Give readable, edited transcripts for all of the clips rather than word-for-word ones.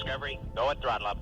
Discovery, go at throttle up.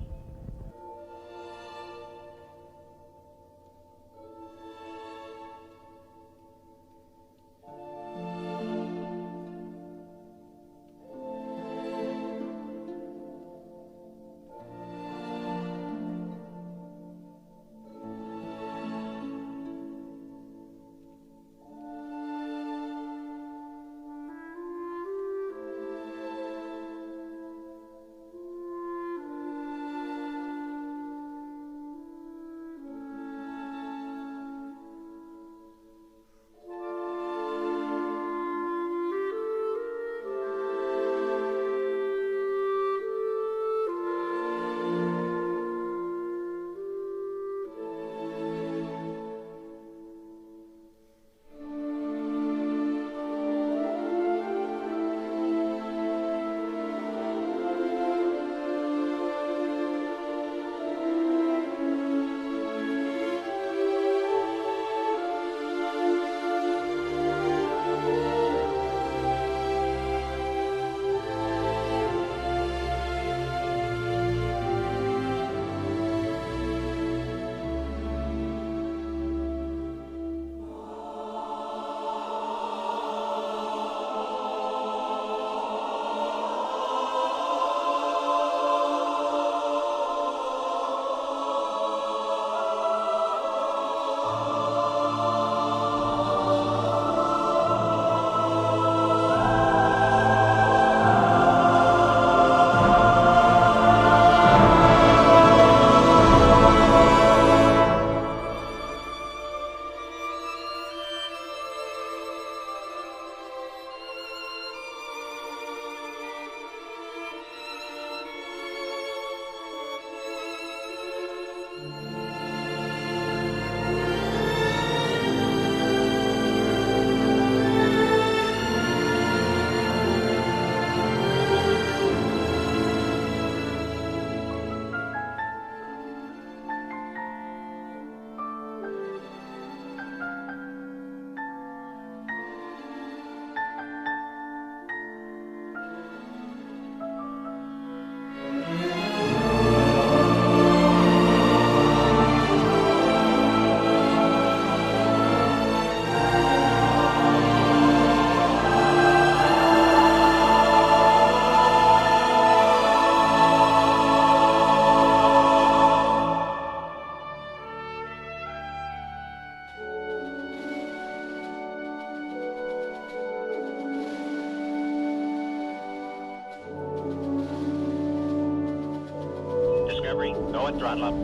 Discovery, go at throttle up.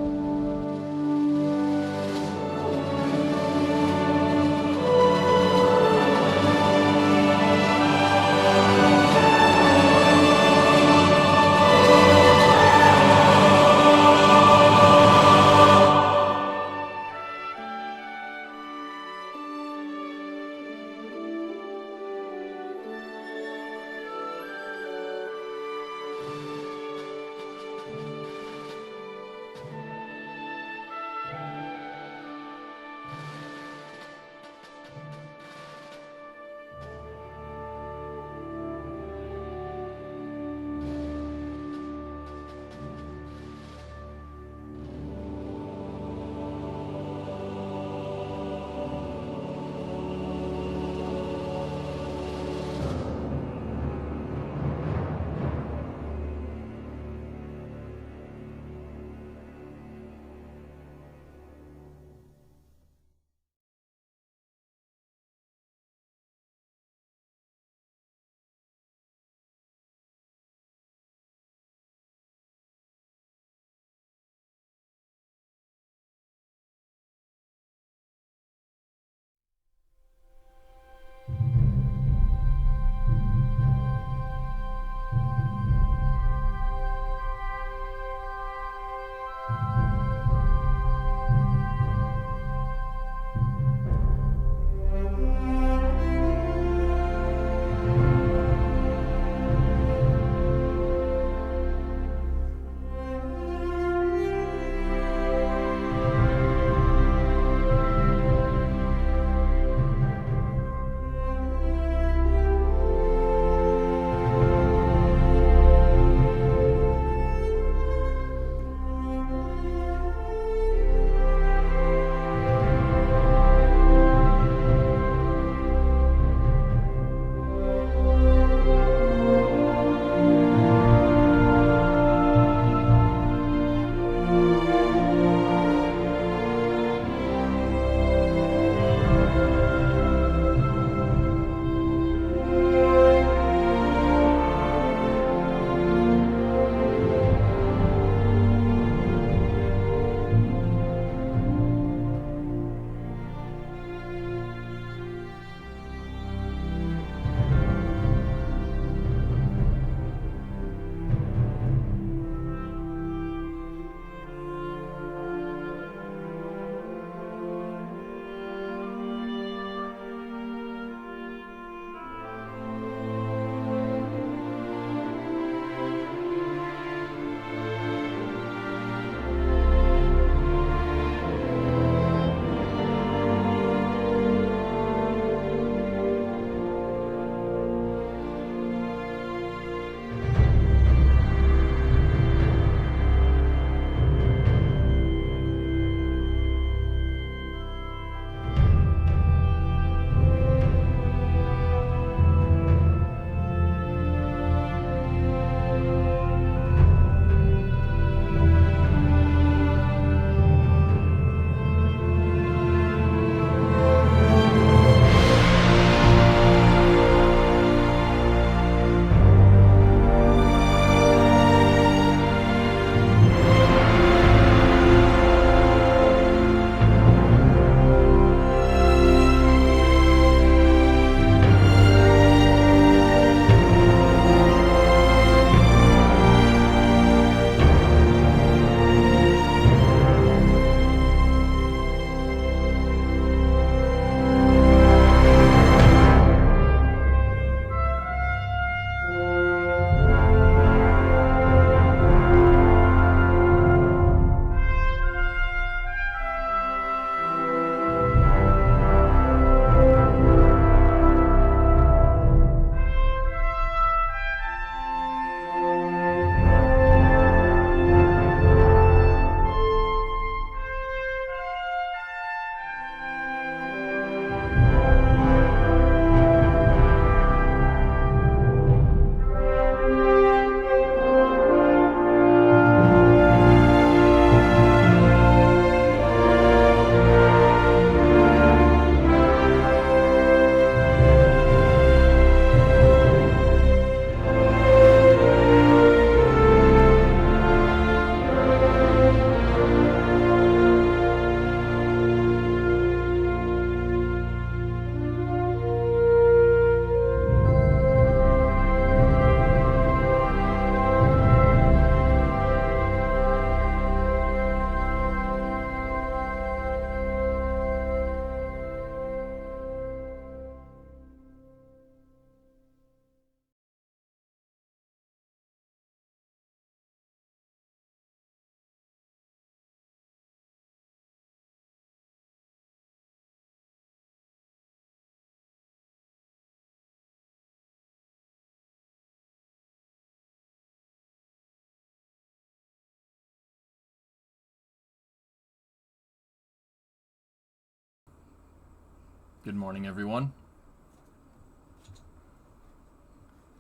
Good morning, everyone.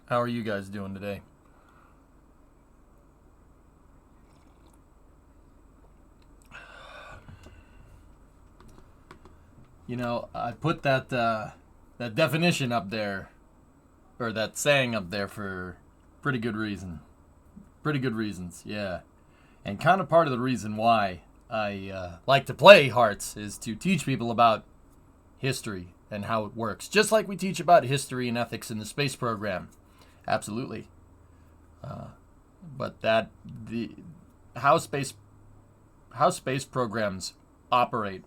How are you guys doing today? You know, I put that definition up there, or that saying up there for pretty good reason. Pretty good reasons, yeah. And kind of part of the reason why I like to play Hearts is to teach people about history and how it works. Just like we teach about history and ethics in the space program. Absolutely. But how space programs operate,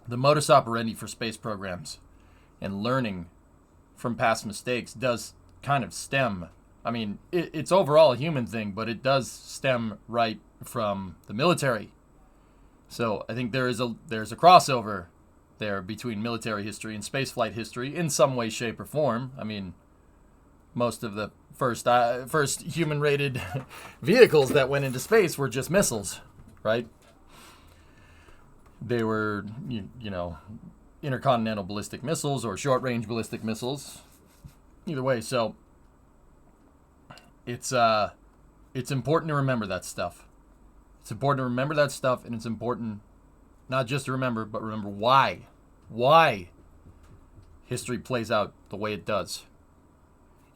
the modus operandi for space programs and learning from past mistakes does kind of stem. I mean, it's overall a human thing, but it does stem right from the military. So I think there's a crossover there between military history and spaceflight history in some way, shape, or form. I mean, most of the first human-rated vehicles that went into space were just missiles, right? They were, you know, intercontinental ballistic missiles or short-range ballistic missiles. Either way, so it's important to remember that stuff. It's important to remember that stuff, and it's important not just to remember, but remember why history plays out the way it does.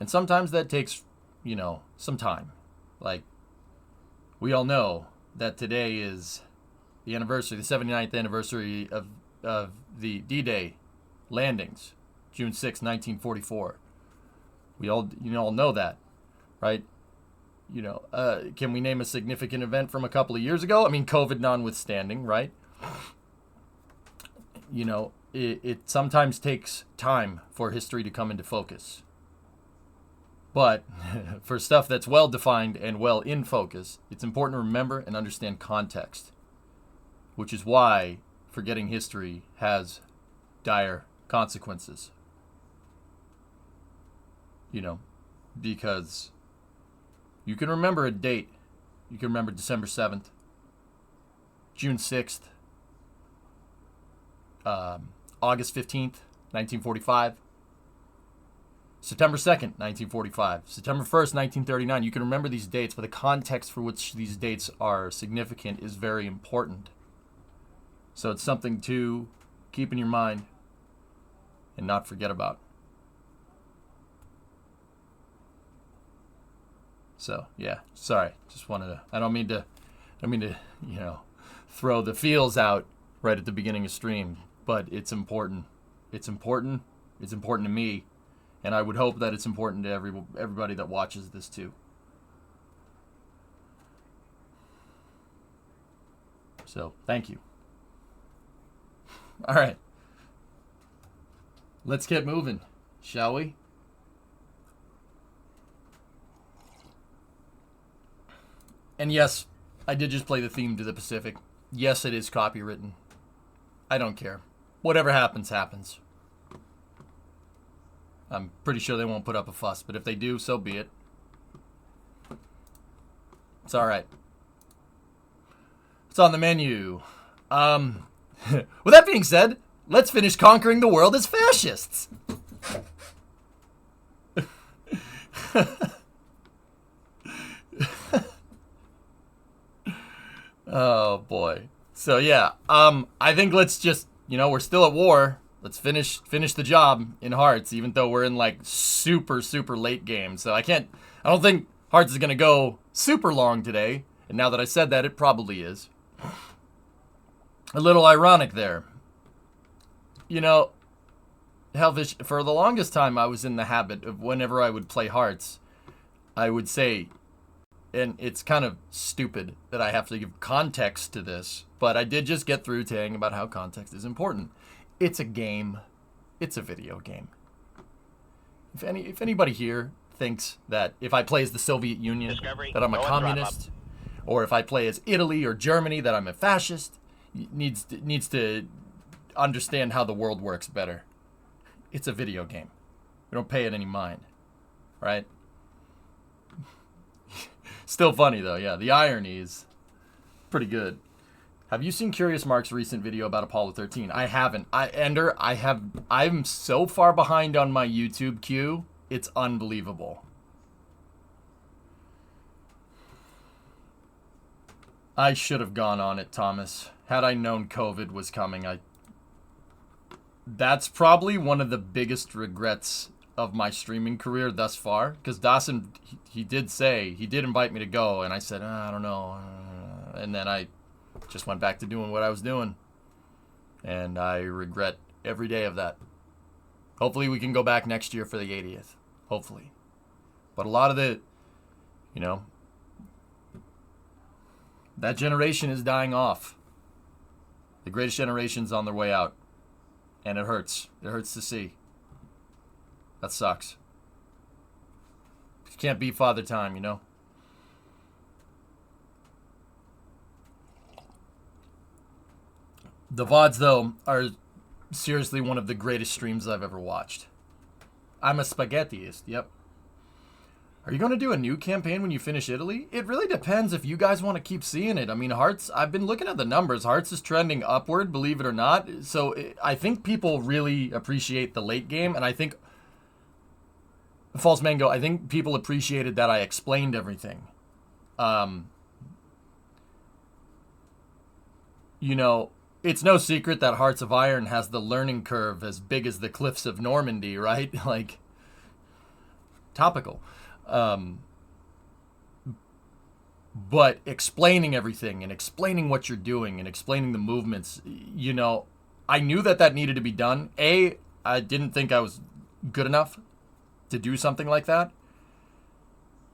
And sometimes that takes, you know, some time. Like, we all know that today is the anniversary, the 79th anniversary of the D-Day landings, June 6, 1944. We all know that, right? You know, can we name a significant event from a couple of years ago? I mean, COVID notwithstanding, right? You know, it sometimes takes time for history to come into focus. But for stuff that's well-defined and well in focus, it's important to remember and understand context, which is why forgetting history has dire consequences. You know, because you can remember a date. You can remember December 7th, June 6th, August 15th, 1945, September 2nd, 1945, September 1st, 1939. You can remember these dates, but the context for which these dates are significant is very important. So it's something to keep in your mind and not forget about. So, yeah, sorry. Just wanted to, I don't mean to, you know, throw the feels out right at the beginning of stream, but it's important. It's important. It's important to me, and I would hope that it's important to everybody that watches this too. So, thank you. All right. Let's get moving, shall we? And yes, I did just play the theme to the Pacific. Yes, it is copywritten. I don't care. Whatever happens, happens. I'm pretty sure they won't put up a fuss, but if they do, so be it. It's all right. It's on the menu. With that being said, let's finish conquering the world as fascists. Oh boy. So yeah, I think let's just, you know, we're still at war. Let's finish the job in Hearts, even though we're in like super late game. So I don't think Hearts is gonna go super long today. And now that I said that, it probably is. A little ironic there. You know, Hellfish, for the longest time I was in the habit of whenever I would play Hearts, I would say, and it's kind of stupid that I have to give context to this, but I did just get through saying about how context is important. It's a game. It's a video game. If anybody here thinks that if I play as the Soviet Union, Discovery, that I'm a communist, or if I play as Italy or Germany, that I'm a fascist, needs to understand how the world works better. It's a video game. We don't pay it any mind, right? Still funny though, yeah. The irony is pretty good. Have you seen Curious Mark's recent video about Apollo 13? I haven't. I'm so far behind on my YouTube queue. It's unbelievable. I should have gone on it, Thomas. Had I known COVID was coming, that's probably one of the biggest regrets of my streaming career thus far. Because Dawson, he did invite me to go, and I said, I don't know. And then I just went back to doing what I was doing. And I regret every day of that. Hopefully we can go back next year for the 80th. Hopefully. But a lot of that generation is dying off. The greatest generation's on their way out. And it hurts. It hurts to see. That sucks. You can't beat Father Time, The VODs, though, are seriously one of the greatest streams I've ever watched. I'm a spaghettiist, yep. Are you going to do a new campaign when you finish Italy? It really depends if you guys want to keep seeing it. I mean, Hearts, I've been looking at the numbers. Hearts is trending upward, believe it or not. So I think people really appreciate the late game. And I think, False Mango, I think people appreciated that I explained everything. It's no secret that Hearts of Iron has the learning curve as big as the cliffs of Normandy, right? Like, topical. But explaining everything and explaining what you're doing and explaining the movements, I knew that needed to be done. I didn't think I was good enough to do something like that,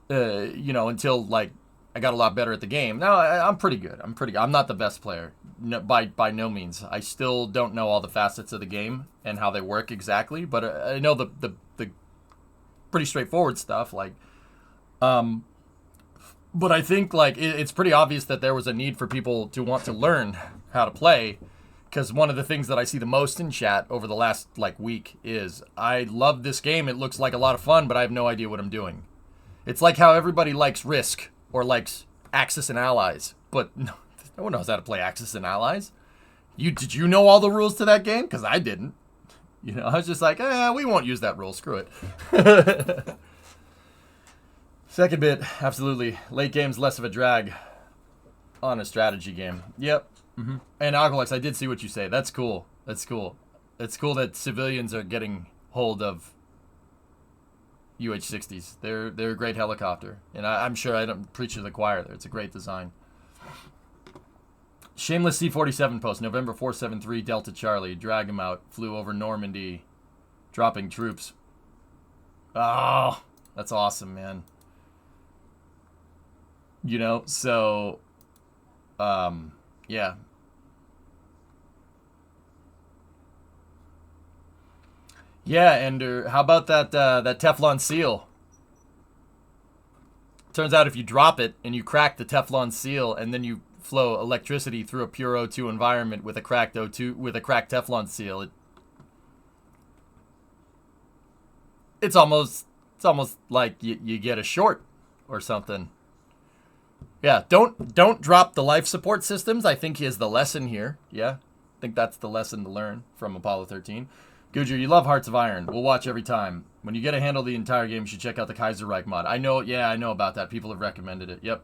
until, like, I got a lot better at the game. Now, I'm pretty good. I'm not the best player, no, by no means. I still don't know all the facets of the game and how they work exactly, but I know the pretty straightforward stuff, like, but I think, like, it's pretty obvious that there was a need for people to want to learn how to play, because one of the things that I see the most in chat over the last, like, week is, I love this game, it looks like a lot of fun, but I have no idea what I'm doing. It's like how everybody likes Risk or likes Axis and Allies, but no one knows how to play Axis and Allies. Did you know all the rules to that game? Because I didn't. I was just like, we won't use that rule. Screw it. Second bit, absolutely. Late game's less of a drag on a strategy game. Yep. Mm-hmm. And Alkalex, I did see what you say. That's cool. It's cool that civilians are getting hold of UH-60s. They're a great helicopter. And I'm sure I don't preach to the choir there. It's a great design. Shameless C-47 post, November 473, Delta Charlie. Drag him out. Flew over Normandy. Dropping troops. Oh, that's awesome, man. So, yeah. Yeah, and how about that Teflon seal? Turns out if you drop it and you crack the Teflon seal and then you flow electricity through a pure O2 environment with a cracked Teflon seal, it's almost like you get a short or something. Yeah, don't drop the life support systems. I think is the lesson here. Yeah, I think that's the lesson to learn from Apollo 13. Gujar, you love Hearts of Iron. We'll watch every time. When you get a handle of the entire game, you should check out the Kaiserreich mod. I know about that. People have recommended it. Yep.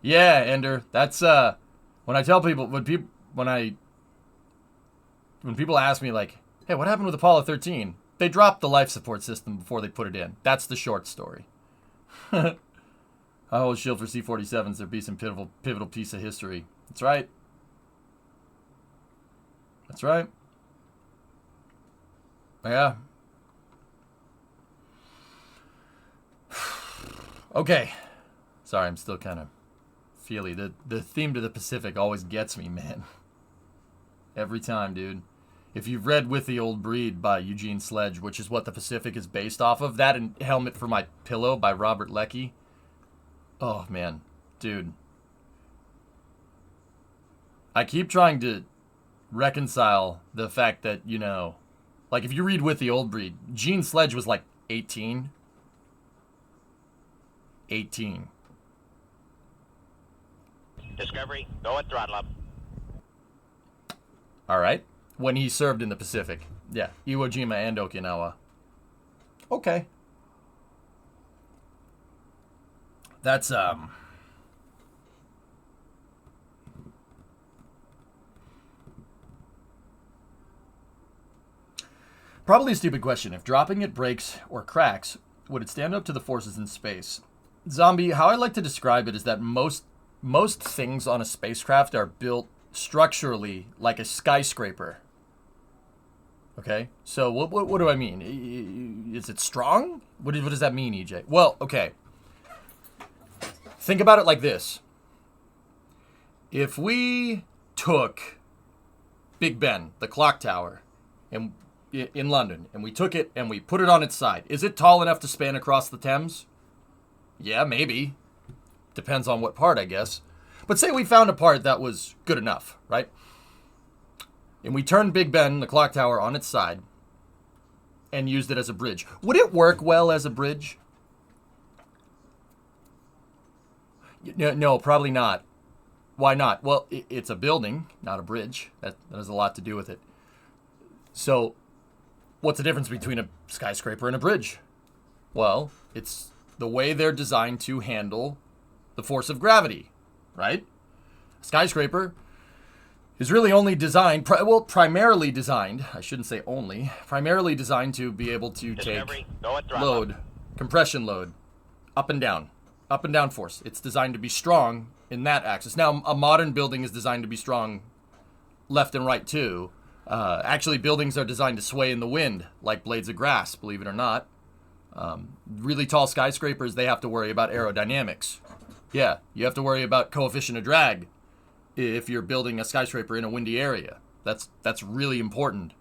Yeah, Ender. That's when I tell people when people ask me, like, hey, what happened with Apollo 13? They dropped the life support system before they put it in. That's the short story. I hold shield for C-47s. There'd be some pivotal piece of history. That's right. That's right. Yeah. Okay. Sorry, I'm still kind of feely. The theme to the Pacific always gets me, man. Every time, dude. If you've read With the Old Breed by Eugene Sledge, which is what the Pacific is based off of, that and Helmet for My Pillow by Robert Leckie. Oh, man. Dude. I keep trying to reconcile the fact that, like, if you read With the Old Breed, Gene Sledge was like 18. 18. Discovery, go at throttle up. All right. When he served in the Pacific. Yeah. Iwo Jima and Okinawa. Okay. That's, probably a stupid question. If dropping it breaks or cracks, would it stand up to the forces in space? Zombie, how I like to describe it is that most things on a spacecraft are built structurally like a skyscraper. Okay? So what do I mean? Is it strong? What does that mean, EJ? Well, okay. Think about it like this. If we took Big Ben, the clock tower, and in London, and we took it and we put it on its side, is it tall enough to span across the Thames? Yeah, maybe. Depends on what part, I guess. But say we found a part that was good enough, right? And we turned Big Ben, the clock tower, on its side and used it as a bridge. Would it work well as a bridge? No, probably not. Why not? Well, it's a building, not a bridge. That has a lot to do with it. So, what's the difference between a skyscraper and a bridge? Well, it's the way they're designed to handle the force of gravity, right? A skyscraper is really only designed, primarily designed, I shouldn't say only, primarily designed to be able to take load, compression load, up and down force. It's designed to be strong in that axis. Now, a modern building is designed to be strong left and right too. Actually, buildings are designed to sway in the wind like blades of grass, believe it or not. Really tall skyscrapers, they have to worry about aerodynamics. Yeah, you have to worry about coefficient of drag if you're building a skyscraper in a windy area. That's really important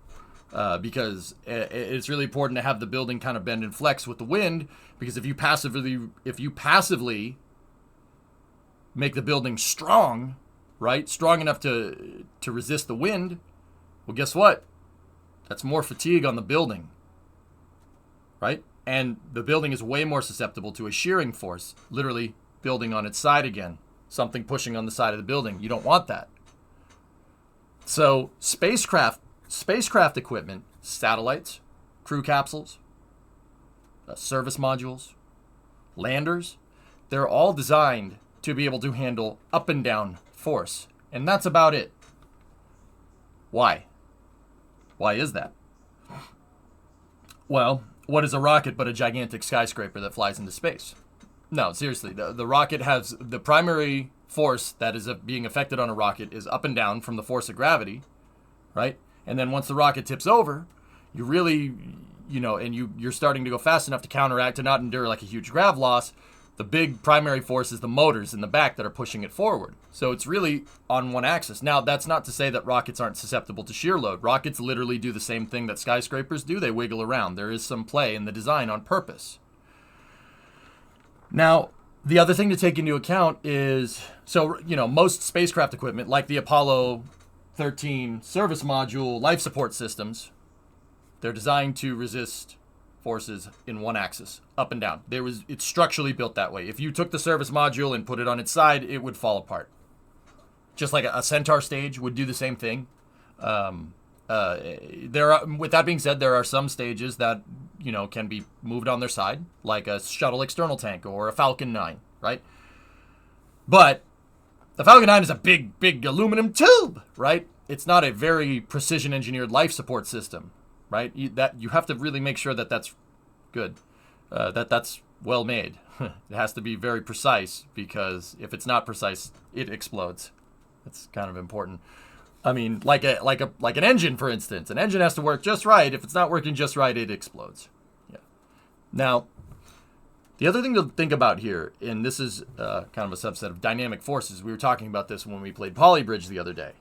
because it's really important to have the building kind of bend and flex with the wind, because if you passively make the building strong, right, strong enough to resist the wind, well, guess what? That's more fatigue on the building, right? And the building is way more susceptible to a shearing force, literally building on its side again, something pushing on the side of the building. You don't want that. So spacecraft equipment, satellites, crew capsules, service modules, landers, they're all designed to be able to handle up and down force. And that's about it. Why? Why is that? Well, what is a rocket but a gigantic skyscraper that flies into space? No, seriously, the rocket has the primary force that is being affected on a rocket is up and down from the force of gravity, right? And then once the rocket tips over, you really, and you're starting to go fast enough to counteract, to not endure like a huge grav loss. The big primary force is the motors in the back that are pushing it forward. So it's really on one axis. Now, that's not to say that rockets aren't susceptible to shear load. Rockets literally do the same thing that skyscrapers do. They wiggle around. There is some play in the design on purpose. Now, the other thing to take into account is, most spacecraft equipment, like the Apollo 13 service module life support systems, they're designed to resist forces in one axis, up and down. It's structurally built that way. If you took the service module and put it on its side, it would fall apart. Just like a Centaur stage would do the same thing. With that being said, there are some stages that can be moved on their side, like a shuttle external tank or a Falcon 9, right? But the Falcon 9 is a big aluminum tube, right? It's not a very precision engineered life support system, right? You have to really make sure that that's good, that's well made. It has to be very precise, because if it's not precise, it explodes. That's kind of important. I mean, like an engine, for instance. An engine has to work just right. If it's not working just right, it explodes. Yeah. Now, the other thing to think about here, and this is kind of a subset of dynamic forces. We were talking about this when we played Polybridge the other day.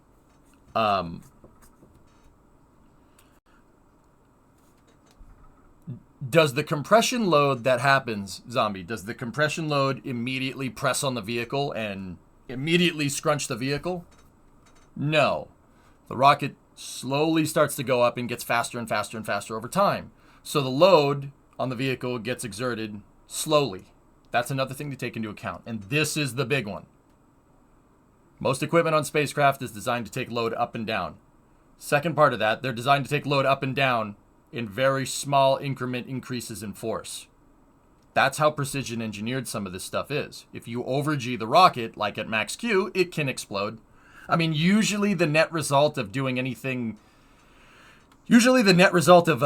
Does the compression load that happens, Zombie, does the compression load immediately press on the vehicle and immediately scrunch the vehicle? No. The rocket slowly starts to go up and gets faster and faster and faster over time. So the load on the vehicle gets exerted slowly. That's another thing to take into account. And this is the big one. Most equipment on spacecraft is designed to take load up and down. Second part of that, they're designed to take load up and down in very small increment increases in force. That's how precision engineered some of this stuff is. If you over-G the rocket, like at max Q, it can explode. I mean, usually the net result of doing anything... Usually the net result of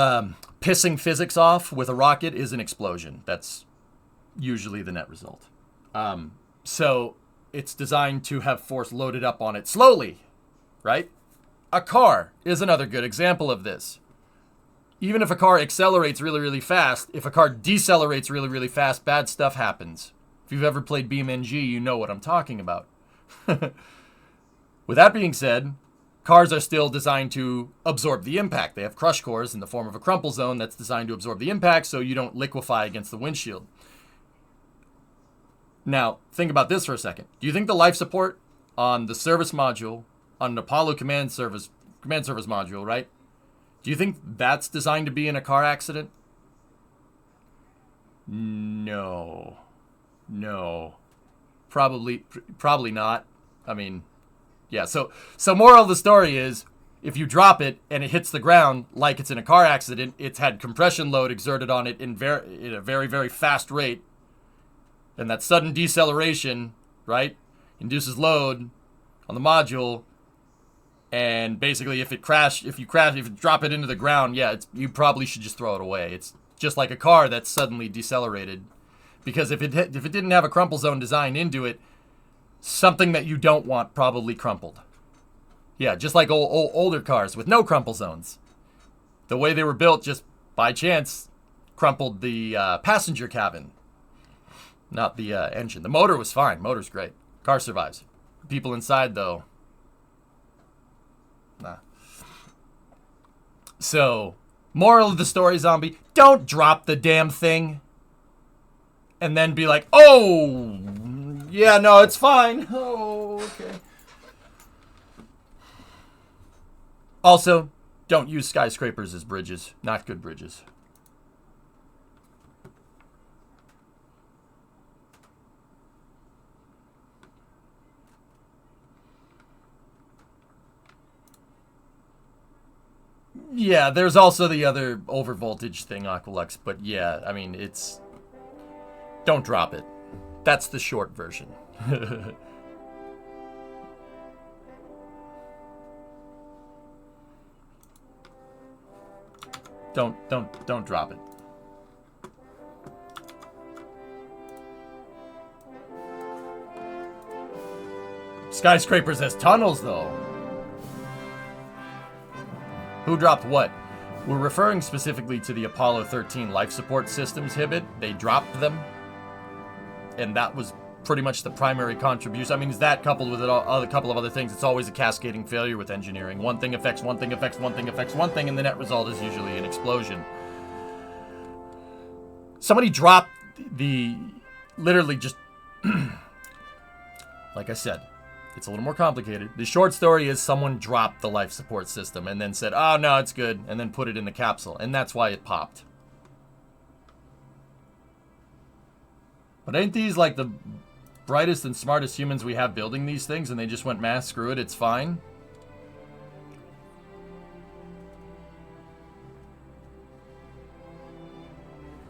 pissing physics off with a rocket is an explosion. That's usually the net result. So it's designed to have force loaded up on it slowly, right? A car is another good example of this. Even if a car accelerates really, really fast, if a car decelerates really, really fast, bad stuff happens. If you've ever played BeamNG, you know what I'm talking about. With that being said, cars are still designed to absorb the impact. They have crush cores in the form of a crumple zone that's designed to absorb the impact so you don't liquefy against the windshield. Now, think about this for a second. Do you think the life support on the service module, on an Apollo command service module, right? Do you think that's designed to be in a car accident? No. Probably not. I mean, yeah. So moral of the story is, if you drop it and it hits the ground like it's in a car accident, it's had compression load exerted on it in a very, very fast rate. And that sudden deceleration, right, induces load on the module. And basically, if you drop it into the ground, yeah, you probably should just throw it away. It's just like a car that's suddenly decelerated. Because if it didn't have a crumple zone designed into it, something that you don't want probably crumpled. Yeah, just like older cars with no crumple zones. The way they were built, just by chance, crumpled the passenger cabin, not the engine. The motor was fine. Motor's great. Car survives. People inside, though, nah. So, moral of the story, zombie, don't drop the damn thing and then be like, oh, yeah, no, it's fine. Oh, okay. Also, don't use skyscrapers as bridges. Not good bridges. Yeah, there's also the other overvoltage thing, Aqualux, but yeah, I mean, it's... Don't drop it. That's the short version. Don't drop it. Skyscrapers as tunnels, though. Who dropped what? We're referring specifically to the Apollo 13 life support systems, Hibbit. They dropped them. And that was pretty much the primary contribution. I mean, is that coupled with a couple of other things? It's always a cascading failure with engineering. One thing affects one thing, affects one thing, affects one thing, and the net result is usually an explosion. Somebody dropped literally just, like I said, it's a little more complicated. The short story is someone dropped the life support system and then said, oh, no, it's good, and then put it in the capsule, and that's why it popped. But ain't these like the brightest and smartest humans we have building these things, and they just went, man, screw it, it's fine?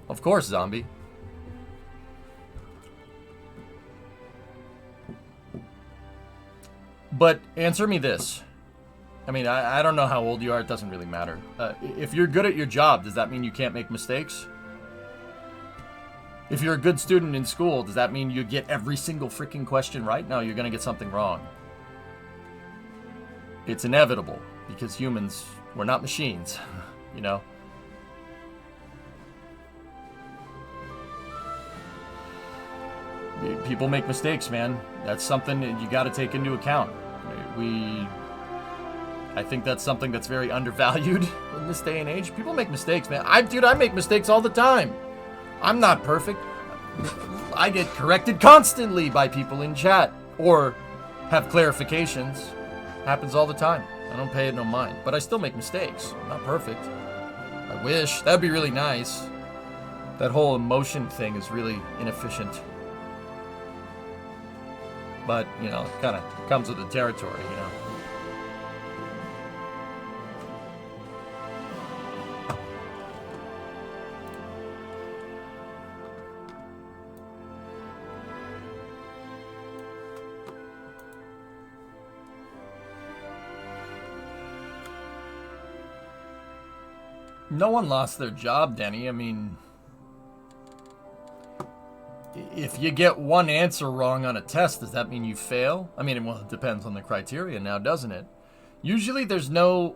Of course, zombie. But answer me this. I mean, I don't know how old you are. It doesn't really matter. If you're good at your job, does that mean you can't make mistakes? If you're a good student in school, does that mean you get every single freaking question right? No, you're going to get something wrong. It's inevitable because humans, we're not machines, you know? People make mistakes, man. That's something that you got to take into account. I think that's something that's very undervalued in this day and age. People make mistakes, man. I make mistakes all the time. I'm not perfect. I get corrected constantly by people in chat or have clarifications. Happens all the time. I don't pay it no mind, but I still make mistakes. I'm not perfect. I wish. That'd be really nice. That whole emotion thing is really inefficient. But, you know, it kind of comes with the territory, you know. No one lost their job, Denny. I mean, if you get one answer wrong on a test, does that mean you fail? I mean, well, it depends on the criteria now, doesn't it? Usually there's no...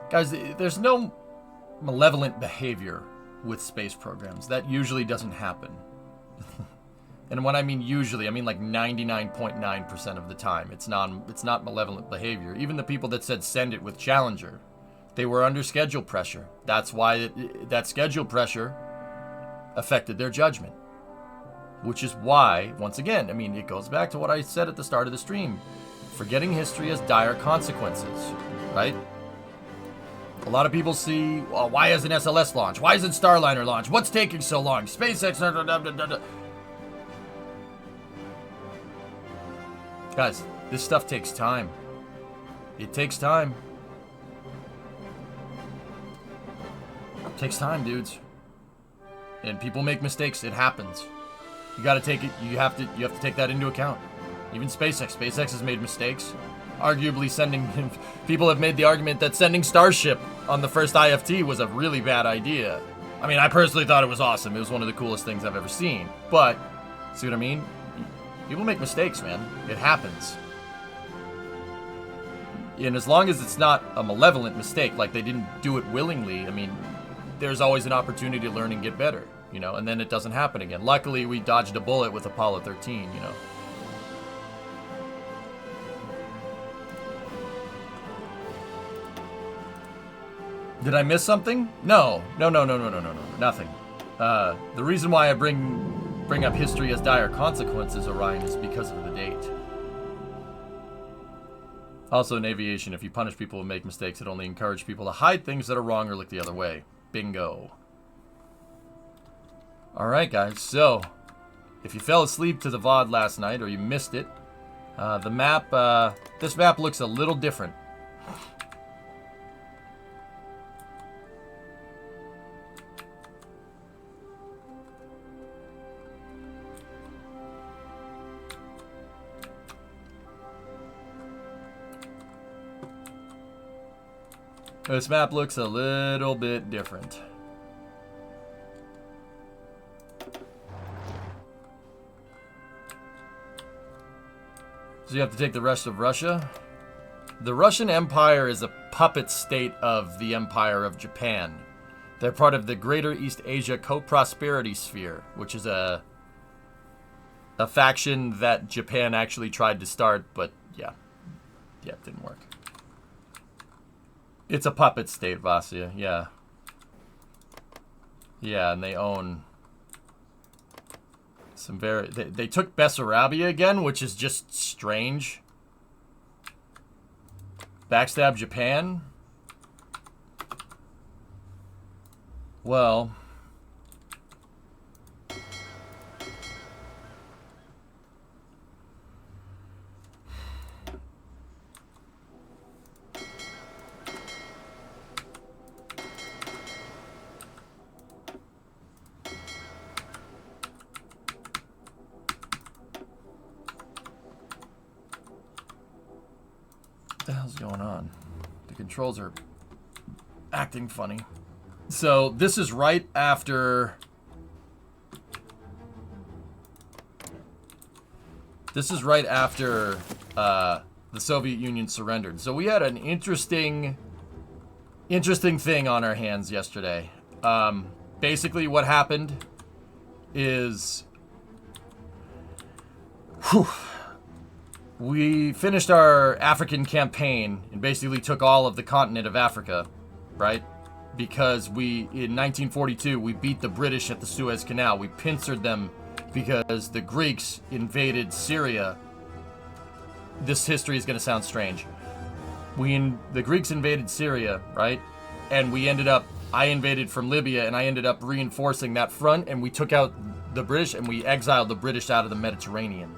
Guys, there's no malevolent behavior with space programs. That usually doesn't happen. And when I mean usually, I mean like 99.9% of the time. It's not malevolent behavior. Even the people that said send it with Challenger, they were under schedule pressure. That's why that schedule pressure affected their judgment. Which is why, once again, I mean, it goes back to what I said at the start of the stream. Forgetting history has dire consequences, right? A lot of people see, well, why isn't SLS launch? Why isn't Starliner launch? What's taking so long? SpaceX... Guys, this stuff takes time. It takes time. It takes time, dudes. And people make mistakes. It happens. You gotta take it. You have to take that into account. Even SpaceX. SpaceX has made mistakes. Arguably sending... People have made the argument that sending Starship on the first IFT was a really bad idea. I mean, I personally thought it was awesome. It was one of the coolest things I've ever seen. But, see what I mean? People make mistakes, man. It happens. And as long as it's not a malevolent mistake, like they didn't do it willingly, I mean, there's always an opportunity to learn and get better, you know, and then it doesn't happen again. Luckily, we dodged a bullet with Apollo 13, you know. Did I miss something? No, nothing. The reason why I bring up history as dire consequences, Orion, is because of the date. Also, in aviation, if you punish people who make mistakes, it only encourages people to hide things that are wrong or look the other way. Bingo. Alright, guys, so if you fell asleep to the VOD last night or you missed it, the map, this map looks a little different. This map looks a little bit different. So you have to take the rest of Russia. The Russian Empire is a puppet state of the Empire of Japan. They're part of the Greater East Asia Co-Prosperity Sphere, which is a faction that Japan actually tried to start, but yeah, it didn't work. It's a puppet state, Vasya, yeah. Yeah, and they own some very... They took Bessarabia again, which is just strange. Backstab Japan? Well... What the hell's going on? The controls are acting funny. So this is right after... This is right after the Soviet Union surrendered. So we had an interesting thing on our hands yesterday. Basically what happened is... We finished our African campaign and basically took all of the continent of Africa, right? Because in 1942, we beat the British at the Suez Canal. We pincered them because the Greeks invaded Syria. This history is going to sound strange. The Greeks invaded Syria, right? And I invaded from Libya, and I ended up reinforcing that front, and we took out the British, and we exiled the British out of the Mediterranean.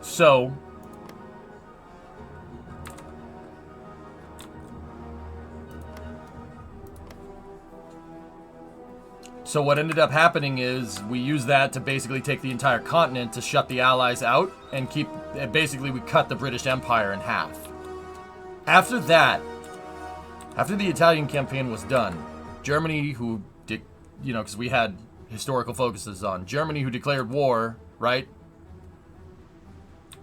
So, what ended up happening is we used that to basically take the entire continent to shut the Allies out and basically we cut the British Empire in half. After that, After the Italian campaign was done, Germany, who did, you know, because we had historical focuses on Germany, who declared war, right?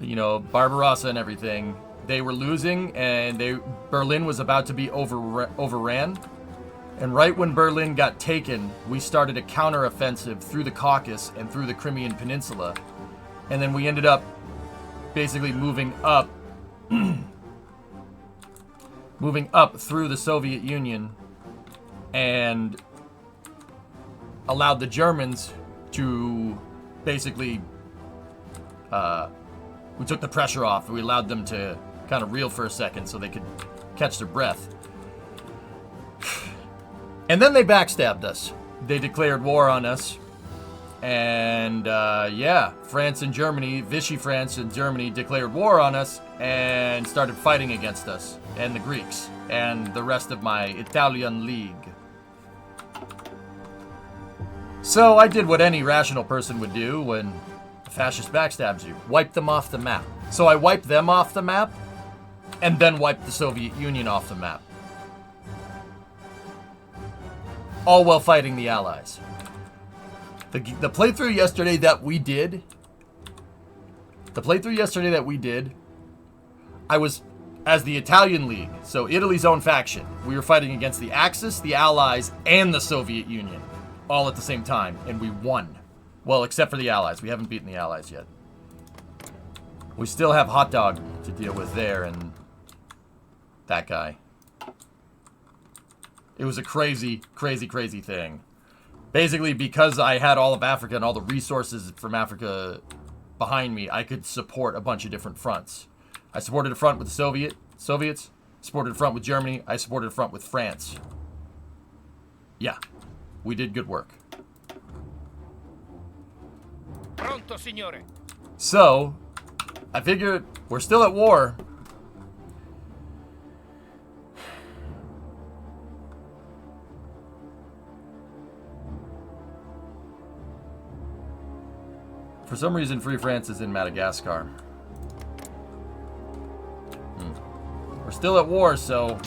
You know, Barbarossa and everything. They were losing, and Berlin was about to be overran. And right when Berlin got taken, we started a counteroffensive through the Caucasus and through the Crimean Peninsula. And then we ended up basically moving up through the Soviet Union and allowed the Germans to basically, we took the pressure off. We allowed them to kind of reel for a second so they could catch their breath. And then they backstabbed us. They declared war on us. And, yeah, France and Germany, Vichy France and Germany declared war on us and started fighting against us, and the Greeks, and the rest of my Italian League. So I did what any rational person would do when a fascist backstabs you. Wipe them off the map. So I wiped them off the map, and then wiped the Soviet Union off the map. All while fighting the Allies. The playthrough yesterday that we did, I was as the Italian League, so Italy's own faction. We were fighting against the Axis, the Allies, and the Soviet Union, all at the same time, and we won. Well, except for the Allies. We haven't beaten the Allies yet. We still have Hot Dog to deal with there, and that guy. It was a crazy, crazy, crazy thing. Basically, because I had all of Africa and all the resources from Africa behind me, I could support a bunch of different fronts. I supported a front with the Soviets, supported a front with Germany, I supported a front with France. Yeah, we did good work. Pronto, signore. So, I figured we're still at war. For some reason, Free France is in Madagascar. We're still at war, so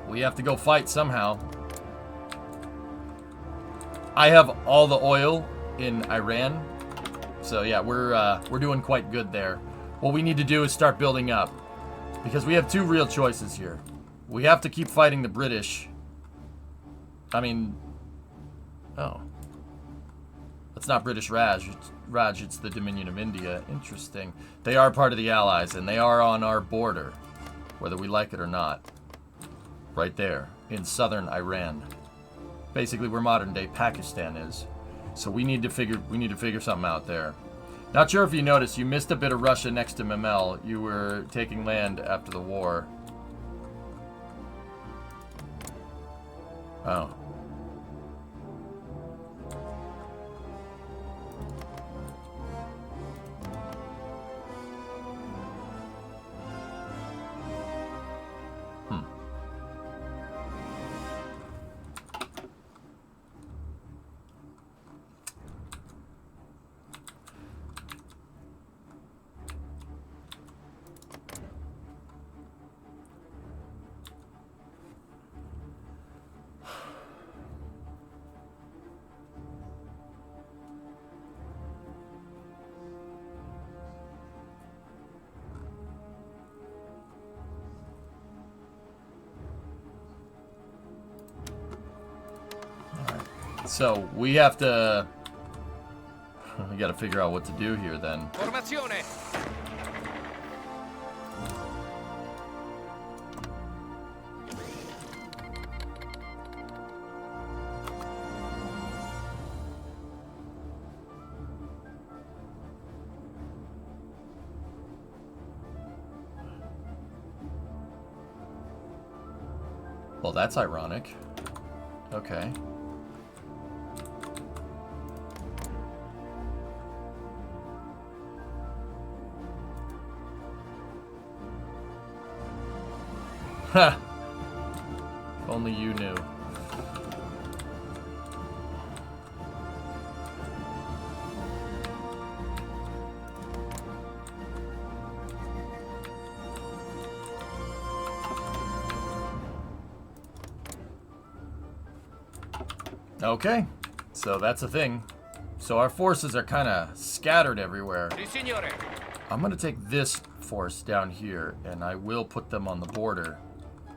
we have to go fight somehow. I have all the oil in Iran, so yeah, we're doing quite good there. What we need to do is start building up, because we have two real choices here. We have to keep fighting the British. I mean, oh. It's not British Raj, it's the Dominion of India. Interesting. They are part of the Allies, and they are on our border, whether we like it or not. Right there, in southern Iran. Basically where modern-day Pakistan is. So we need to figure something out there. Not sure if you noticed, you missed a bit of Russia next to Memel. You were taking land after the war. Oh. So, we have to... We gotta figure out what to do here, then. Formazione. Well, that's ironic. Okay. Ha! If only you knew. Okay, so that's a thing. So our forces are kind of scattered everywhere. Si, signore. I'm going to take this force down here, and I will put them on the border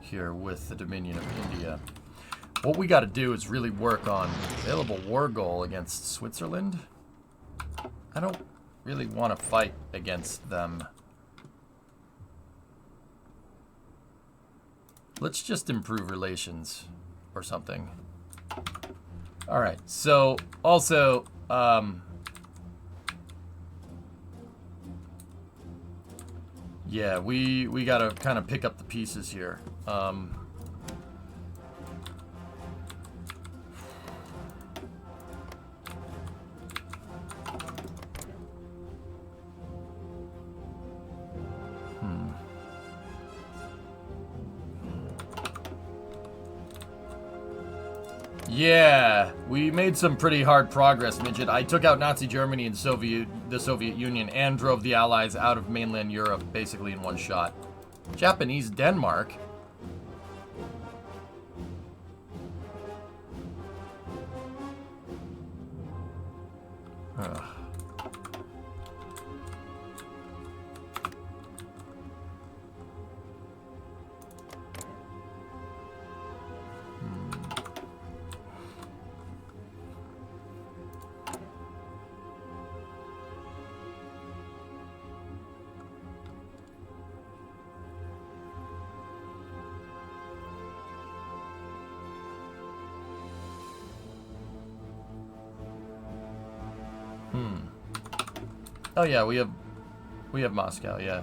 here with the Dominion of India. What we got to do is really work on available war goal against Switzerland. I don't really want to fight against them. Let's just improve relations or something. All right, so also, yeah, we got to kind of pick up the pieces here. Yeah, we made some pretty hard progress, Midget. I took out Nazi Germany and the Soviet Union and drove the Allies out of mainland Europe basically in one shot. Japanese Denmark? Ugh. Oh yeah, we have Moscow, yeah.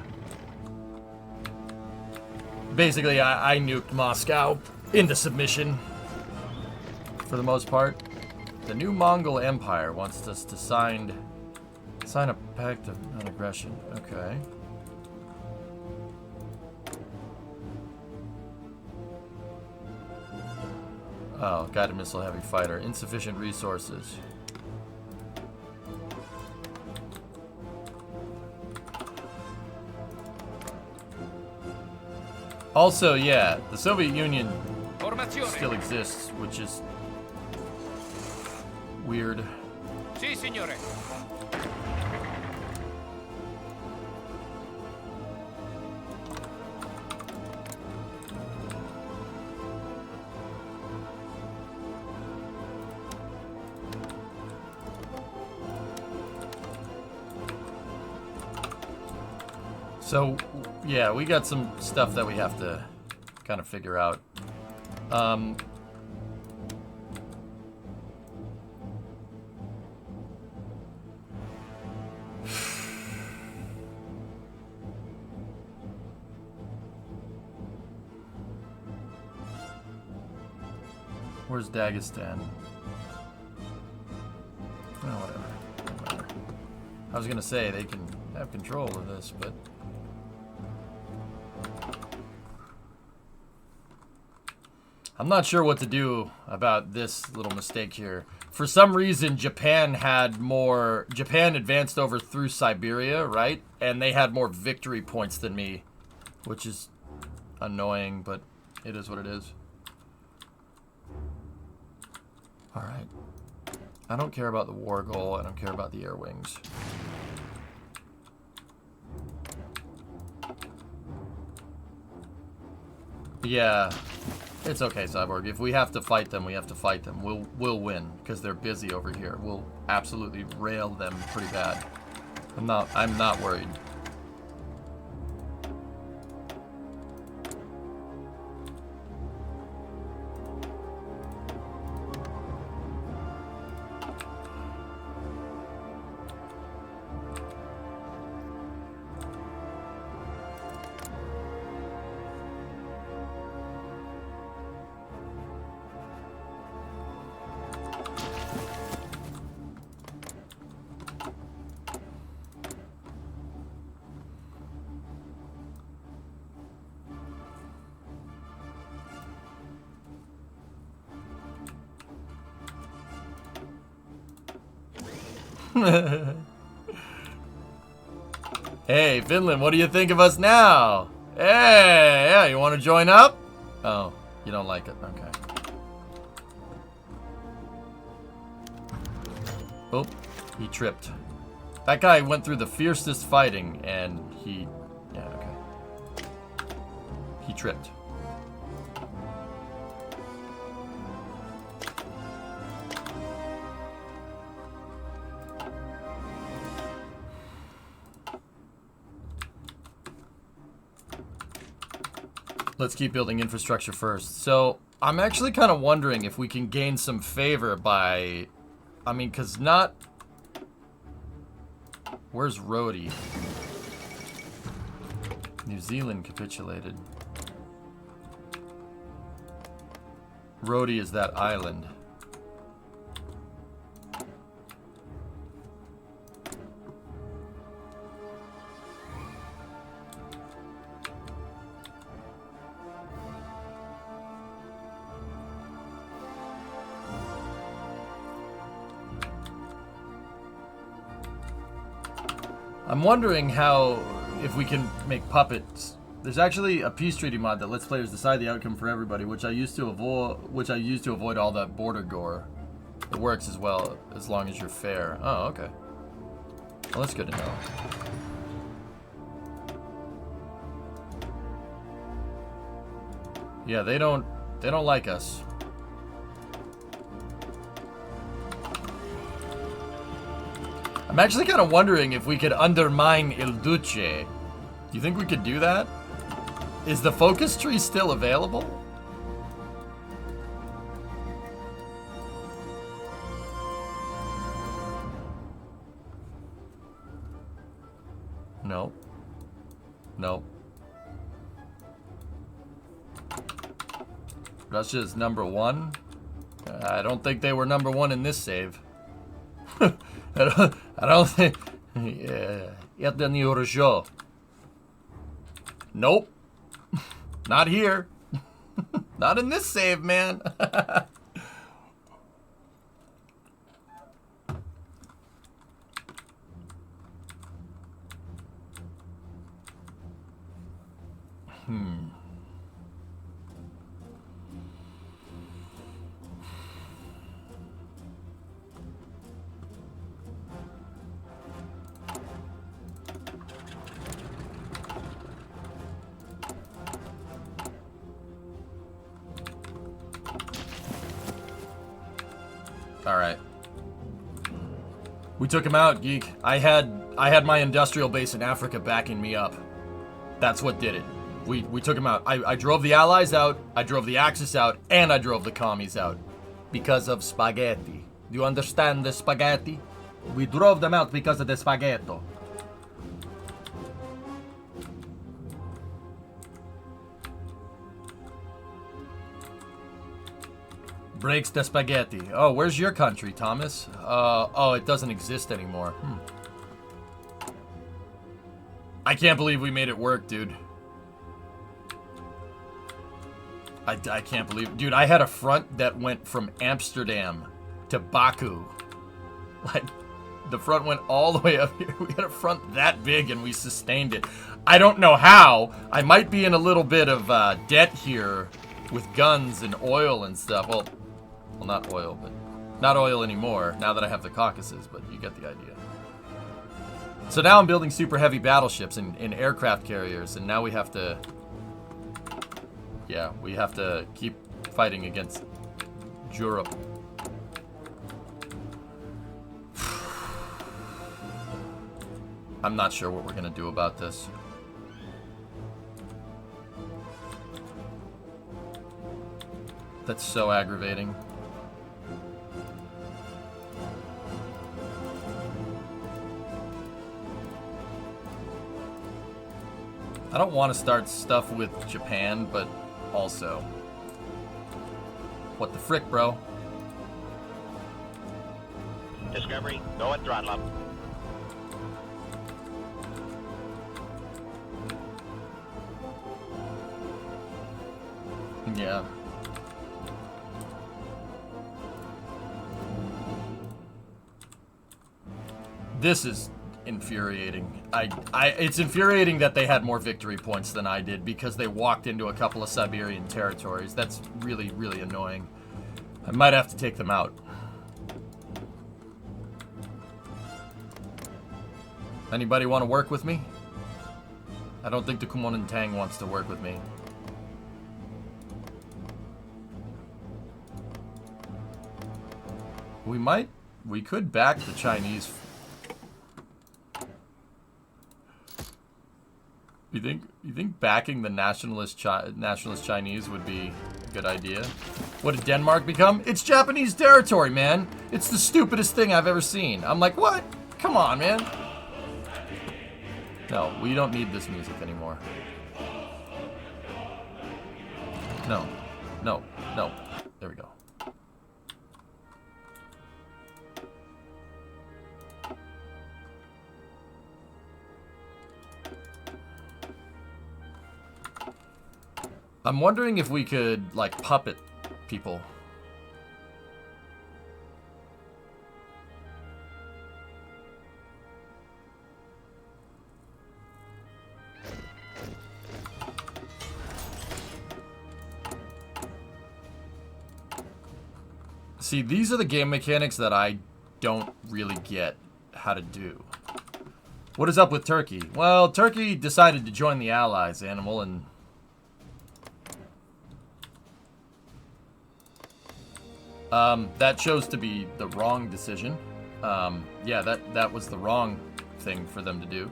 Basically, I nuked Moscow into submission for the most part. The new Mongol Empire wants us to sign a pact of non-aggression. Okay. Oh, guided missile heavy fighter. Insufficient resources. Also, yeah, the Soviet Union still exists, which is weird. Si, signore. So, yeah, we got some stuff that we have to kind of figure out. Where's Dagestan? Oh, whatever. I was gonna say they can have control of this, but... I'm not sure what to do about this little mistake here. For some reason, Japan advanced over through Siberia, right? And they had more victory points than me, which is annoying, but it is what it is. All right. I don't care about the war goal. I don't care about the air wings. Yeah. It's okay, Cyborg. If we have to fight them, we have to fight them. We'll win because they're busy over here. We'll absolutely rail them pretty bad. I'm not worried. Hey, Finland, what do you think of us now? Hey, yeah, you want to join up? Oh, you don't like it. Okay. Oh, he tripped. That guy went through the fiercest fighting, and he... Yeah, okay. He tripped. Let's keep building infrastructure first. So, I'm actually kind of wondering if we can gain some favor by... I mean, because not... Where's Rhodey? New Zealand capitulated. Rhodey is that island. I'm wondering how, if we can make puppets. There's actually a peace treaty mod that lets players decide the outcome for everybody, which I used to avoid all that border gore. It works as well as long as you're fair. Oh, okay. Well, that's good to know. Yeah, they don't like us. I'm actually kind of wondering if we could undermine Il Duce. Do you think we could do that? Is the focus tree still available? No. No. Russia's number one? I don't think they were number one in this save. I don't think... Yeah. Это не Russia. Nope. Not here. Not in this save, man. Alright. We took him out, Geek. I had my industrial base in Africa backing me up. That's what did it. We took him out. I drove the Allies out, I drove the Axis out, and I drove the commies out. Because of spaghetti. Do you understand the spaghetti? We drove them out because of the spaghetto. Breaks the spaghetti. Oh, where's your country, Thomas? Oh, it doesn't exist anymore. I can't believe we made it work, dude. I can't believe... Dude, I had a front that went from Amsterdam to Baku. Like, the front went all the way up here. We had a front that big and we sustained it. I don't know how. I might be in a little bit of debt here with guns and oil and stuff. Well, not oil, but not oil anymore now that I have the Caucasus, but you get the idea. So now I'm building super heavy battleships and aircraft carriers, and now we have to... Yeah, we have to keep fighting against Europe. I'm not sure what we're gonna do about this. That's so aggravating. I don't want to start stuff with Japan, but also... What the frick, bro? Discovery, go and throttle up. Yeah. This is infuriating. It's infuriating that they had more victory points than I did because they walked into a couple of Siberian territories. That's really, really annoying. I might have to take them out. Anybody want to work with me? I don't think the Kuomintang wants to work with me. We could back the Chinese. You think backing the nationalist Chinese would be a good idea? What did Denmark become? It's Japanese territory, man. It's the stupidest thing I've ever seen. I'm like, what? Come on, man. No, we don't need this music anymore. No. No. No. There we go. I'm wondering if we could, like, puppet people. See, these are the game mechanics that I don't really get how to do. What is up with Turkey? Well, Turkey decided to join the Allies, Animal, and... that chose to be the wrong decision. Yeah, that was the wrong thing for them to do.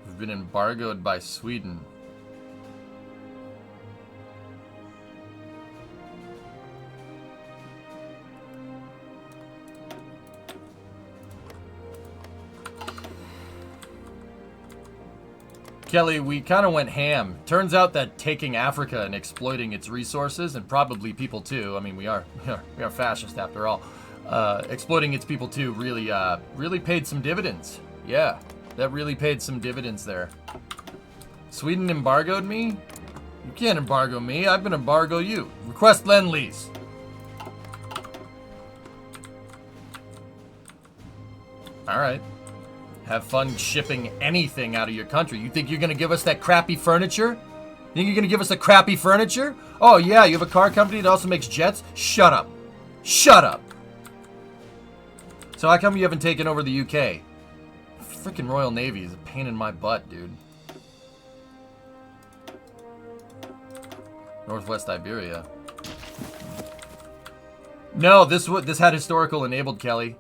We've been embargoed by Sweden. Kelly, we kind of went ham. Turns out that taking Africa and exploiting its resources, and probably people too, I mean, we are fascist after all, exploiting its people too really paid some dividends. Yeah, that really paid some dividends there. Sweden embargoed me? You can't embargo me. I'm gonna embargo you. Request Lend-Lease. All right. Have fun shipping anything out of your country. You think you're gonna give us that crappy furniture? Think you're gonna give us the crappy furniture? Oh yeah, you have a car company that also makes jets? Shut up. Shut up. So how come you haven't taken over the UK? Freaking Royal Navy is a pain in my butt, dude. Northwest Iberia. No, this had historical enabled, Kelly.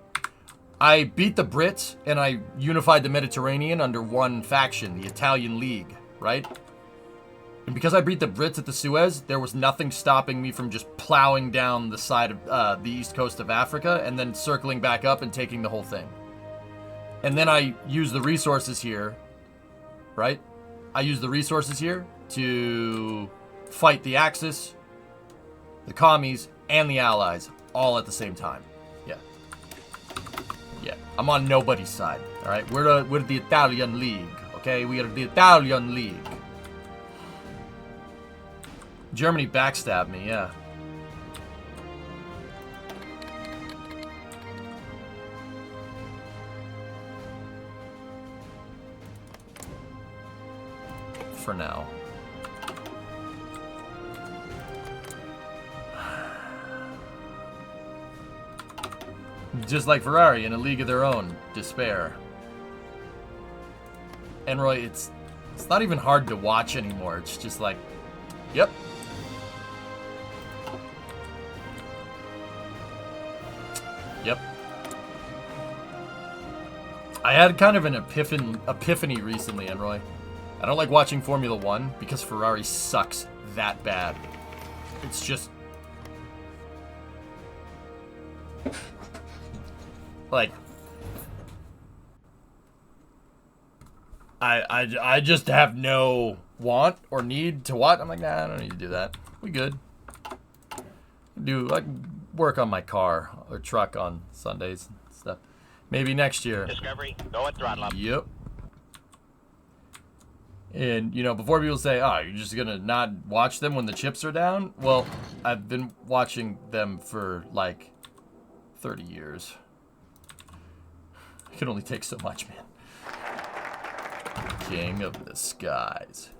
I beat the Brits, and I unified the Mediterranean under one faction, the Italian League, right? And because I beat the Brits at the Suez, there was nothing stopping me from just plowing down the side of the east coast of Africa, and then circling back up and taking the whole thing. And then I used the resources here, right? I used the resources here to fight the Axis, the Commies, and the Allies, all at the same time. Yeah, I'm on nobody's side, all right? We're the Italian League, okay? We are the Italian League. Germany backstabbed me, yeah. For now. Just like Ferrari in a league of their own, despair. And Roy, it's not even hard to watch anymore. It's just like, yep. Yep. I had kind of an epiphany recently, Enroy. I don't like watching Formula 1 because Ferrari sucks that bad. It's just... like... I just have no want or need to watch. I'm like, nah, I don't need to do that. We good. I work on my car or truck on Sundays and stuff. Maybe next year. Discovery, go at throttle up. Yep. And, you know, before people say, oh, you're just going to not watch them when the chips are down? Well, I've been watching them for, like, 30 years. I can only take so much, man. King of the skies.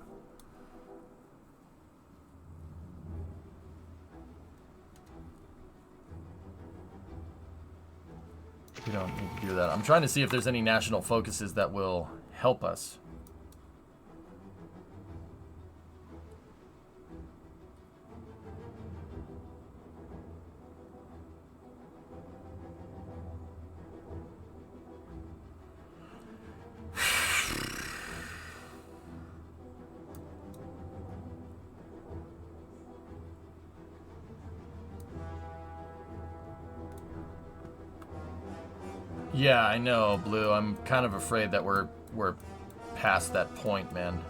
We don't need to do that. I'm trying to see if there's any national focuses that will help us. Yeah, I know, Blue. I'm kind of afraid that we're past that point, man.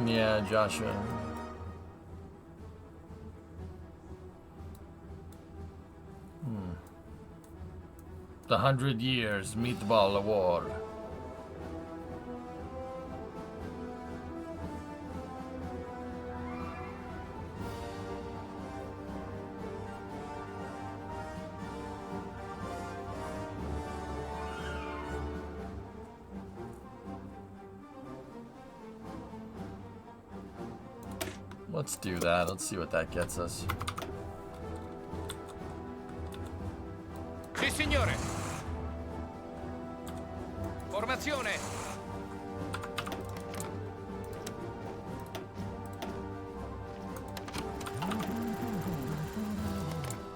Yeah, Joshua. The 100 Years Meatball War. Let's do that. Let's see what that gets us. Sì, signore. Formazione.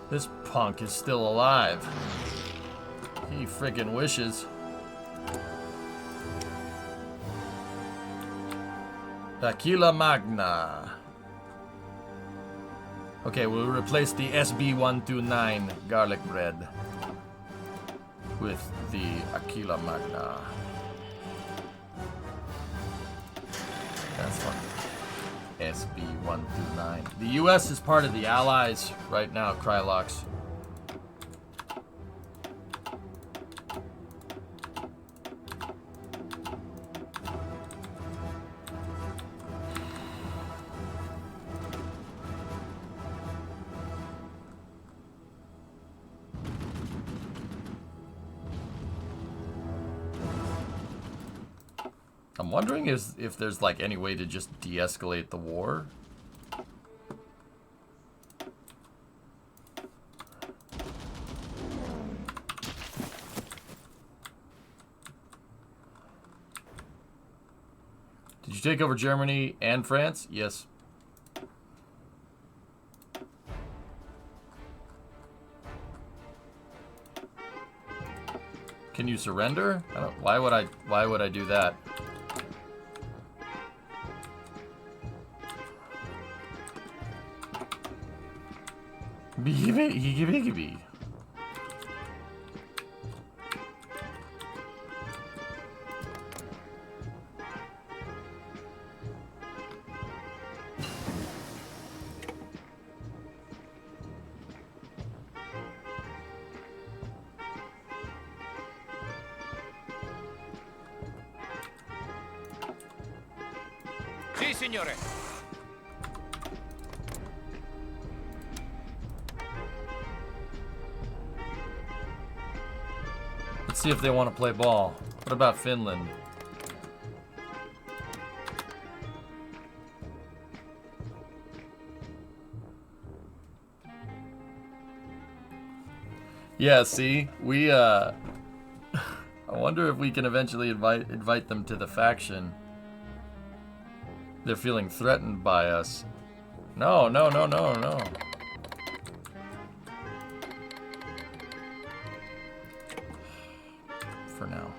This punk is still alive. He friggin' wishes. Aquila Magna. Okay, we'll replace the SB129 garlic bread with the Aquila Magna. That's fun. SB129. The US is part of the Allies right now, Krylox. I'm wondering if there's like any way to just de-escalate the war. Did you take over Germany and France? Yes. Can you surrender? I don't, why would I do that? Biggie. Sì, signore. Let's see if they want to play ball. What about Finland? Yeah, see, we I wonder if we can eventually invite them to the faction. They're feeling threatened by us. No. For now.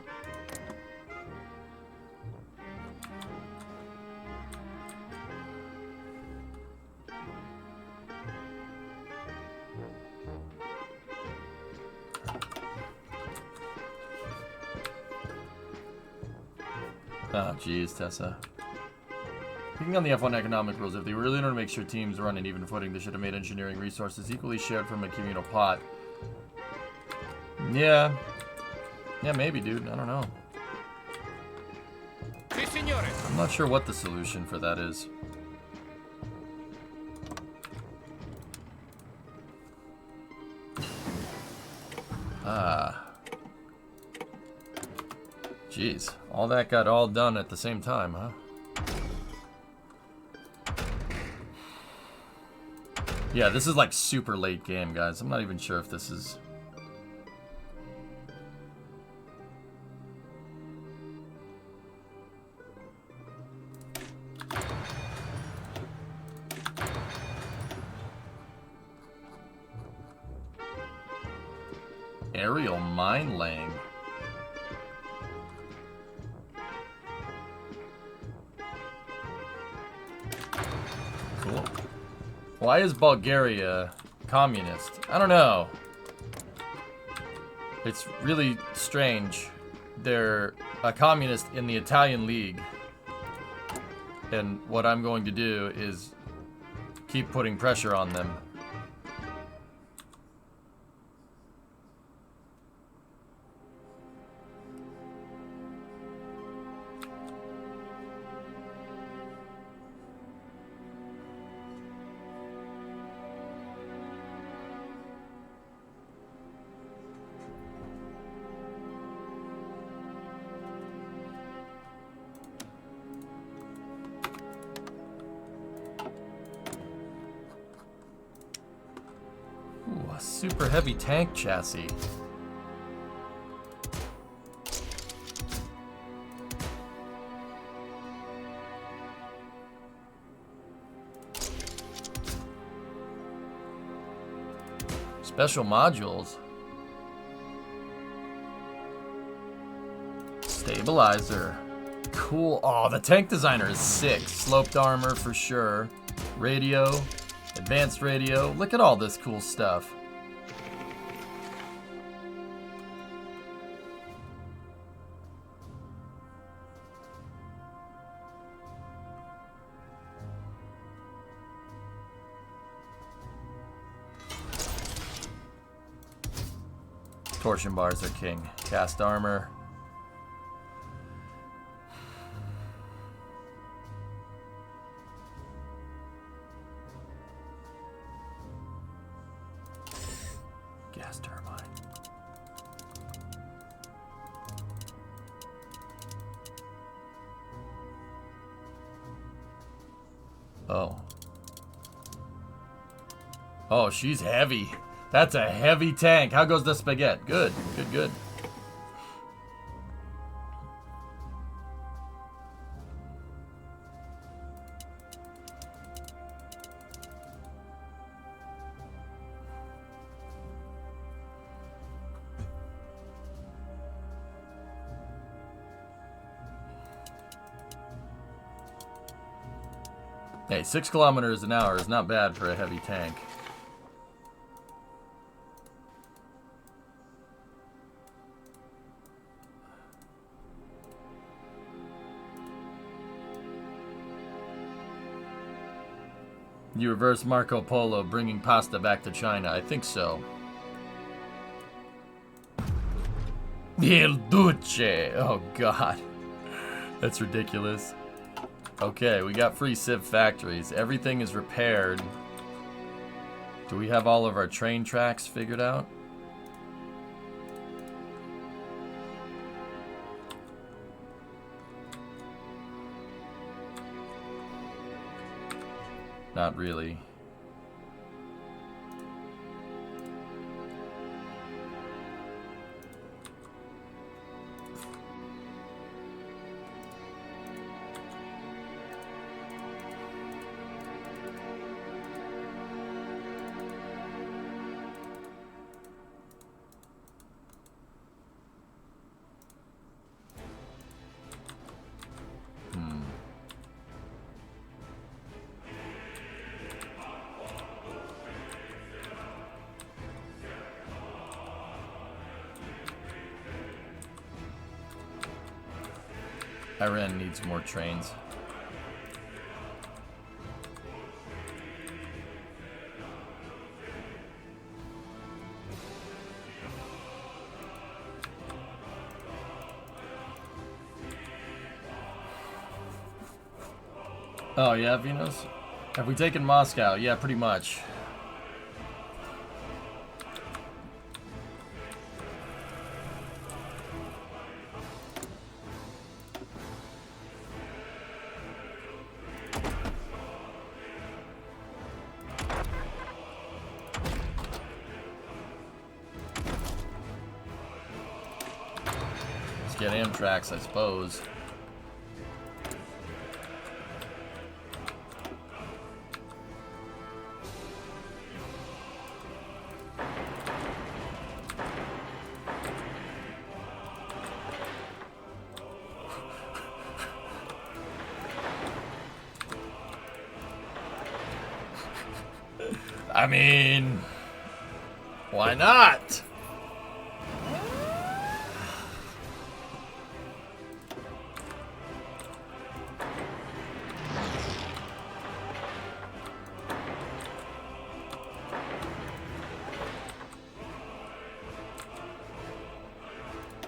Oh, geez, Tessa. Picking on the F1 economic rules, if they really want to make sure teams run an even footing, they should have made engineering resources equally shared from a communal pot. Yeah. Yeah, maybe, dude. I don't know. Sì, signore. I'm not sure what the solution for that is. Ah. Jeez. All that got all done at the same time, huh? Yeah, this is like super late game, guys. I'm not even sure if this is... Aerial mine laying. Cool. Why is Bulgaria communist? I don't know. It's really strange. They're a communist in the Italian League. And what I'm going to do is keep putting pressure on them. Ooh, a super heavy tank chassis. Special modules. Stabilizer. Cool. Oh, the tank designer is sick. Sloped armor for sure. Radio. Advanced radio. Look at all this cool stuff. Torsion bars are king. Cast armor. Gas turbine. Oh. Oh, she's heavy. That's a heavy tank. How goes the spaghetti? Good, good, good. Hey, 6 kilometers an hour is not bad for a heavy tank. You reverse Marco Polo, bringing pasta back to China. I think so. Il Duce. Oh, God. That's ridiculous. Okay, we got free Civ factories. Everything is repaired. Do we have all of our train tracks figured out? Not really. Iran needs more trains. Oh, yeah, Venus? Have we taken Moscow? Yeah, pretty much. Let's get Amtrax, I suppose. I mean, why not?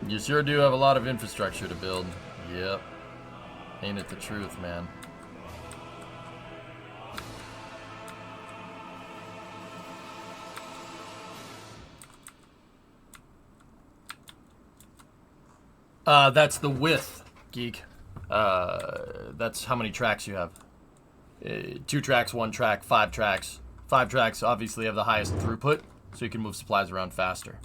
You sure do have a lot of infrastructure to build. Yep. Ain't it the truth, man? That's the width, geek. That's how many tracks you have. 2 tracks, 1 track, 5 tracks. 5 tracks obviously have the highest throughput, so you can move supplies around faster.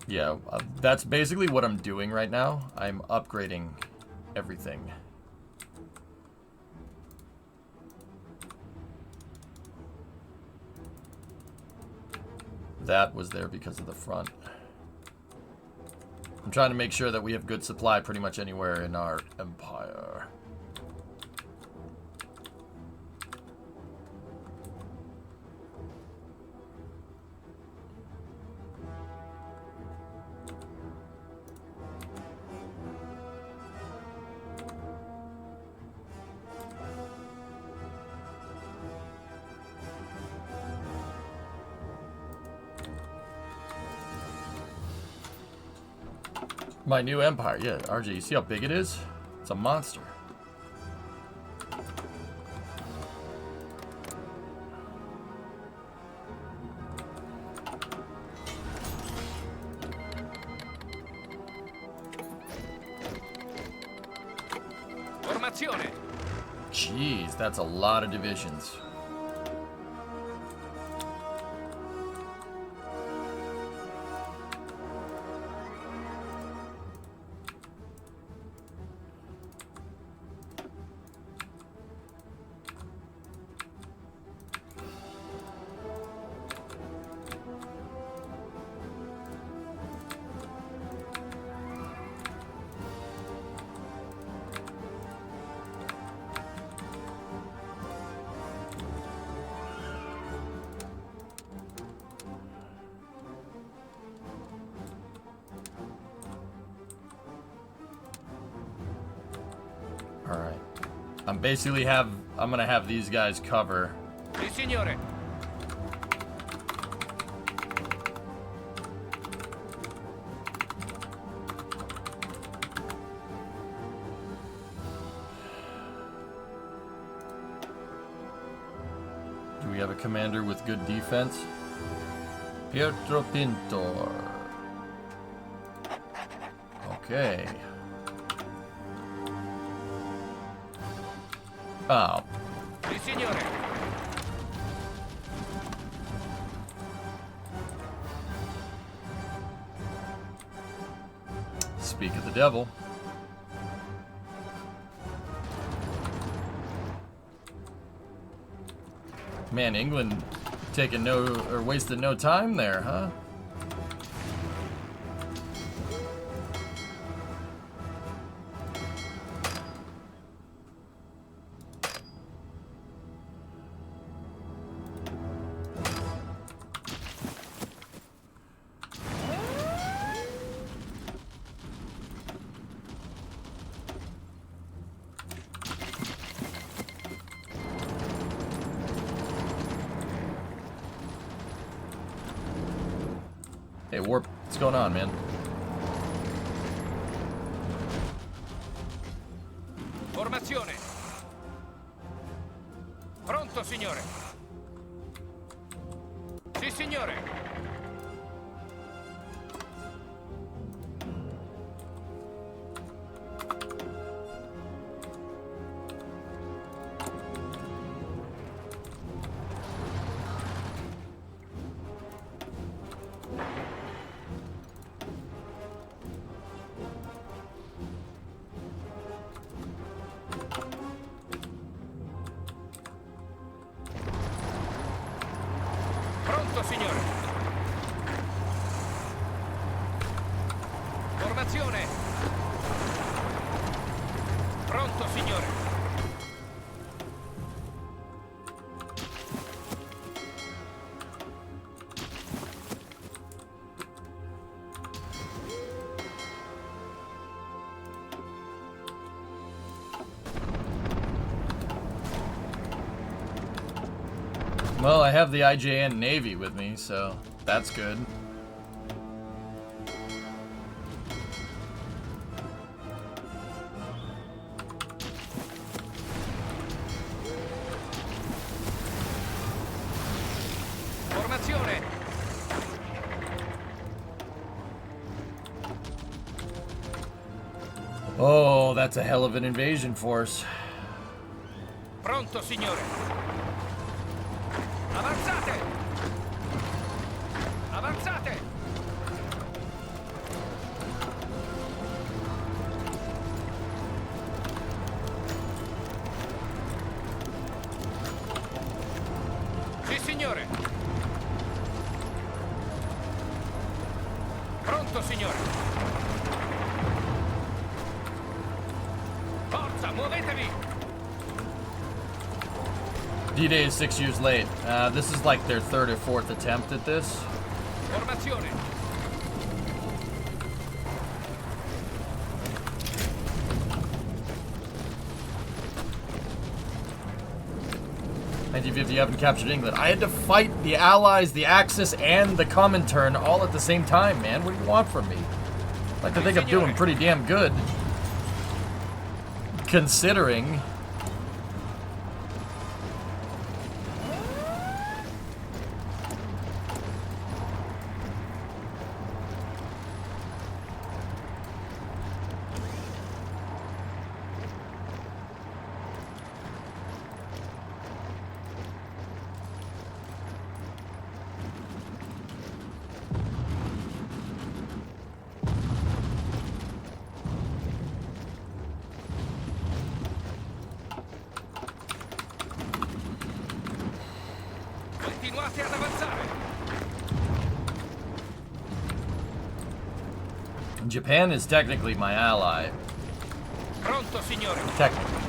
Yeah, that's basically what I'm doing right now. I'm upgrading everything. That was there because of the front. I'm trying to make sure that we have good supply pretty much anywhere in our empire. My new empire, yeah, RJ, you see how big it is? It's a monster. Formazione. Jeez, that's a lot of divisions. Alright. I'm gonna have these guys cover. Sì, signore. Do we have a commander with good defense? Pietro Pintor. Okay. Oh. Sì, signore. Speak of the devil. Man, England taking wasting no time there, huh? What's going on, man? Formazione. Pronto, signore. Sì, signore. Pronto, signore. Formazione. Pronto, signore. Well, I have the IJN Navy with me, so that's good. Formazione. Oh, that's a hell of an invasion force. Pronto, signore. Avanzate. Avanzate. Sì, signore. Pronto, signore. Forza, muovetevi. D-Day is 6 years late. This is like their third or fourth attempt at this. Formazione. You haven't captured England. I had to fight the Allies, the Axis, and the Comintern all at the same time, man. What do you want from me? I like to think I'm doing pretty damn good. Considering. Continuate ad avanzare. Japan is technically my ally. Pronto, signore. Technically.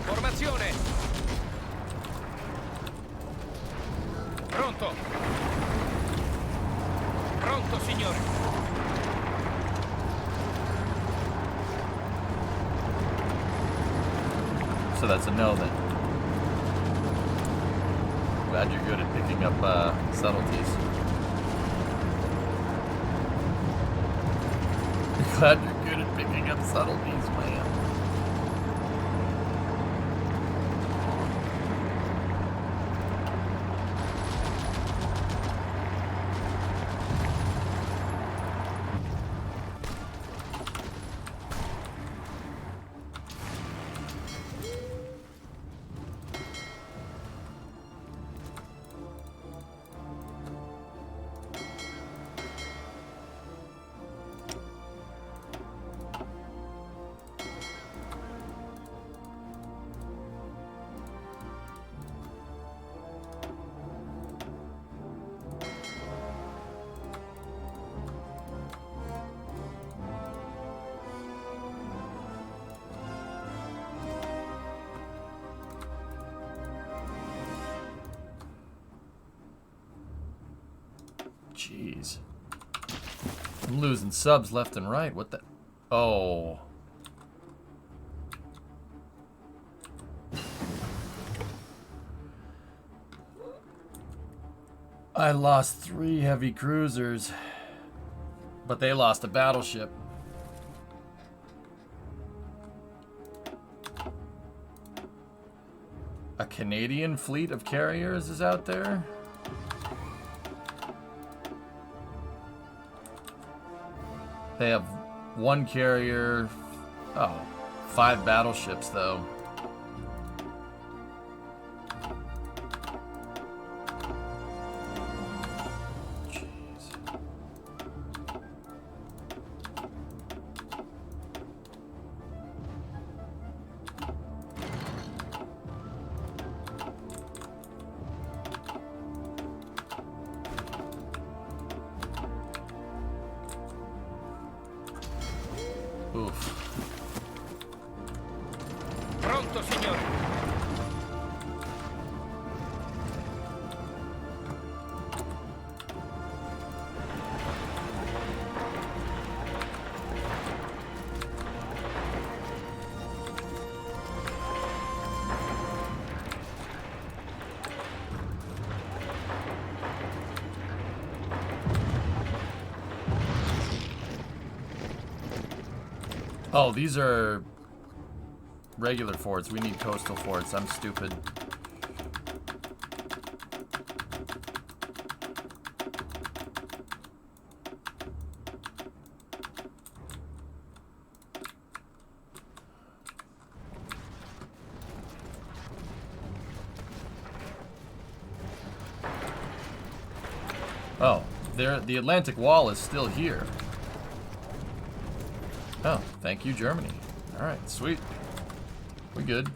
Formazione. Pronto. Pronto, signore. So that's a no then. Glad you're good at picking up subtleties. Glad you're good at picking up subtleties, man. Jeez. I'm losing subs left and right. What the? Oh. I lost 3 heavy cruisers. But they lost a battleship. A Canadian fleet of carriers is out there? They have one carrier. Oh, 5 battleships though. Pronto, signore. Oh, these are regular forts. We need coastal forts. I'm stupid. Oh, the Atlantic Wall is still here. Oh, thank you, Germany. All right, sweet. We good.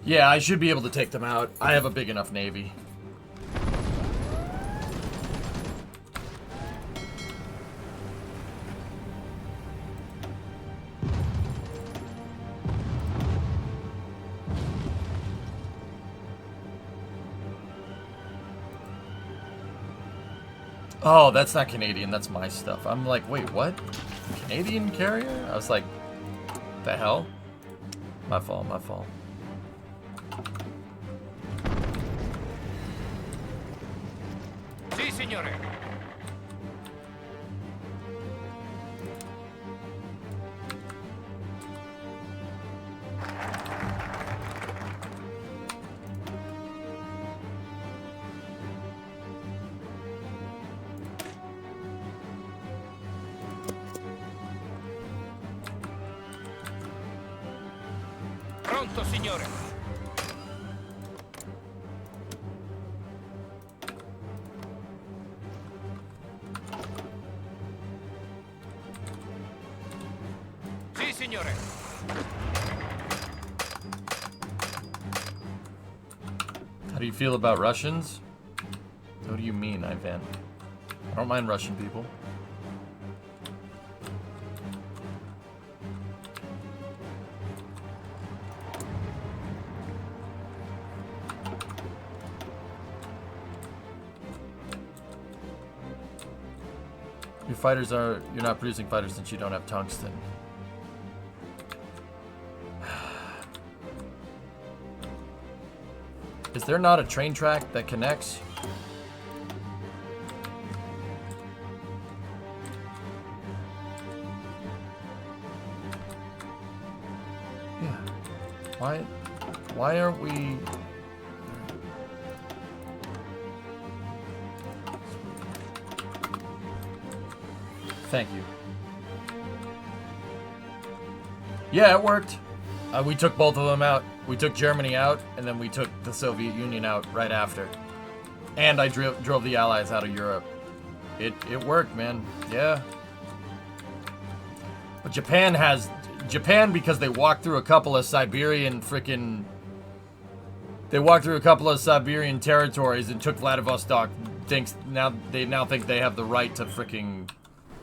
Yeah, I should be able to take them out. I have a big enough navy. Oh, that's not Canadian. That's my stuff. I'm like, wait, what? Canadian carrier? I was like, the hell? My fault, my fault. Sì, signore. Pronto, signore. Sì, signore. How do you feel about Russians? What do you mean, Ivan? I don't mind Russian people. Your fighters are... You're not producing fighters since you don't have tungsten. Is there not a train track that connects? Yeah. Why aren't we... Thank you. Yeah, it worked. We took both of them out. We took Germany out, and then we took the Soviet Union out right after. And I drove the Allies out of Europe. It worked, man. Yeah. But Japan, because they walked through a couple of Siberian frickin'... They walked through a couple of Siberian territories and took Vladivostok. They now think they have the right to frickin'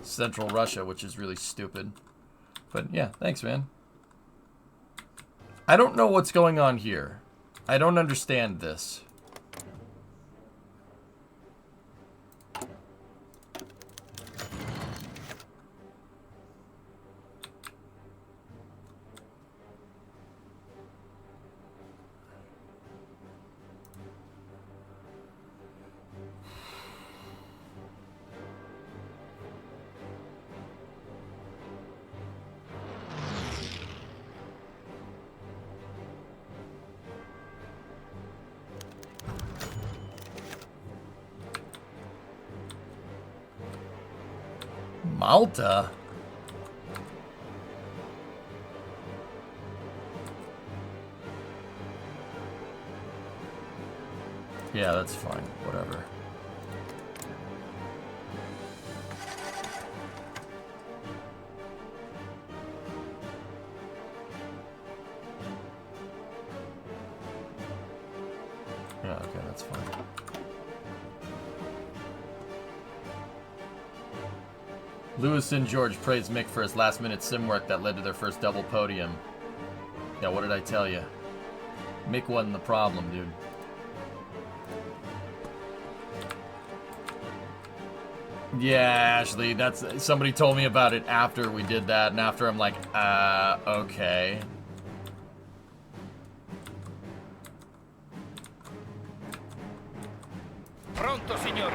Central Russia, which is really stupid. But yeah, thanks, man. I don't know what's going on here. I don't understand this. Malta? Yeah, that's fine. Whatever. Yeah, okay, that's fine. Lewis and George praised Mick for his last-minute sim work that led to their first double podium. Yeah, what did I tell you? Mick wasn't the problem, dude. Yeah, Ashley, that's somebody told me about it after we did that, and after I'm like, okay. Pronto, signore.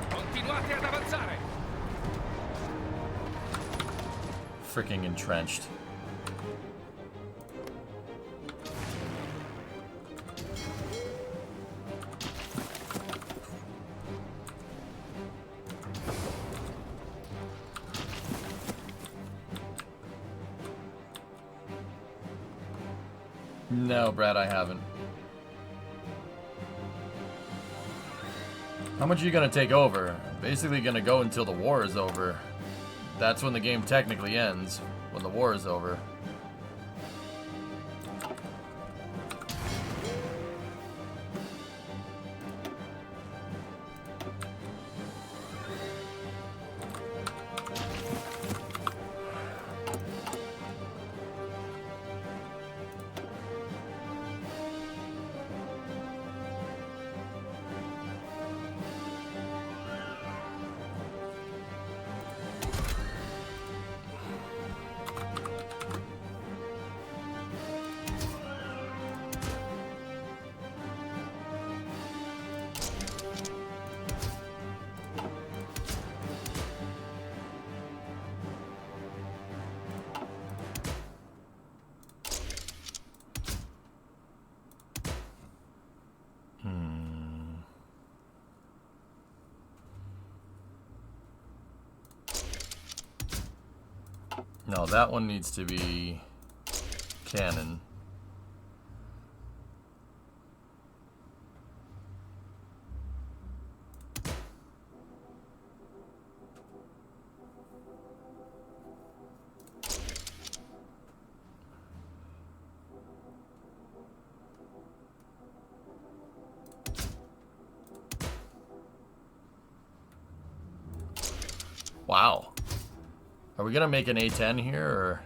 Continuate ad avanzare. Freaking entrenched. No, Brad, I haven't. How much are you gonna take over? Basically gonna go until the war is over. That's when the game technically ends, when the war is over. No, that one needs to be cannon. Wow. Are we gonna make an A10 here, or?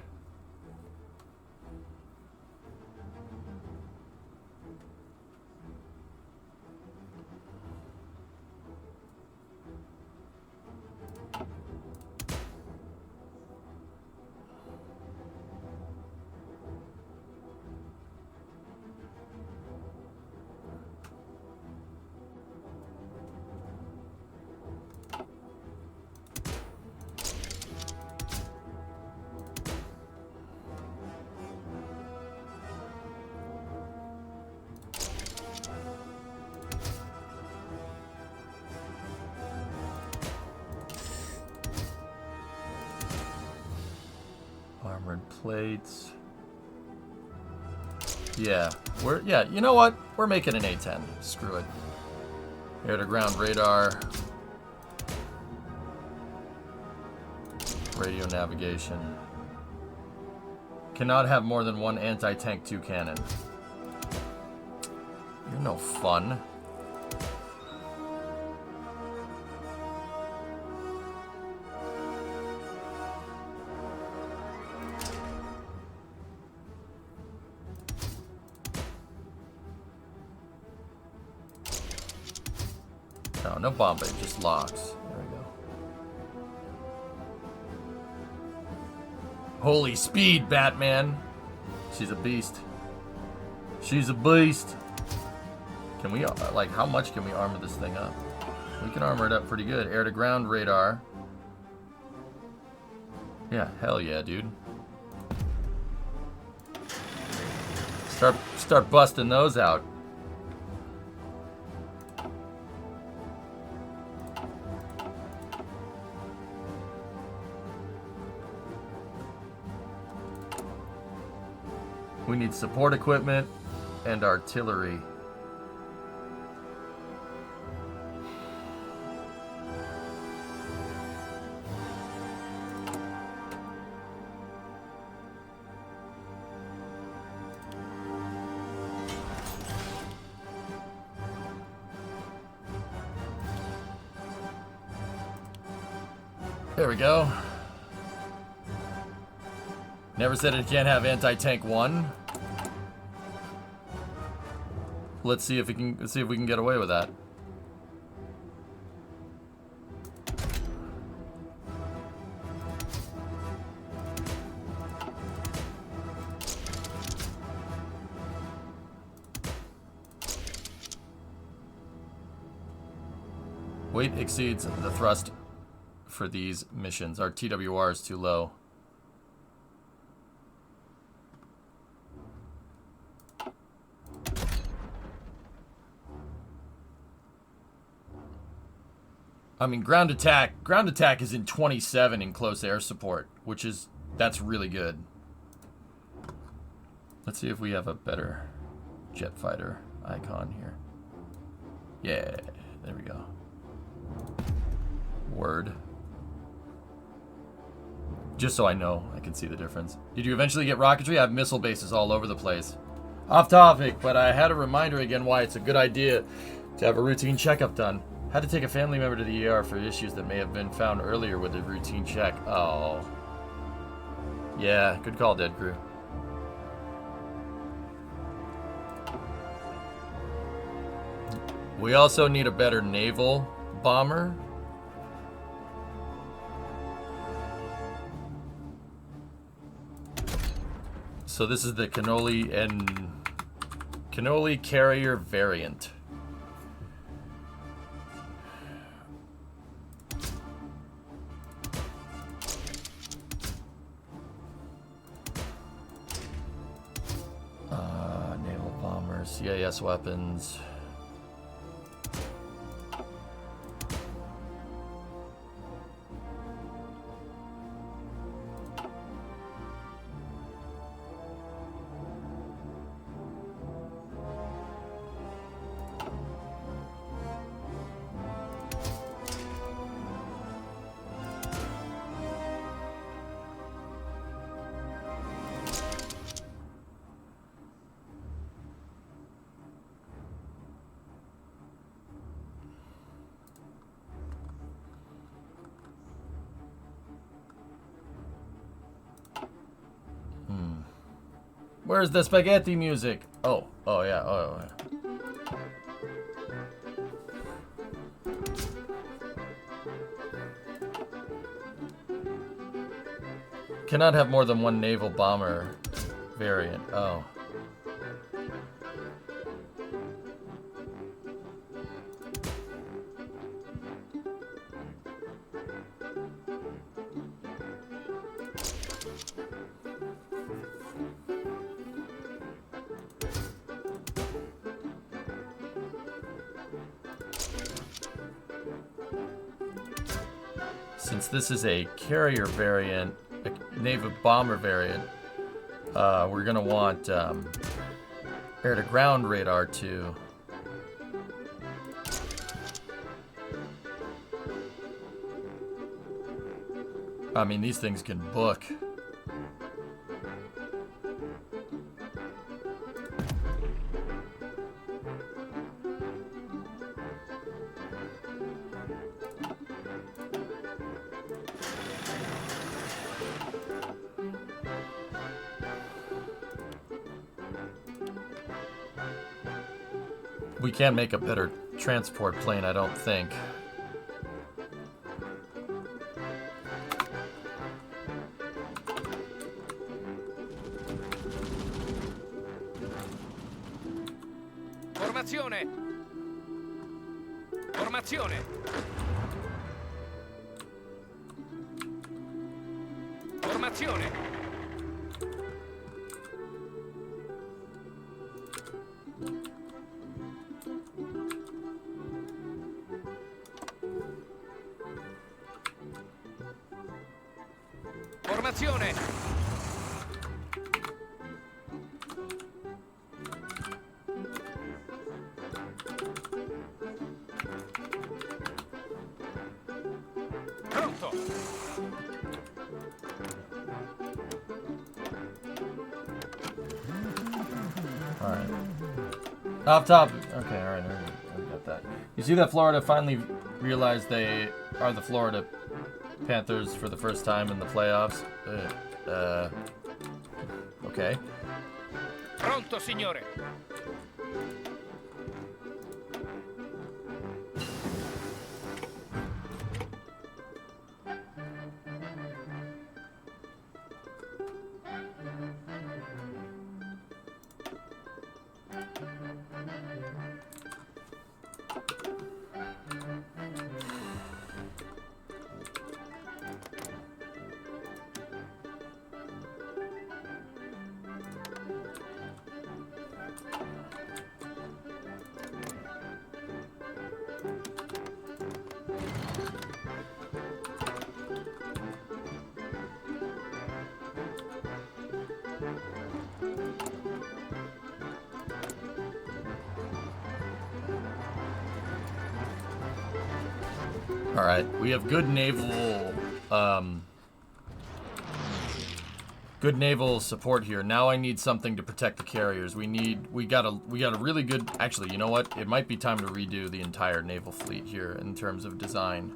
Armored plates. Yeah, you know what? We're making an A10. Screw it. Air to ground radar. Radio navigation. Cannot have more than one anti-tank 2 cannon. You're no fun. No, no Bombay, just locks. There we go. Holy speed, Batman! She's a beast. She's a beast. Can we, like, how much can we armor this thing up? We can armor it up pretty good. Air-to-ground radar. Yeah, hell yeah, dude. Start busting those out. We need support equipment and artillery. There we go. Never said it can't have anti-tank 1. Let's see if we can get away with that. Weight exceeds the thrust for these missions. Our TWR is too low. I mean, ground attack is in 27 in close air support, that's really good. Let's see if we have a better jet fighter icon here. Yeah, there we go. Word. Just so I know, I can see the difference. Did you eventually get rocketry? I have missile bases all over the place. Off topic, but I had a reminder again why it's a good idea to have a routine checkup done. Had to take a family member to the ER for issues that may have been found earlier with a routine check. Oh. Yeah, good call, Dead Crew. We also need a better naval bomber. So this is the Cannoli carrier variant. Naval bombers, CIS weapons. Where's the spaghetti music? Oh yeah, oh yeah. Cannot have more than one naval bomber variant. Oh. Since this is a carrier variant, a naval bomber variant, we're gonna want air-to-ground radar too. I mean, these things can book. We can't make a better transport plane, I don't think. Formazione! Formazione. Formazione. Formazione. Pronto. All right. Off top. Okay, all right. I got that. You see that Florida finally realized they are the Florida Panthers for the first time in the playoffs. Okay. Pronto, signore. All right. We have good naval support here. Now I need something to protect the carriers. We got a really good. Actually, you know what? It might be time to redo the entire naval fleet here in terms of design.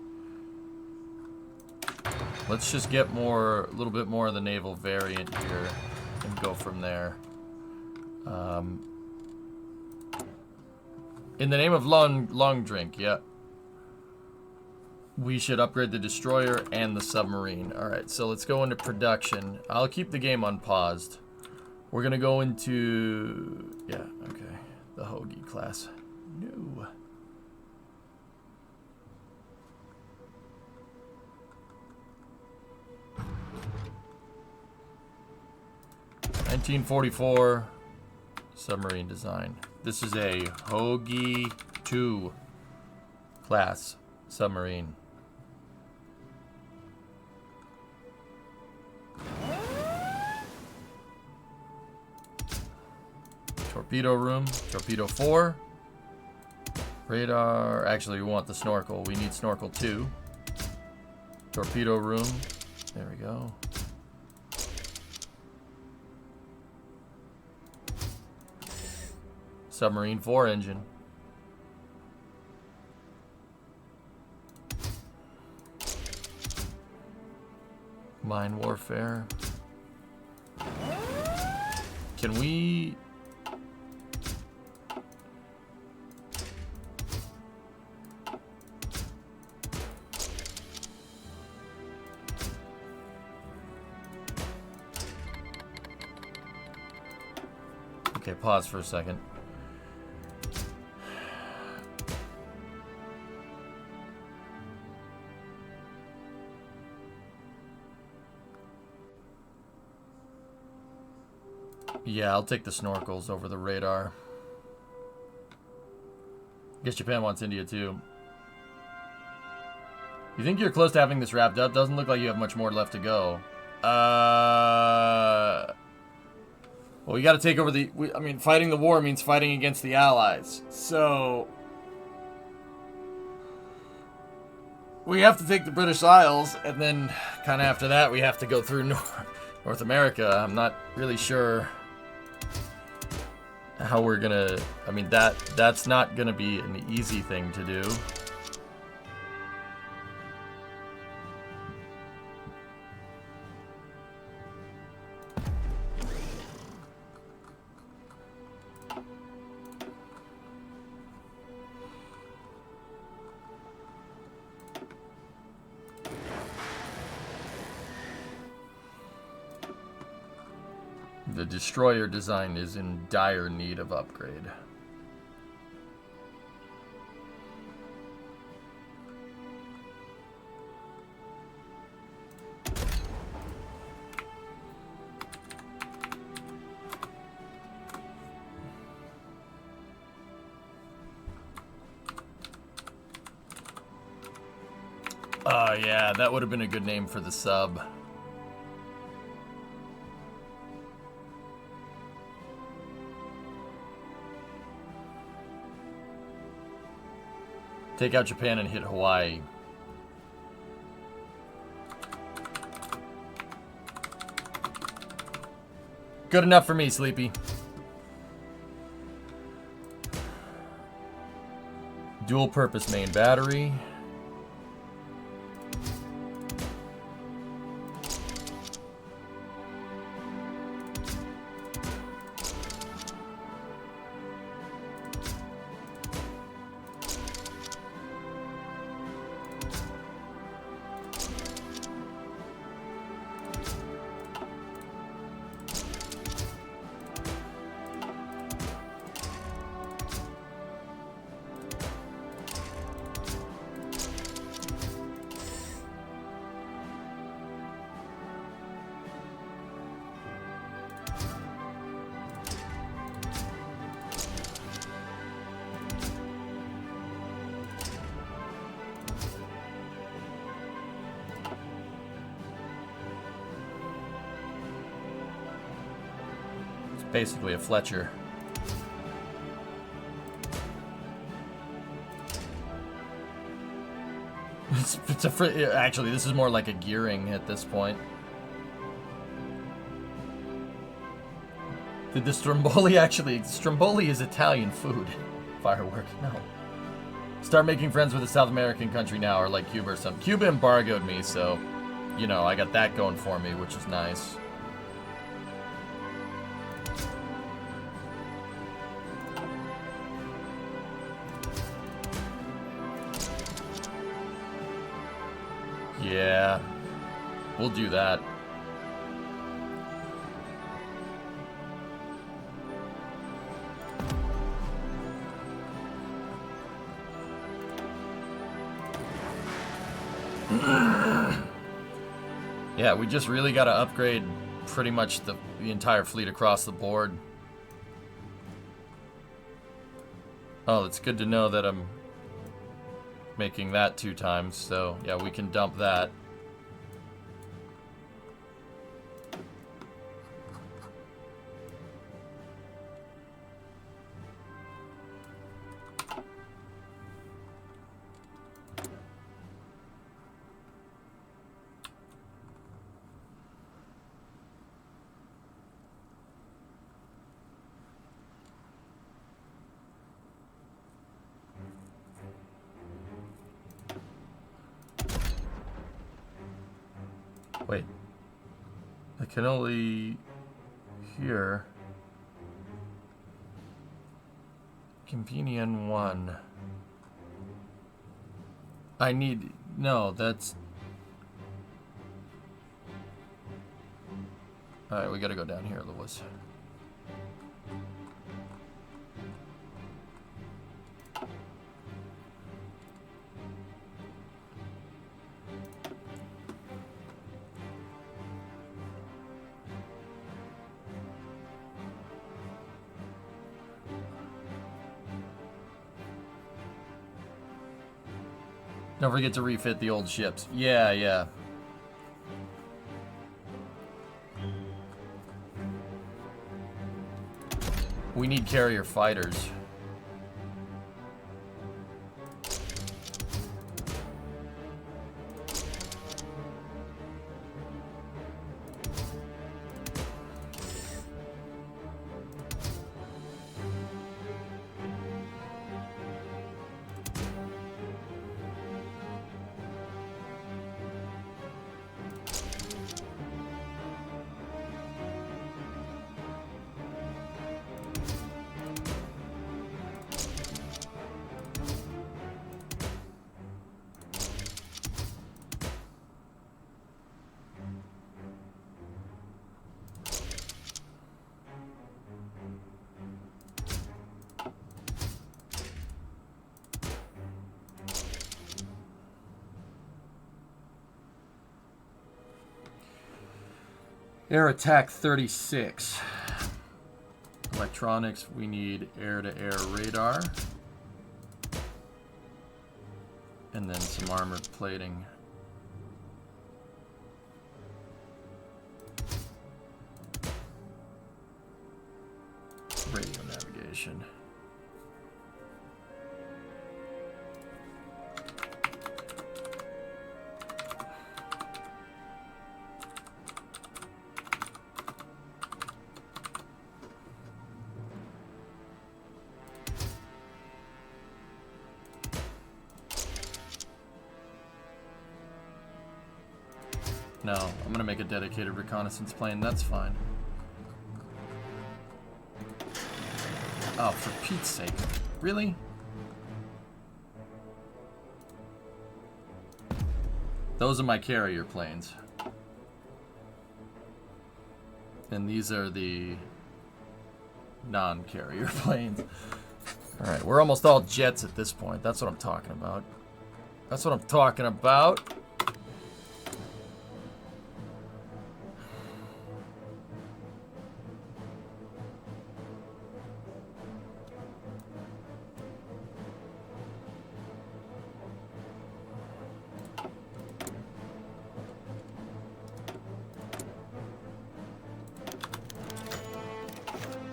Let's just get a little bit more of the naval variant here and go from there. In the name of long drink, yeah. We should upgrade the destroyer and the submarine. All right, so let's go into production. I'll keep the game unpaused. We're gonna go into, yeah, okay, the Hoagie class. No. (1944) submarine design. This is a Hoagie 2 class submarine. Torpedo room, torpedo 4. Radar, actually we want the snorkel. We need snorkel 2. Torpedo room, there we go. Submarine 4 engine. Mine warfare. Can we... Okay, pause for a second. Yeah, I'll take the snorkels over the radar. Guess Japan wants India too. You think you're close to having this wrapped up? Doesn't look like you have much more left to go. Well, we got to take over the... I mean, fighting the war means fighting against the Allies. So... we have to take the British Isles, and then kind of after that, we have to go through North America. I'm not really sure how we're gonna... I mean, that's not gonna be an easy thing to do. The destroyer design is in dire need of upgrade. yeah, that would have been a good name for the sub. Take out Japan and hit Hawaii. Good enough for me, Sleepy. Dual purpose main battery. Basically a Fletcher. Actually, this is more like a gearing at this point. Did the Stromboli actually... Stromboli is Italian food. Firework, no. Start making friends with a South American country now, or like Cuba or something. Cuba embargoed me, so, you know, I got that going for me, which is nice. Yeah, we'll do that. Yeah, we just really got to upgrade pretty much the entire fleet across the board. Oh, it's good to know that I'm making that 2 times, so yeah, we can dump that. Wait, I can only hear Convenient 1. I need, no, that's, alright, we gotta go down here, Lewis. Don't forget to refit the old ships. Yeah, yeah. We need carrier fighters. Air attack 36. Electronics, we need air-to-air radar. And then some armored plating. formation. No, I'm gonna make a dedicated reconnaissance plane, that's fine. Oh, for Pete's sake. Really? Those are my carrier planes. And these are the non-carrier planes. Alright, we're almost all jets at this point. That's what I'm talking about. That's what I'm talking about.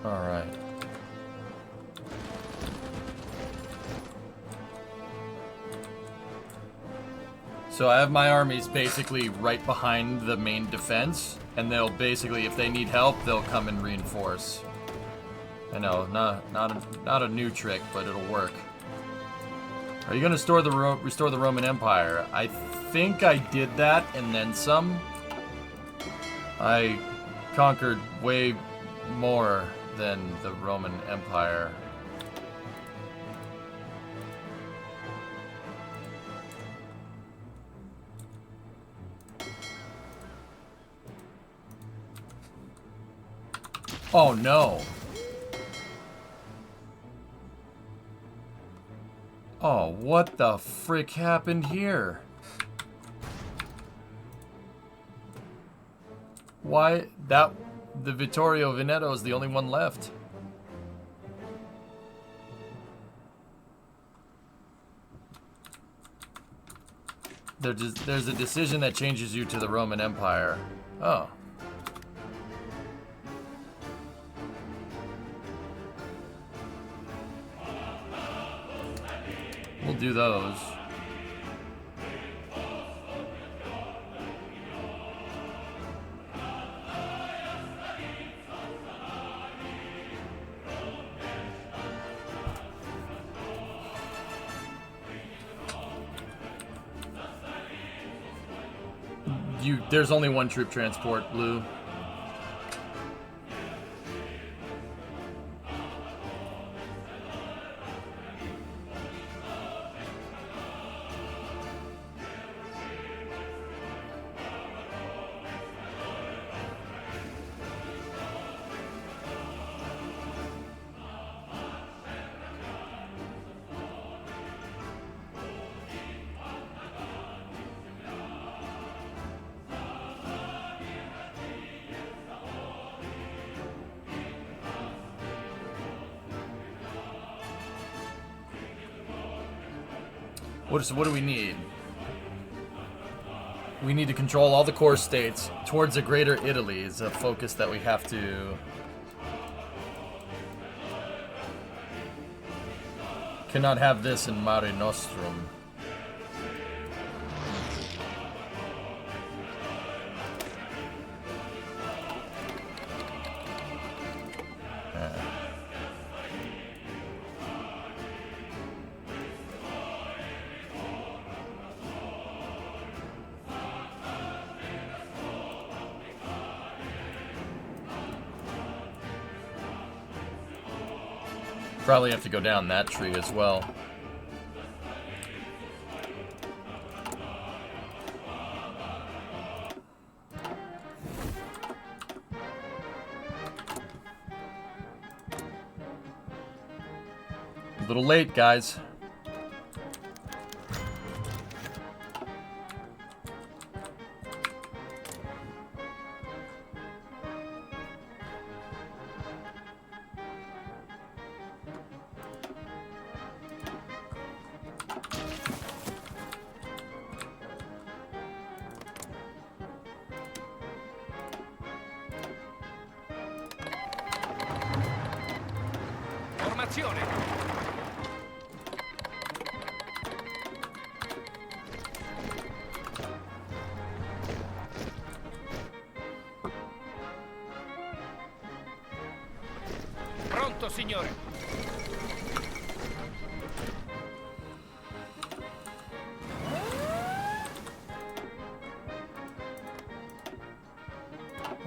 Alright. So I have my armies basically right behind the main defense, and they'll basically, if they need help, they'll come and reinforce. I know, not a new trick, but it'll work. Are you gonna restore the Roman Empire? I think I did that and then some. I conquered way more than the Roman Empire. Oh no. Oh, what the frick happened here? Why the Vittorio Veneto is the only one left. There's a decision that changes you to the Roman Empire. Oh. We'll do those. There's only one troop transport, Blue. What do we need? We need to control all the core states towards a greater Italy is a focus that we have to... Cannot have this in Mare Nostrum. Probably have to go down that tree as well. A little late, guys. Formazione. Pronto, signore.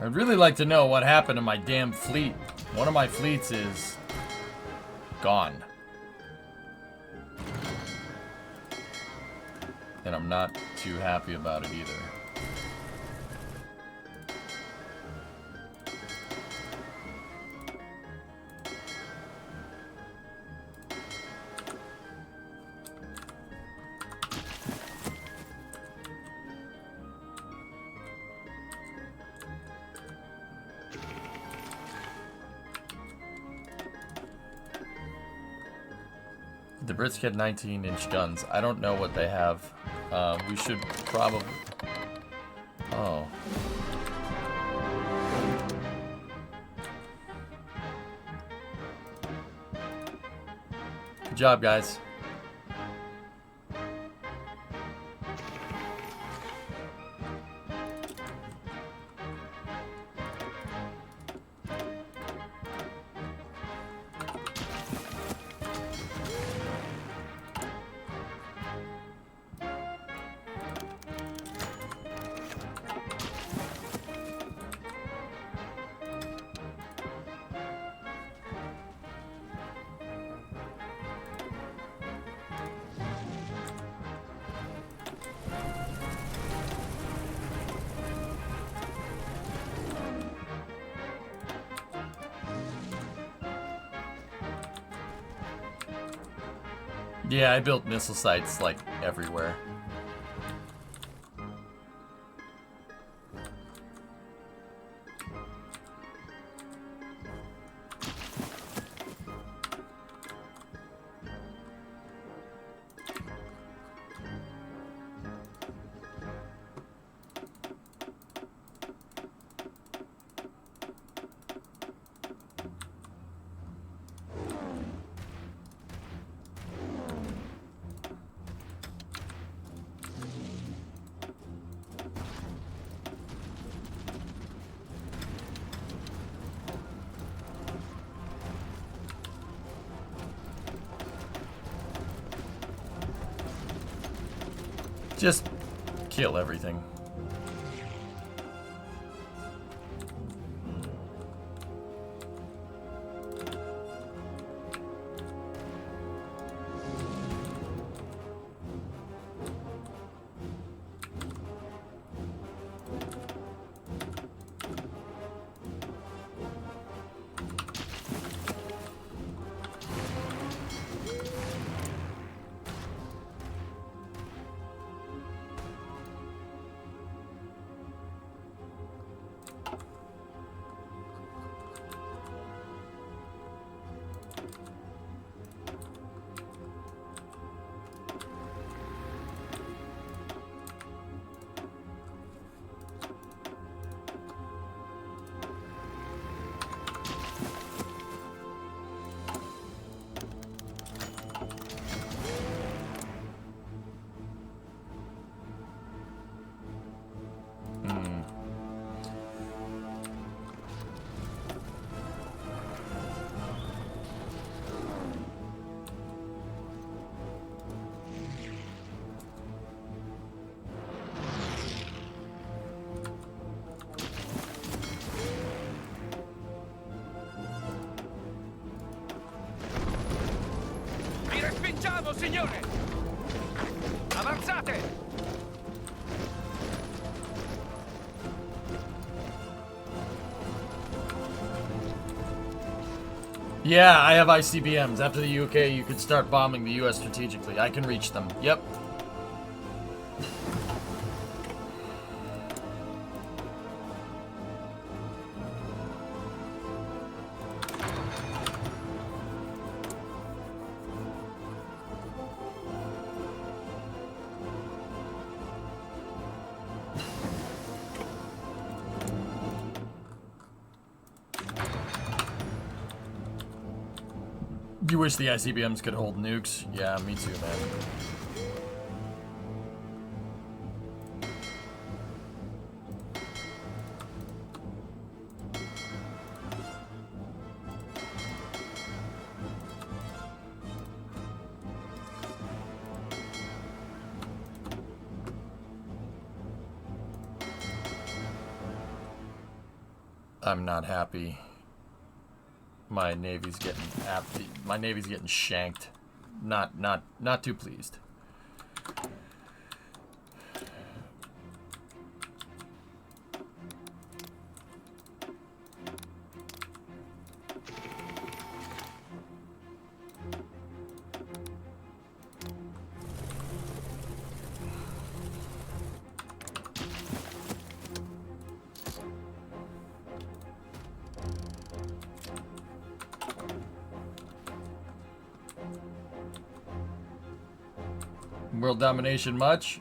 I'd really like to know what happened to my damn fleet. One of my fleets is gone. And I'm not too happy about it either. The Brits get 19-inch guns. I don't know what they have. We should probably... Oh. Good job, guys. Yeah, I built missile sites, like, everywhere. Just kill everything. Vi respingiamo, signore! Avanzate! Yeah, I have ICBMs. After the UK, you could start bombing the US strategically. I can reach them. Yep. You wish the ICBMs could hold nukes? Yeah, me too, man. I'm not happy. My navy's getting shanked. Not too pleased. World domination much?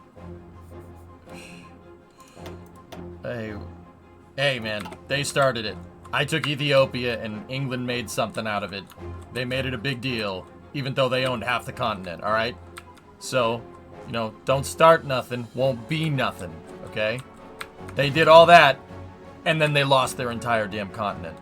Hey man, they started it. I took Ethiopia and England made something out of it. They made it a big deal, even though they owned half the continent, alright? So, you know, don't start nothing, won't be nothing, okay? They did all that, and then they lost their entire damn continent.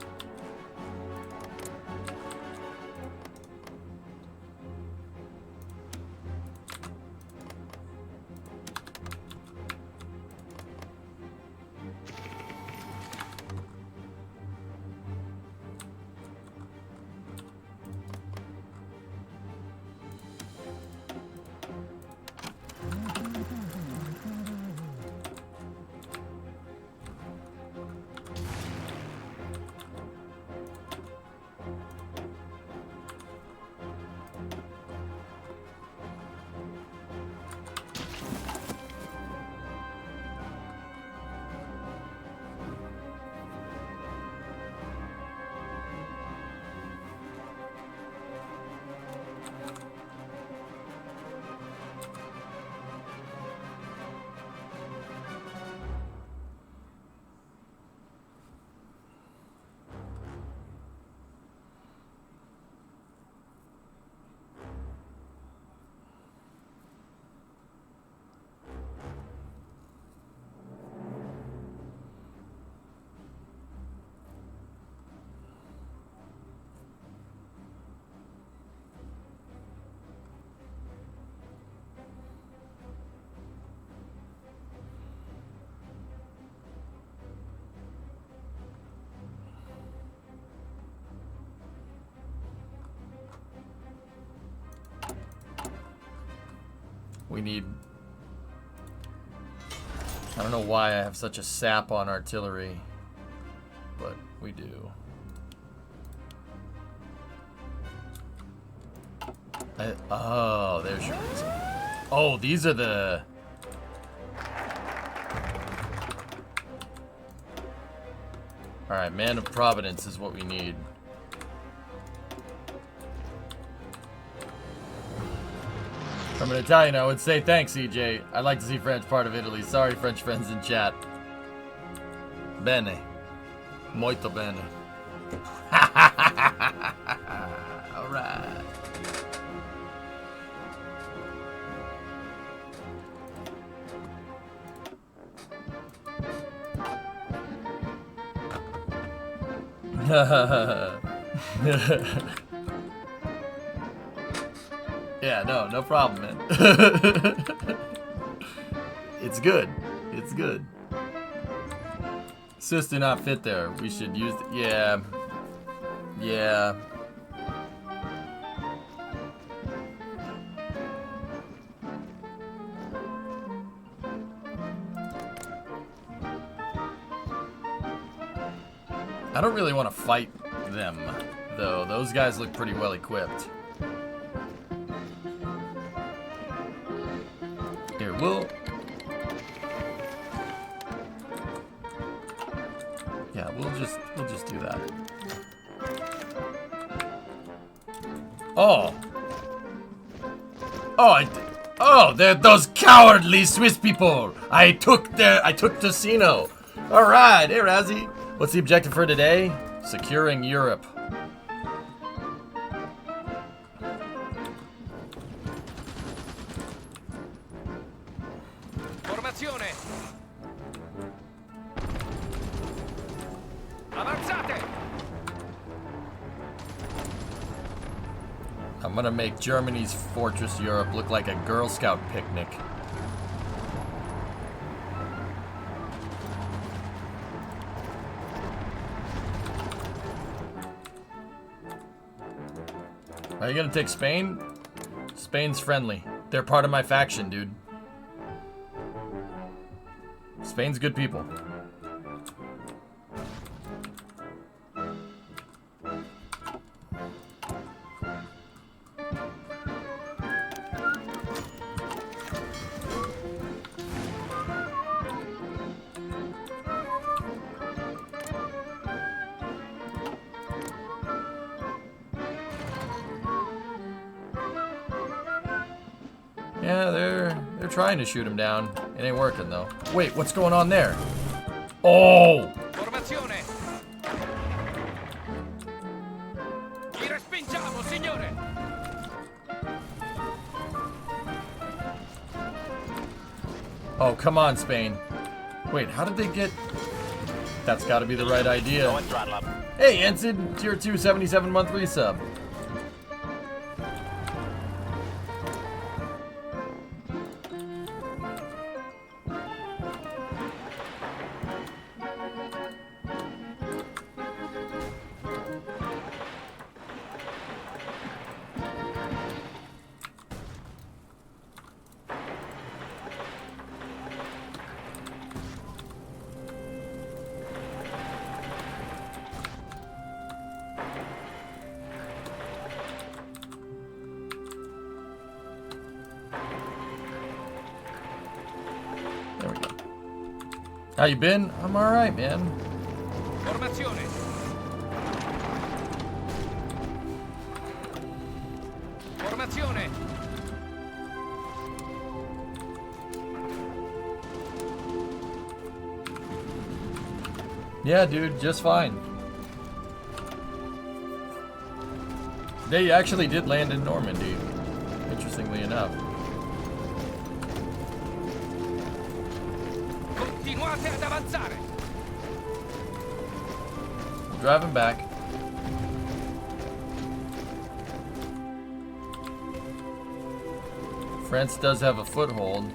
We need... I don't know why I have such a sap on artillery, but we do. Oh, there's your reason. Oh, these are the... Alright, Man of Providence is what we need. From an Italian, I would say thanks, EJ. I'd like to see French part of Italy. Sorry, French friends in chat. Bene. Molto bene. Alright. Yeah, no problem, man. It's good. It's good. Sister not fit there. We should use the, yeah. Yeah. I don't really want to fight them, though. Those guys look pretty well equipped. Here, we'll just do that. Oh, they're those cowardly Swiss people. I took Ticino. All right, hey Razzie. What's the objective for today? Securing Europe. Formazione! Avanzate! I'm gonna make Germany's Fortress Europe look like a Girl Scout picnic. Are you gonna take Spain? Spain's friendly. They're part of my faction, dude. Spain's good people. Yeah, they're trying to shoot him down. It ain't working though. Wait, what's going on there? Oh! Formazione! Li respingiamo, signore! Oh, come on, Spain. Wait, how did they get... That's gotta be the right Go idea. and throttle up. Hey, Ensign, tier 2, 77-month resub. There we go. How you been? I'm alright, man. Formazione! Formazione! Yeah, dude, just fine. They actually did land in Normandy, interestingly enough. Continuate ad avanzare! Driving back. France does have a foothold.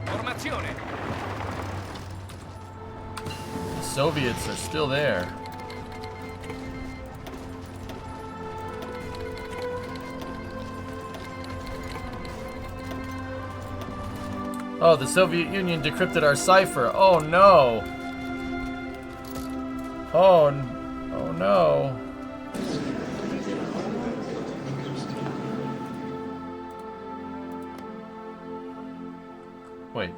Formazione! The Soviets are still there. Oh, the Soviet Union decrypted our cipher. Oh no. Oh, oh no. Wait.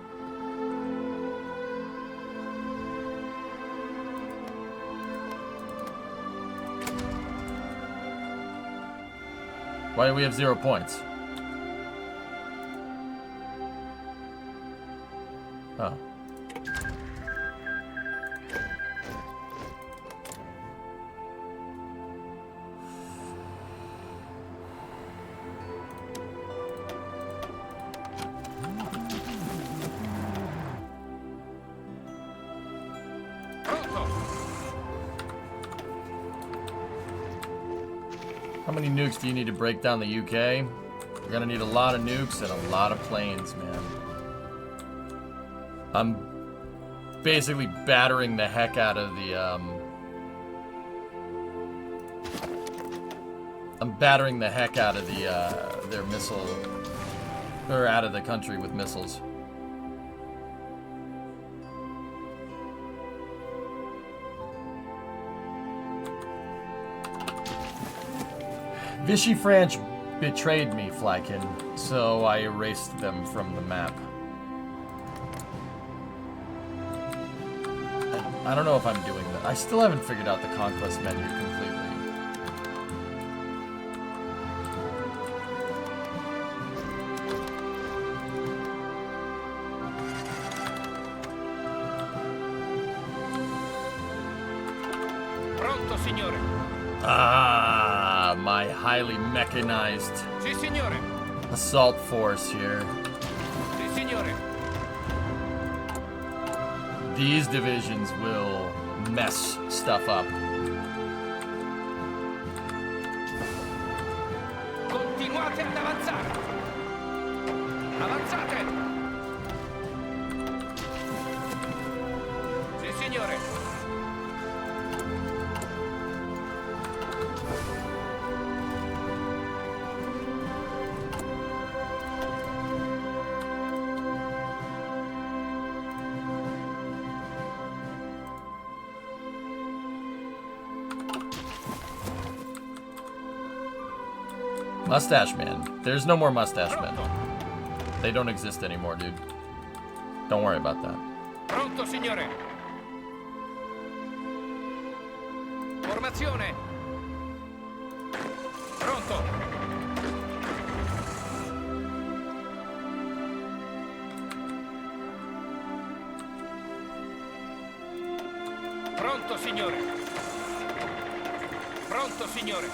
Why do we have 0 points? Oh. Pronto! How many nukes do you need to break down the UK? You're gonna need a lot of nukes and a lot of planes, man. I'm basically battering the heck out of the, I'm battering the heck out of the, their missile, or out of the country with missiles. Vichy French betrayed me, Flykin, so I erased them from the map. I don't know if I'm doing that. I still haven't figured out the conquest menu completely. Pronto, signore. Ah, my highly mechanized Sì, signore. assault force here. Sì, signore. These divisions will mess stuff up. Continuate ad avanzare. Avanzate. Sì, signore. Mustache Man. There's no more Mustache Men. Pronto. They don't exist anymore, dude. Don't worry about that. Pronto, signore. Formazione. Pronto. Pronto, signore. Pronto, signore.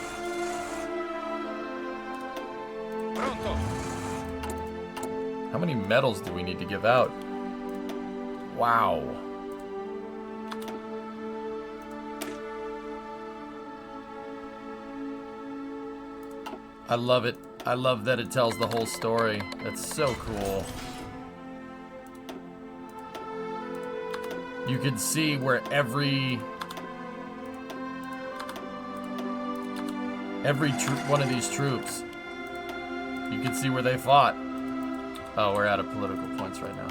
Pronto. How many medals do we need to give out? Wow. I love it. I love that it tells the whole story. That's so cool. You can see where every one of these troops, you can see where they fought. Oh, we're out of political points right now.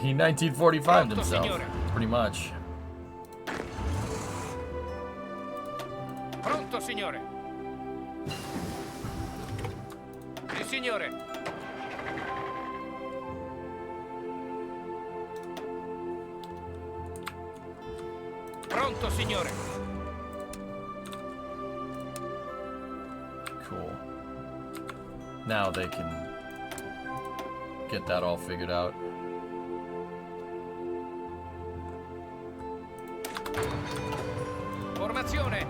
He 1945 himself, pretty much. Pronto, signore. Sì, signore. Pronto, signore. Cool. Now they can get that all figured out. Formazione.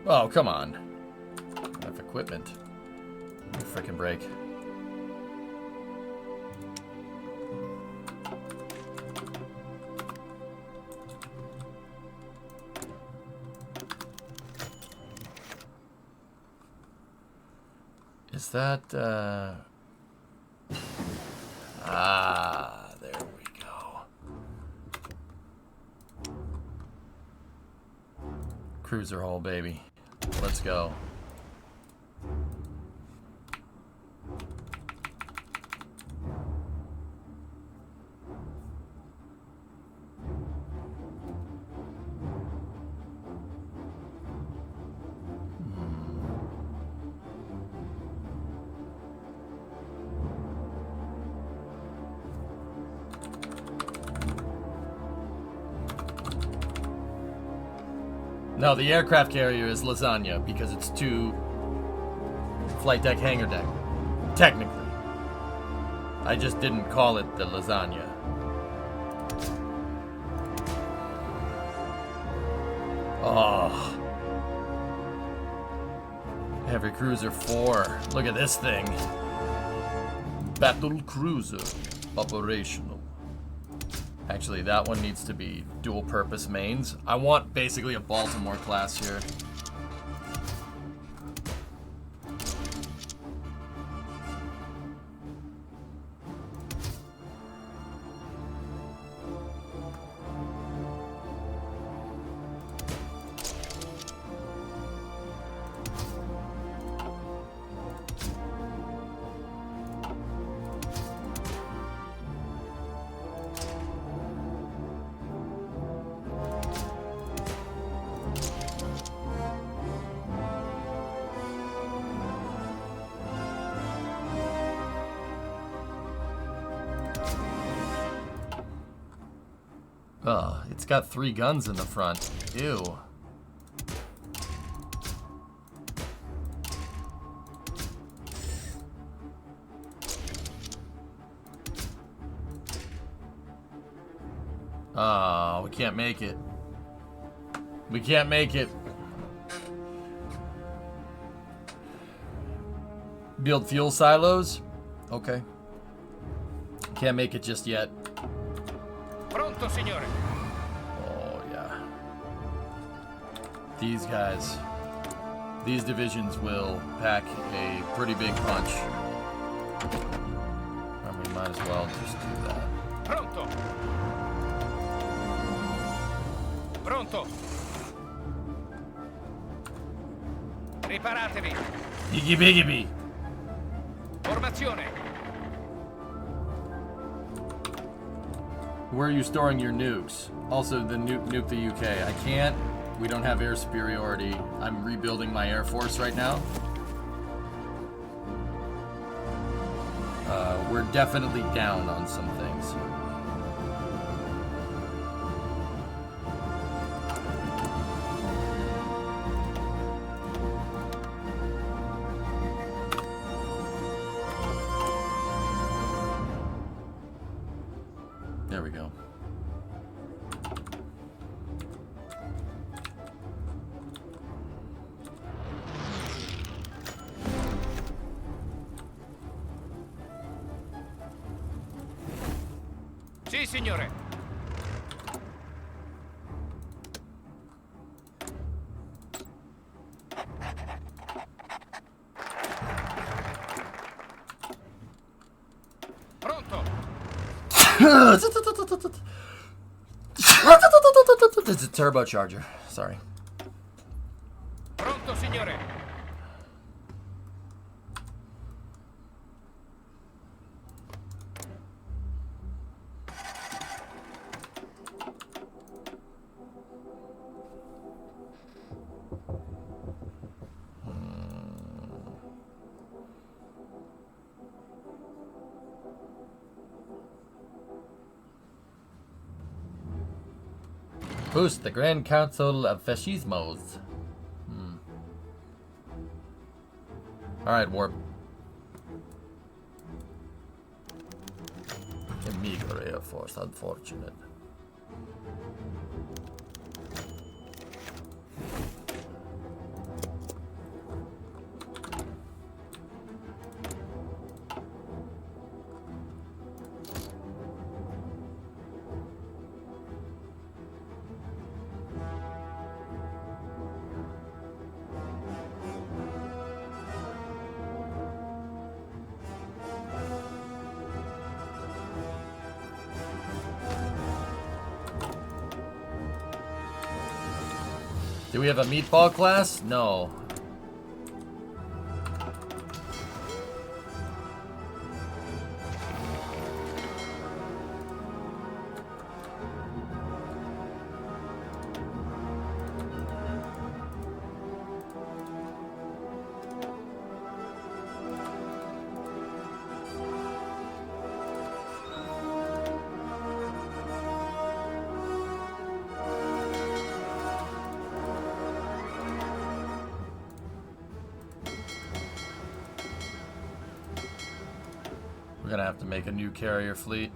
Oh, come on. Enough equipment. Frickin' break. Is that, Ah, there we go. Cruiser hull, baby. Let's go. No, the aircraft carrier is lasagna because it's 2 flight deck hangar deck. Technically. I just didn't call it the lasagna. Oh. Heavy Cruiser 4. Look at this thing. Battle Cruiser. Operational. Actually, that one needs to be dual purpose mains. I want basically a Baltimore class here. Oh, it's got 3 guns in the front. Ew. Oh, we can't make it. We can't make it. Build fuel silos? Okay. Can't make it just yet. Pronto, signore. Oh, yeah. These guys. These divisions will pack a pretty big punch. And we might as well just do that. Pronto. Pronto. Preparatevi. Biggie biggie. Formazione. Where are you storing your nukes? Also, the nuke the UK. I can't. We don't have air superiority. I'm rebuilding my air force right now. We're definitely down on some things. There we go. Sì, signore. Pronto. It's a turbocharger. Sorry. Pronto, signore. Boost the Grand Council of Fascismos. Alright, Warp. A meager air force, unfortunate. Do we have a meatball class? No. We're gonna have to make a new carrier fleet.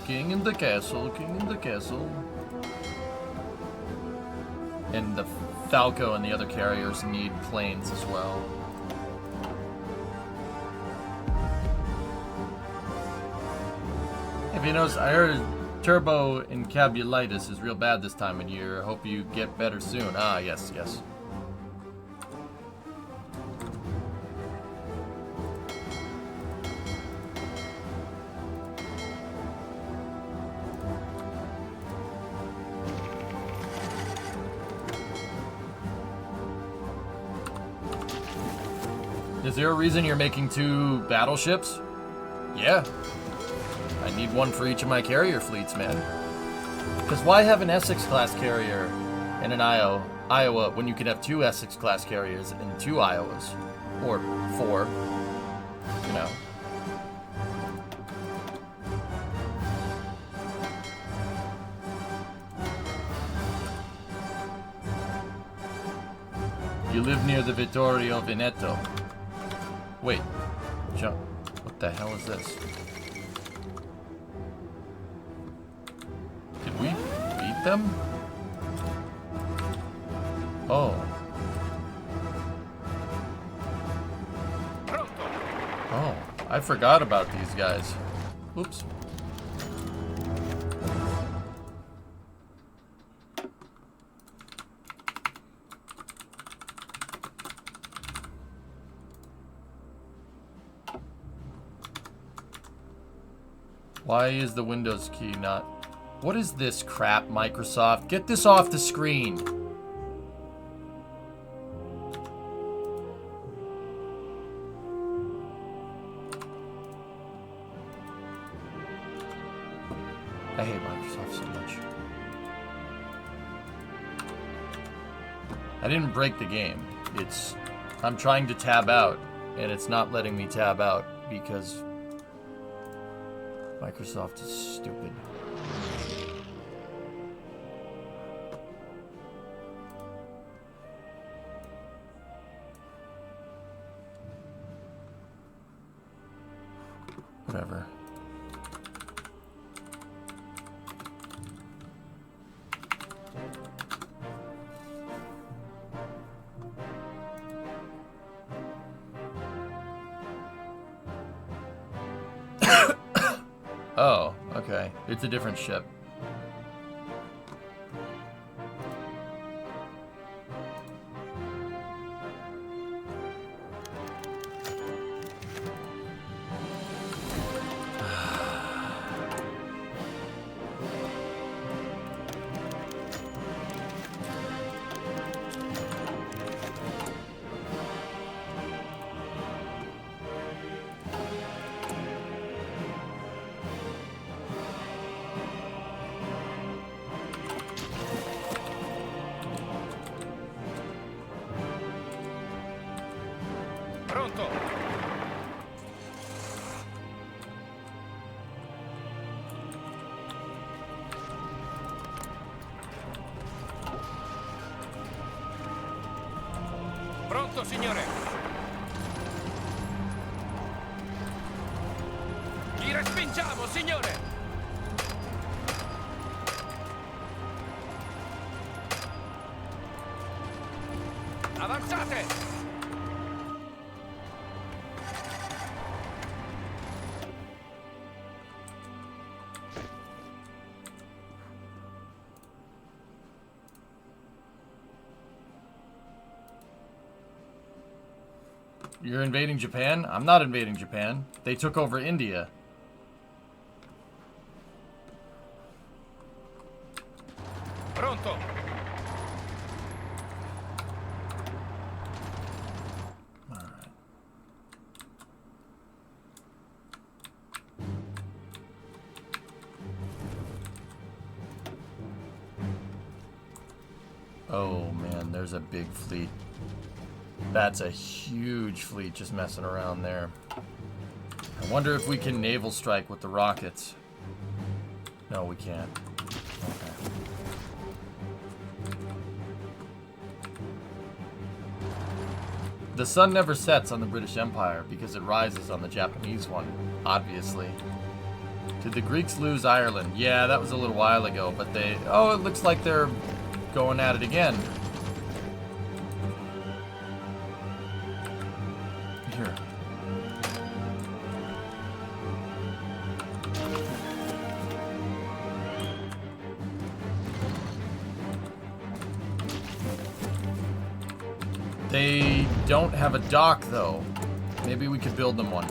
King in the castle, king in the castle. And the Falco and the other carriers need planes as well. If you notice, I heard turbo encabulitis is real bad this time of year. Hope you get better soon. Ah, yes, yes. Is there a reason you're making 2 battleships? Yeah. I need one for each of my carrier fleets, man. Because why have an Essex-class carrier in an Iowa when you could have 2 Essex-class carriers and 2 Iowas? Or 4, you know. You live near the Vittorio Veneto. Wait. Jump. What the hell is this? Did we beat them? Oh. Oh, I forgot about these guys. Oops. Why is the Windows key not... What is this crap, Microsoft? Get this off the screen. I hate Microsoft so much. I didn't break the game. I'm trying to tab out, and it's not letting me tab out because Microsoft is stupid. Whatever. Oh, okay. It's a different ship. Pronto. Pronto, signore. Li respingiamo, signore. Avanzate. You're invading Japan? I'm not invading Japan. They took over India. Pronto. Alright. Oh man, there's a big fleet. That's a huge fleet just messing around there. I wonder if we can naval strike with the rockets. No, we can't. Okay. The sun never sets on the British Empire because it rises on the Japanese one, obviously. Did the Greeks lose Ireland? Yeah, that was a little while ago, but they... Oh, it looks like they're going at it again. Here. They don't have a dock, though. Maybe we could build them one.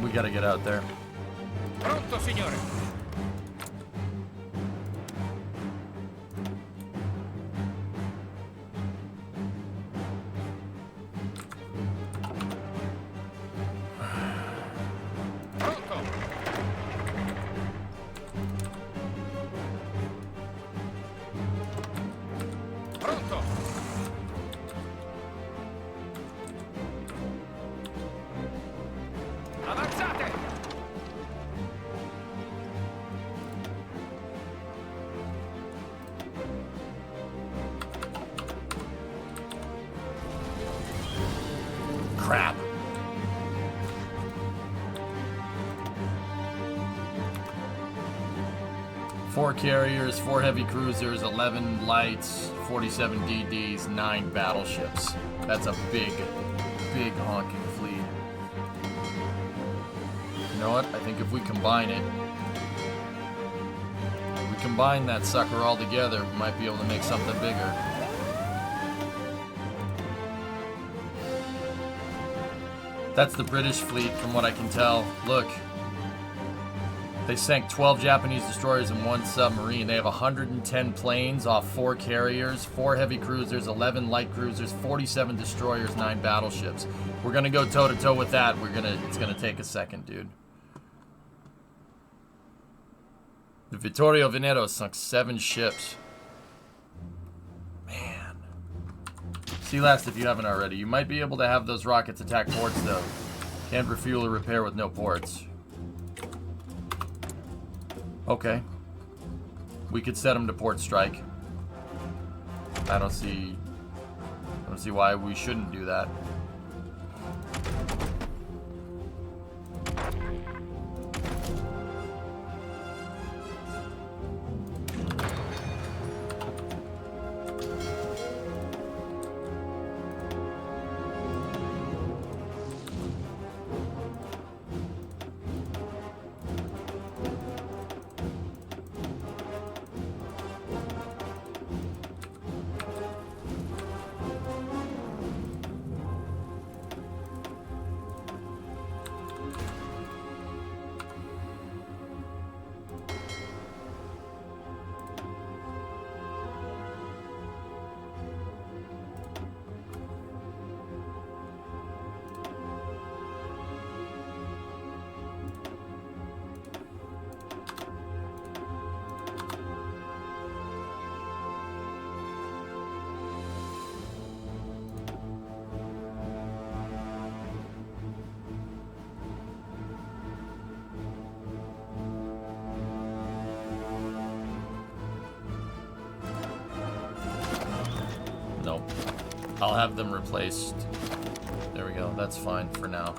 We gotta get out there. Pronto, signore. crap. Four carriers, 4 heavy cruisers, 11 lights, 47 DDs, 9 battleships. That's a big, big honking fleet. You know what? I think if we combine it, combine that sucker all together, we might be able to make something bigger. That's the British fleet from what I can tell. Look. They sank 12 Japanese destroyers and 1 submarine. They have 110 planes off 4 carriers, 4 heavy cruisers, 11 light cruisers, 47 destroyers, 9 battleships. We're gonna go toe to toe with that. It's gonna take a second, dude. The Vittorio Veneto sunk 7 ships. Man. Sea Last if you haven't already. You might be able to have those rockets attack ports, though. Can't refuel or repair with no ports. Okay. We could set them to port strike. I don't see why we shouldn't do that. Nope. I'll have them replaced. There we go. That's fine for now.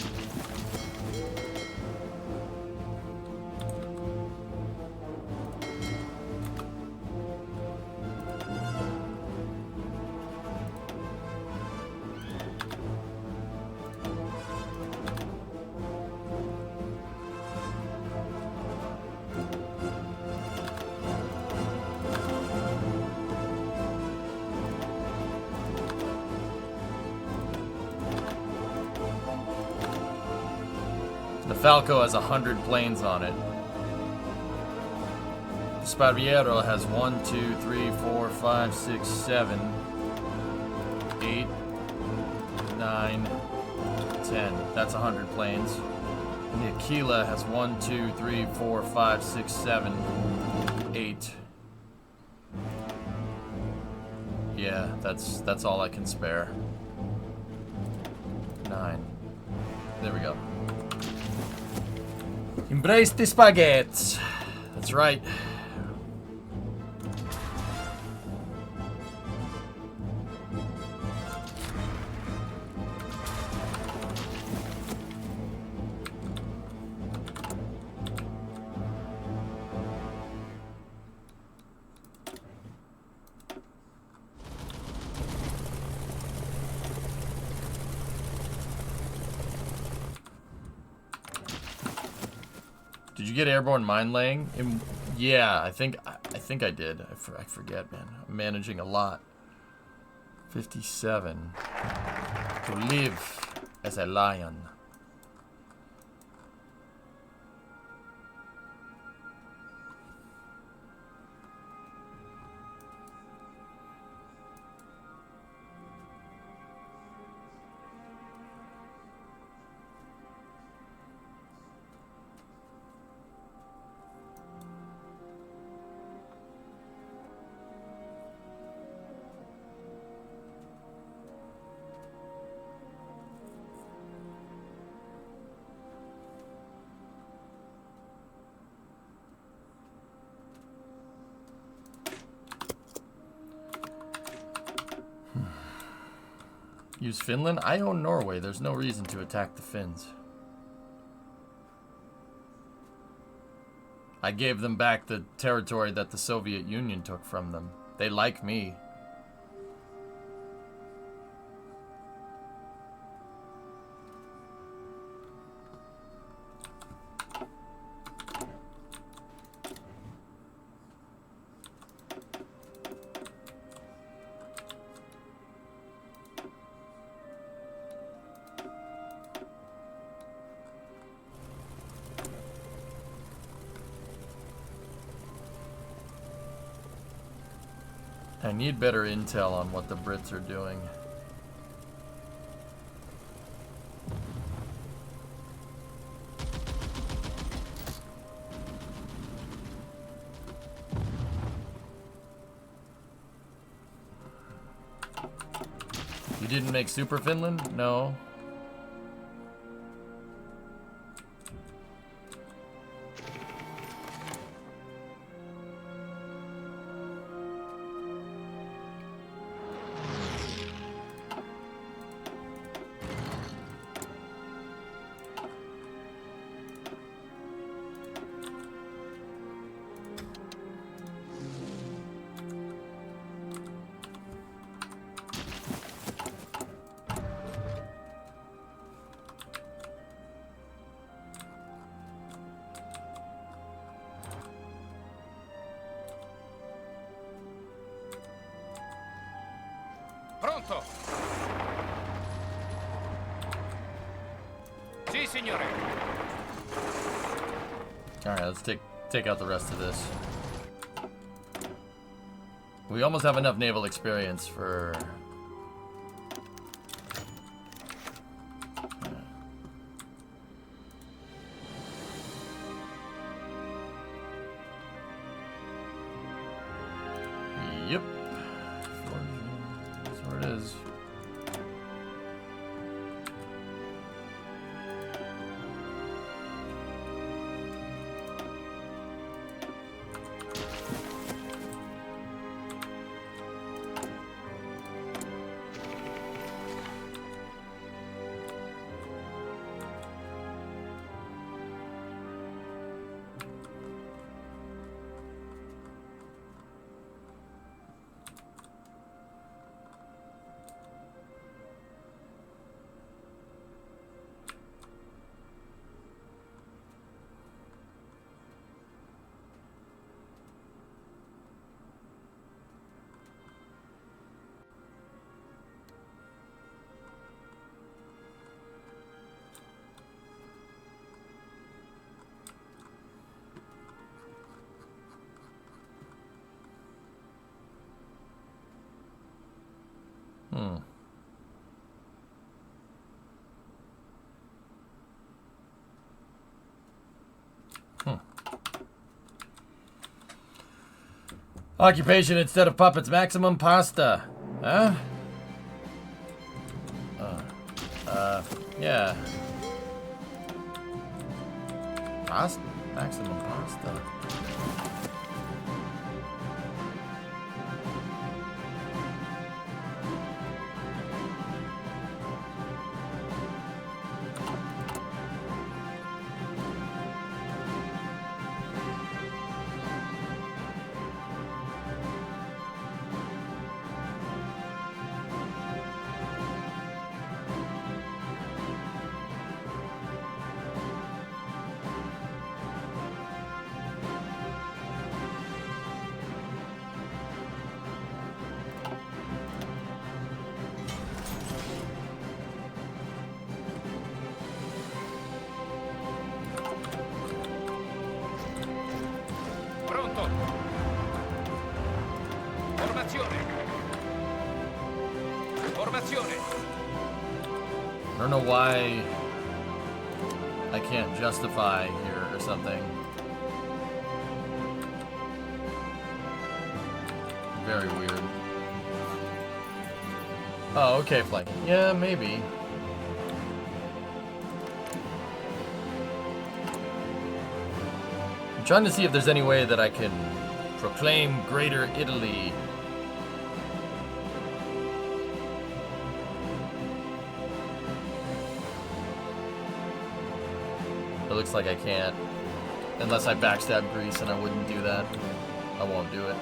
The Falco has 100 planes on it. The Sparviero has 1, 2, 3, 4, 5, 6, 7, 8, 9, 10. That's 100 planes. And the Aquila has 1, 2, 3, 4, 5, 6, 7, 8. Yeah, that's all I can spare. 9. There we go. Embrace the spaghettis. That's right. Did you get airborne mine laying? Yeah, I think I did. I forget, man. I'm managing a lot. 57. To live as a lion. Use Finland? I own Norway. There's no reason to attack the Finns. I gave them back the territory that the Soviet Union took from them. They like me. I need better intel on what the Brits are doing. You didn't make Super Finland? No. Pronto? Sì, signore. All right, let's take out the rest of this. We almost have enough naval experience for... Yep. That's where it is. Occupation instead of puppets, maximum pasta. Huh? Yeah. Pasta? Maximum pasta. Pronto? Formazione. Formazione. I don't know why I can't justify here or something. Very weird. Oh, okay, flanking. Yeah, maybe. I'm trying to see if there's any way that I can proclaim Greater Italy. It looks like I can't. Unless I backstab Greece, and I wouldn't do that. I won't do it.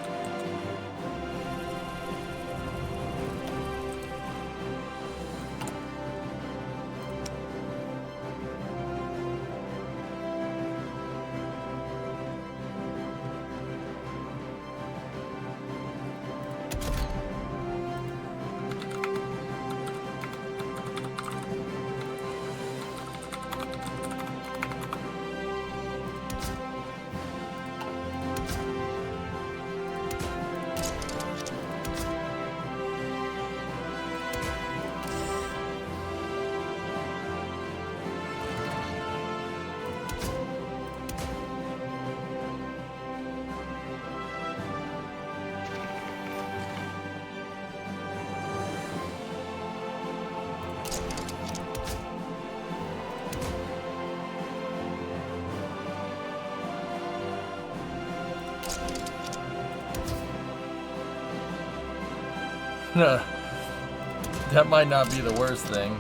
That might not be the worst thing.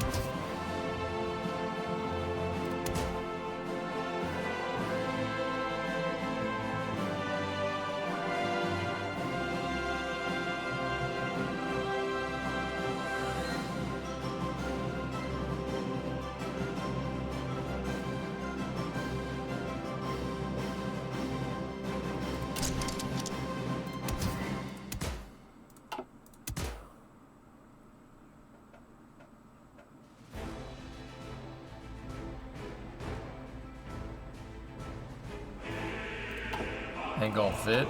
Ain't gonna fit.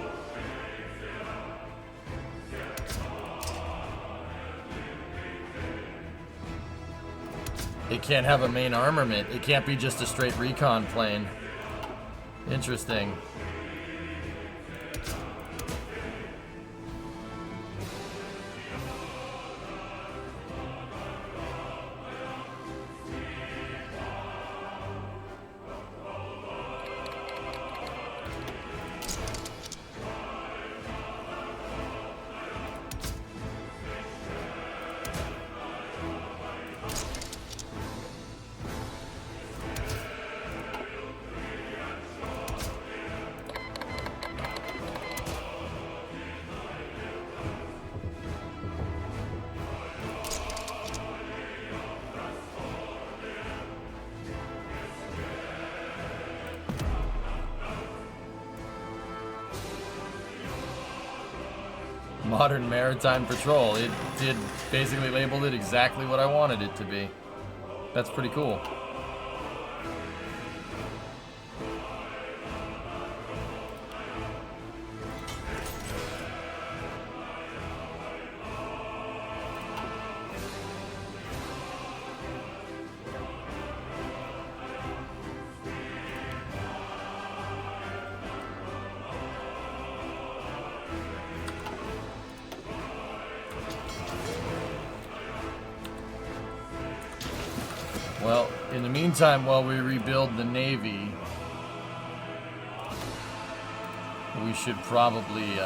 It can't have a main armament. It can't be just a straight recon plane. Interesting. Modern Maritime Patrol. It did basically labeled it exactly what I wanted it to be. That's pretty cool. Well, in the meantime, while we rebuild the Navy, we should probably,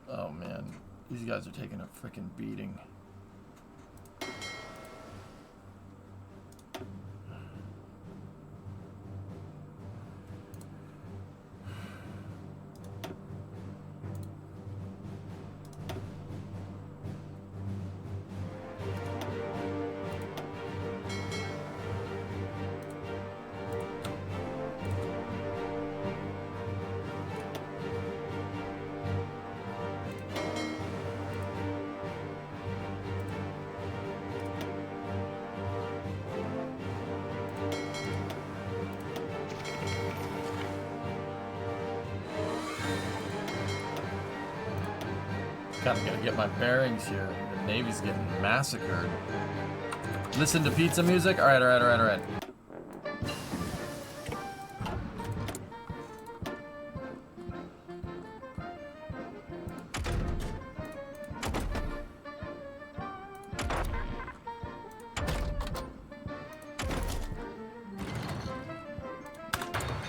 oh man, these guys are taking a freaking beating. Kind of gotta get my bearings here. The Navy's getting massacred. Listen to pizza music? Alright, alright, alright, alright.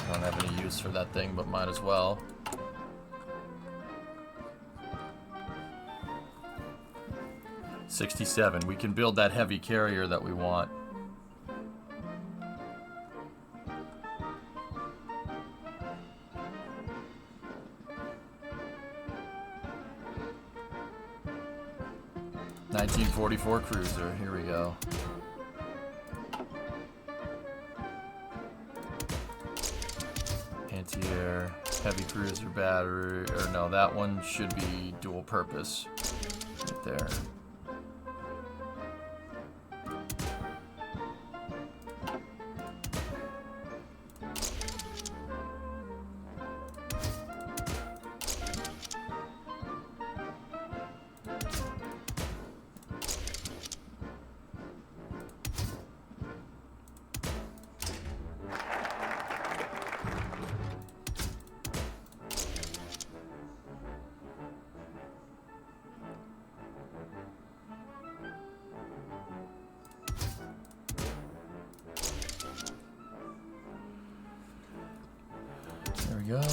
Don't have any use for that thing, but might as well. 67. We can build that heavy carrier that we want. (1944) cruiser. Here we go. Anti-air, heavy cruiser battery, or no, that one should be dual purpose. Right there.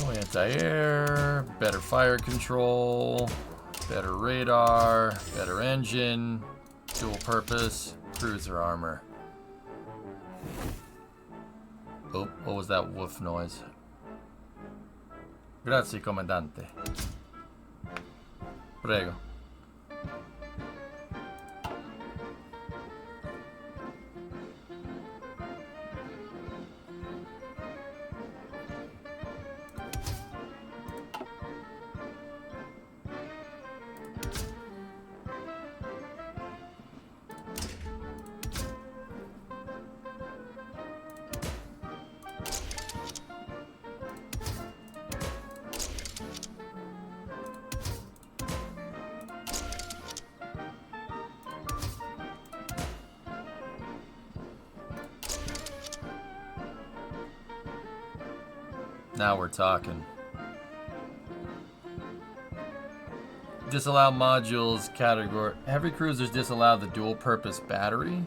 Anti-air, better fire control, better radar, better engine, dual purpose, cruiser armor. Oh, what was that woof noise? Grazie, comandante. Prego. Now we're talking. Disallow modules category. Heavy cruisers disallow the dual purpose battery.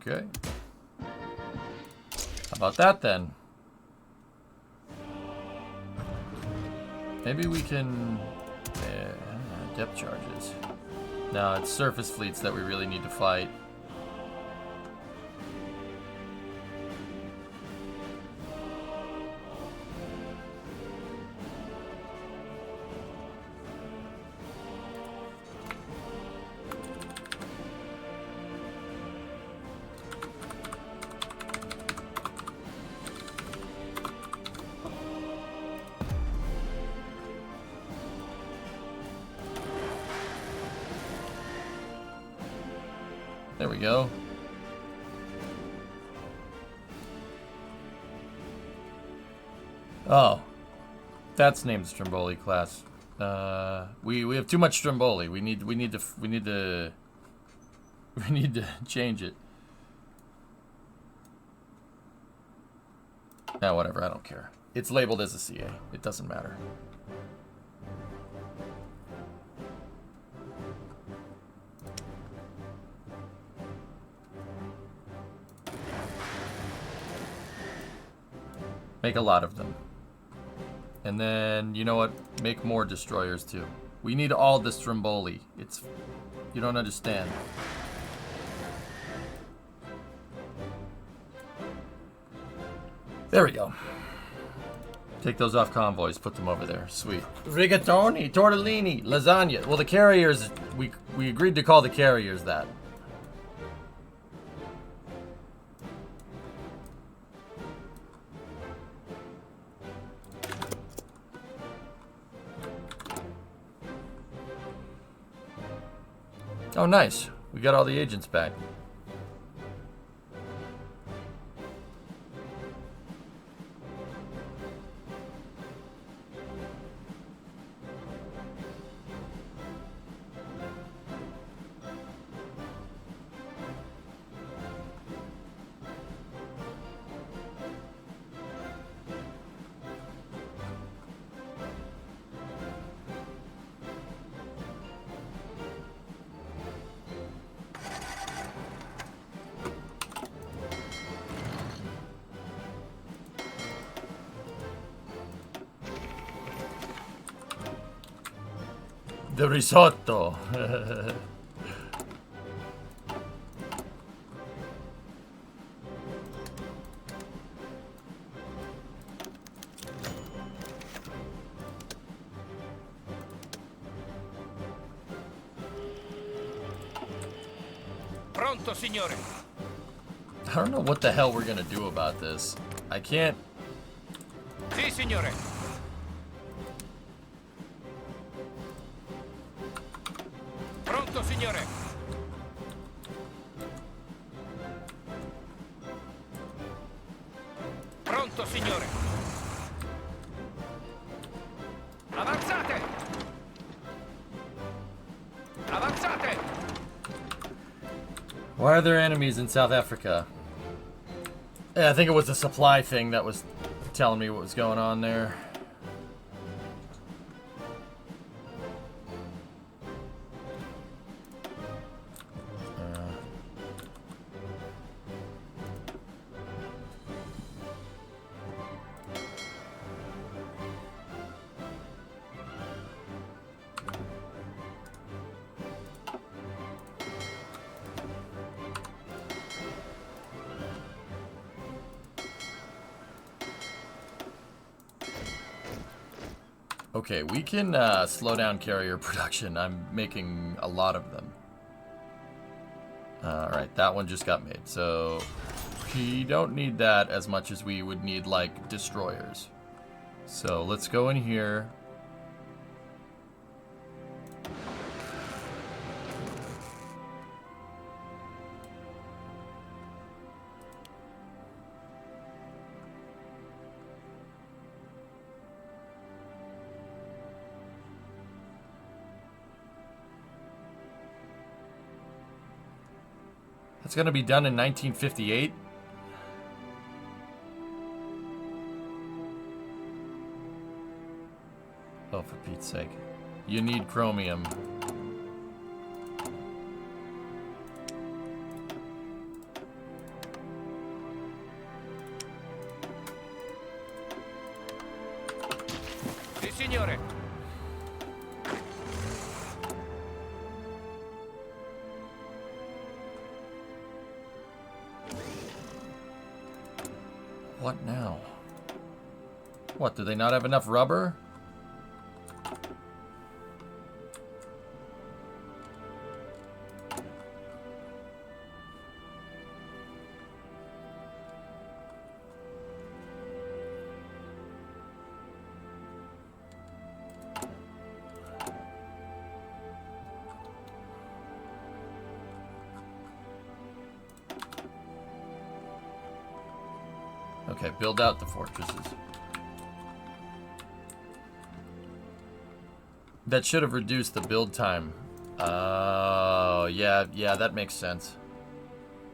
Okay. How about that then? Maybe we can... depth charges. No, it's surface fleets that we really need to fight. There we go. Oh, that's named Stromboli class. We have too much Stromboli. We need to change it. Nah, whatever. I don't care. It's labeled as a CA. It doesn't matter. Make a lot of them. And then, you know what? Make more destroyers too. We need all the Stromboli. It's... You don't understand. There we go. Take those off convoys, put them over there. Sweet. Rigatoni, tortellini, lasagna. Well, the carriers, we agreed to call the carriers that. Oh, nice. We got all the agents back. The risotto. Pronto, signore. I don't know what the hell we're gonna do about this. I can't. Sì, signore. Pronto, signore. Pronto, signore. Avanzate! Avanzate! Why are there enemies in South Africa? Yeah, I think it was the supply thing that was telling me what was going on there. Okay, we can slow down carrier production. I'm making a lot of them. Alright, that one just got made. So, we don't need that as much as we would need, like, destroyers. So, let's go in here. It's going to be done in 1958. Oh, for Pete's sake. You need chromium. Sì, signore. What now? What, do they not have enough rubber? Okay, build out the fortresses. That should have reduced the build time. Oh, yeah, that makes sense.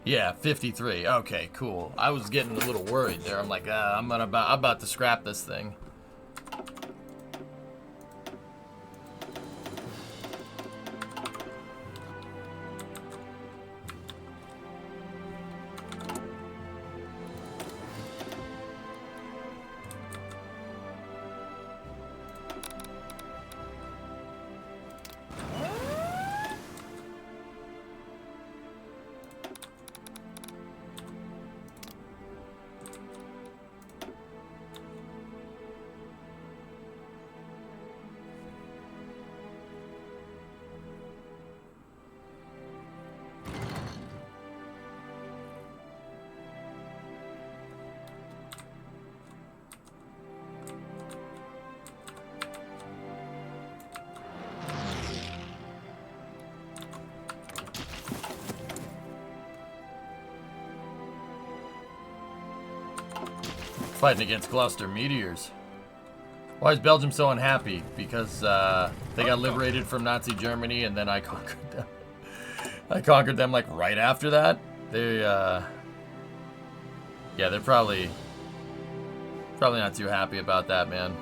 Yeah, 53. Okay, cool. I was getting a little worried there. I'm like, I'm about to scrap this thing. Fighting against Gloucester meteors. Why is Belgium so unhappy? Because they got liberated from Nazi Germany and then I conquered them. I conquered them like right after that. They yeah, they're probably not too happy about that, man.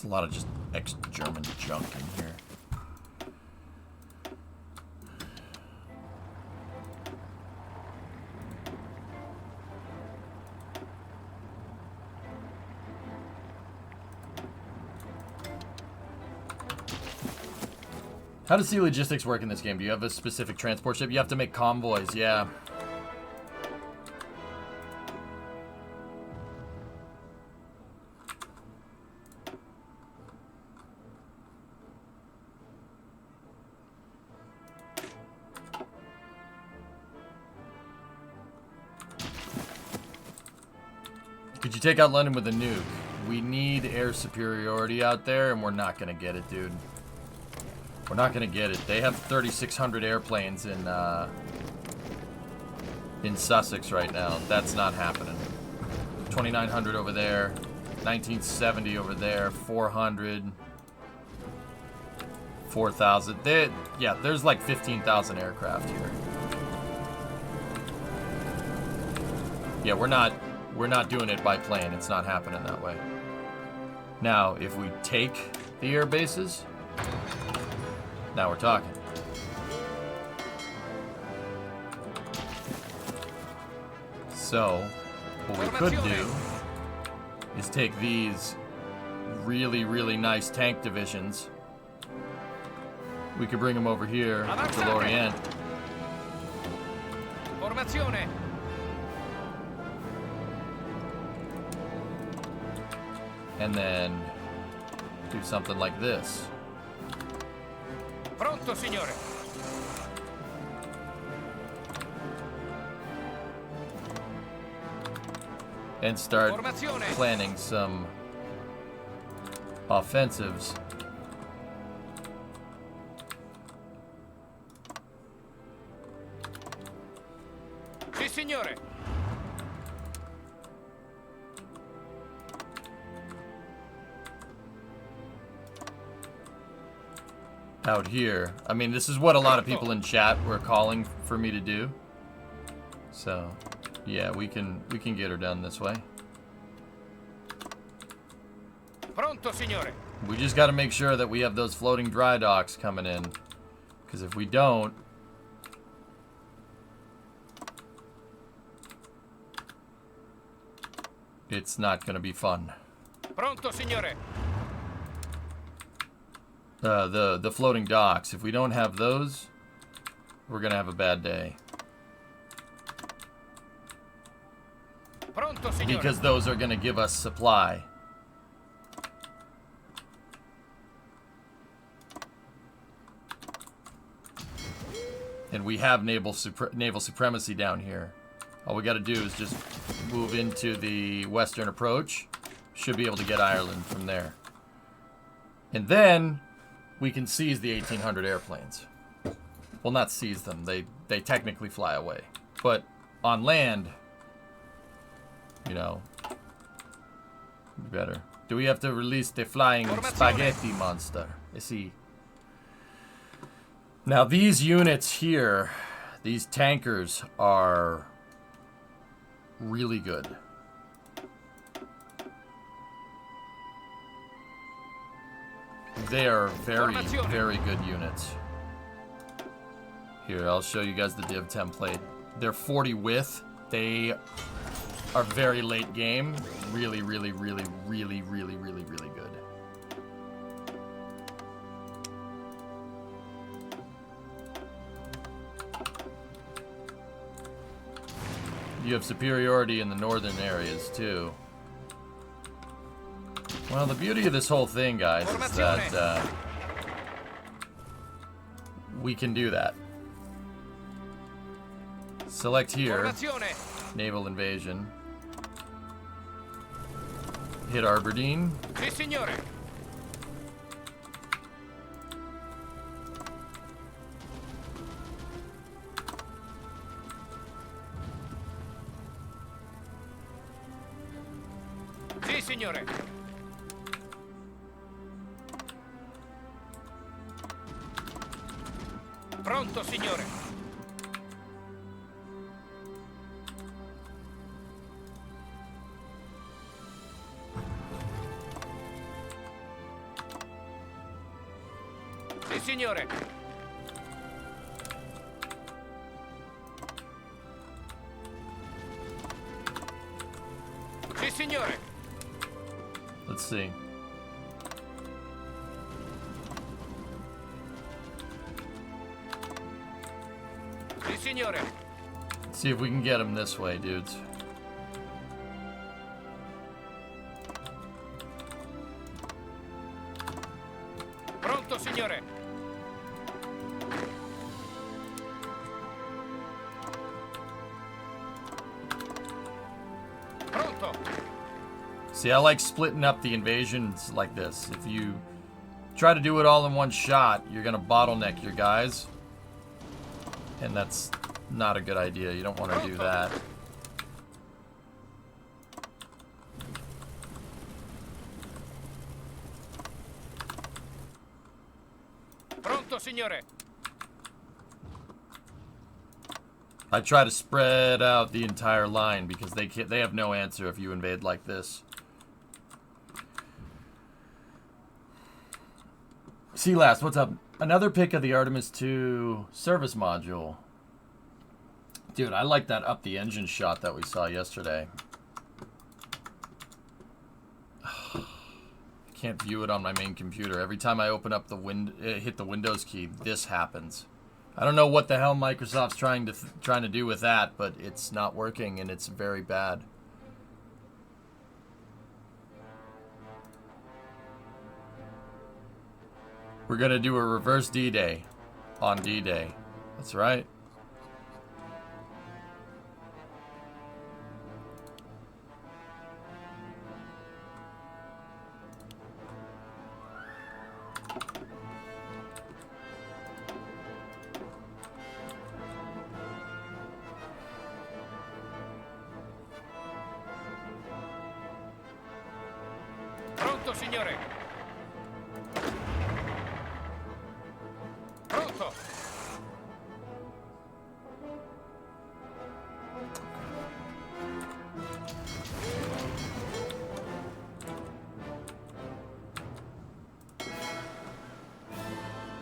There's a lot of just ex-German junk in here. How does sea logistics work in this game? Do you have a specific transport ship? You have to make convoys, yeah. Could you take out London with a nuke? We need air superiority out there, and we're not gonna get it, dude. We're not gonna get it. They have 3,600 airplanes in Sussex right now. That's not happening. 2,900 over there, 1970 over there, 400, 4,000. Yeah, there's like 15,000 aircraft here. Yeah, we're not doing it by plane. It's not happening that way. Now, if we take the air bases, now we're talking. So, what we could do is take these really, really nice tank divisions. We could bring them over here to Lorient. Formazione. And then do something like this. Pronto, signore. And start Formazione. planning some offensives. Sì, signore. Out here. I mean, this is what a lot of people in chat were calling for me to do. So, yeah, we can get her done this way. Pronto, signore. We just got to make sure that we have those floating dry docks coming in, because if we don't, it's not going to be fun. Pronto, signore. The floating docks. If we don't have those, we're gonna have a bad day. Pronto, signore. Because those are gonna give us supply. And we have naval supremacy down here. All we gotta do is just move into the western approach. Should be able to get Ireland from there. And then we can seize the 1,800 airplanes. Well, not seize them. They technically fly away. But on land, you know, better. Do we have to release the flying spaghetti monster? I see. Now, these units here, these tankers, are really good. They are very, very good units. Here, I'll show you guys the div template. They're 40 width. They are very late game. Really, really, really, really, really, really, really good. You have superiority in the northern areas, too. Well, the beauty of this whole thing, guys, is that we can do that. Select here, naval invasion. Hit Aberdeen. Sì, signore. Sì, signore. Pronto, signore. signore. Sì, signore. Let's see. Sì, signore. Let's see if we can get him this way, dudes. Pronto, signore. Pronto. See, I like splitting up the invasions like this. If you try to do it all in one shot, you're gonna bottleneck your guys. And that's not a good idea. You don't want to do that. Pronto, signore. I try to spread out the entire line because they have no answer if you invade like this. Sealast, what's up? Another pick of the Artemis 2 service module. Dude, I like that up the engine shot that we saw yesterday. Can't view it on my main computer. Every time I open up the hit the Windows key, this happens. I don't know what the hell Microsoft's trying to do with that, but it's not working and it's very bad. We're gonna do a reverse D-Day on D-Day. That's right. Pronto, signore. Pronto.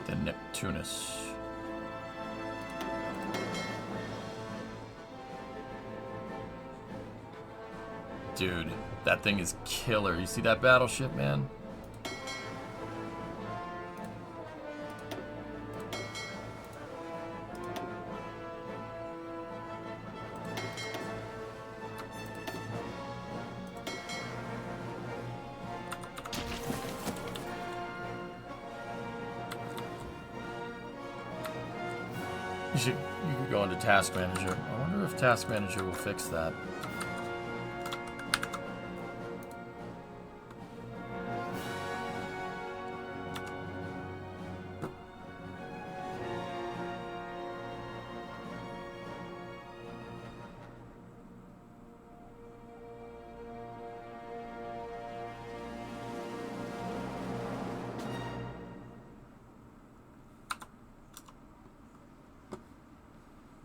The Neptunus. Dude, that thing is killer. You see that battleship, man? You could go into Task Manager. I wonder if Task Manager will fix that.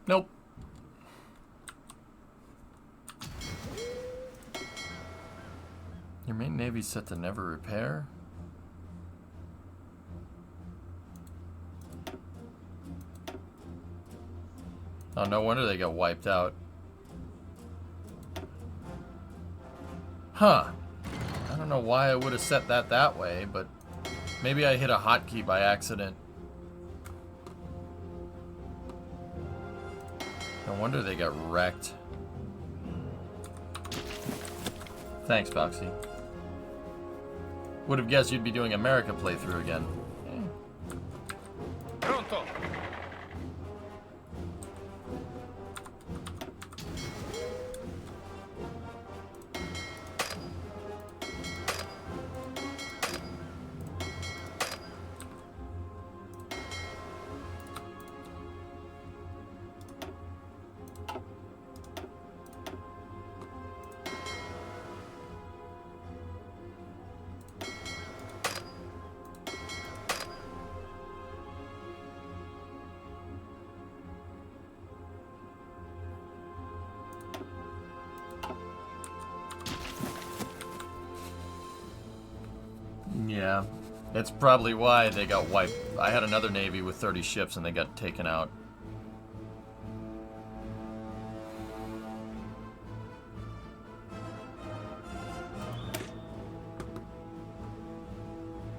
Nope. Your main navy's set to never repair? Oh, no wonder they got wiped out. Huh. I don't know why I would have set that way, but maybe I hit a hotkey by accident. No wonder they got wrecked. Thanks, Foxy. Would have guessed you'd be doing America playthrough again. Pronto. Yeah. That's probably why they got wiped. I had another navy with 30 ships and they got taken out.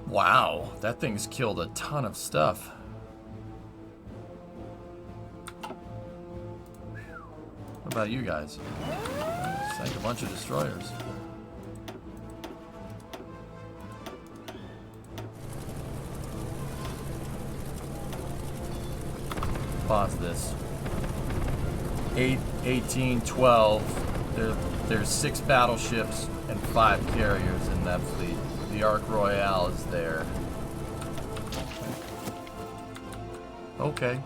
Wow, that thing's killed a ton of stuff. What about you guys? Sank a bunch of destroyers. Pause this. 8, 18, 12. There's 6 battleships and 5 carriers in that fleet. The Ark Royale is there. Okay.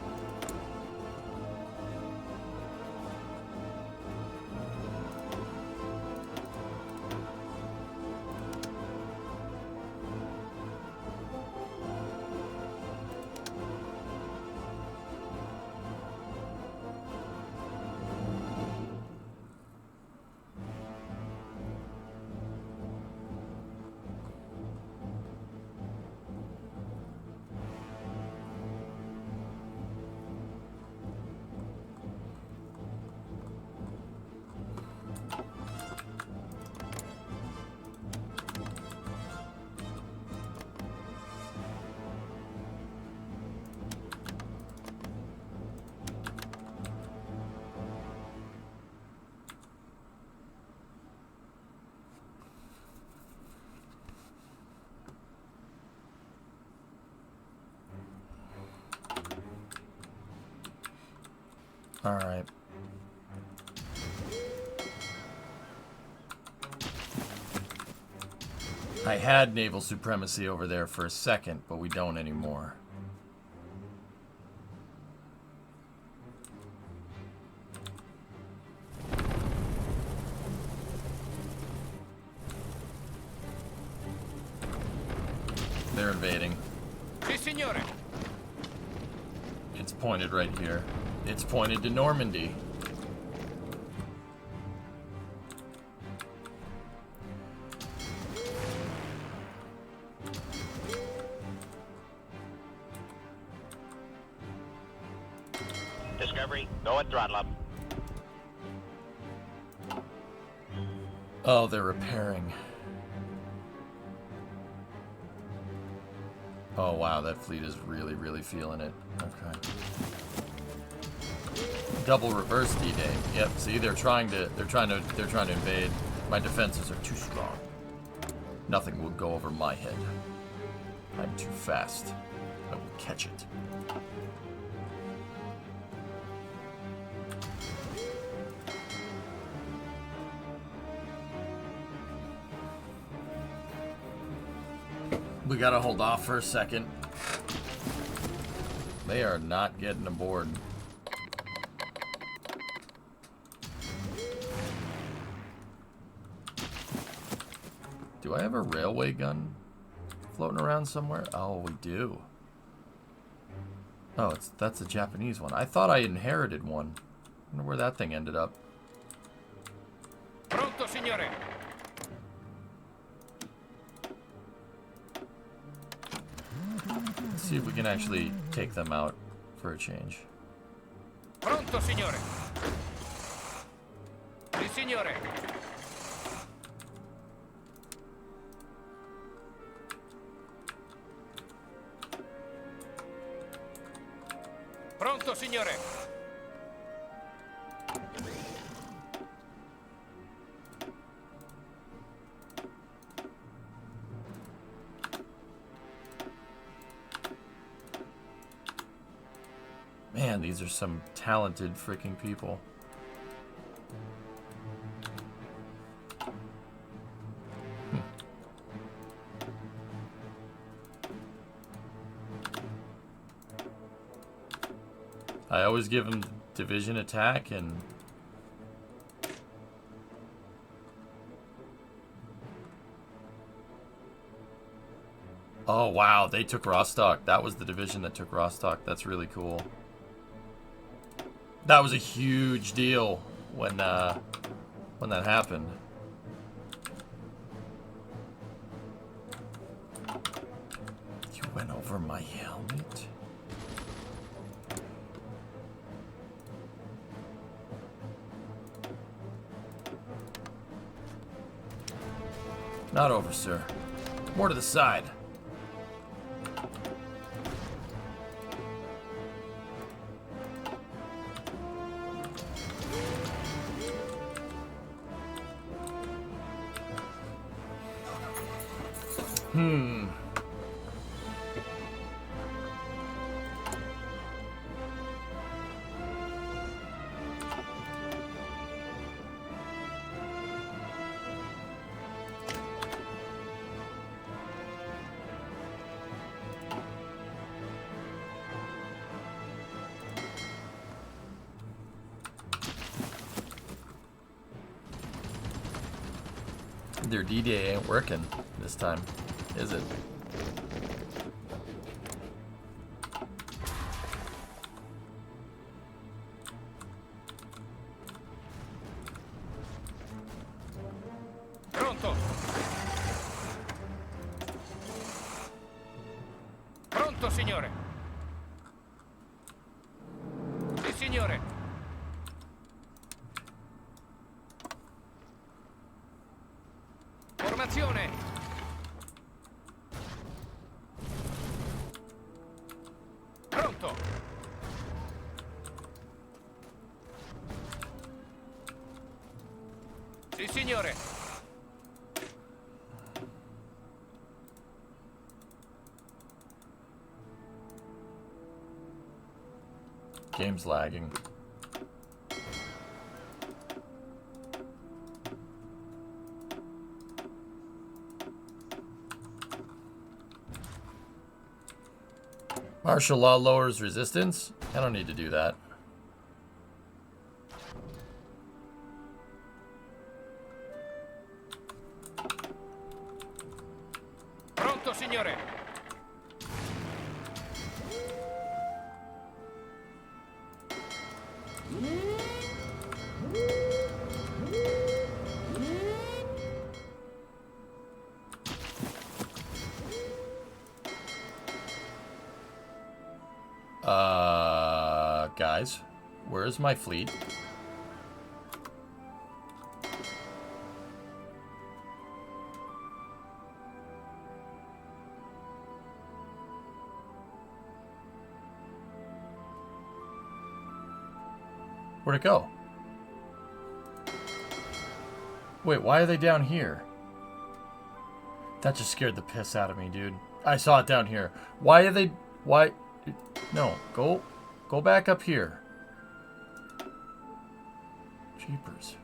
All right. I had naval supremacy over there for a second, but we don't anymore. They're invading. Si, signore. It's pointed right here. It's pointed to Normandy. Discovery, go at throttle up. Oh, they're repairing. Oh wow, that fleet is really, really feeling it. Okay. Double reverse D-Day. Yep. See, they're trying to invade. My defenses are too strong. Nothing will go over my head. I'm too fast. I will catch it. We gotta hold off for a second. They are not getting aboard. Do I have a railway gun floating around somewhere? Oh, we do. Oh, that's a Japanese one. I thought I inherited one. I wonder where that thing ended up. Pronto, signore. Let's see if we can actually take them out for a change. Pronto, signore. Si, signore. Pronto, signore. Man, these are some talented freaking people. I always give them division attack and... Oh wow, they took Rostock. That was the division that took Rostock. That's really cool. That was a huge deal when that happened. over my helmet. Not over, sir. More to the side. Their D-Day ain't working this time, is it? Pronto. Pronto, signore. Sì, signore. Formazione. Pronto. Sì, signore. Game's lagging. Martial law lowers resistance? I don't need to do that. Pronto, signore. Guys, where's my fleet? Where'd it go? Wait, why are they down here? That just scared the piss out of me, dude. I saw it down here. Why are they... Why... No, go back up here. Jeepers.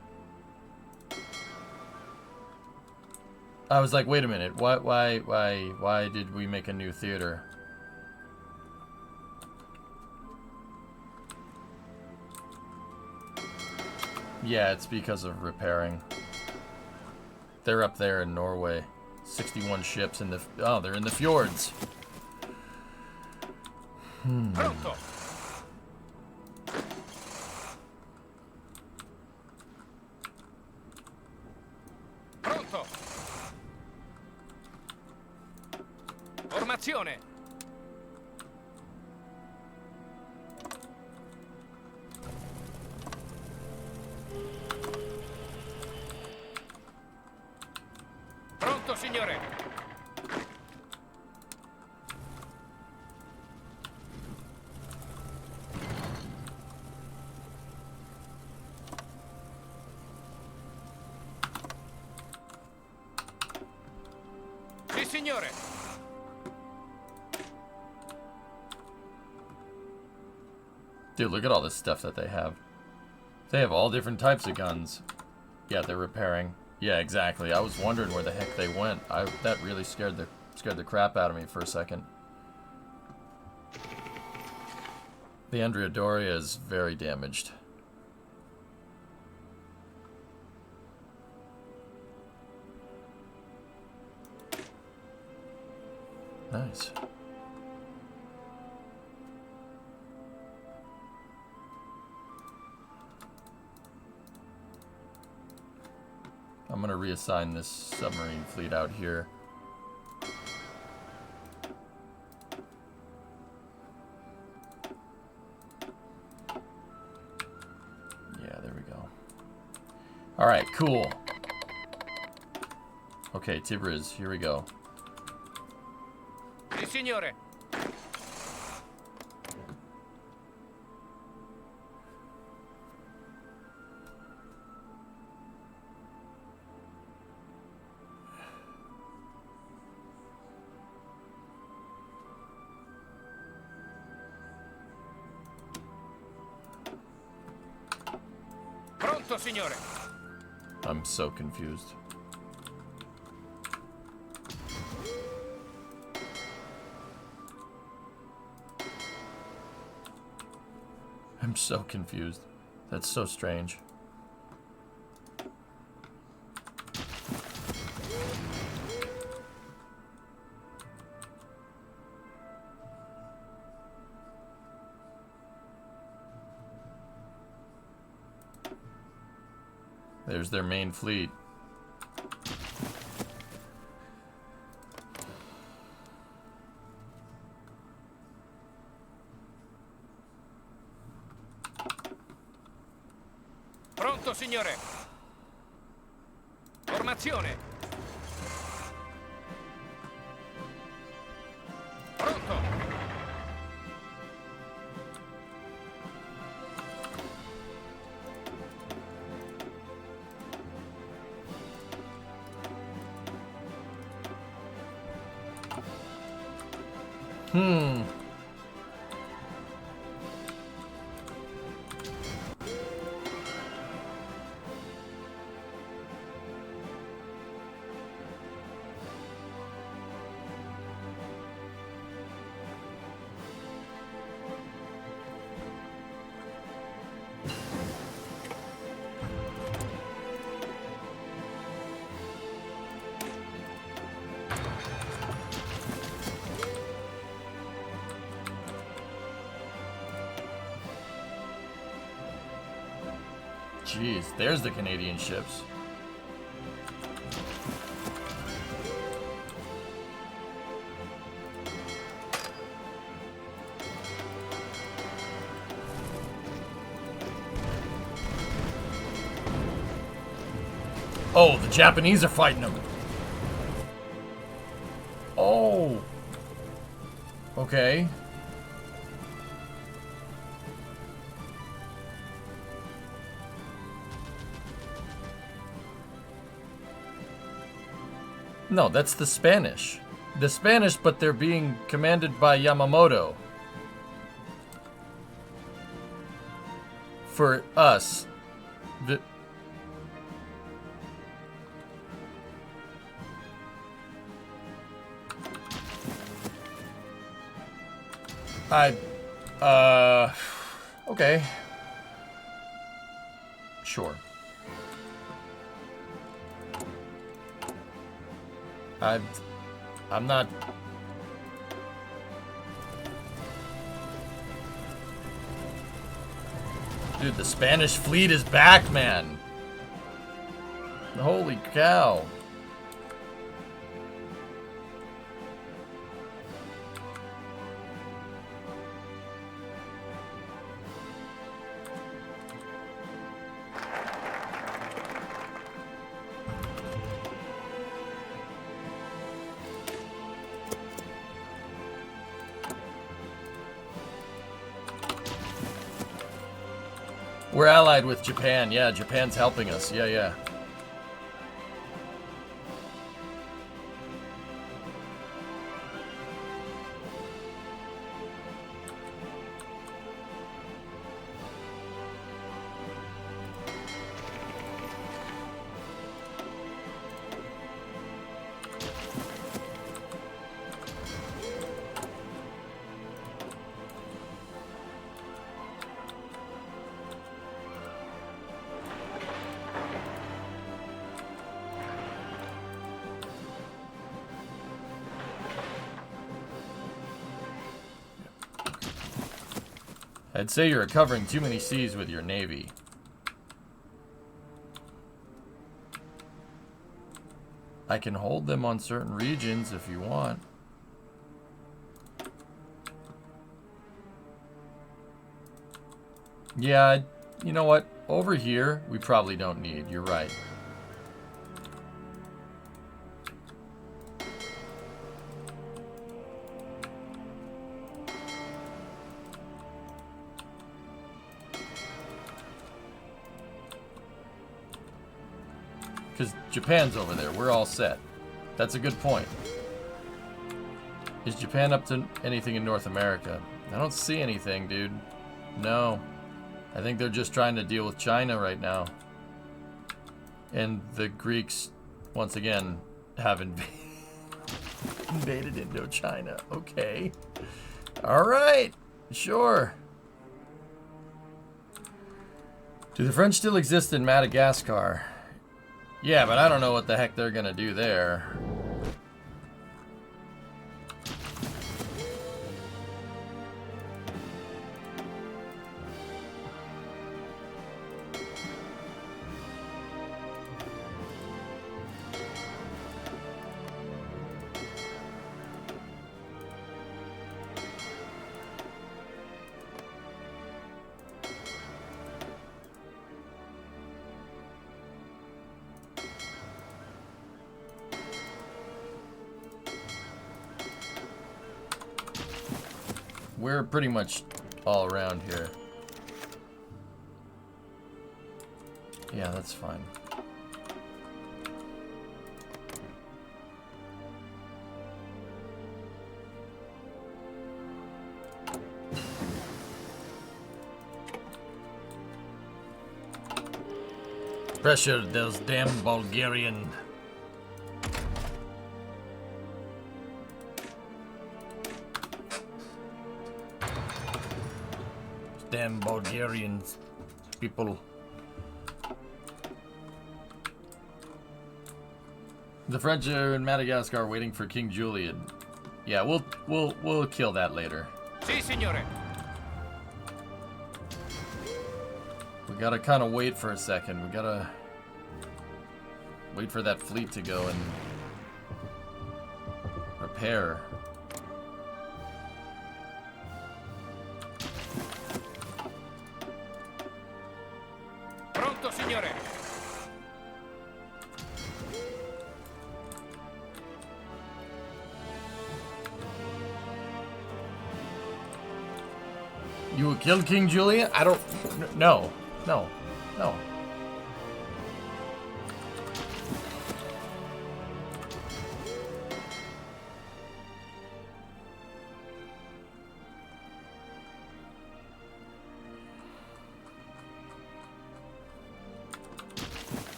I was like, wait a minute. Why did we make a new theater? Yeah, it's because of repairing. They're up there in Norway. 61 ships in the... Oh, they're in the fjords. Pronto. Pronto. Formazione. Pronto, signore. Sì, signore. Dude, look at all this stuff that they have. They have all different types of guns. Yeah, they're repairing. Yeah, exactly. I was wondering where the heck they went. That really scared the crap out of me for a second. The Andrea Doria is very damaged. Nice. I'm gonna reassign this submarine fleet out here. Alright, cool. Okay, Tibriz, here we go. Sì, signore. Pronto, signore. I'm so confused. I'm so confused. That's so strange. There's their main fleet. Pronto, signore. Formazione. Pronto. Jeez, there's the Canadian ships. Oh, the Japanese are fighting them. Oh. Okay. No, that's the Spanish. The Spanish, but they're being commanded by Yamamoto. For us, the... Okay. Sure. I'm not... Dude, the Spanish fleet is back, man. Holy cow. We're allied with Japan. Yeah, Japan's helping us. Yeah, yeah. I'd say you're covering too many seas with your navy. I can hold them on certain regions if you want. Yeah, you know what? Over here, we probably don't need. You're right. Because Japan's over there. We're all set. That's a good point. Is Japan up to anything in North America? I don't see anything, dude. No. I think they're just trying to deal with China right now. And the Greeks, once again, have invaded Indochina. Okay. Alright. Sure. Do the French still exist in Madagascar? Yeah, but I don't know what the heck they're gonna do there. We're pretty much all around here. Yeah, that's fine. Pressure those damn Bulgarian. Damn Bulgarian people. The French are in Madagascar waiting for King Julian. Yeah, we'll kill that later. Si, signore. We gotta kind of wait for a second. We gotta wait for that fleet to go and repair. Pronto, signore. You will kill King Julian? I don't... No. No. No.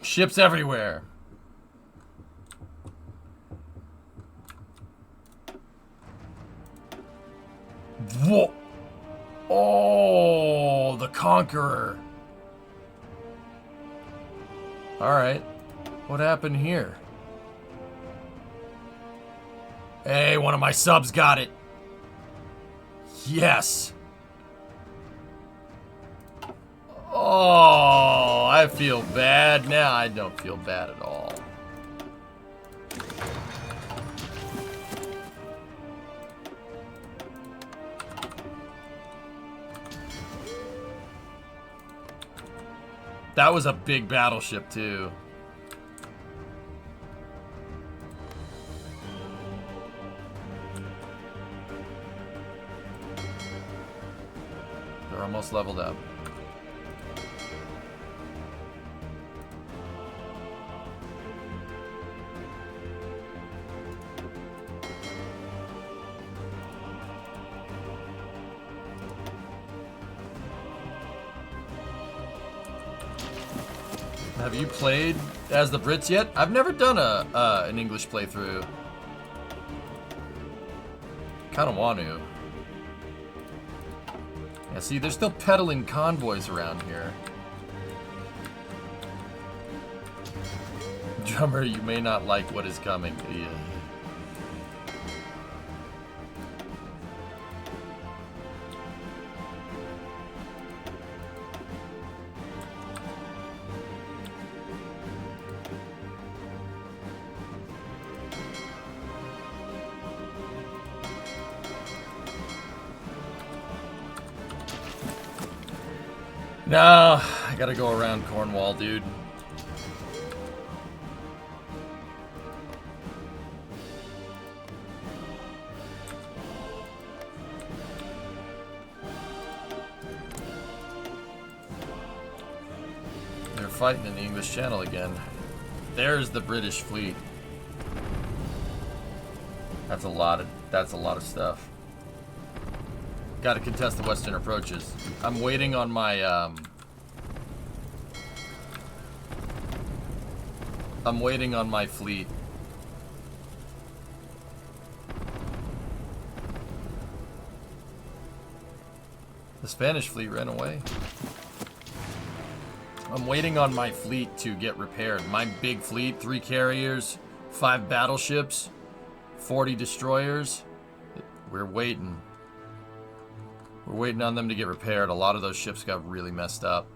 Ships everywhere. Whoa. Oh, the Conqueror. All right. What happened here? Hey, one of my subs got it. Yes. Oh, I feel bad now. I don't feel bad at all. That was a big battleship, too. They're almost leveled up. Have you played as the Brits yet? I've never done an English playthrough. Kind of want to. Yeah, see, they're still peddling convoys around here. Drummer, you may not like what is coming. Yeah. No, I gotta go around Cornwall, dude. They're fighting in the English Channel again. There's the British fleet. That's a lot of stuff. Got to contest the western approaches. I'm waiting on my I'm waiting on my fleet. The Spanish fleet ran away. I'm waiting on my fleet to get repaired. My big fleet, 3 carriers, 5 battleships, 40 destroyers. We're waiting. We're waiting on them to get repaired. A lot of those ships got really messed up.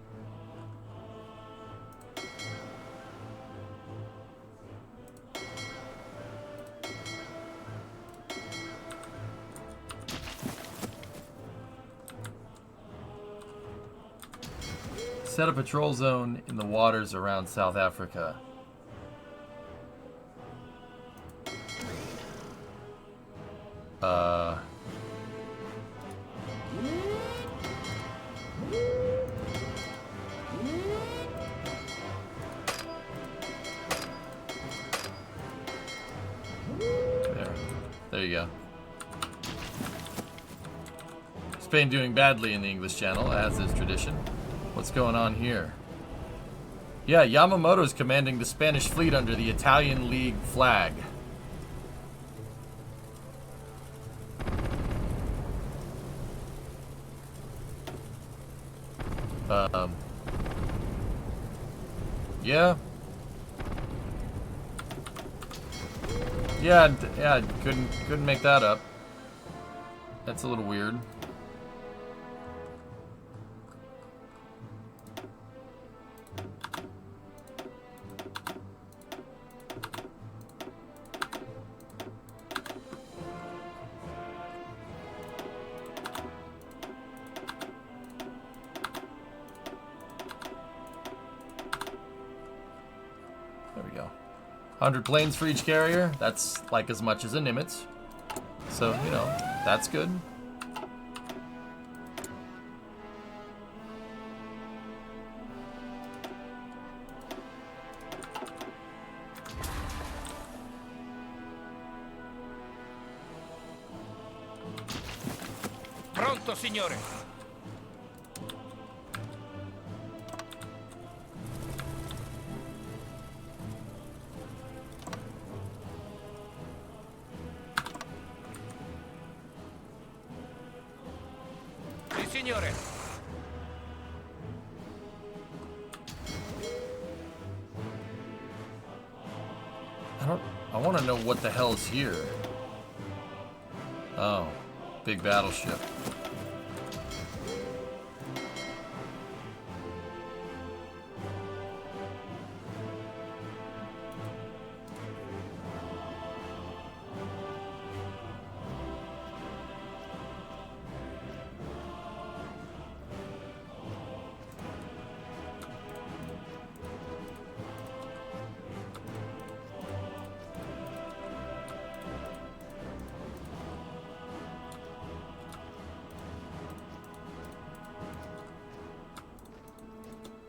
Set a patrol zone in the waters around South Africa. There you go. Spain doing badly in the English Channel, as is tradition. What's going on here? Yeah, Yamamoto's commanding the Spanish fleet under the Italian League flag. Yeah. Yeah, couldn't make that up. That's a little weird. There we go. 100 planes for each carrier. That's like as much as a Nimitz. So, you know, that's good. Pronto, signore. Sì, signore. I want to know what the hell is here. Oh, big battleship.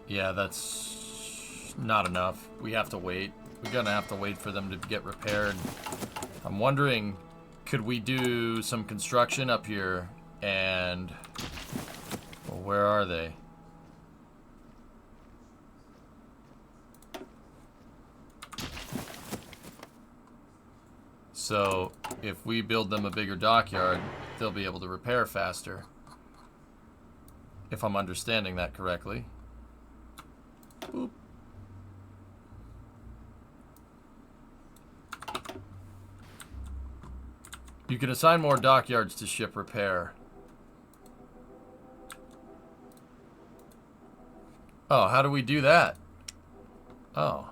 Yeah, that's not enough. We have to wait. We're gonna have to wait for them to get repaired. I'm wondering, could we do some construction up here and... Well, where are they? So, if we build them a bigger dockyard, they'll be able to repair faster. If I'm understanding that correctly. Boop. You can assign more dockyards to ship repair. Oh, how do we do that? Oh.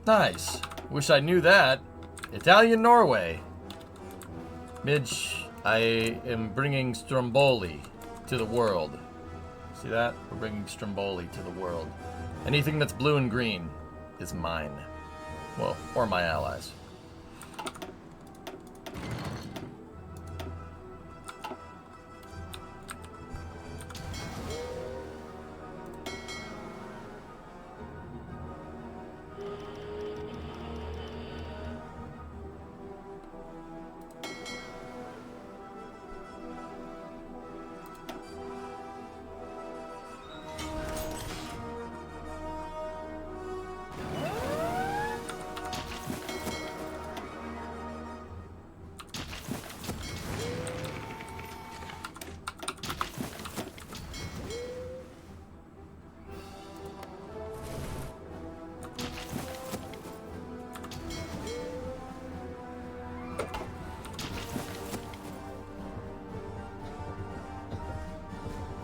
Nice. Wish I knew that. Italian Norway. Midge, I am bringing Stromboli to the world. See that? We're bringing Stromboli to the world. Anything that's blue and green is mine. Well, or my allies.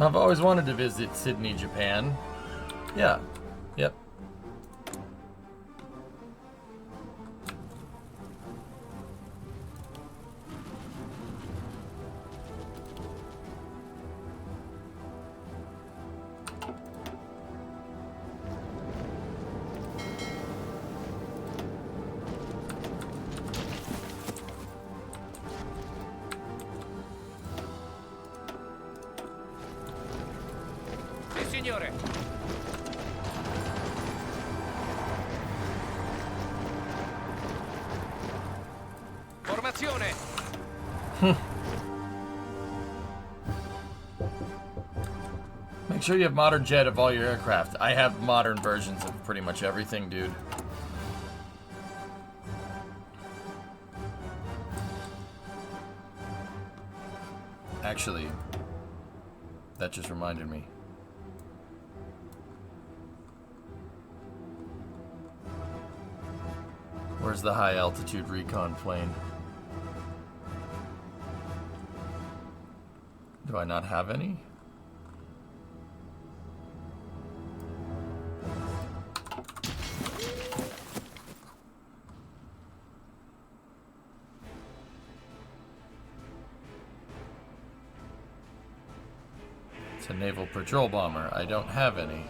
I've always wanted to visit Sydney, Japan. Yeah. Yep. Sì, signore. Formazione. Make sure you have modern jet of all your aircraft. I have modern versions of pretty much everything, dude. Actually, that just reminded me. Where's the high altitude recon plane? Do I not have any? It's a naval patrol bomber. I don't have any.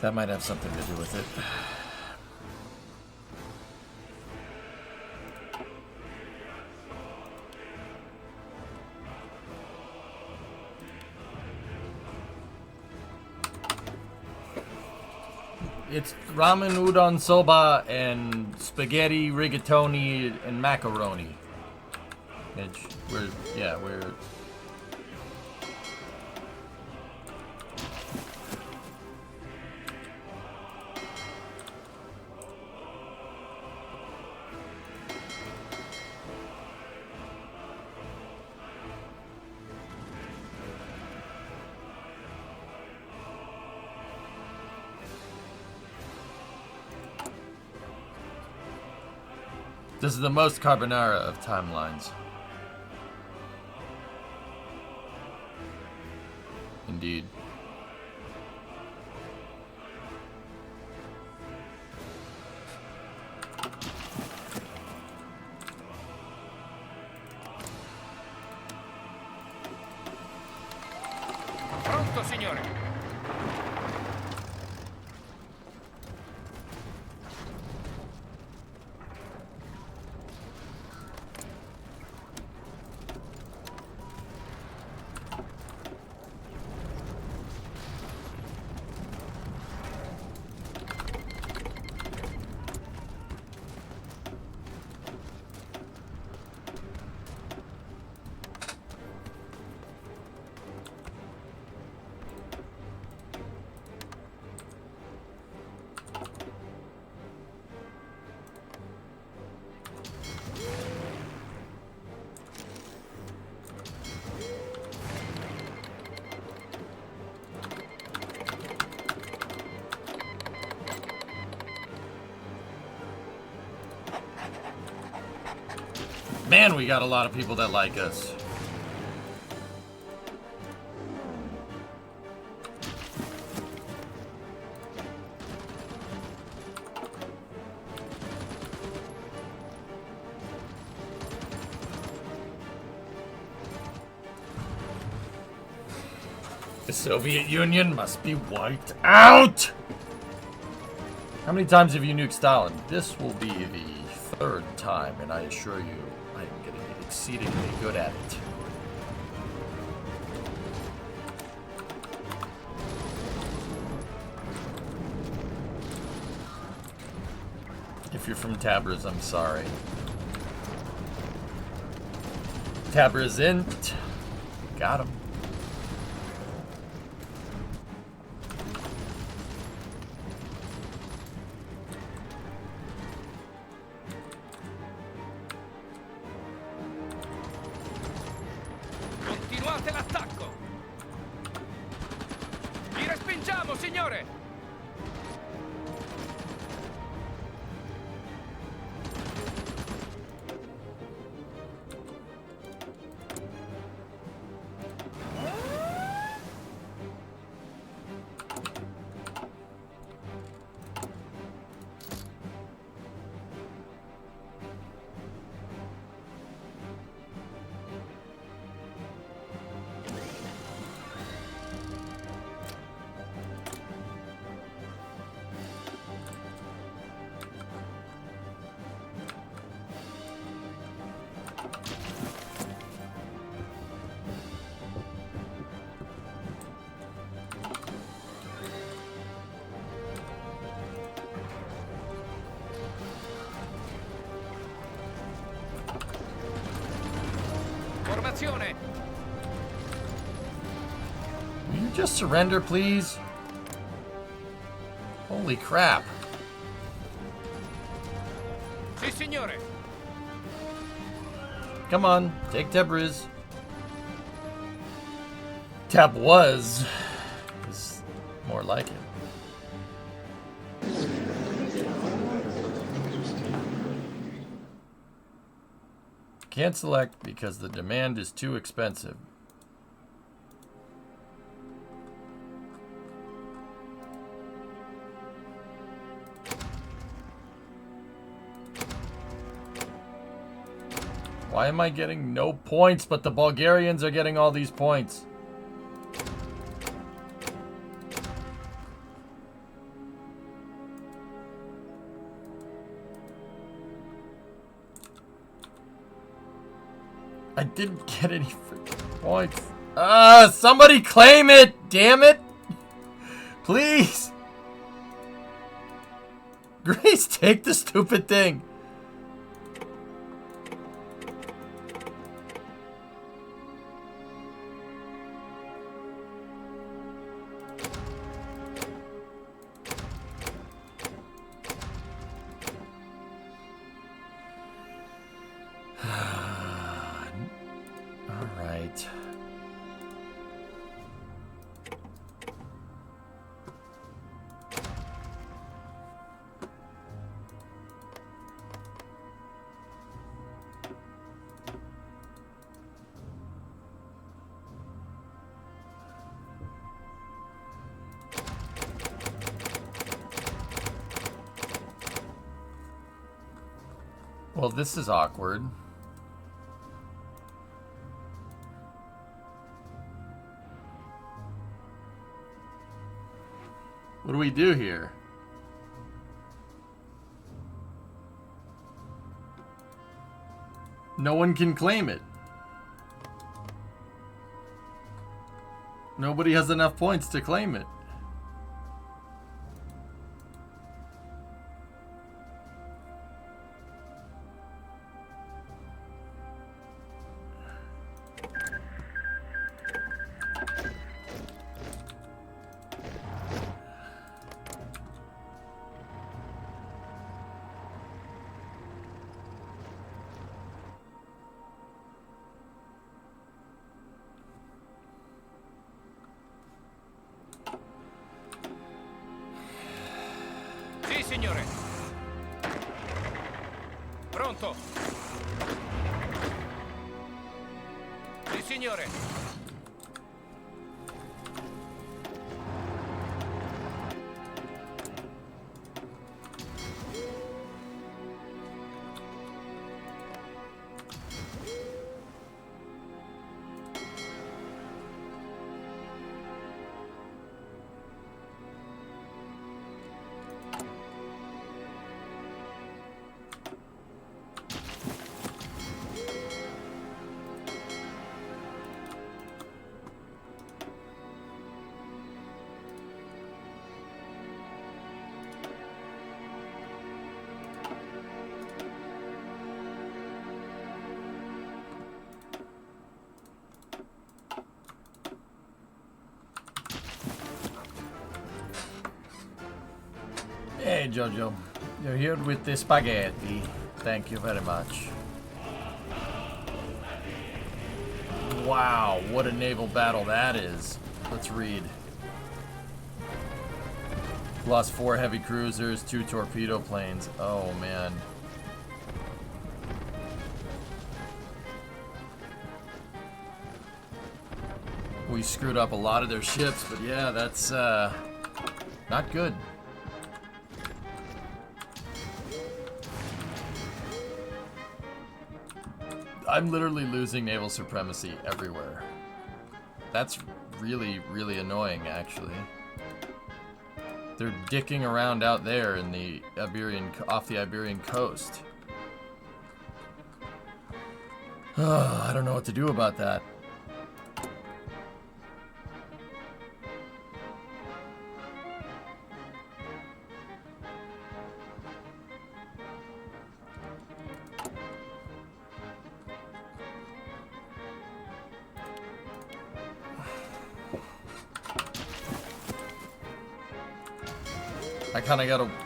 That might have something to do with it. It's ramen, udon, soba, and spaghetti, rigatoni, and macaroni. We're This is the most carbonara of timelines. Indeed. Pronto, signore. Man, we got a lot of people that like us. The Soviet Union must be wiped out! How many times have you nuked Stalin? This will be the 3rd time, and I assure you, I am getting exceedingly good at it. If you're from Tabriz, I'm sorry. Tabrizint. Got him. Continuate l'attacco! Vi respingiamo, signore! Formazione! Will you just surrender, please? Holy crap. Sì, signore! Come on, take Tabriz. Tab was is more like it. Can't select because the demand is too expensive. Why am I getting no points, but the Bulgarians are getting all these points? I didn't get any freaking points. Somebody claim it! Damn it! Please! Grace, take the stupid thing. Well, this is awkward. What do we do here? No one can claim it. Nobody has enough points to claim it. Signore! Pronto! signore. Hey, Jojo. You're here with the spaghetti. Thank you very much. Wow, what a naval battle that is. Let's read. Lost 4 heavy cruisers, 2 torpedo planes. Oh, man. We screwed up a lot of their ships, but yeah, that's not good. I'm literally losing naval supremacy everywhere. That's really, really annoying, actually. They're dicking around out there in the Iberian, off the Iberian coast. I don't know what to do about that.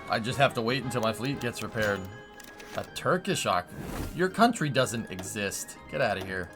I just have to wait until my fleet gets repaired. A Turkish your country doesn't exist. Get out of here.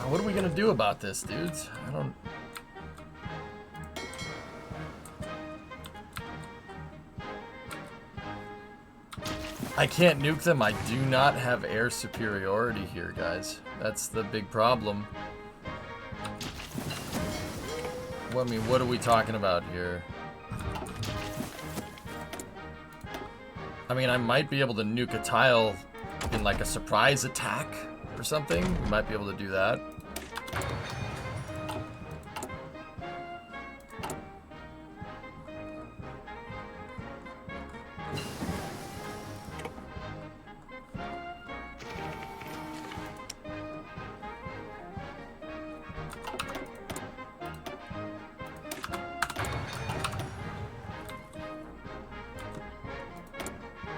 What are we gonna do about this, dudes? I can't nuke them. I do not have air superiority here, guys. That's the big problem. Well, I mean, what are we talking about here? I mean, I might be able to nuke a tile in like a surprise attack or something. We might be able to do that.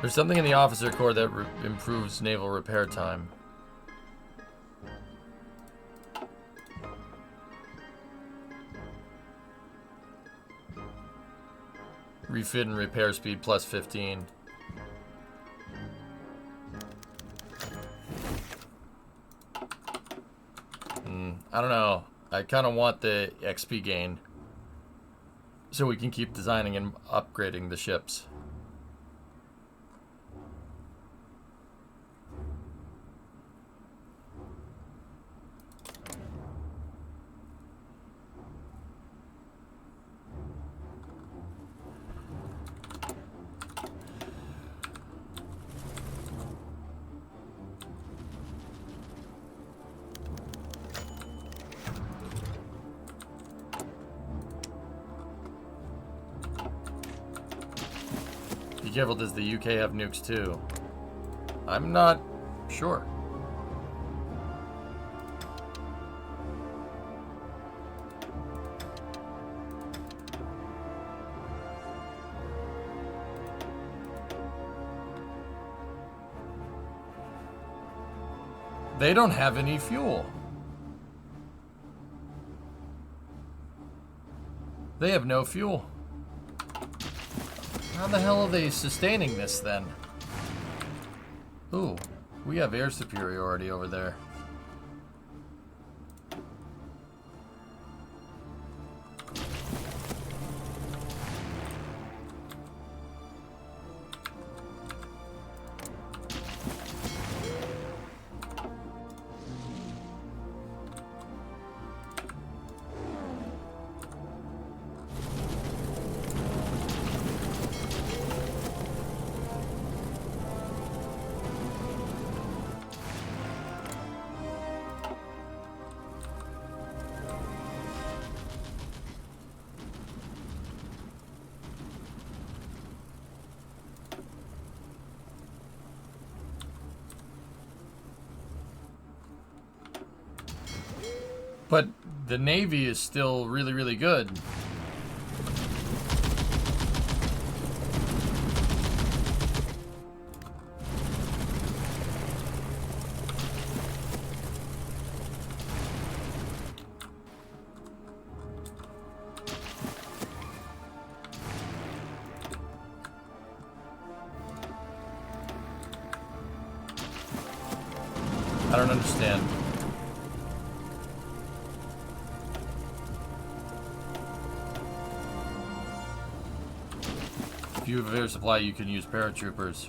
There's something in the officer corps that improves naval repair time. Refit and repair speed plus 15. I don't know. I kind of want the XP gain so we can keep designing and upgrading the ships. Be careful, does the UK have nukes too? I'm not sure. They don't have any fuel. They have no fuel. How the hell are they sustaining this then? Ooh, we have air superiority over there. But the Navy is still really, really good. I don't understand. If you have air supply, you can use paratroopers.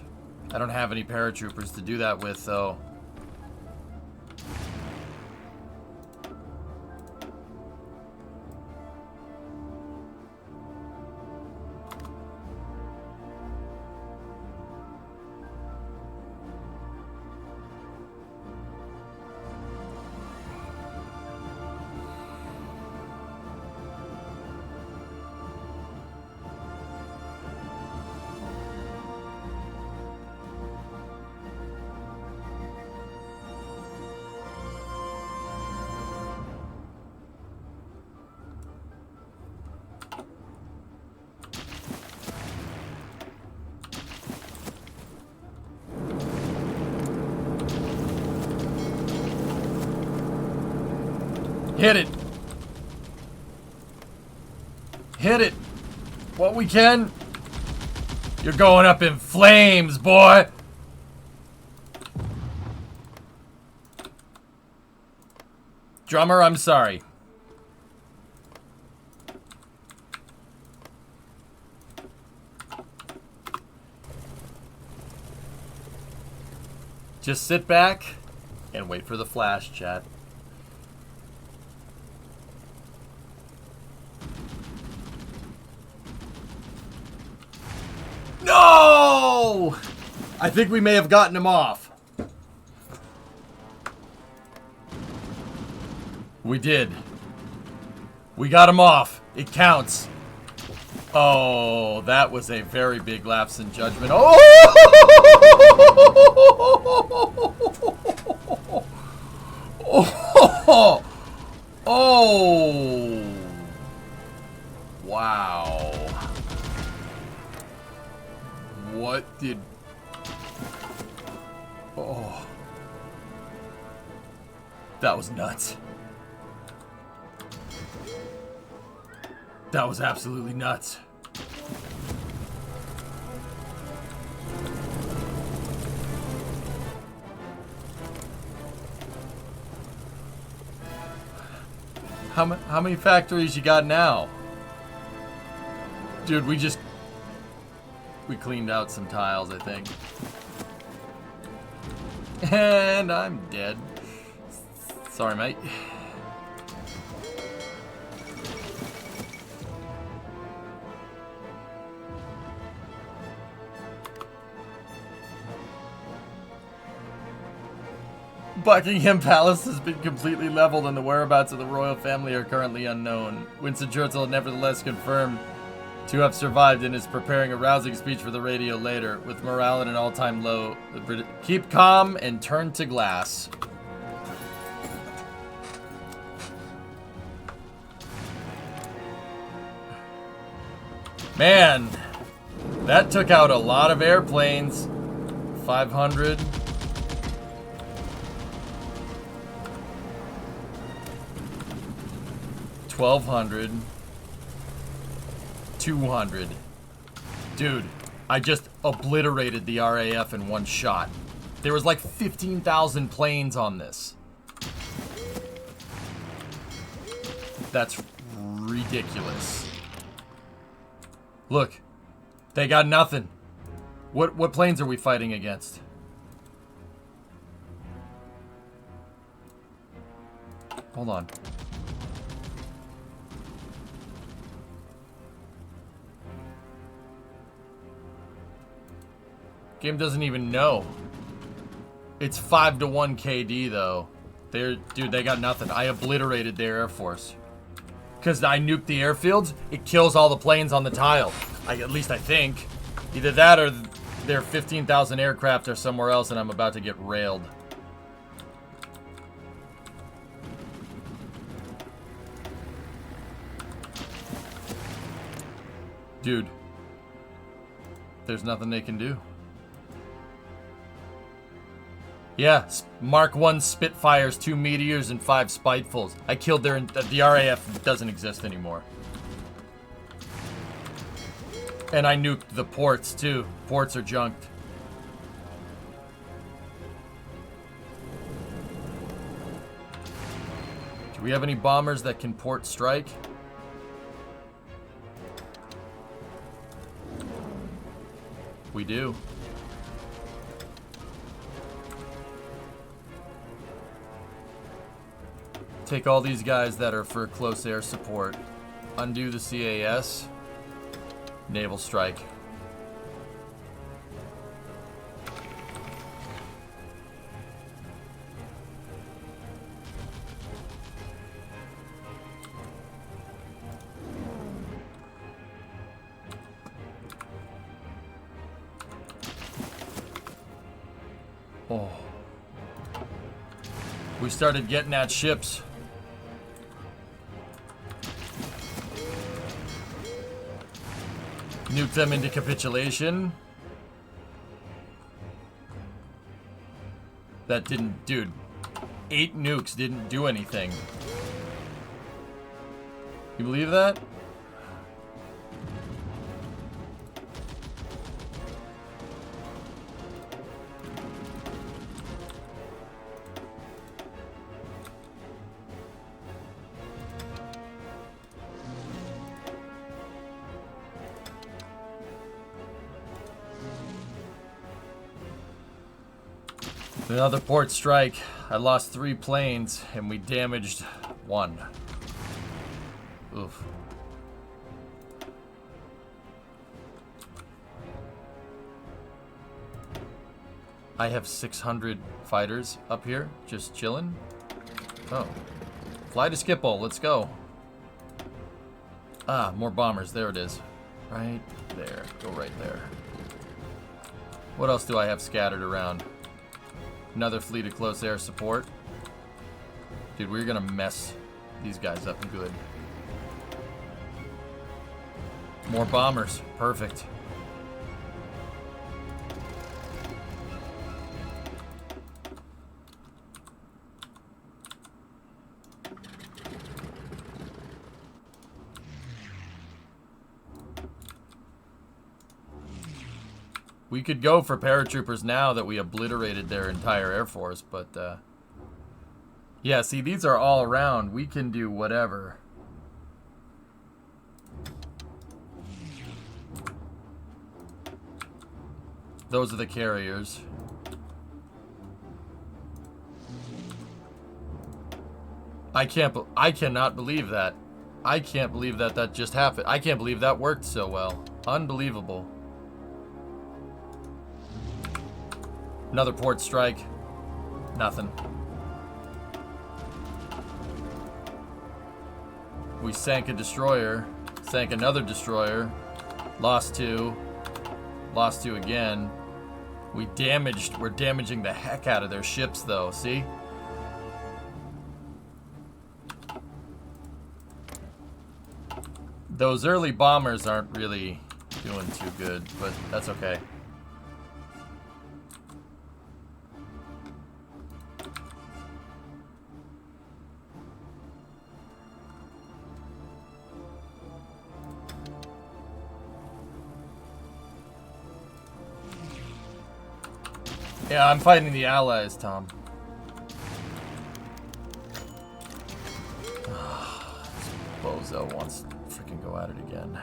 I don't have any paratroopers to do that with, though. Hit it. Hit it. What we can. You're going up in flames, boy. Drummer, I'm sorry. Just sit back and wait for the flash, chat. No! I think we may have gotten him off. We did. We got him off. It counts. Oh, that was a very big lapse in judgment. Oh! Oh! Oh! Wow. What did... Oh. That was nuts. That was absolutely nuts. How many factories you got now? Dude, we cleaned out some tiles, I think. And I'm dead. Sorry, mate. Buckingham Palace has been completely leveled and the whereabouts of the royal family are currently unknown. Winston Churchill nevertheless confirmed to have survived and is preparing a rousing speech for the radio later. With morale at an all-time low, keep calm and turn to glass. Man, that took out a lot of airplanes. 500. 1,200. 200. Dude, I just obliterated the RAF in one shot. There was like 15,000 planes on this. That's ridiculous. Look, they got nothing. What planes are we fighting against? Hold on. Game doesn't even know. It's 5-1 KD though. Dude, they got nothing. I obliterated their Air Force. Because I nuked the airfields, it kills all the planes on the tile. At least I think. Either that or their 15,000 aircraft are somewhere else and I'm about to get railed. Dude. There's nothing they can do. Yeah, Mark 1 Spitfires, 2 Meteors, and 5 Spitefuls. I killed the RAF doesn't exist anymore. And I nuked the ports too. Ports are junked. Do we have any bombers that can port strike? We do. Take all these guys that are for close air support. Undo the CAS. Naval strike. Oh. We started getting at ships. Nuke them into capitulation. That didn't, dude. 8 nukes didn't do anything. You believe that? Another port strike. I lost 3 planes and we damaged 1. Oof. I have 600 fighters up here, just chilling. Oh. Fly to Schiphol, let's go. Ah, more bombers, there it is. Right there, go right there. What else do I have scattered around? Another fleet of close air support. Dude, we're gonna mess these guys up good. More bombers. Perfect. We could go for paratroopers now that we obliterated their entire Air Force, but, yeah, see, these are all around. We can do whatever. Those are the carriers. I cannot believe that. I can't believe that that just happened. I can't believe that worked so well. Unbelievable. Another port strike. Nothing. We sank a destroyer. Sank another destroyer. Lost 2. Lost 2 again. We're damaging the heck out of their ships though, see? Those early bombers aren't really doing too good, but that's okay. Yeah, I'm fighting the allies, Tom. This bozo wants to freaking go at it again.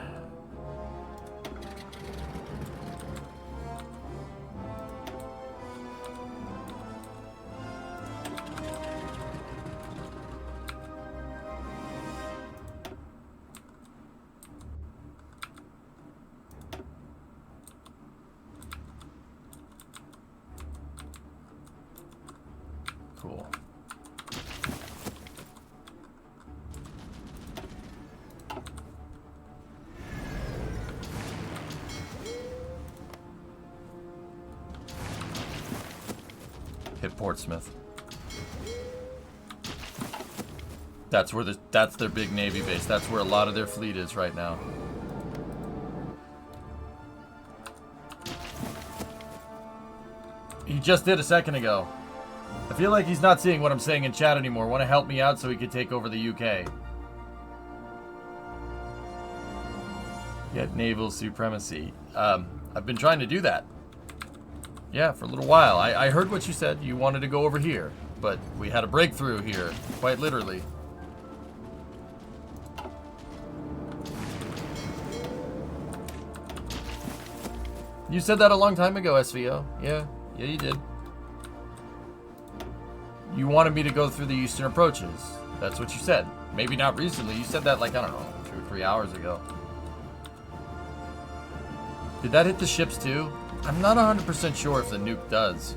Cool. Hit Portsmouth. That's where that's their big navy base. That's where a lot of their fleet is right now. He just did a second ago. I feel like he's not seeing what I'm saying in chat anymore. Want to help me out so he could take over the UK. Get naval supremacy. I've been trying to do that. Yeah, for a little while. I heard what you said. You wanted to go over here. But we had a breakthrough here. Quite literally. You said that a long time ago, SVO. Yeah, you did. You wanted me to go through the eastern approaches. That's what you said. Maybe not recently. You said that like, I don't know, 2 or 3 hours ago. Did that hit the ships too? I'm not 100% sure if the nuke does.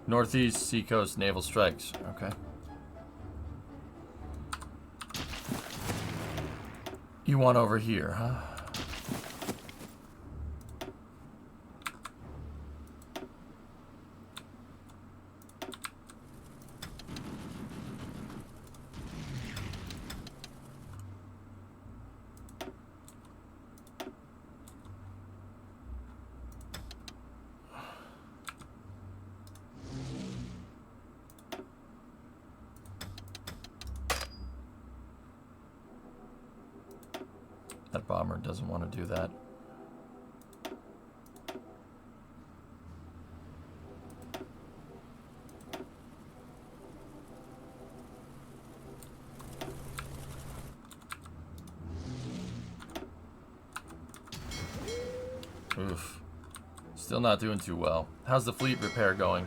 Northeast Seacoast Naval Strikes. Okay. You want over here, huh? That bomber doesn't want to do that. Oof. Still not doing too well. How's the fleet repair going?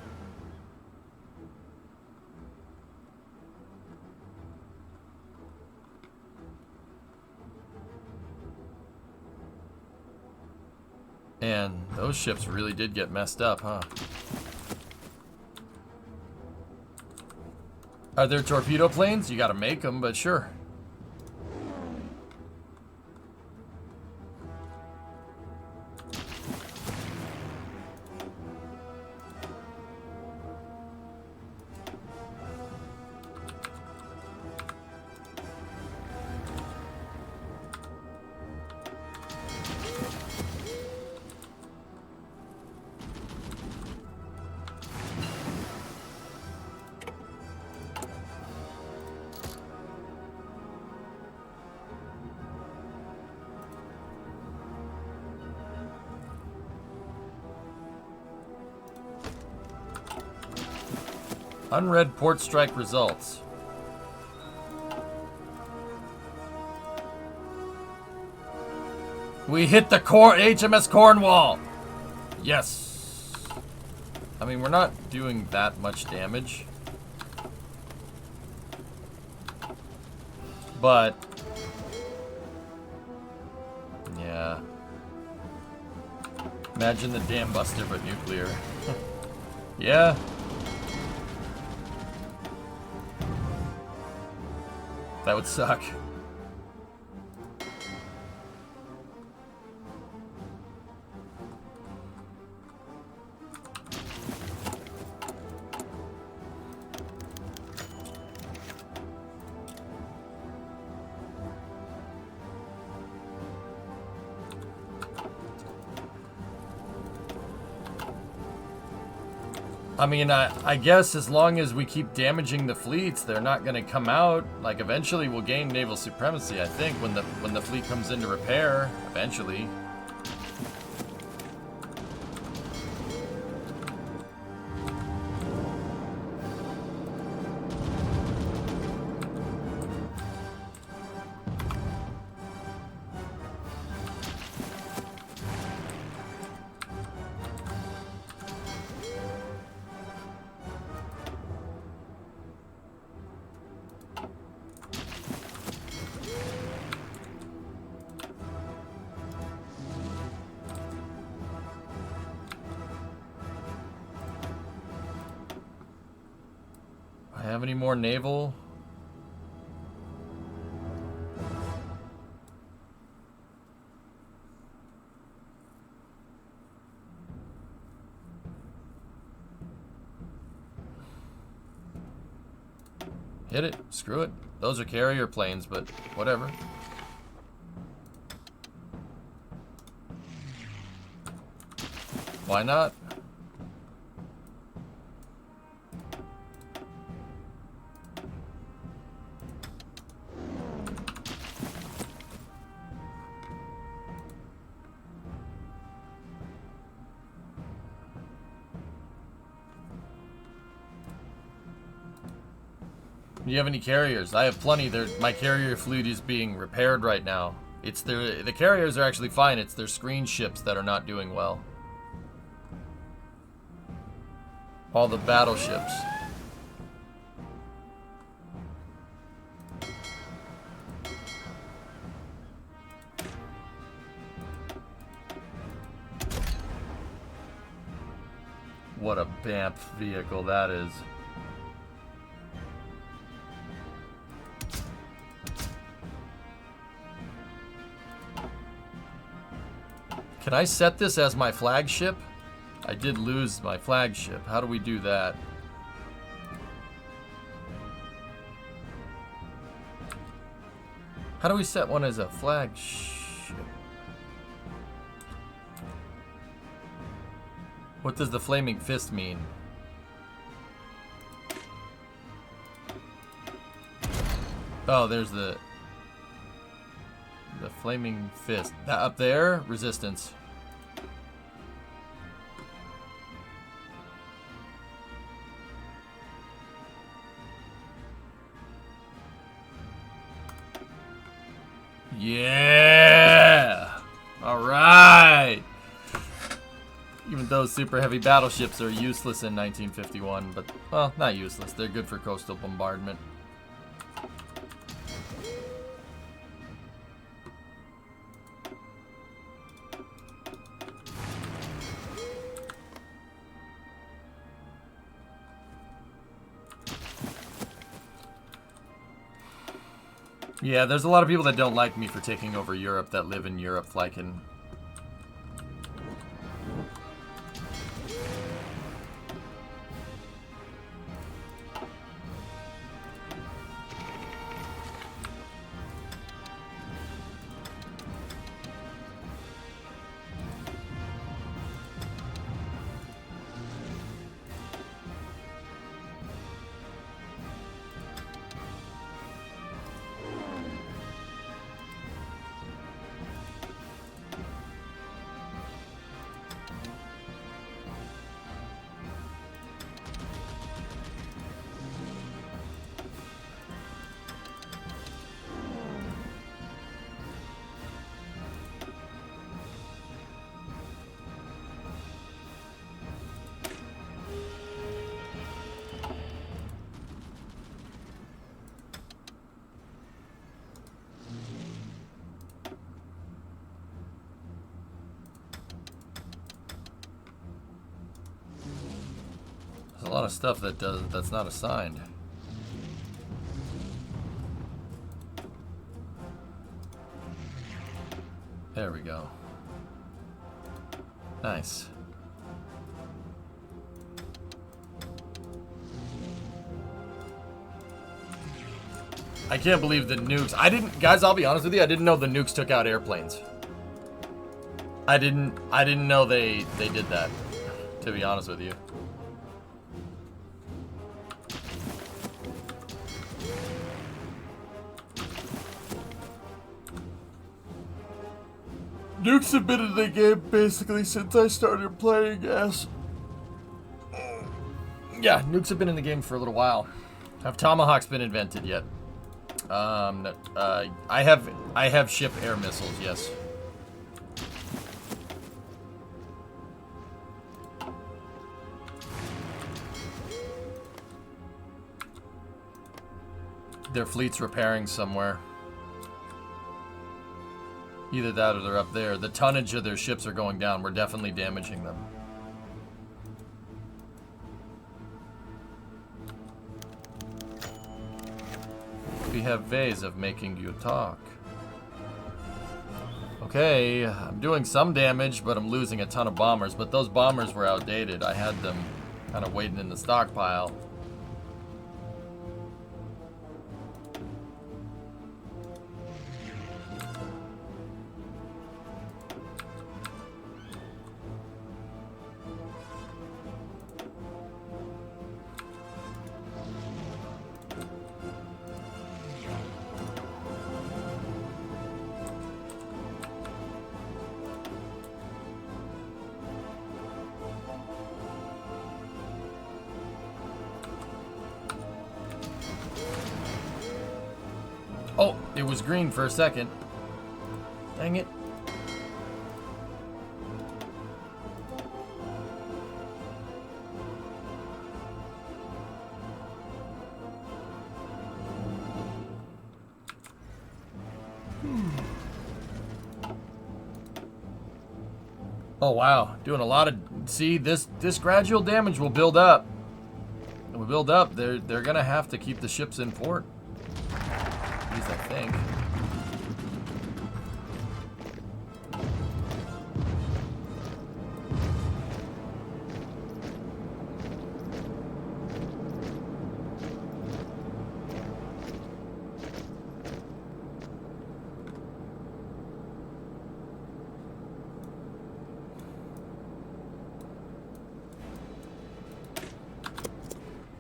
And those ships really did get messed up, huh? Are there torpedo planes? You gotta make them, but sure. Unread port strike results. We hit the HMS Cornwall. Yes. I mean, we're not doing that much damage. But yeah. Imagine the dam buster but nuclear. Yeah. That would suck. I mean, I guess as long as we keep damaging the fleets, they're not going to come out. Like, eventually we'll gain naval supremacy, I think, when the fleet comes into repair. Eventually. Have any more naval? Hit it. Screw it. Those are carrier planes, but whatever. Why not? Do you have any carriers? I have plenty. My carrier fleet is being repaired right now. It's the carriers are actually fine. It's their screen ships that are not doing well. All the battleships. What a BAMF vehicle that is. Can I set this as my flagship? I did lose my flagship. How do we do that? How do we set one as a flagship? What does the Flaming Fist mean? Oh, there's the Flaming Fist. That up there, resistance. Yeah! Alright! Even though super heavy battleships are useless in 1951, but, well, not useless. They're good for coastal bombardment. Yeah, there's a lot of people that don't like me for taking over Europe that live in Europe, Flykin. There's a lot of stuff that's not assigned. There we go. Nice. I can't believe the nukes. Guys, I'll be honest with you, I didn't know the nukes took out airplanes. I didn't know they did that, to be honest with you. Nukes have been in the game basically since I started playing, yes. Yeah, nukes have been in the game for a little while. Have tomahawks been invented yet? No, I have ship air missiles, yes. Their fleet's repairing somewhere. Either that or they're up there. The tonnage of their ships are going down. We're definitely damaging them. We have ways of making you talk. Okay, I'm doing some damage, but I'm losing a ton of bombers. But those bombers were outdated. I had them kind of waiting in the stockpile. Oh, it was green for a second. Dang it. Oh wow, doing a lot of, see, this gradual damage will build up. It will build up. They're gonna have to keep the ships in port. At least I think.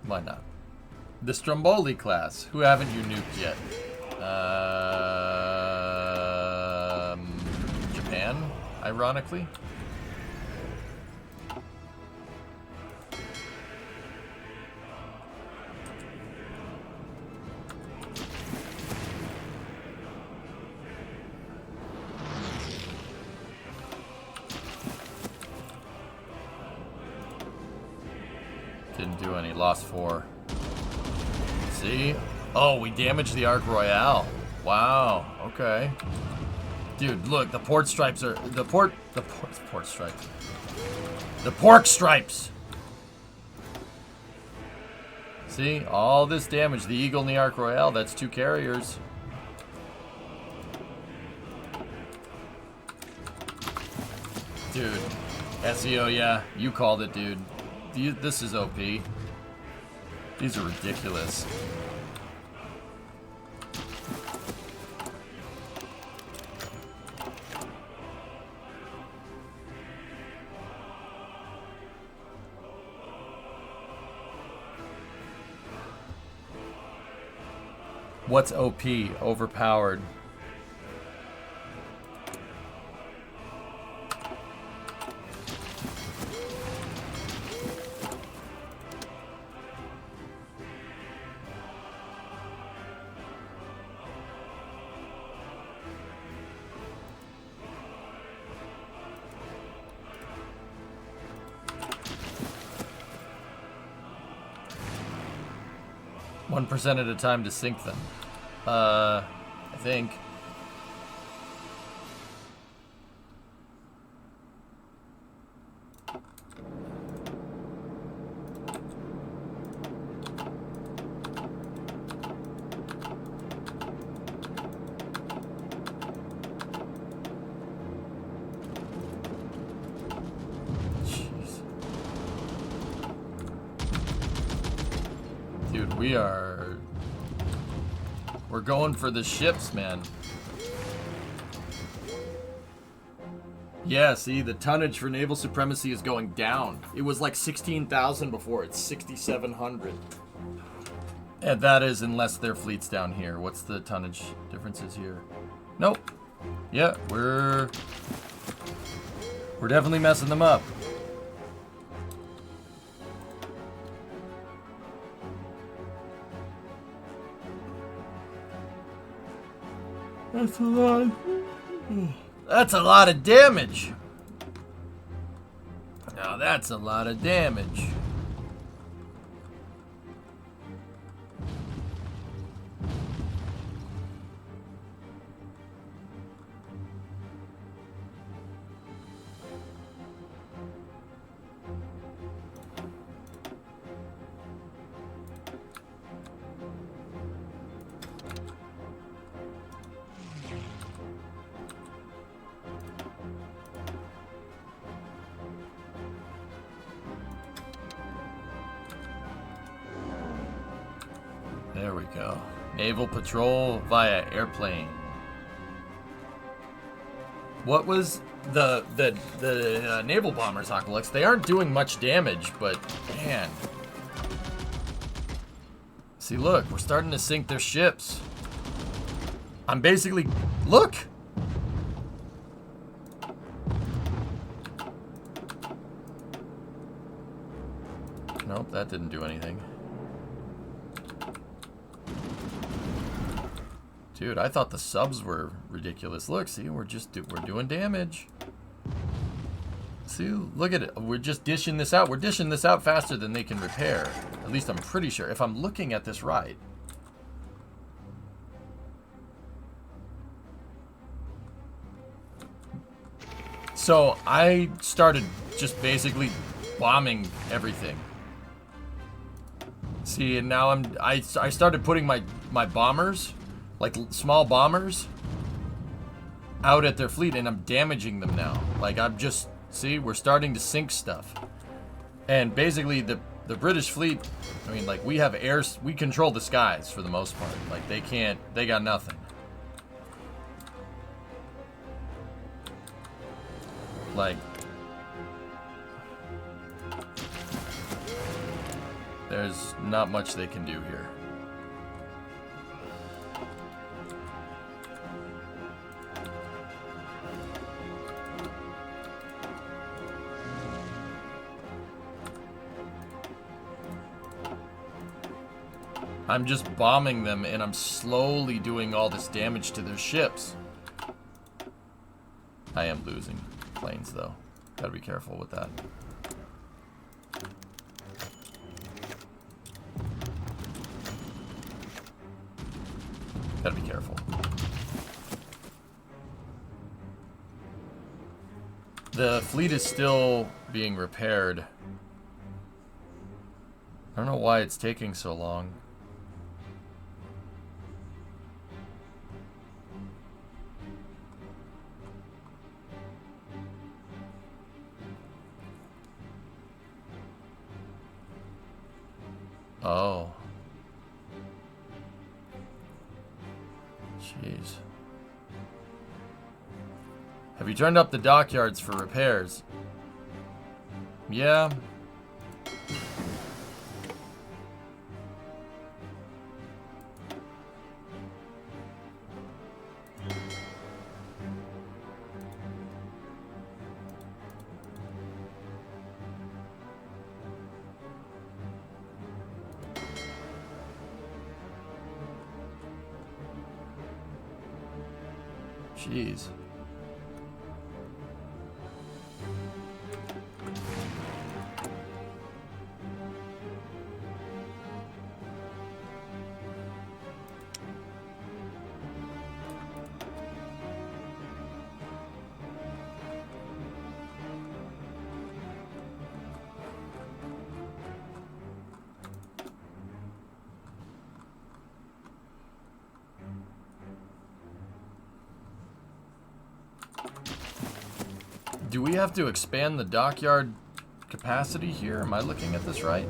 Why not? The Stromboli class. Who haven't you nuked yet? Japan, ironically. Didn't do any. Lost 4. See? Oh, we damaged the Ark Royale. Wow. Okay. Dude, look, the port stripes are the port stripes. The pork stripes. See? All this damage. The Eagle and the Ark Royale, that's 2 carriers. Dude. SEO, yeah. You called it, dude. This is OP. These are ridiculous. What's OP? Overpowered. %1 at a time to sink them. I think. Dude, we're going for the ships, man. Yeah, see, the tonnage for naval supremacy is going down. It was like 16,000 before. It's 6,700. And that is unless their fleet's down here. What's the tonnage differences here? Nope. Yeah, we're We're definitely messing them up. That's a lot. That's a lot of damage. Now that's a lot of damage. There we go. Naval patrol via airplane. What was the naval bombers, Aqualux? They aren't doing much damage, but man. See, look, we're starting to sink their ships. I'm basically, look. Nope, that didn't do anything. Dude, I thought the subs were ridiculous. Look, see, we're doing damage. See, look at it. We're just dishing this out. We're dishing this out faster than they can repair. At least I'm pretty sure, if I'm looking at this right. So I started just basically bombing everything. See, and now I started putting my bombers, like small bombers, out at their fleet, and I'm damaging them now. Like, I'm just, see, we're starting to sink stuff. And basically the British fleet, I mean, like, we have we control the skies for the most part. Like, they got nothing. Like, there's not much they can do here. I'm just bombing them, and I'm slowly doing all this damage to their ships. I am losing planes, though. Gotta be careful with that. Gotta be careful. The fleet is still being repaired. I don't know why it's taking so long. Oh. Jeez. Have you turned up the dockyards for repairs? Yeah. Jeez. Do we have to expand the dockyard capacity here? Am I looking at this right?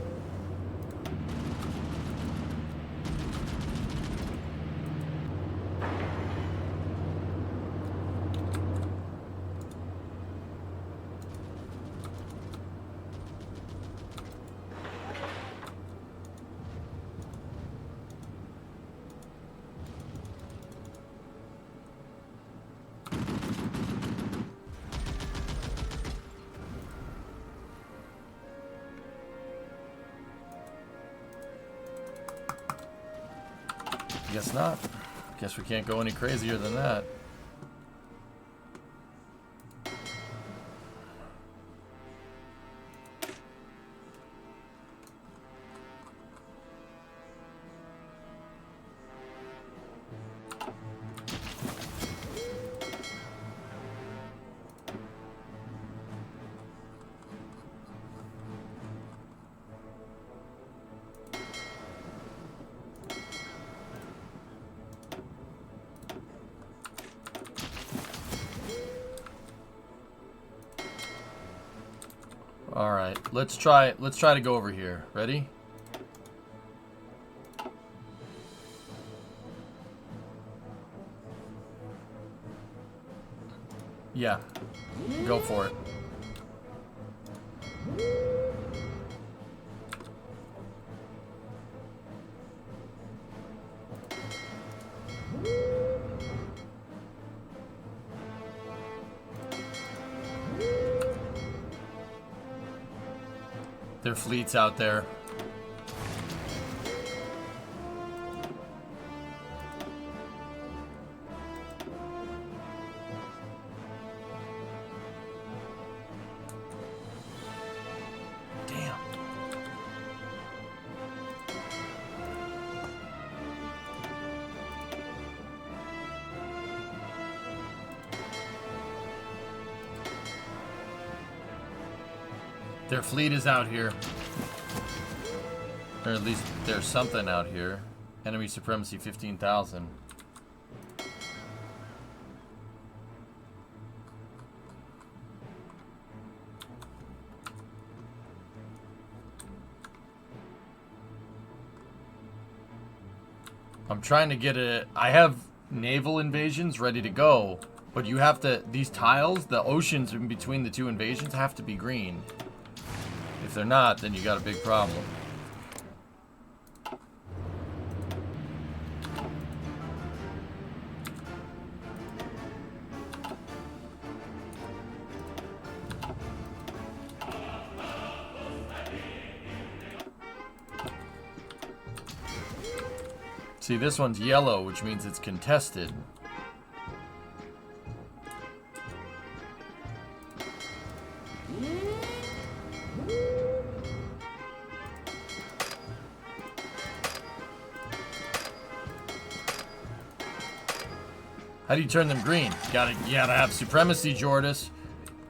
Guess not. Guess we can't go any crazier than that. All right, let's try to go over here. Ready? Yeah. Go for it. Their fleet's out there. Damn. Their fleet is out here. Or at least there's something out here. Enemy supremacy 15,000. I'm trying to get a... I have naval invasions ready to go. But you have to... These tiles, the oceans in between the two invasions have to be green. If they're not, then you got a big problem. See, this one's yellow, which means it's contested. How do you turn them green? You gotta have supremacy, Jordis.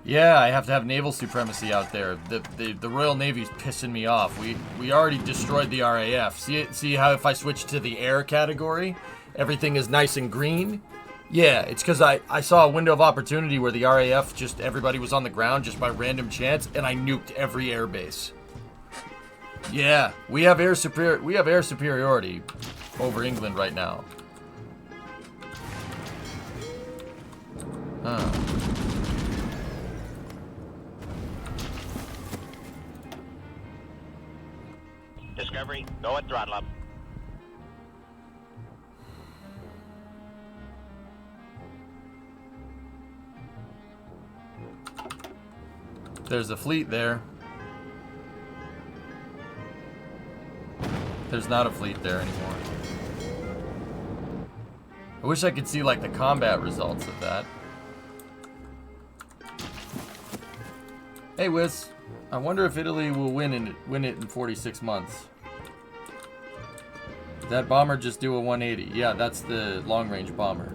Yeah, I have to have naval supremacy out there. The Royal Navy's pissing me off. We already destroyed the RAF. See how if I switch to the air category, everything is nice and green? Yeah, it's because I saw a window of opportunity where the RAF just everybody was on the ground just by random chance, and I nuked every air base. Yeah, we have air superiority over England right now. Huh. Discovery, go at throttle up. There's a fleet there. There's not a fleet there anymore. I wish I could see like the combat results of that. Hey Wiz, I wonder if Italy will win it in 46 months. Did that bomber just do a 180? Yeah, that's the long-range bomber.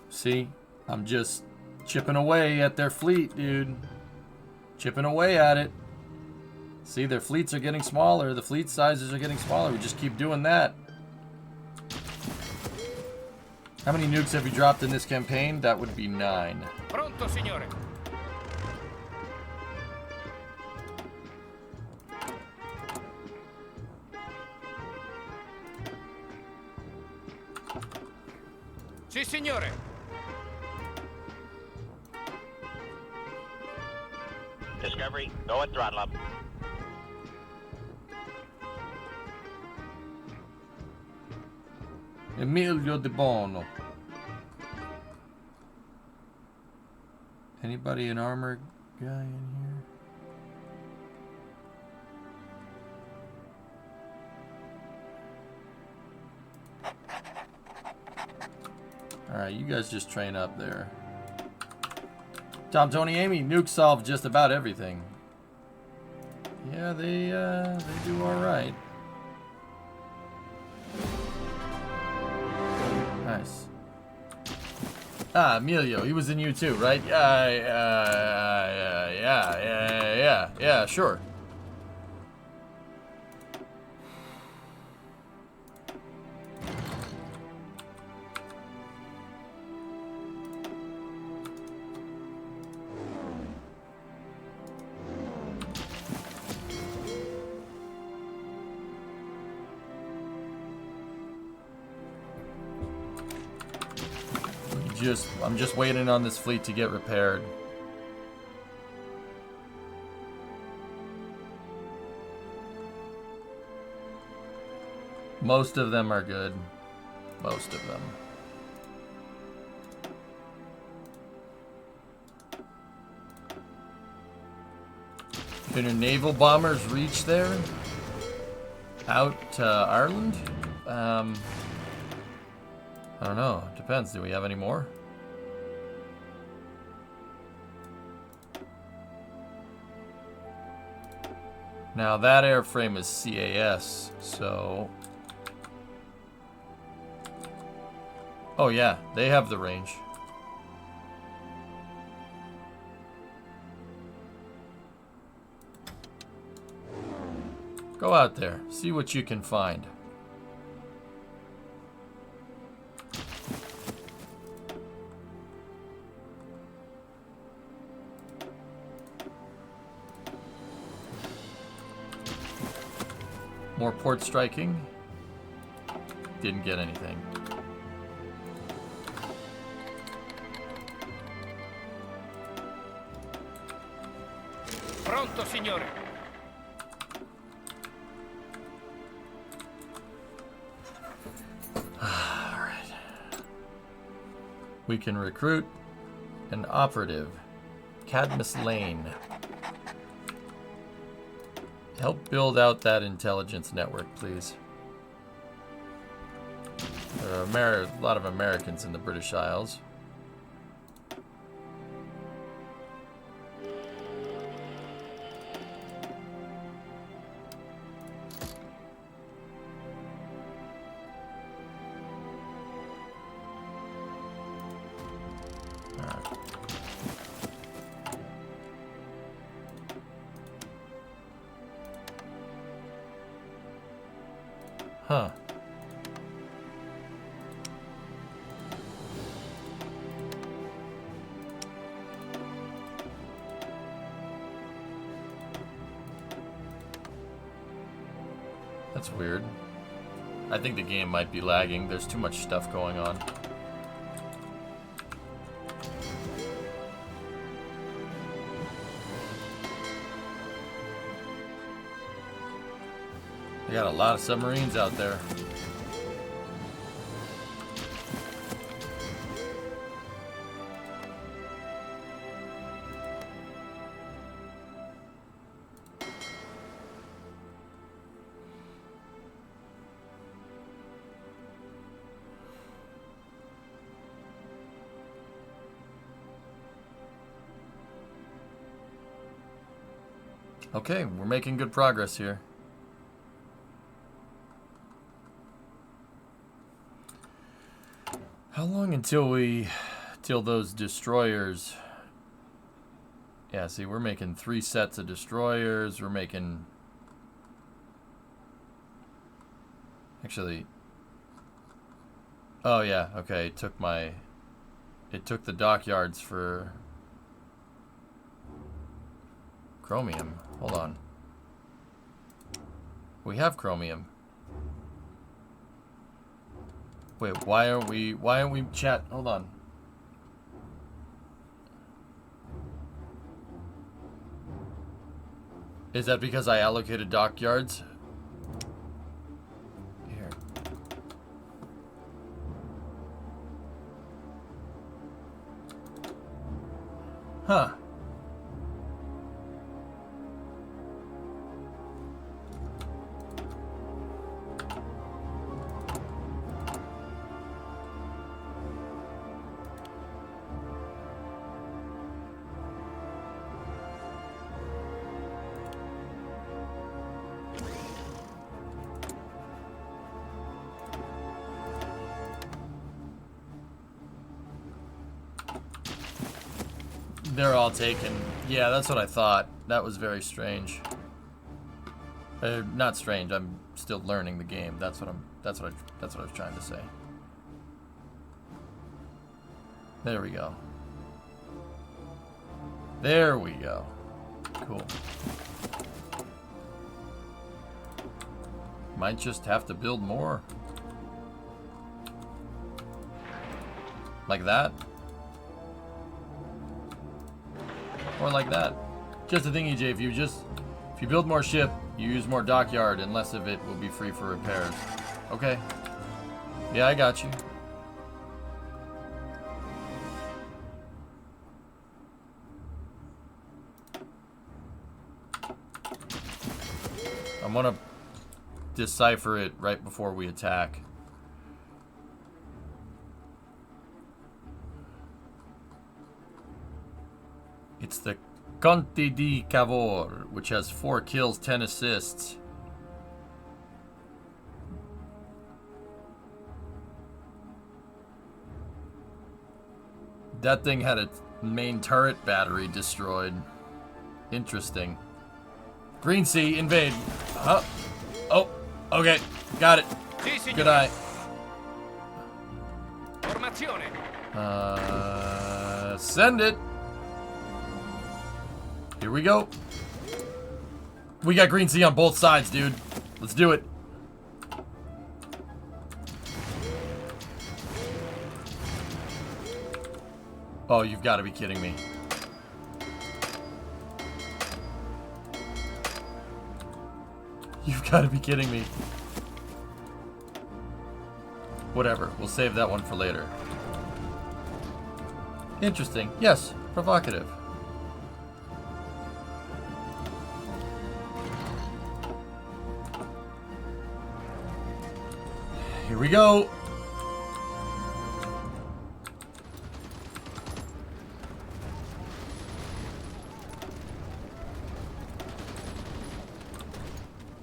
See, I'm just chipping away at their fleet, dude. Chipping away at it. See, their fleets are getting smaller. The fleet sizes are getting smaller. We just keep doing that. How many nukes have you dropped in this campaign? That would be 9. Pronto, signore. Sì, signore. Discovery, go at throttle up. Emilio De Bono. Anybody an armor guy in here? Alright, you guys just train up there. Tom, Tony, Amy, Nuke solved just about everything. Yeah, they do alright. Nice. Ah, Emilio, he was in you too, right? Yeah, sure. I'm just waiting on this fleet to get repaired. Most of them are good. Most of them. Can your naval bombers reach there? Out to Ireland? I don't know. Depends. Do we have any more? Now that airframe is CAS, so... Oh yeah, they have the range. Go out there, see what you can find. More port striking. Didn't get anything. Pronto, signore. Alright. We can recruit an operative. Cadmus Lane. Help build out that intelligence network, please. There are a lot of Americans in the British Isles. Huh. That's weird. I think the game might be lagging. There's too much stuff going on. They got a lot of submarines out there. Okay, we're making good progress here. How long till those destroyers... Yeah, see, we're making 3 sets of destroyers. We're making... Actually... Oh, yeah, okay, it took the dockyards for... Chromium. Hold on. We have chromium. Wait, why aren't we chat? Hold on. Is that because I allocated dockyards? Here. Huh. They're all taken. Yeah, that's what I thought. That was very strange. Not strange. I'm still learning the game. That's what I was trying to say. There we go. There we go. Cool. Might just have to build more. Like that. Or like that. Just a thingy, Jay. If you build more ship, you use more dockyard, and less of it will be free for repairs. Okay. Yeah, I got you. I'm gonna decipher it right before we attack. It's the Conte di Cavour, which has 4 kills, 10 assists. That thing had its main turret battery destroyed. Interesting. Green Sea, invade. Huh? Oh, okay. Got it. Sì, signore. Good eye. Formazione. Send it. Here we go. We got Green Sea on both sides, dude. Let's do it. Oh, you've got to be kidding me. You've got to be kidding me. Whatever. We'll save that one for later. Interesting. Yes. Provocative. Here we go.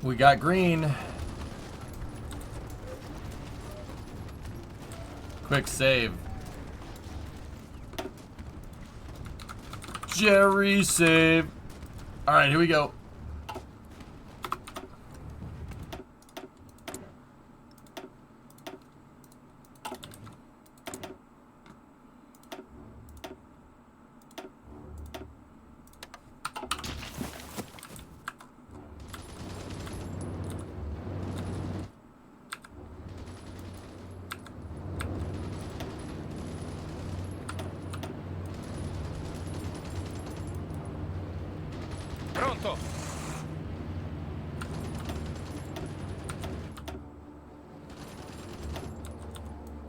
We got green. Quick save. Jerry save. All right, here we go. Pronto.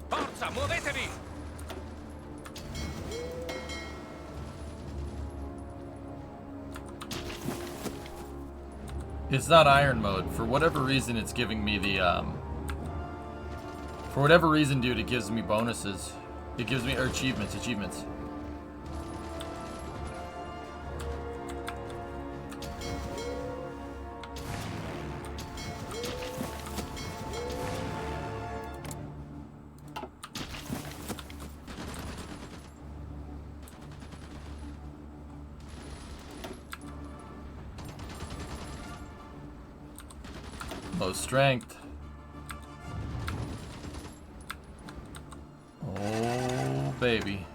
Forza, muovetevi. It's not iron mode. For whatever reason, it's giving me the, For whatever reason, dude, it gives me bonuses. It gives me, or achievements. Low strength. Oh, baby.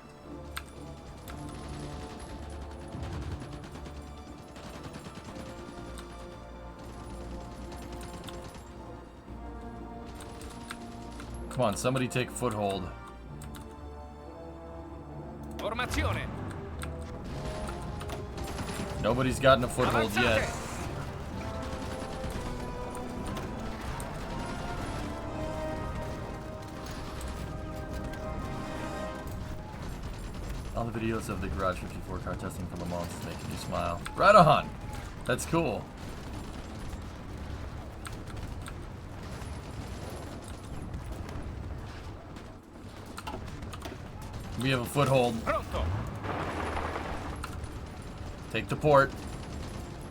Come on, somebody take foothold. Formazione. Nobody's gotten a foothold yet. Avanzate. All the videos of the Garage 54 car testing for Le Mans is making you smile. Right on! That's cool. We have a foothold. Pronto. Take the port.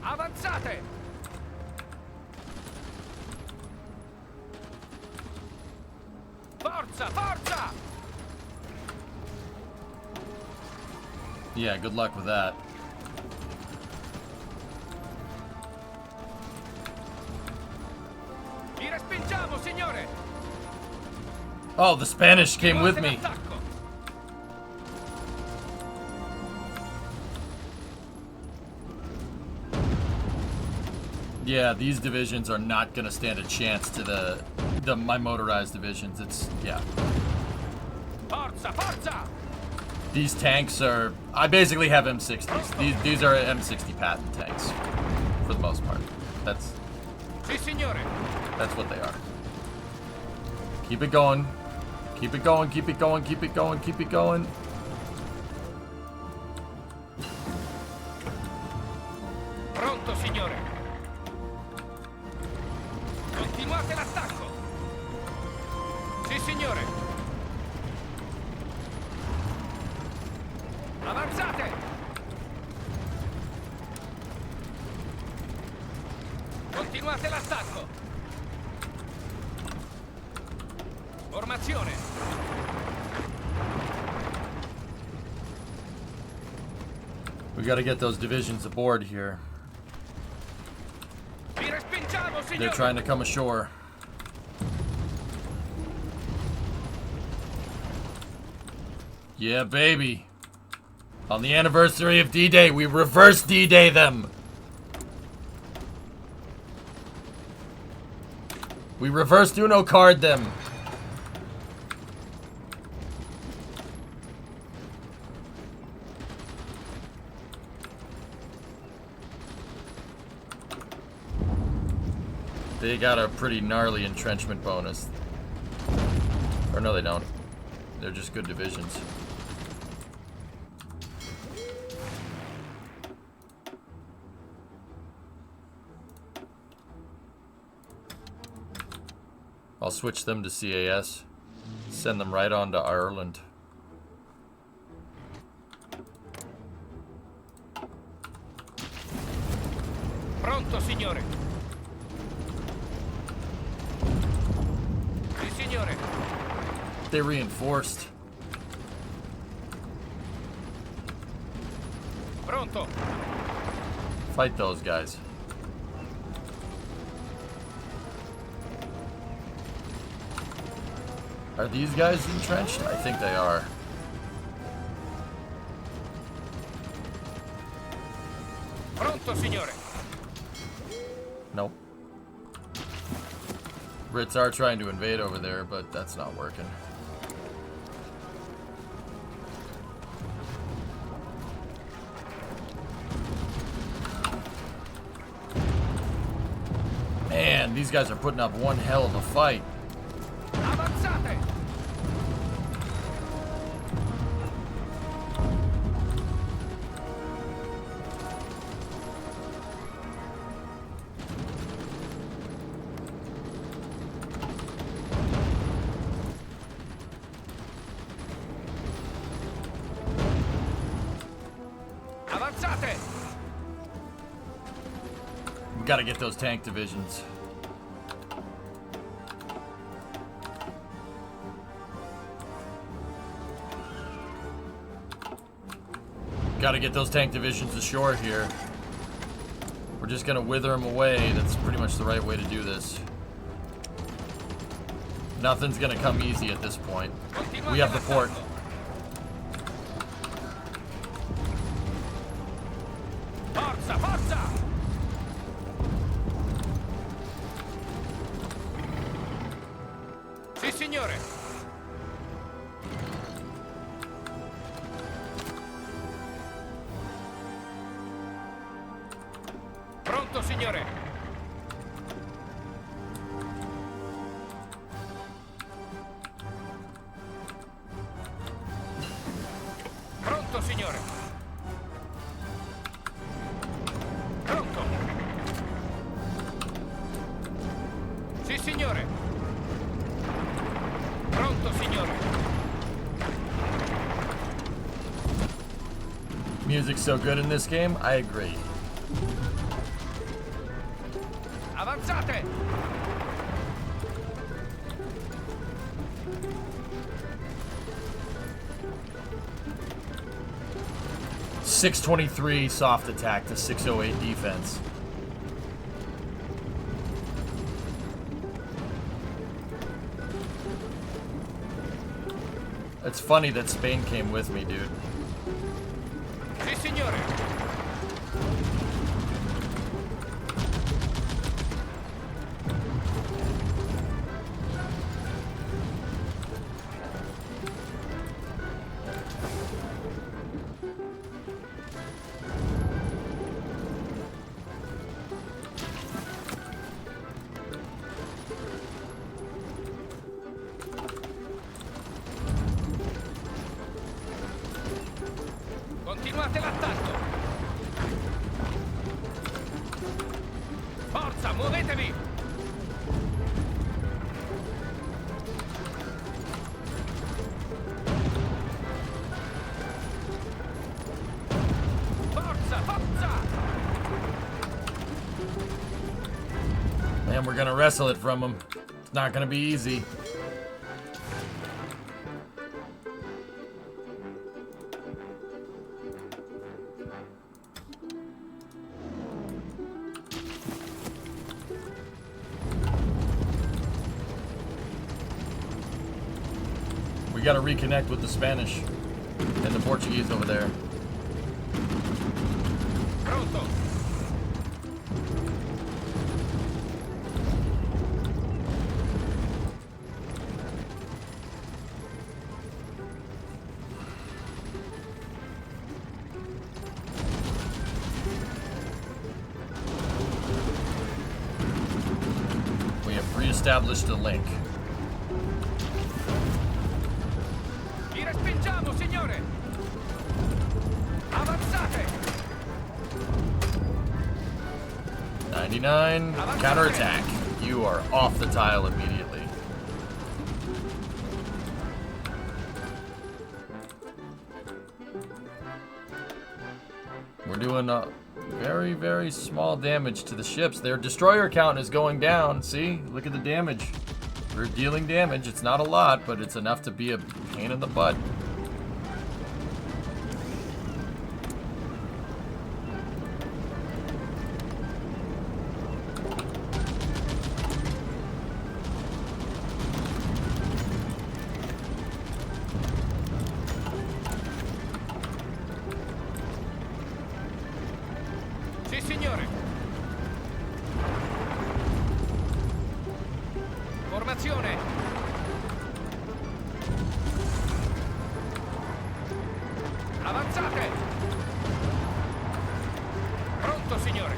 Avanzate. Forza, forza. Yeah, good luck with that. Vi respingiamo, signore. Oh, the Spanish came with me. Attacco. Yeah, these divisions are not gonna stand a chance to my motorized divisions. It's yeah. Forza, forza. These tanks are. I basically have M60s. These are M60 patent tanks, for the most part. That's Sì, signore. what they are. Keep it going. Keep it going. Keep it going. Keep it going. Keep it going. Pronto, signore. Continuate l'attacco. Sì, signore. Avanzate. Continuate l'attacco. Formazione. We got to get those divisions aboard here. Vi respingiamo, signore. They're trying to come ashore. Yeah, baby. On the anniversary of D-Day, we reverse D-Day them. We reverse Uno card them. They got a pretty gnarly entrenchment bonus. Or no, they don't. They're just good divisions. I'll switch them to CAS. Send them right on to Ireland. Pronto, signore. Sì, signore. They reinforced. Pronto. Fight those guys. Are these guys entrenched? I think they are. Pronto, signore. Nope. Brits are trying to invade over there, but that's not working. Man, these guys are putting up one hell of a fight. Avanzate. Avanzate. We gotta get those tank divisions. Gotta get those tank divisions ashore here. We're just gonna wither them away. That's pretty much the right way to do this. Nothing's gonna come easy at this point. We have the port. Forza, forza. Sì, signore. signore. Pronto. Sì, signore. Pronto, signore. Music's so good in this game, I agree. Avanzate. 623 soft attack to 608 defense. It's funny that Spain came with me, dude. Sì, signore. Continuate l'attacco. Forza, muovetevi. Forza, forza. Man, we're gonna wrestle it from him. It's not gonna be easy. We gotta reconnect with the Spanish and the Portuguese over there. Pronto. We have re-established a link. Vi respingiamo, signore. Avanzate. 99 counterattack. You are off the tile immediately. We're doing very, very small damage to the ships. Their destroyer count is going down. See? Look at the damage. We're dealing damage. It's not a lot, but it's enough to be a pain in the butt. Sì, signore. Formazione. Avanzate. Pronto, signore.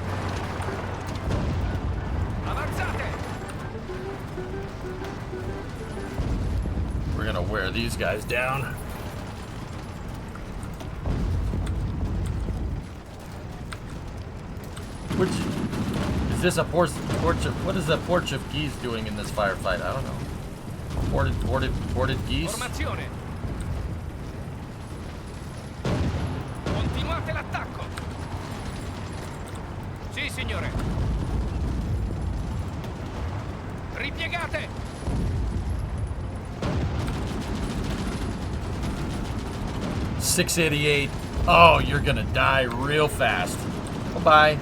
Avanzate. We're gonna wear these guys down. Which is this a what is the Portuguese doing in this firefight? I don't know. Ported geese? Formazione. Continuate l'attacco. Sì, signore. Ripiegate. $688. Oh, you're gonna die real fast. Bye-bye.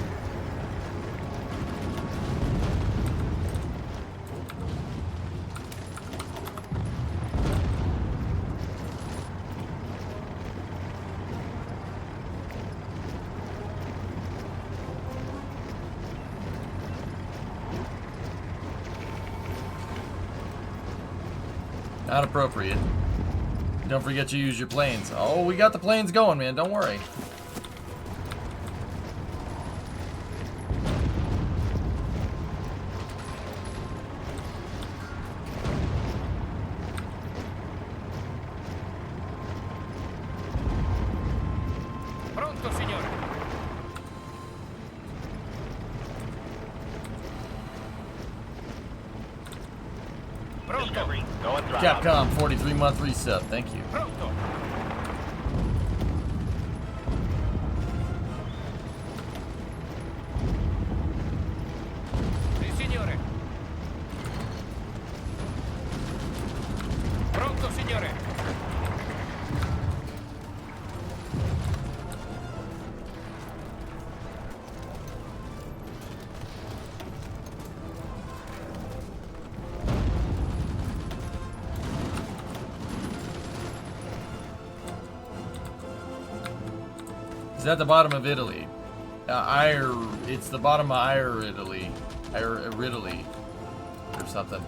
Not appropriate. Don't forget to use your planes. Oh, we got the planes going, man. Don't worry. Pronto. Discovery, go and throttle up. Capcom 43-month resub. Thank you. Pronto. Sì, signore. Pronto, signore. It's at the bottom of Italy. It's the bottom of Italy. Italy. Or something.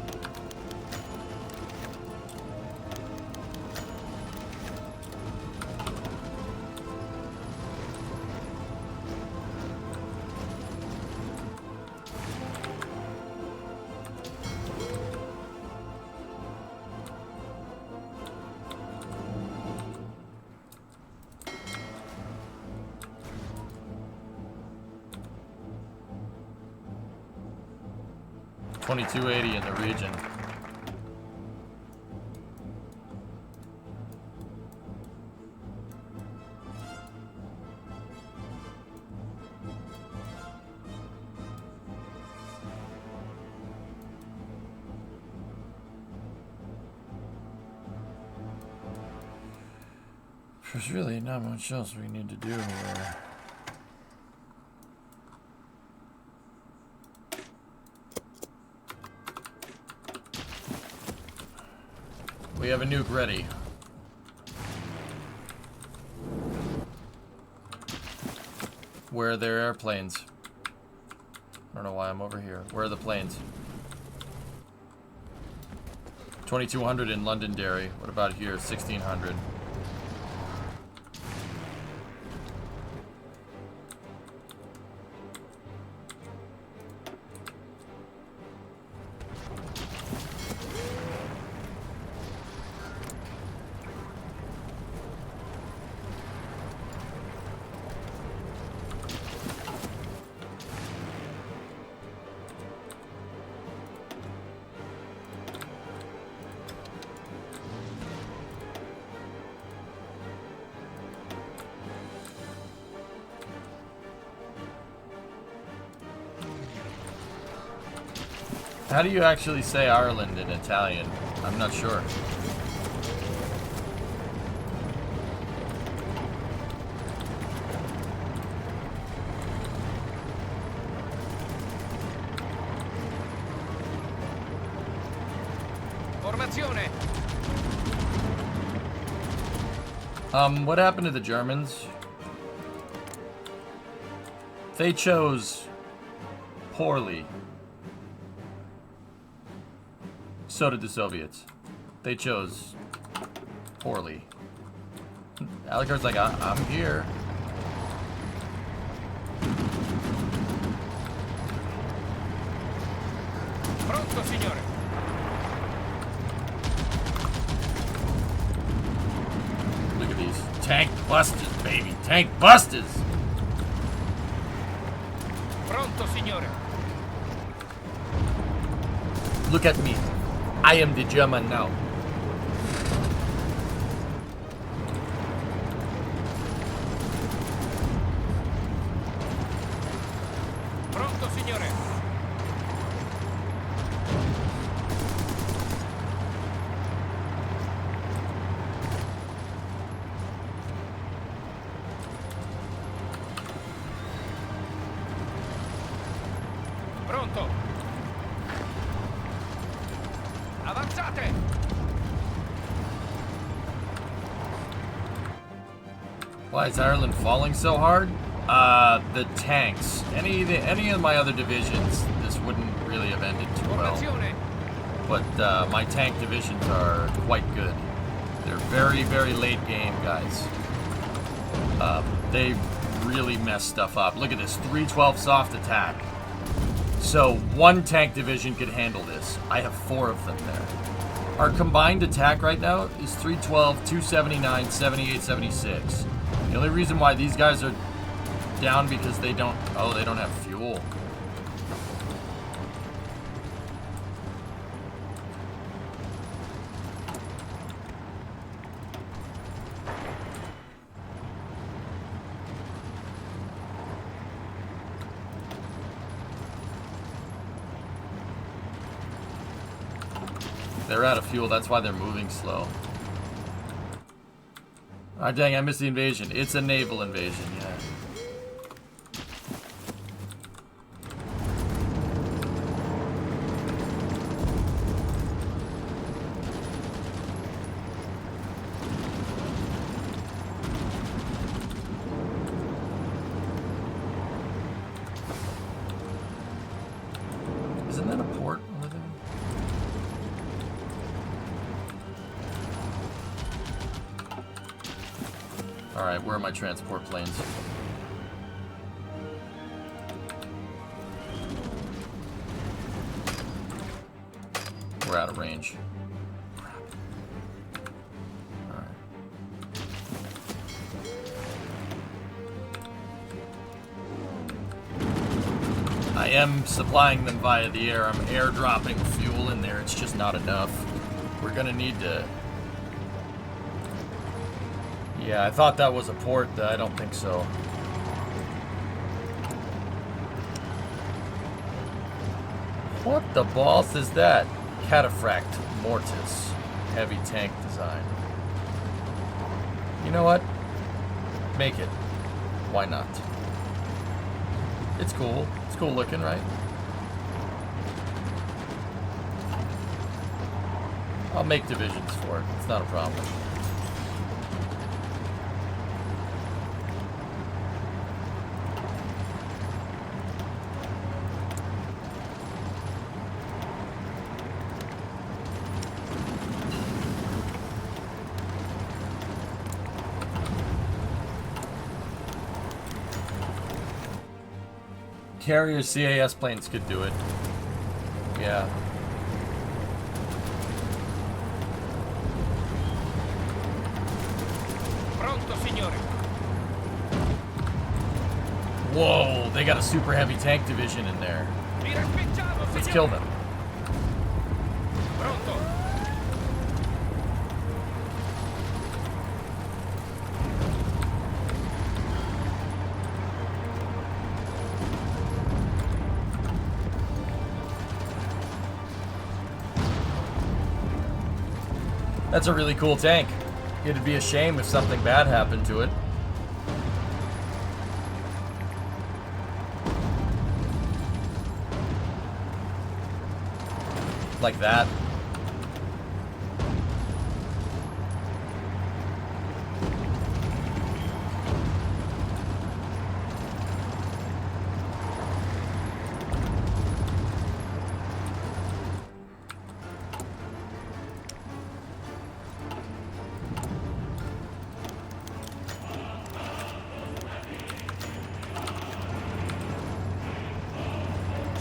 $22.80 in the region. There's really not much else we need to do here. We have a nuke ready. Where are their airplanes? I don't know why I'm over here. Where are the planes? 2200 in Londonderry. What about here? 1600. How do you actually say Ireland in Italian? I'm not sure. Formazione. What happened to the Germans? They chose poorly. So did the Soviets. They chose poorly. Alicar's like, I'm here. Pronto, signore. Look at these tank busters, baby. Tank busters. Pronto, signore. Look at me. I am the German now. Pronto, signore. Pronto. Avanzate. Why is Ireland falling so hard? The tanks. Any of my other divisions, this wouldn't really have ended too well. Formazione. But my tank divisions are quite good. They're very, very late game guys. They really mess stuff up. Look at this, 312 soft attack. So one tank division could handle this. I have 4 of them there. Our combined attack right now is 312, 279, 78, 76. The only reason why these guys are down because they don't have fuel. they're out of fuel. That's why they're moving slow. Ah, dang, I missed the invasion. It's a naval invasion, yeah. Isn't that a port over there? Alright, where are my transport planes? We're out of range. Crap. Alright. I am supplying them via the air. I'm airdropping fuel in there. It's just not enough. We're gonna need to... Yeah, I thought that was a port. I don't think so. What the balls is that? Cataphract Mortis. Heavy tank design. You know what? Make it. Why not? It's cool. It's cool looking, right? I'll make divisions for it. It's not a problem. Carrier CAS planes could do it. Yeah. Pronto, signore. Whoa, they got a super heavy tank division in there. Vi respingiamo, Let's signore. kill them. Pronto. That's a really cool tank. It'd be a shame if something bad happened to it. Like that.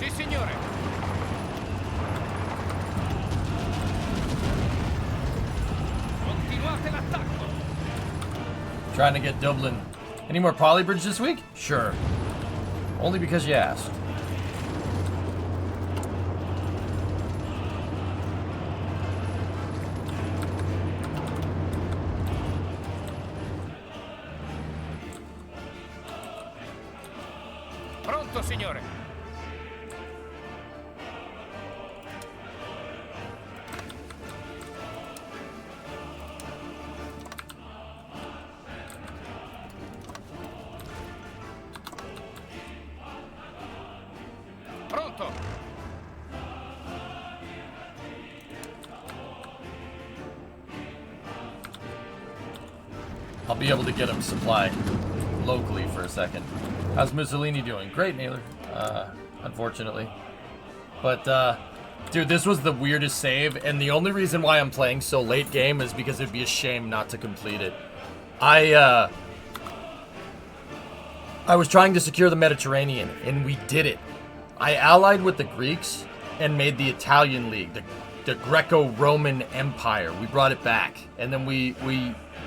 Sì, signore. Continuate l'attacco. Trying to get Dublin. Any more Polybridge this week? Sure. Only because you asked. Pronto, signore. Pronto. I'll be able to get him supply locally for a second. How's Mussolini doing? Great, Naylor. Unfortunately. But, dude, this was the weirdest save, and the only reason why I'm playing so late game is because it'd be a shame not to complete it. I was trying to secure the Mediterranean, and we did it. I allied with the Greeks and made the Italian League, the Greco-Roman Empire. We brought it back, and then we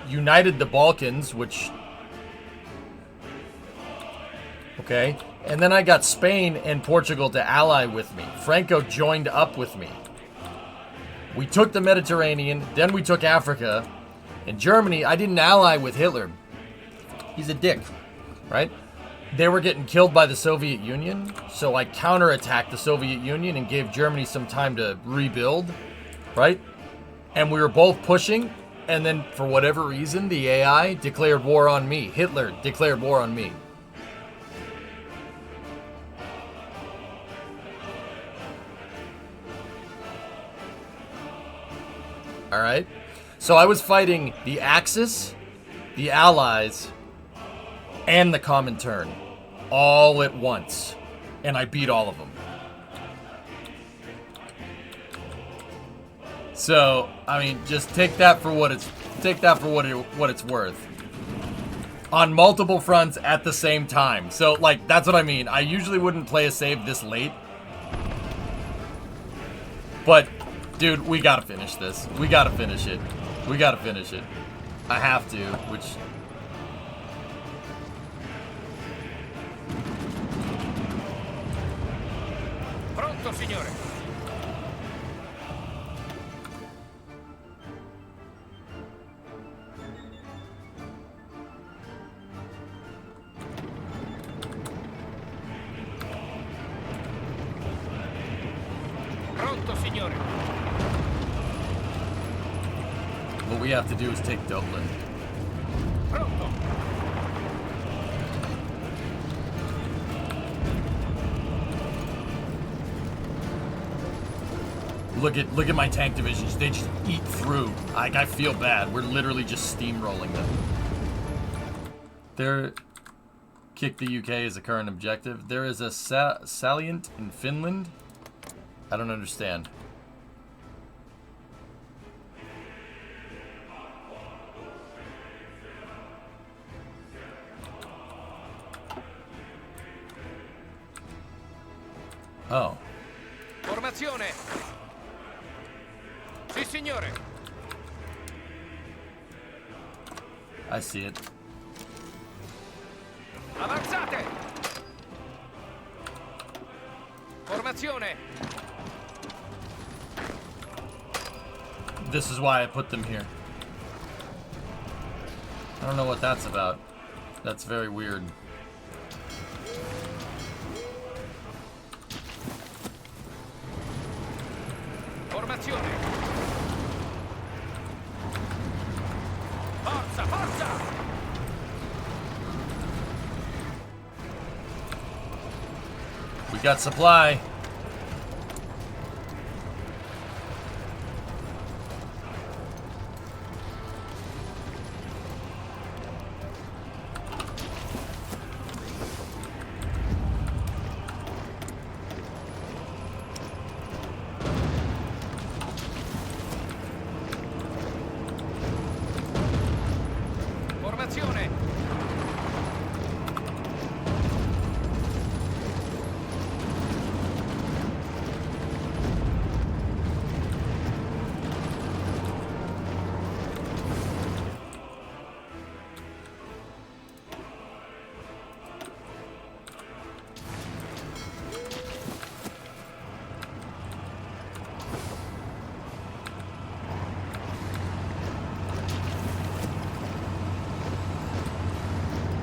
united the Balkans, which... Okay, and then I got Spain and Portugal to ally with me. Franco joined up with me. We took the Mediterranean, then we took Africa. In Germany, I didn't ally with Hitler. He's a dick, right? They were getting killed by the Soviet Union, so I counterattacked the Soviet Union and gave Germany some time to rebuild, right? and we were both pushing, and then for whatever reason, the AI declared war on me. Hitler declared war on me. All right. So I was fighting the Axis, the Allies, and the Comintern all at once, and I beat all of them. So, I mean, just take that for what it's worth. On multiple fronts at the same time. So, like, that's what I mean. I usually wouldn't play a save this late. But, dude, we gotta finish this. We gotta finish it. We gotta finish it. I have to, which... Pronto, signore. Pronto, signore. What we have to do is take Dublin. Pronto. Look at my tank divisions. They just eat through. Like, I feel bad. We're literally just steamrolling them. Kick the UK is a current objective. There is a salient in Finland. I don't understand. Oh. Formazione. Sì, signore. I see it. Avanzate. Formazione. This is why I put them here. I don't know what that's about. That's very weird. Formazione. Forza, forza. We got supply. Formazione.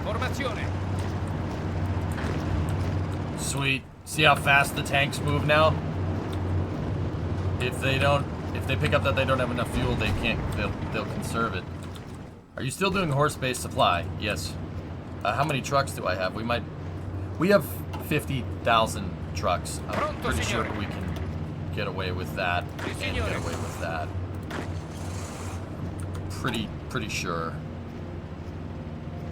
Formazione. Sweet. See how fast the tanks move now? If they pick up that they don't have enough fuel, they'll conserve it. Are you still doing horse-based supply? Yes. How many trucks do I have? We have 50,000 trucks. I'm Pronto, pretty sure signore. we can get away with that Sì, and signore. get away with that. Pretty sure.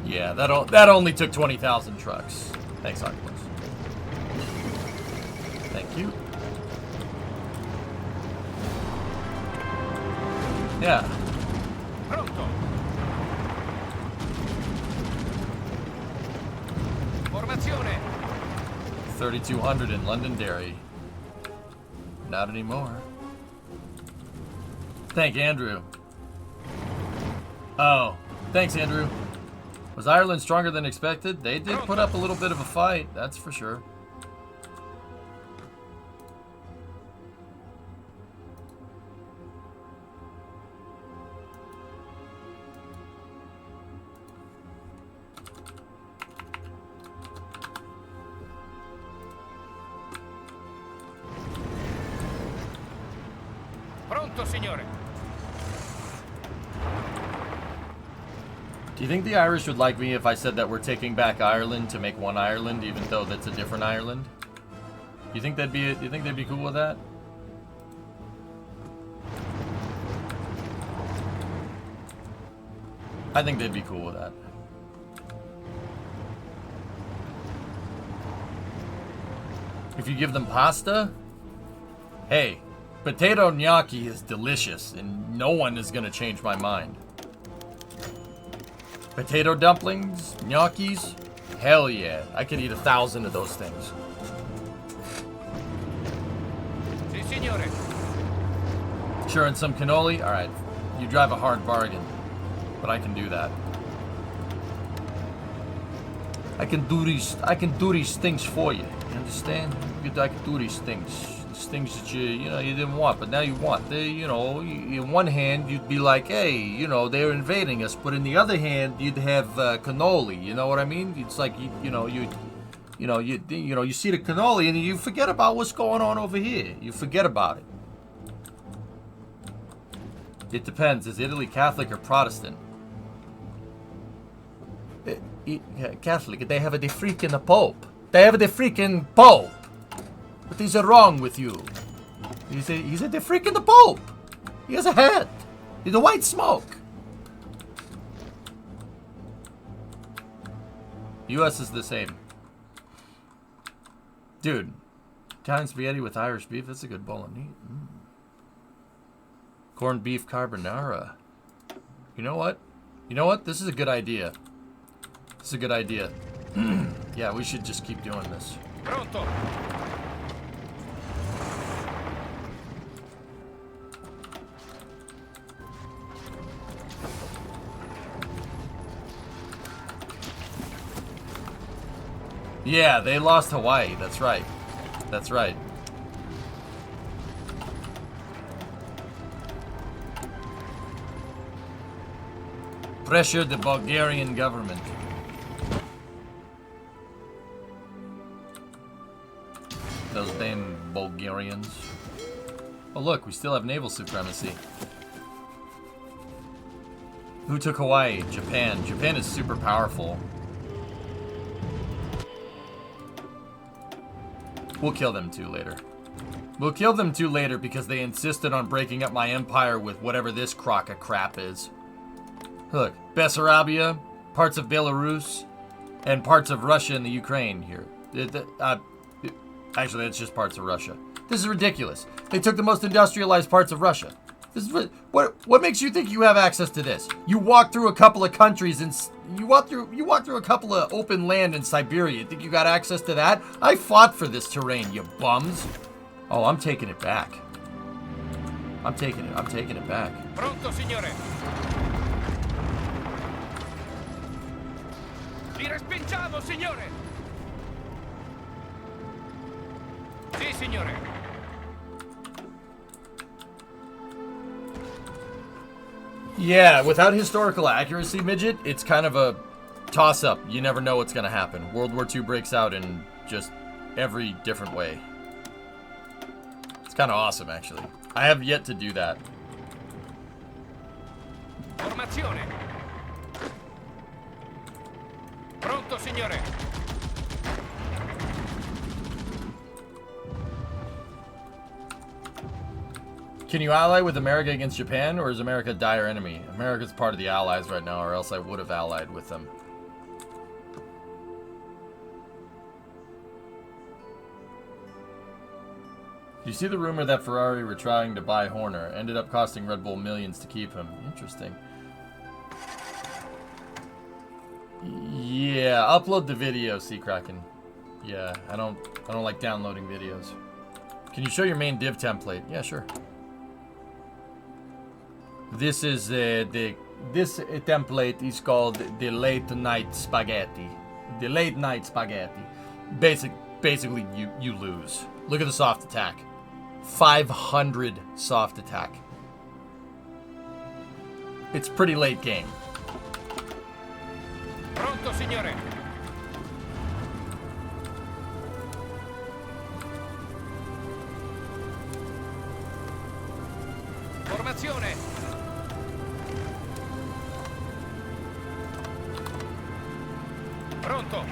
Yeah, that only took 20,000 trucks. Thanks, Octopus. Thank you. Yeah. Pronto. Formazione. 3,200 in Londonderry. Not anymore. Thank Andrew. Oh, thanks, Andrew. Was Ireland stronger than expected? They did put up a little bit of a fight, that's for sure. Pronto, signore. Do you think the Irish would like me if I said that we're taking back Ireland to make one Ireland, even though that's a different Ireland? You think that'd be? You think they'd be cool with that? I think they'd be cool with that. If you give them pasta, hey, potato gnocchi is delicious, and no one is gonna change my mind. Potato dumplings, gnocchis, hell yeah. I could eat 1,000 of those things. Si, signore. Sure, and some cannoli? Alright, you drive a hard bargain, but I can do that. I can do these things for you. You understand? I can do these things. These things that you didn't want, but now you want. They, in one hand, you'd be like, hey, they're invading us, but in the other hand, you'd have cannoli. You know what I mean? It's like, you see the cannoli and you forget about what's going on over here. You forget about it. It depends. Is Italy Catholic or Protestant? Catholic. They have the freaking Pope. They have the freaking Pope. What is wrong with you? He's the freaking the Pope. He has a hat. He's a white smoke. U.S. is the same. Dude, Italian spaghetti with Irish beef. That's a good bowl of meat. Corned beef carbonara. You know what? This is a good idea. This is a good idea. Yeah, we should just keep doing this. Pronto. Yeah, they lost Hawaii. That's right. That's right. Pressure the Bulgarian government. Those damn Bulgarians. Oh look, we still have naval supremacy. Who took Hawaii? Japan. Japan is super powerful. We'll kill them too later. We'll kill them too later because they insisted on breaking up my empire with whatever this crock of crap is. Look, Bessarabia, parts of Belarus, and parts of Russia and the Ukraine here. Actually, that's just parts of Russia. This is ridiculous. They took the most industrialized parts of Russia. This is what makes you think you have access to this? You walk through a couple of countries and you walk through a couple of open land in Siberia. You think you got access to that? I fought for this terrain, you bums. Oh, I'm taking it back. I'm taking it back. Pronto, signore. Li respingiamo, signore. Si, signore. Yeah, without historical accuracy, Midget, it's kind of a toss-up. You never know what's going to happen. World War II breaks out in just every different way. It's kind of awesome, actually. I have yet to do that. Formazione. Pronto, signore. Can you ally with America against Japan, or is America a dire enemy? America's part of the Allies right now, or else I would have allied with them. You see the rumor that Ferrari were trying to buy Horner, ended up costing Red Bull millions to keep him. Interesting. Yeah, upload the video, Seakraken. Yeah, I don't like downloading videos. Can you show your main div template? Yeah, sure. This is this template is called the late night spaghetti. The late night spaghetti. Basically, you lose. Look at the soft attack. 500 soft attack. It's pretty late game. Pronto, signore. Formazione. Pronto.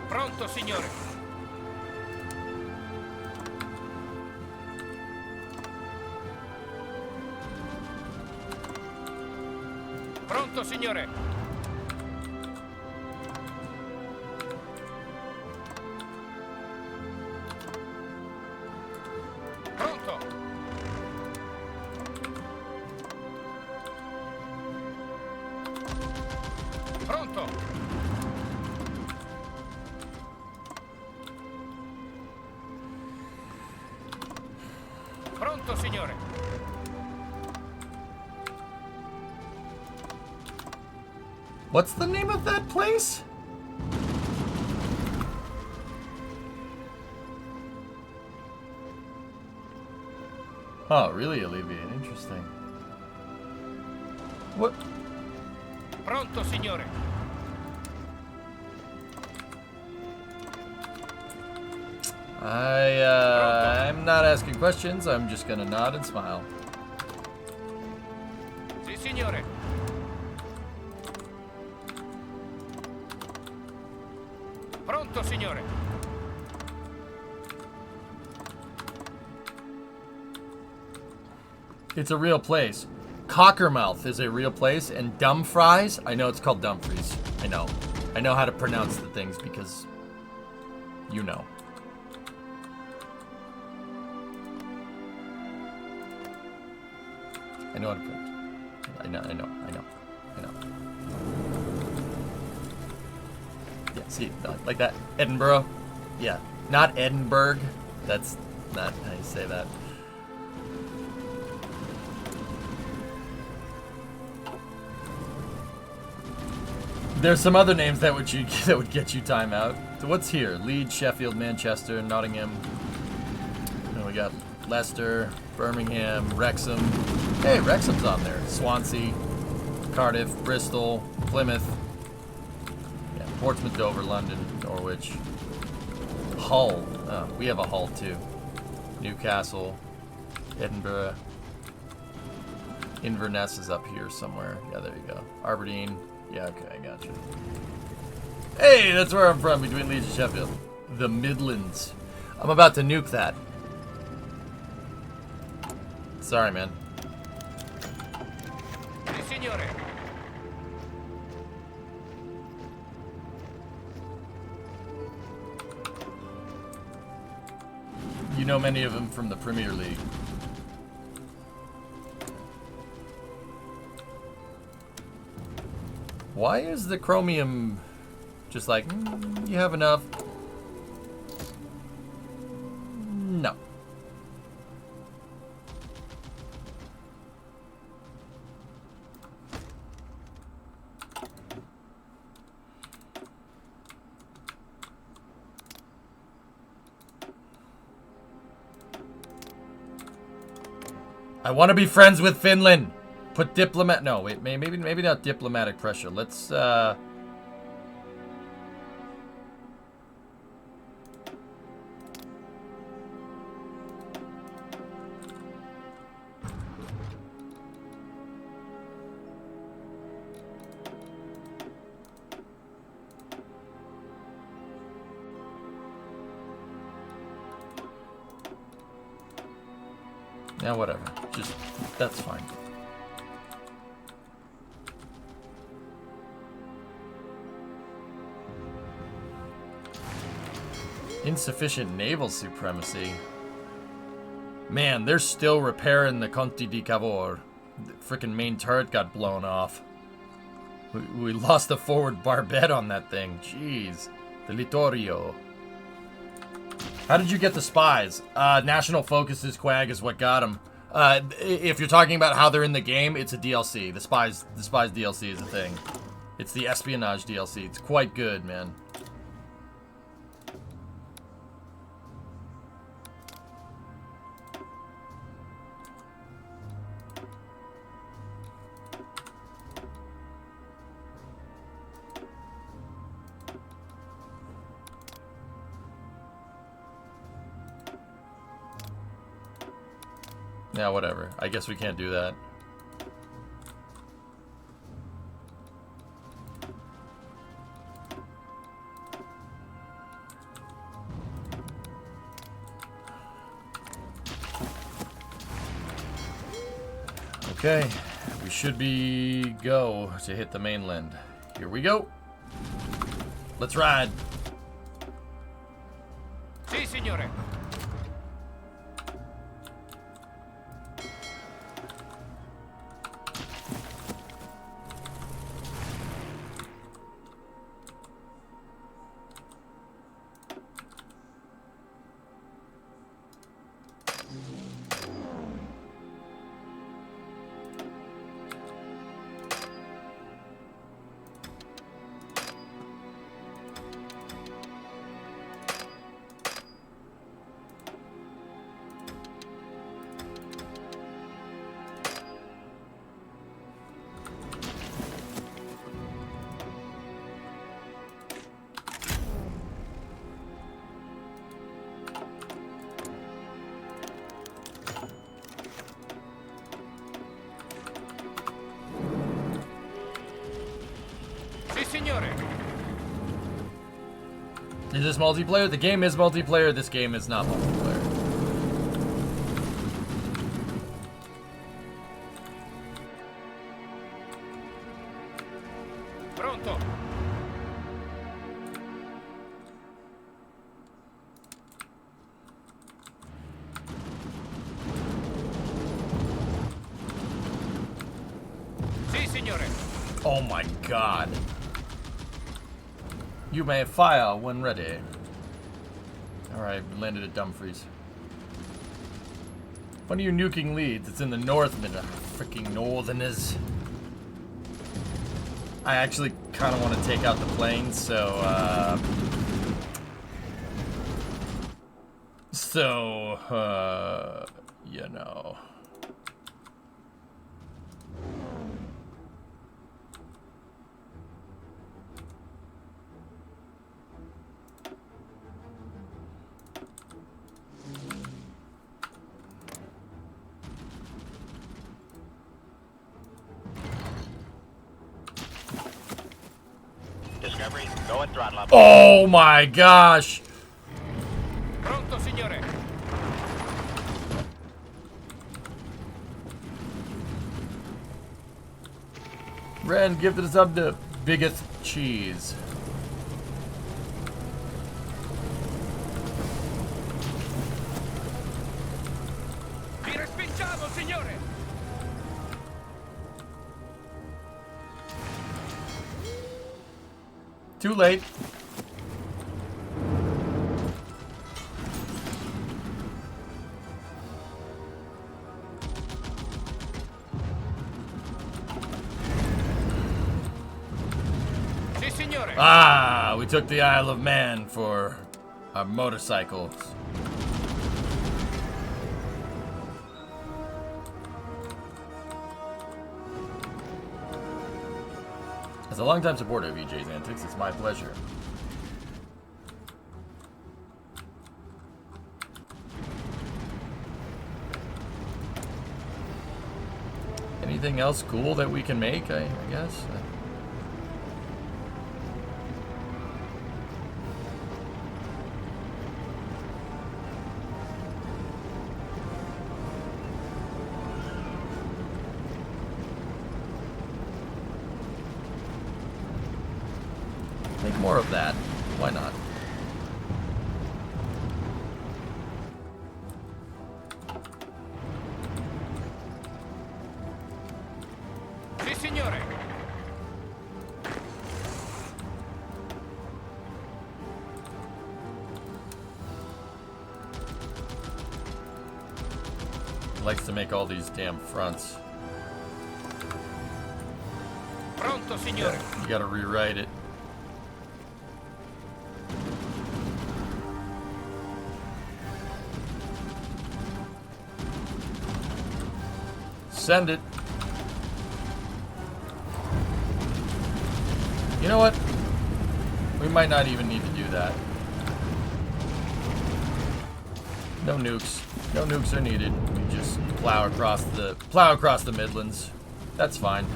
Pronto, signore. Pronto, signore. Pronto. Pronto. Pronto, signore. What's the name of that place? Oh, really, Olivia? Interesting. What? Pronto, signore. I'm not asking questions. I'm just gonna nod and smile. Sì, signore. Pronto, signore. It's a real place. Cockermouth is a real place, and Dumfries, I know it's called Dumfries. I know. I know how to pronounce the things because you know. I know how to pronounce. I know. Yeah, see, like that. Edinburgh. Yeah, not Edinburgh. That's not how you say that. There's some other names that would get you time out. So what's here? Leeds, Sheffield, Manchester, Nottingham. And we got Leicester, Birmingham, Wrexham. Hey, Wrexham's on there. Swansea, Cardiff, Bristol, Plymouth. Yeah, Portsmouth, Dover, London, Norwich. Hull. Oh, we have a Hull too. Newcastle, Edinburgh. Inverness is up here somewhere. Yeah, there you go. Aberdeen. Yeah, okay, I got you. Hey, that's where I'm from, between Leeds and Sheffield. The Midlands. I'm about to nuke that. Sorry, man. Sì, signore. You know many of them from the Premier League. Why is the chromium just like, you have enough? No. I want to be friends with Finland. Put diplomat. No, wait. Maybe not diplomatic pressure. Let's. Yeah, whatever. Just that's fine. Insufficient naval supremacy. Man, they're still repairing the Conti di Cavour. The frickin' main turret got blown off. We lost the forward barbette on that thing. Jeez. The Littorio. How did you get the spies? National Focus's Quag is what got them. If you're talking about how they're in the game, it's a DLC. The spies DLC is a thing. It's the espionage DLC. It's quite good, man. Yeah, whatever. I guess we can't do that. Okay, we should be go to hit the mainland. Here we go. Let's ride. Sì, signore. Sì, signore. Is this multiplayer? The game is multiplayer. This game is not multiplayer. Pronto. Sì, signore. Oh my god. You may fire when ready. Alright, we landed at Dumfries. When are you nuking Leeds? It's in the north, man. Freaking northerners. I actually kind of want to take out the planes, so, you know. Discovery, go at throttle up. Oh my gosh! Pronto, signore. Ren gifted us up the biggest cheese. Vi respingiamo, signore. Too late. Sì, signore. Ah, we took the Isle of Man for our motorcycles. As a longtime supporter of EJ's Antics, it's my pleasure. Anything else cool that we can make, I guess? Make more of that. Why not? Sì, signore. Likes to make all these damn fronts. Pronto, signore. You gotta rewrite it. Send it. You know what? We might not even need to do that. No nukes. No nukes are needed. We just plow across the Midlands. That's fine.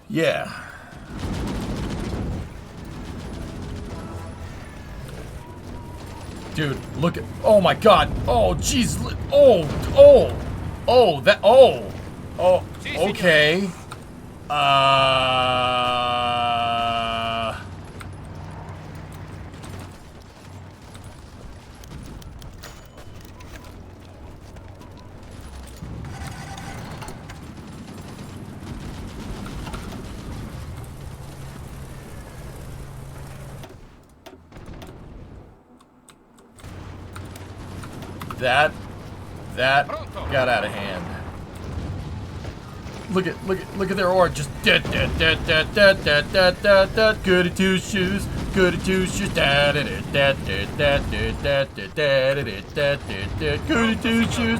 Yeah. Dude, look at. Oh my god. Oh, jeez. Oh, okay. That got out of hand. Look at their ore just goody two shoes, goody two shoes, goody two shoes,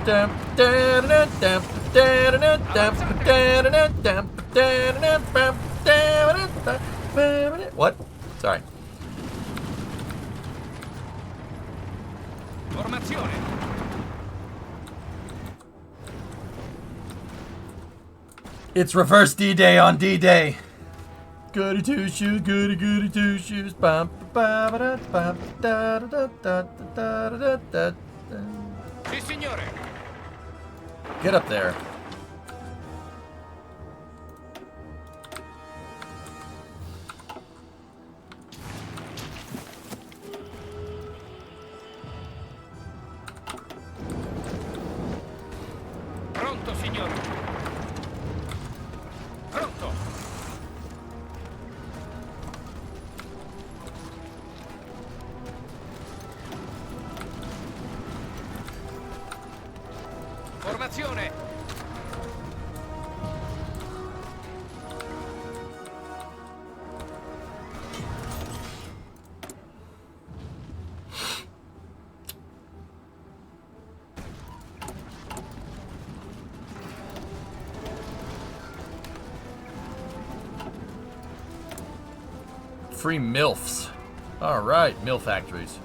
what? Sorry. Formazione. It's reverse D-Day on D-Day. Goody two shoes, goody two shoes. Bum, ba, ba, da, bum, da, da, da, da, da, da, da. Sì, signore. Get up there. Pronto, signore. Pronto. Formazione. Free MILFs. Alright, MILF factories.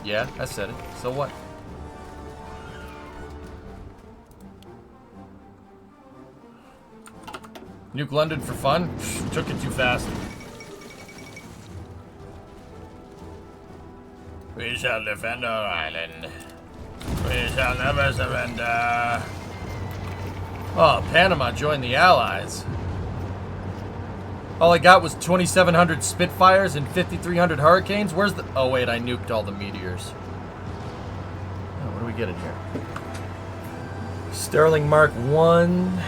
Yeah, I said it. So what? Nuke London for fun? Took it too fast. We shall defend our island. We shall never surrender. Oh, Panama joined the Allies. All I got was 2,700 Spitfires and 5,300 Hurricanes. Where's the... Oh, wait, I nuked all the meteors. Oh, what do we get in here? Sterling Mark 1.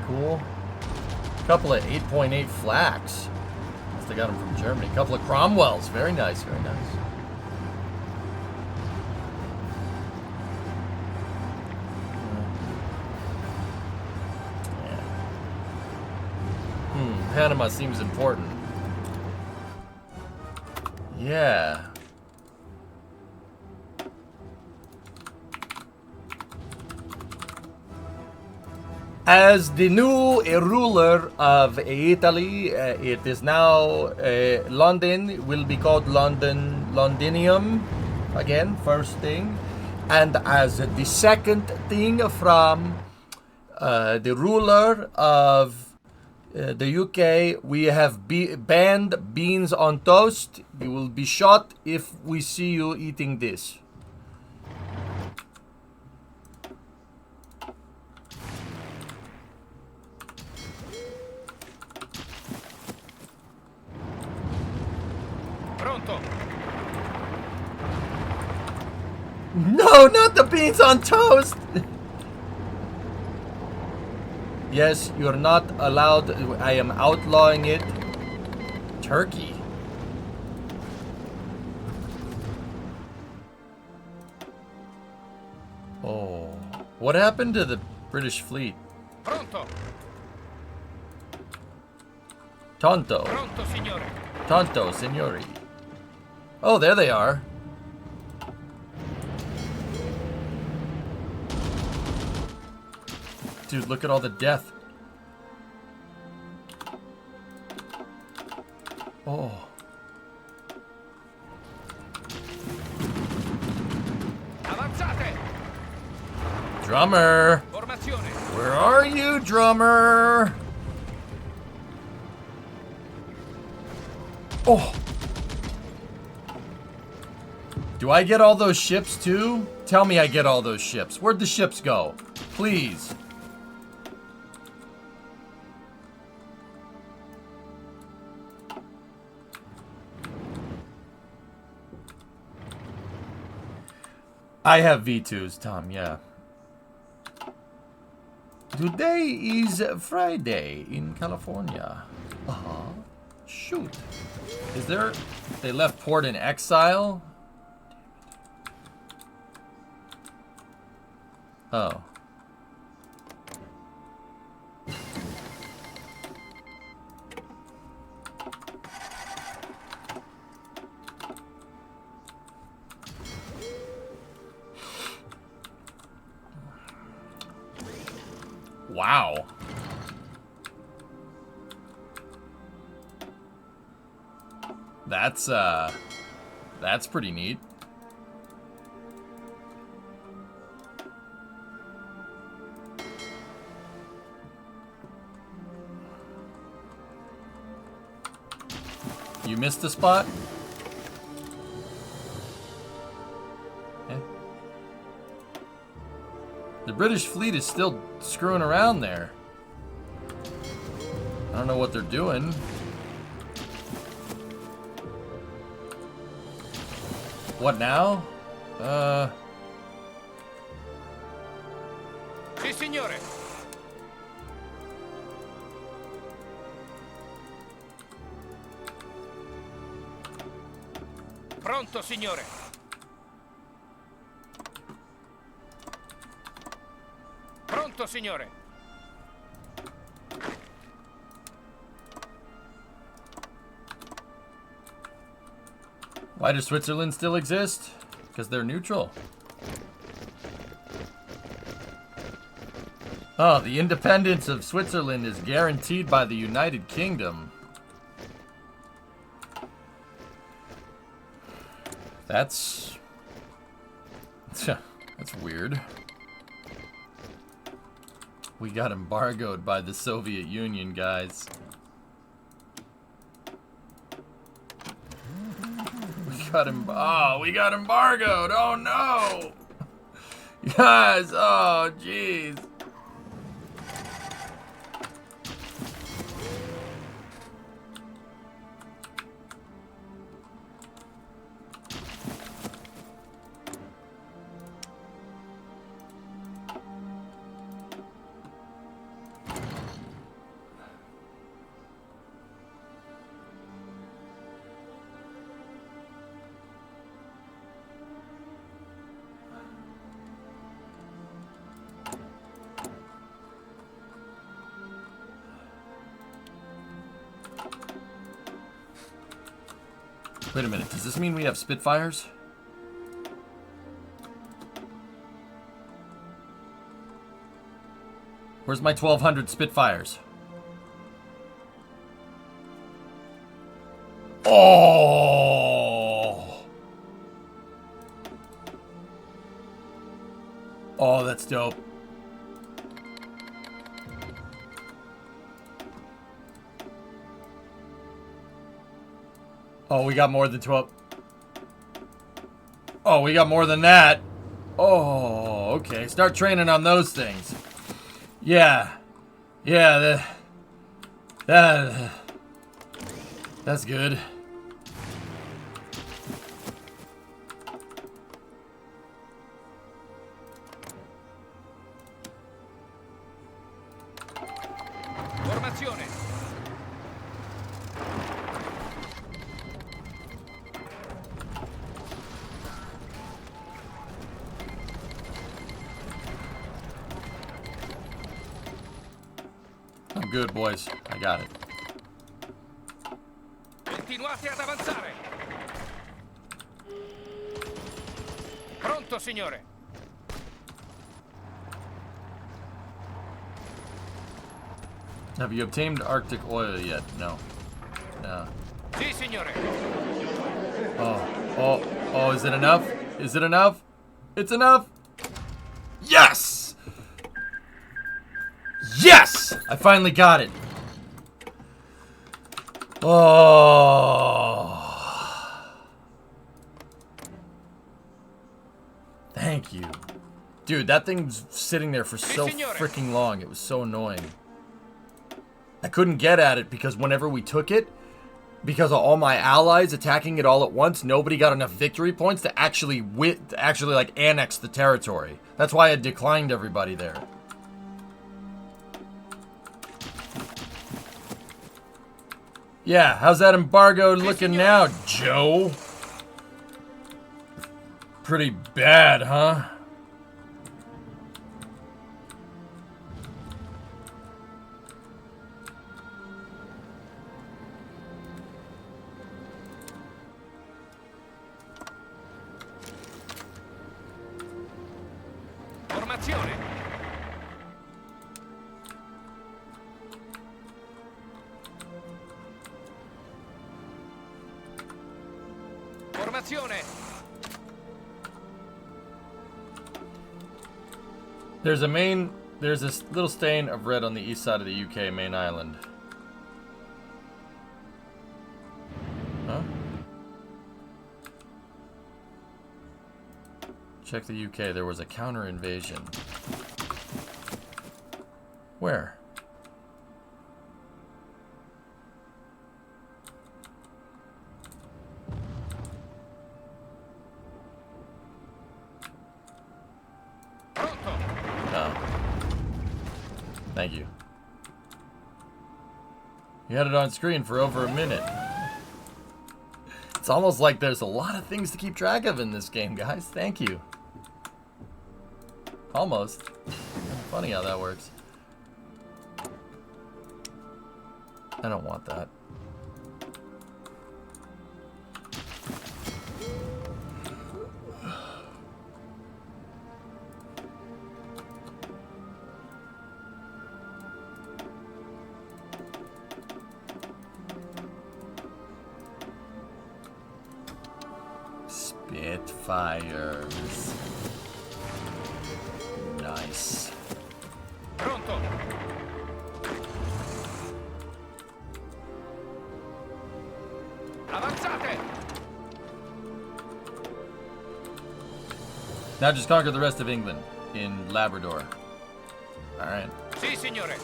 Cool. Couple of 8.8 flaks. Must have got them from Germany. Couple of Cromwells. Very nice, very nice. Panama seems important. Yeah. As the new ruler of Italy, it is now London will be called Londinium again, first thing. And as the second thing from the ruler of the UK, we have banned beans on toast. You will be shot if we see you eating this. Pronto. No, not the beans on toast! Yes, you're not allowed. I am outlawing it. Turkey. Oh. What happened to the British fleet? Pronto. Tonto. Pronto, signore. Tonto, signori. Oh, there they are. Dude, look at all the death. Oh. Avanzate! Drummer! Formazione! Where are you, drummer? Oh! Do I get all those ships too? Tell me I get all those ships. Where'd the ships go? Please. I have V2s, Tom, yeah. Today is Friday in California. Shoot. Is there... They left port in exile? Oh. Wow. That's pretty neat. You missed a spot? Eh. The British fleet is still screwing around there. I don't know what they're doing. What now? Sì, signore! Pronto, signore! Pronto, signore! Why does Switzerland still exist? Because they're neutral. Oh, the independence of Switzerland is guaranteed by the United Kingdom. That's weird. We got embargoed by the Soviet Union, guys. We got embargoed. Oh no. Guys, oh jeez. Wait a minute, does this mean we have Spitfires? Where's my 1,200 Spitfires? Oh! Oh, that's dope. Oh, we got more than 12. Oh, we got more than that. Oh, okay. Start training on those things. Yeah. Yeah, that's good. Formazione! I'm good, boys. I got it. Continuate ad avanzare! Pronto, signore! Have you obtained Arctic oil yet? No. No. Sì, signore. Oh, is it enough? Is it enough? It's enough! Yes! Yes! I finally got it. Oh. Thank you. Dude, that thing's sitting there for so freaking long. It was so annoying. I couldn't get at it because whenever we took it, because of all my allies attacking it all at once, nobody got enough victory points to actually like annex the territory. That's why I declined everybody there. Yeah, how's that embargo looking now, Joe? Pretty bad, huh? Formazione. Formazione. There's this little stain of red on the east side of the UK main island. Huh? Check the UK. There was a counter invasion. Where? Pronto. No. Thank you. You had it on screen for over a minute. It's almost like there's a lot of things to keep track of in this game, guys. Thank you. Almost. Funny how that works. I don't want that. Spitfires. Nice. Pronto. Avanzate. Now just conquer the rest of England in Labrador. Alright. Sì, signore.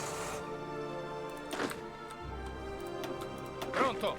Pronto.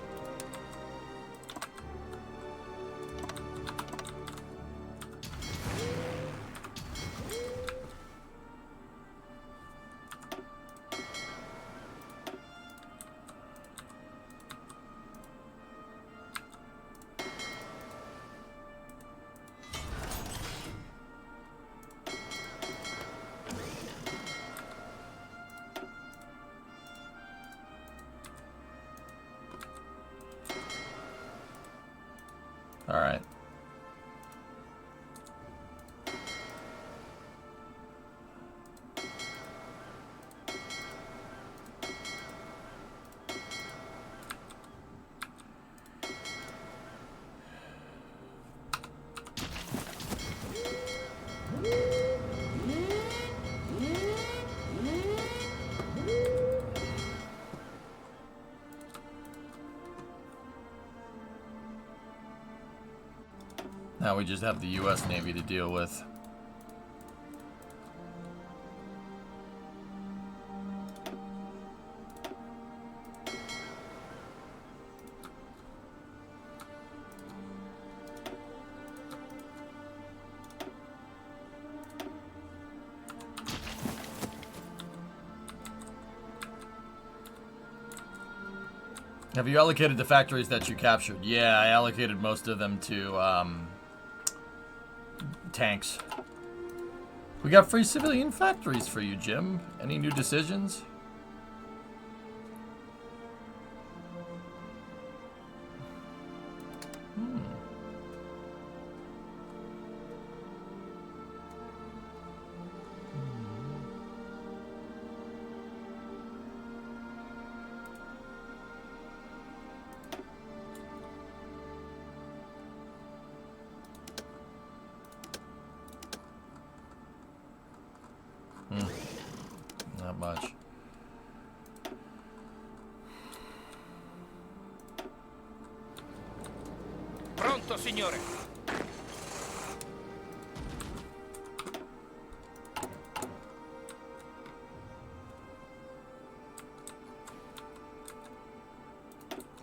All right. Now we just have the U.S. Navy to deal with. Have you allocated the factories that you captured? Yeah, I allocated most of them to tanks. We got free civilian factories for you, Jim. Any new decisions? not much. Pronto, signore.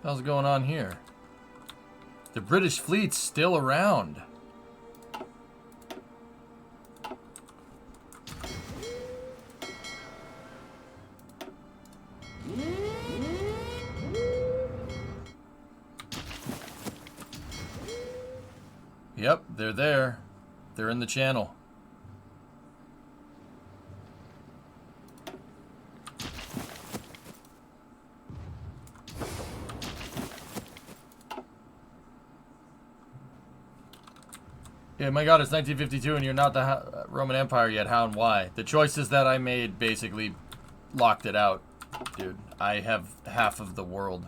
How's going on here? The British fleet's still around. Yep, they're there. They're in the channel. Yeah, my God, it's 1952 and you're not the Roman Empire yet. How and why? The choices that I made basically locked it out, dude. I have half of the world.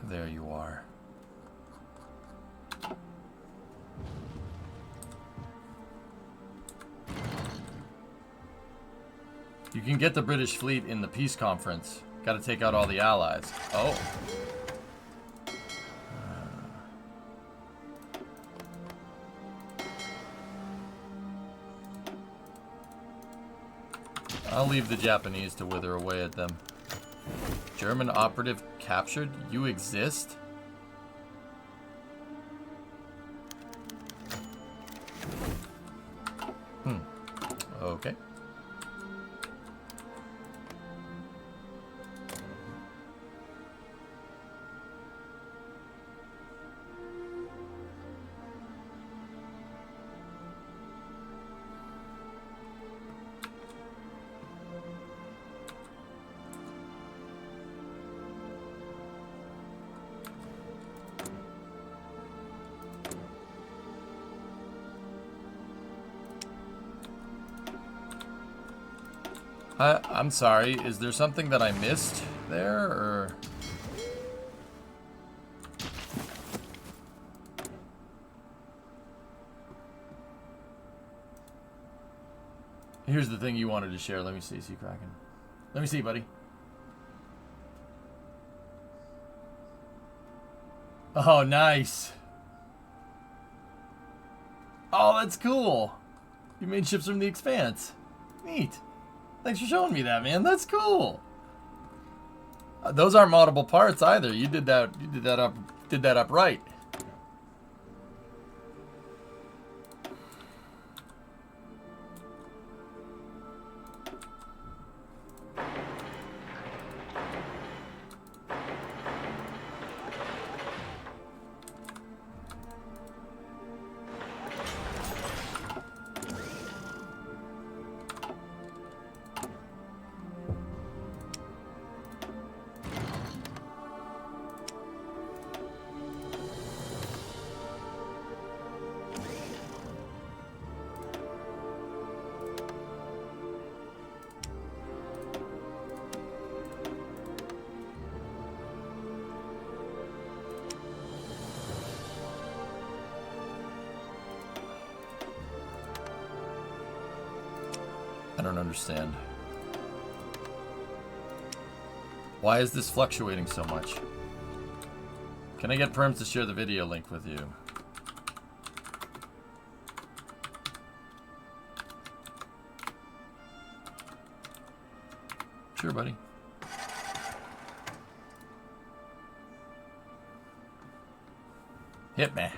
There you are. You can get the British fleet in the peace conference. Got to take out all the allies. Oh. I'll leave the Japanese to wither away at them. German operative captured? You exist? Okay. I'm sorry, is there something that I missed there, or? Here's the thing you wanted to share. Let me see, Kraken. Let me see, buddy. Oh, nice. Oh, that's cool. You made ships from the Expanse. Neat. Thanks for showing me that, man. That's cool. Those aren't moddable parts either. You did that. You did that up right. I don't understand. Why is this fluctuating so much? Can I get perms to share the video link with you? Sure, buddy. Hit me.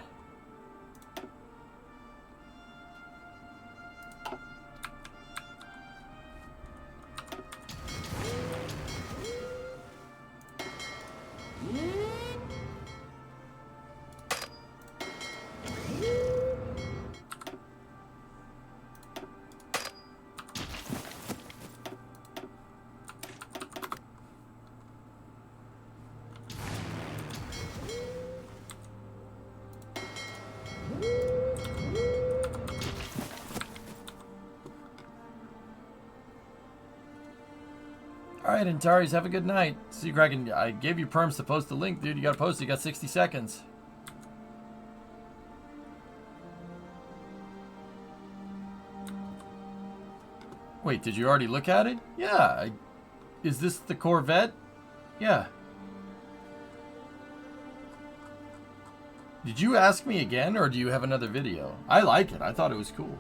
Alright, Antares, have a good night. See you, Kraken. I gave you perms to post the link, dude. You gotta post it. You got 60 seconds. Wait, did you already look at it? Yeah. Is this the Corvette? Yeah. Did you ask me again, or do you have another video? I like it. I thought it was cool.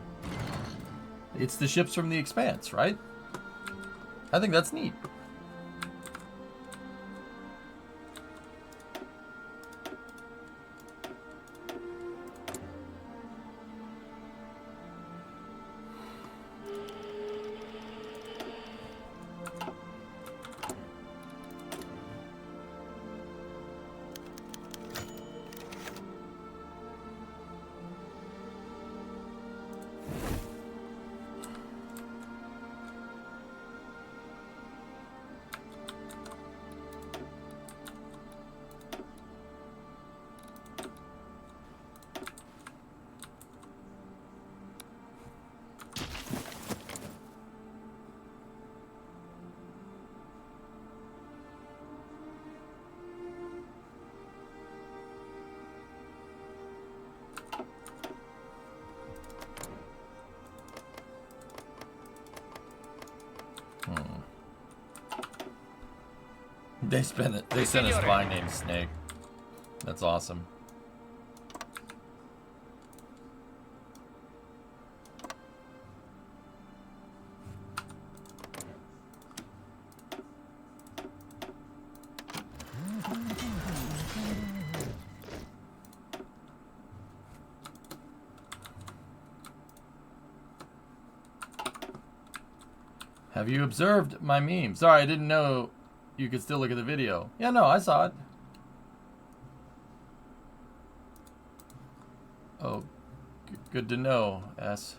It's the ships from the Expanse, right? I think that's neat. They sent a spy named Snake. That's awesome. Have you observed my meme? Sorry, I didn't know you could still look at the video. Yeah, no, I saw it. Oh, good to know, S.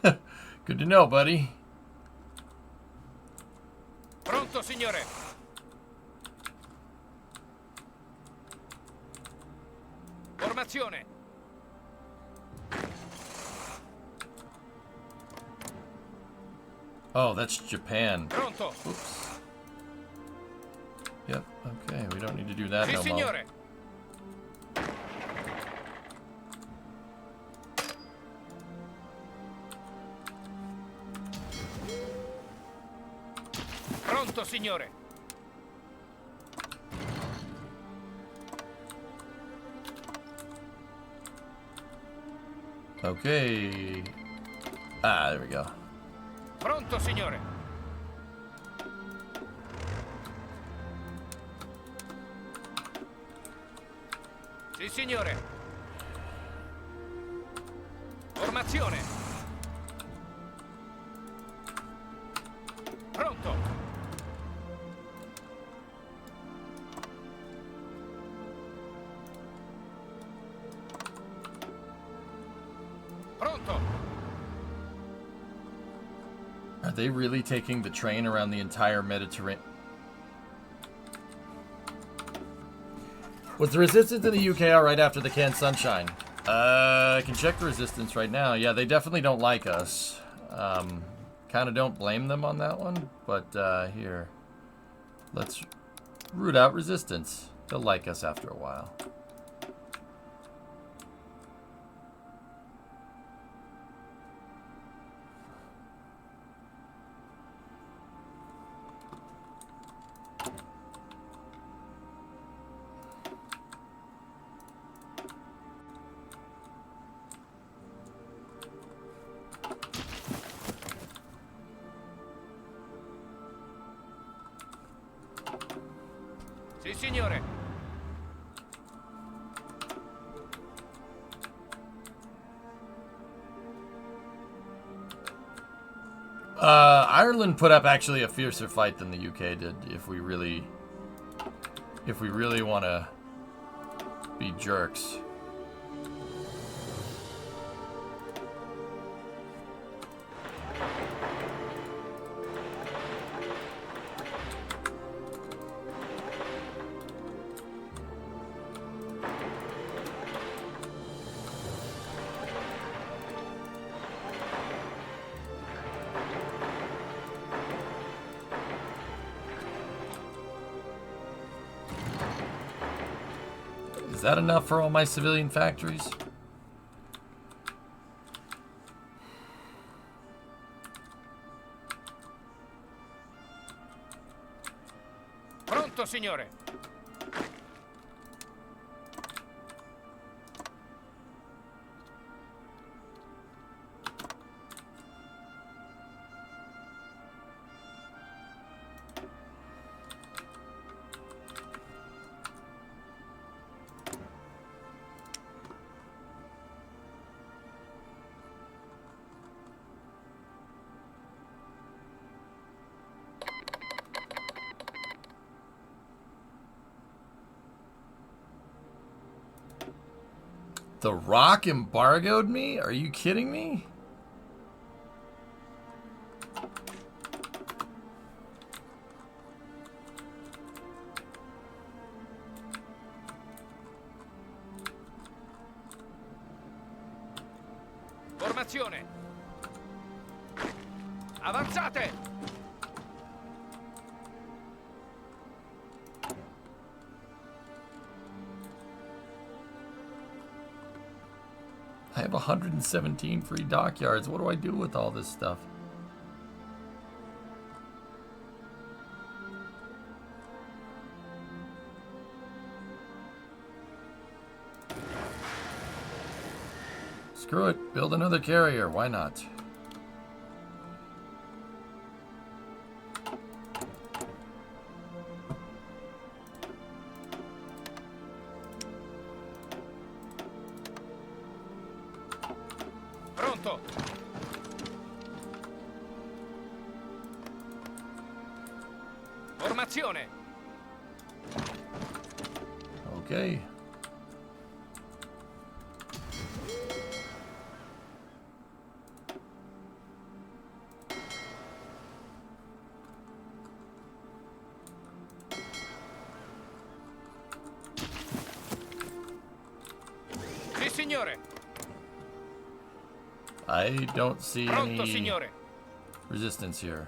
Good to know, buddy. Pronto, signore. Formazione. Oh, that's Japan. Pronto. Oops. Yep, okay, we don't need to do that Sì, no more. signore. Pronto, signore. Okay. Ah, there we go. Pronto, signore. Sì, signore. Formazione. Pronto. Pronto. Are they really taking the train around the entire Mediterranean? Was the resistance in the UK all right after the canned sunshine? I can check the resistance right now. Yeah, they definitely don't like us. Kind of don't blame them on that one, but here. Let's root out resistance. They'll like us after a while. Sì, signore. Ireland put up actually a fiercer fight than the UK did. If we really want to be jerks. Is that enough for all my civilian factories? signore. The Rock embargoed me? Are you kidding me? Formazione. Avanzate. I have 117 free dockyards. What do I do with all this stuff? Screw it. Build another carrier. Why not? Pronto. Formazione. Okay. Sì, signore. I don't see Pronto, any signore. resistance here.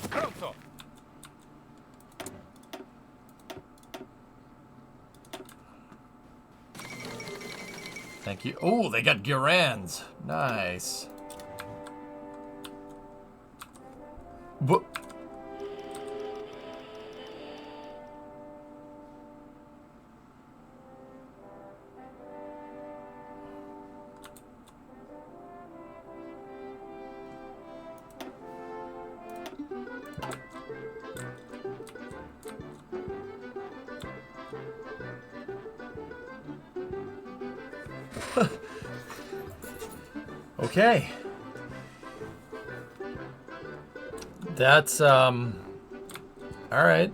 Pronto. Thank you. Oh, they got Garans. Nice. But okay. That's all right.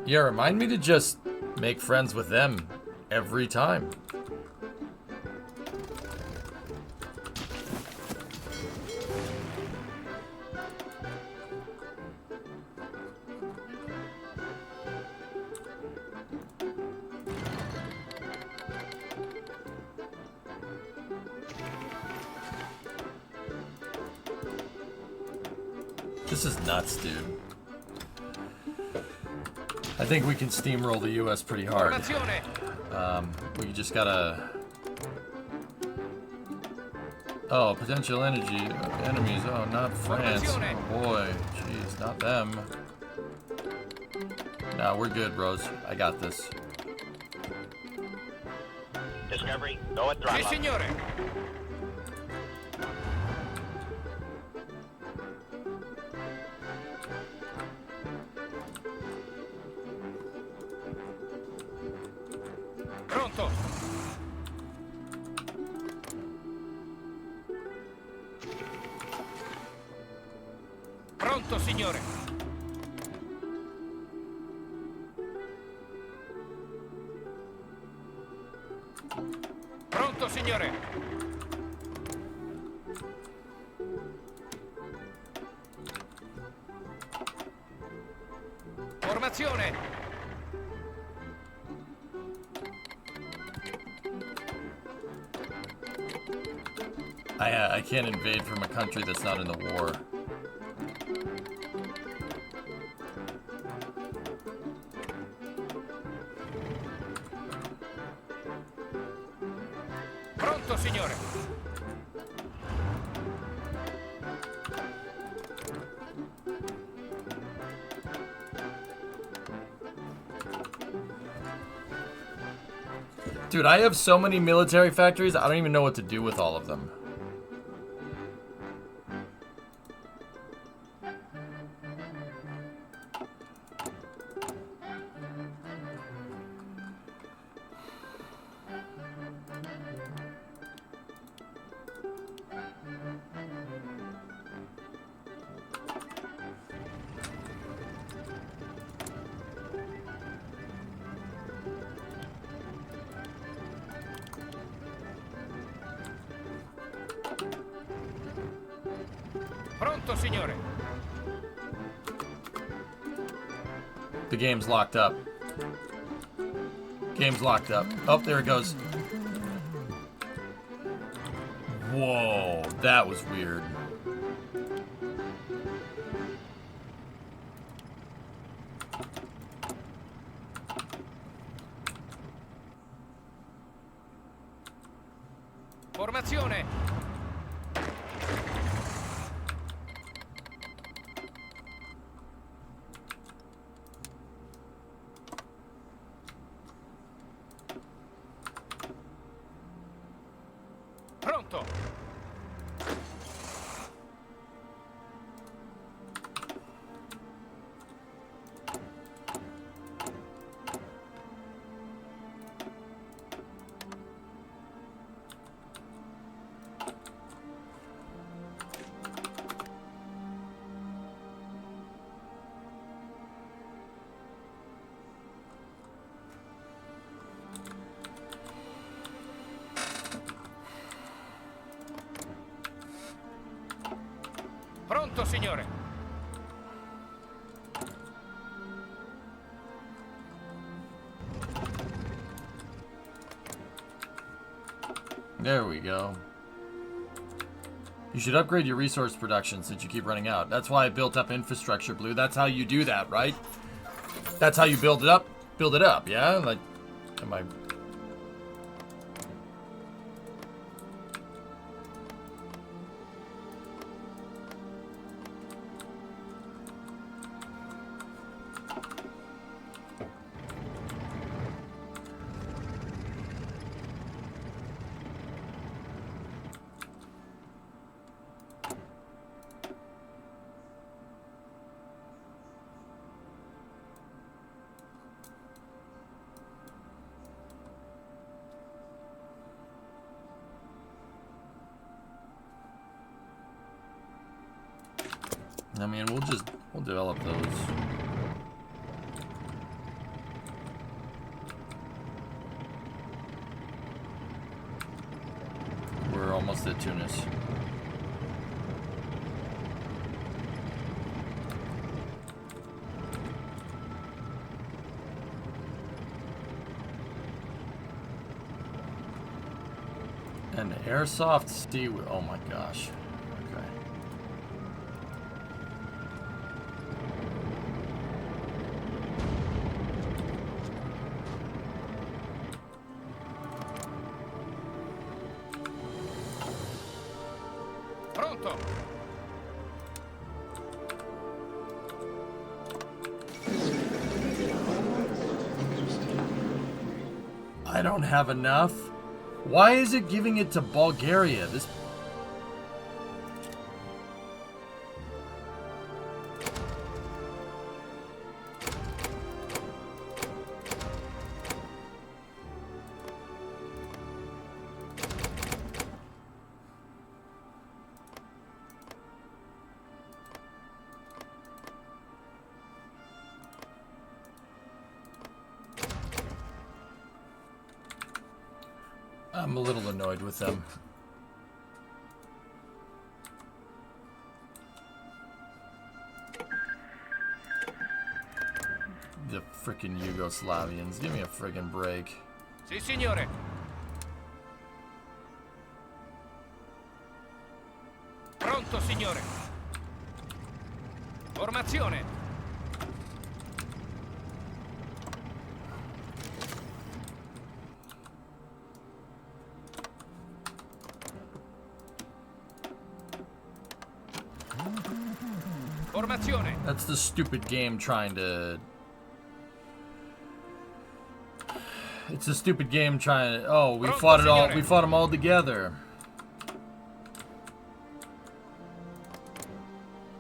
Yeah, remind me to just make friends with them every time. This is nuts, dude. I think we can steamroll the US pretty hard. Formazione. We just gotta... Oh, potential enemies. Oh, not France. Oh boy, jeez, not them. Nah, we're good, bros. I got this. Discovery, go at Sì, throttle up. signore. Pronto. Pronto, signore. Pronto, signore. Formazione! I can't invade from a country that's not in the war. Pronto, signore! Dude, I have so many military factories, I don't even know what to do with all of them. Pronto, signore! The game's locked up. Game's locked up. Oh, there it goes. Whoa, that was weird. Formazione! Pronto! Pronto, signore! There we go. You should upgrade your resource production since you keep running out. That's why I built up infrastructure, Blue. That's how you do that, right? That's how you build it up. Build it up, yeah? Like, am I... I mean, we'll develop those. We're almost at Tunis. An airsoft sea. Oh my gosh. Okay. Pronto! I don't have enough. Why is it giving it to Bulgaria? This... I'm a little annoyed with them. The frickin' Yugoslavians. Give me a frickin' break. Sì, signore. Pronto, signore. Formazione. Formazione. That's the stupid game trying to... It's a stupid game trying to... Oh, we fought it all. We fought them all together.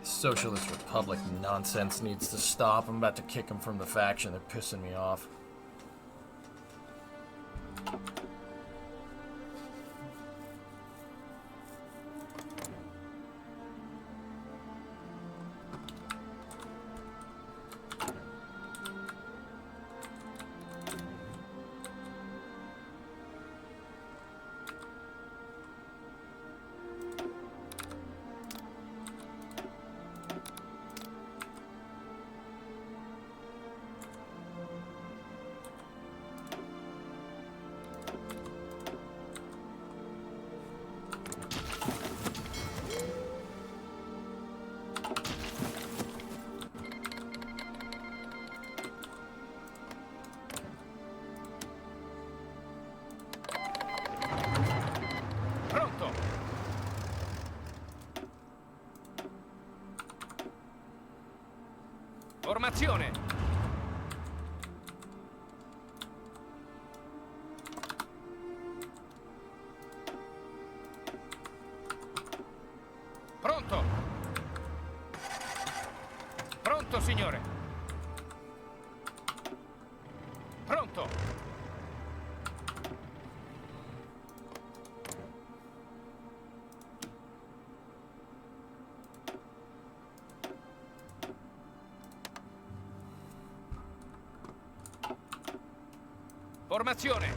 Socialist Republic nonsense needs to stop. I'm about to kick them from the faction. They're pissing me off. Pronto. Formazione. Pronto. Pronto, signore. Pronto. Formazione.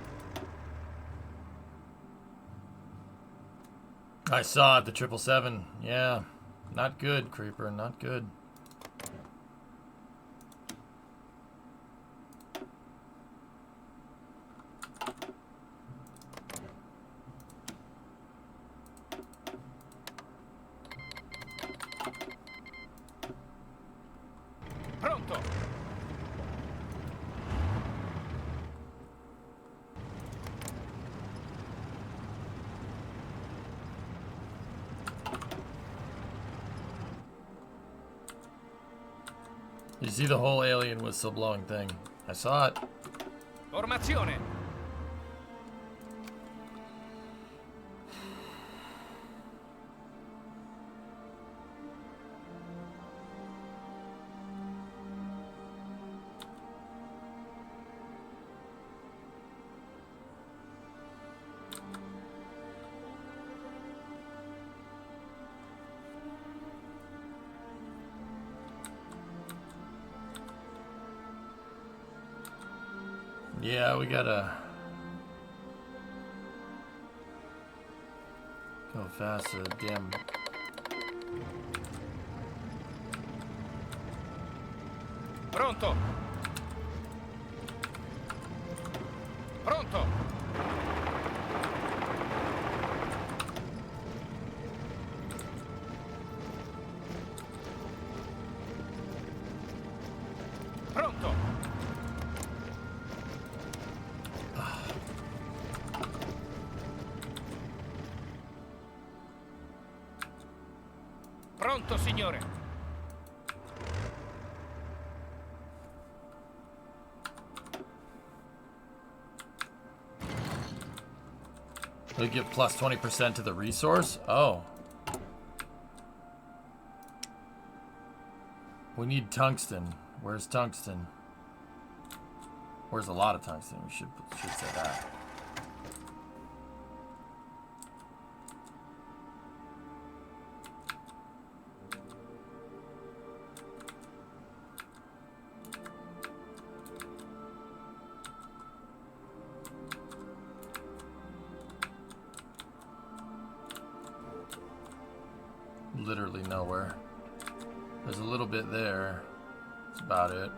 I saw it, the 777. Yeah. Not good, Creeper. Not good. Pronto. You see the whole alien whistle blowing thing. I saw it. Formazione. Yeah, we gotta go faster. Damn. Pronto. Pronto. Pronto. Pronto, signore. They give plus 20% to the resource? Oh. We need tungsten. Where's tungsten? Where's a lot of tungsten? We should say that. Literally nowhere. There's a little bit there. That's about it.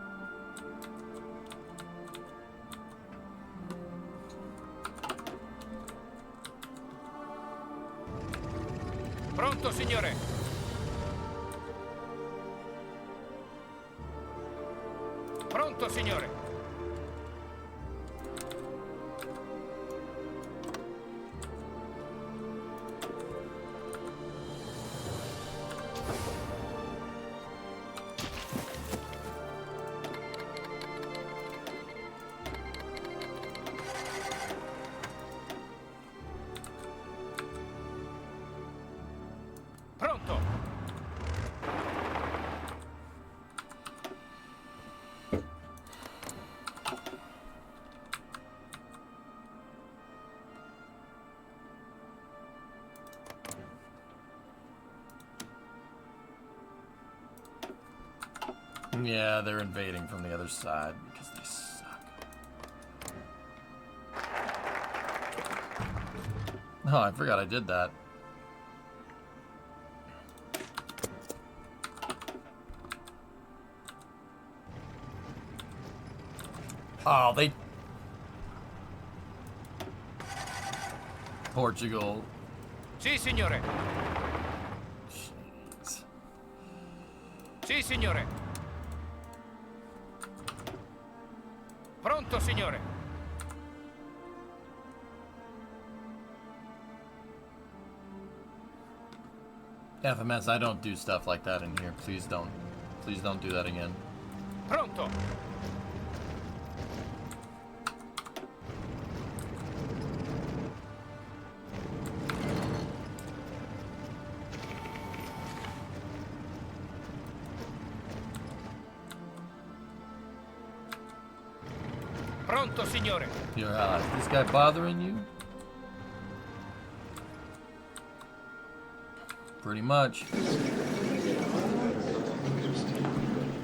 signore. Pronto, signore. Pronto. Yeah, they're invading from the other side because they suck. Oh, I forgot I did that. Oh, they... Portugal. Sì, signore. Jeez. Sì, signore. Pronto, signore. FMS, I don't do stuff like that in here. Please don't. Please don't do that again. Pronto. Pronto, signore. Is this guy bothering you? Pretty much.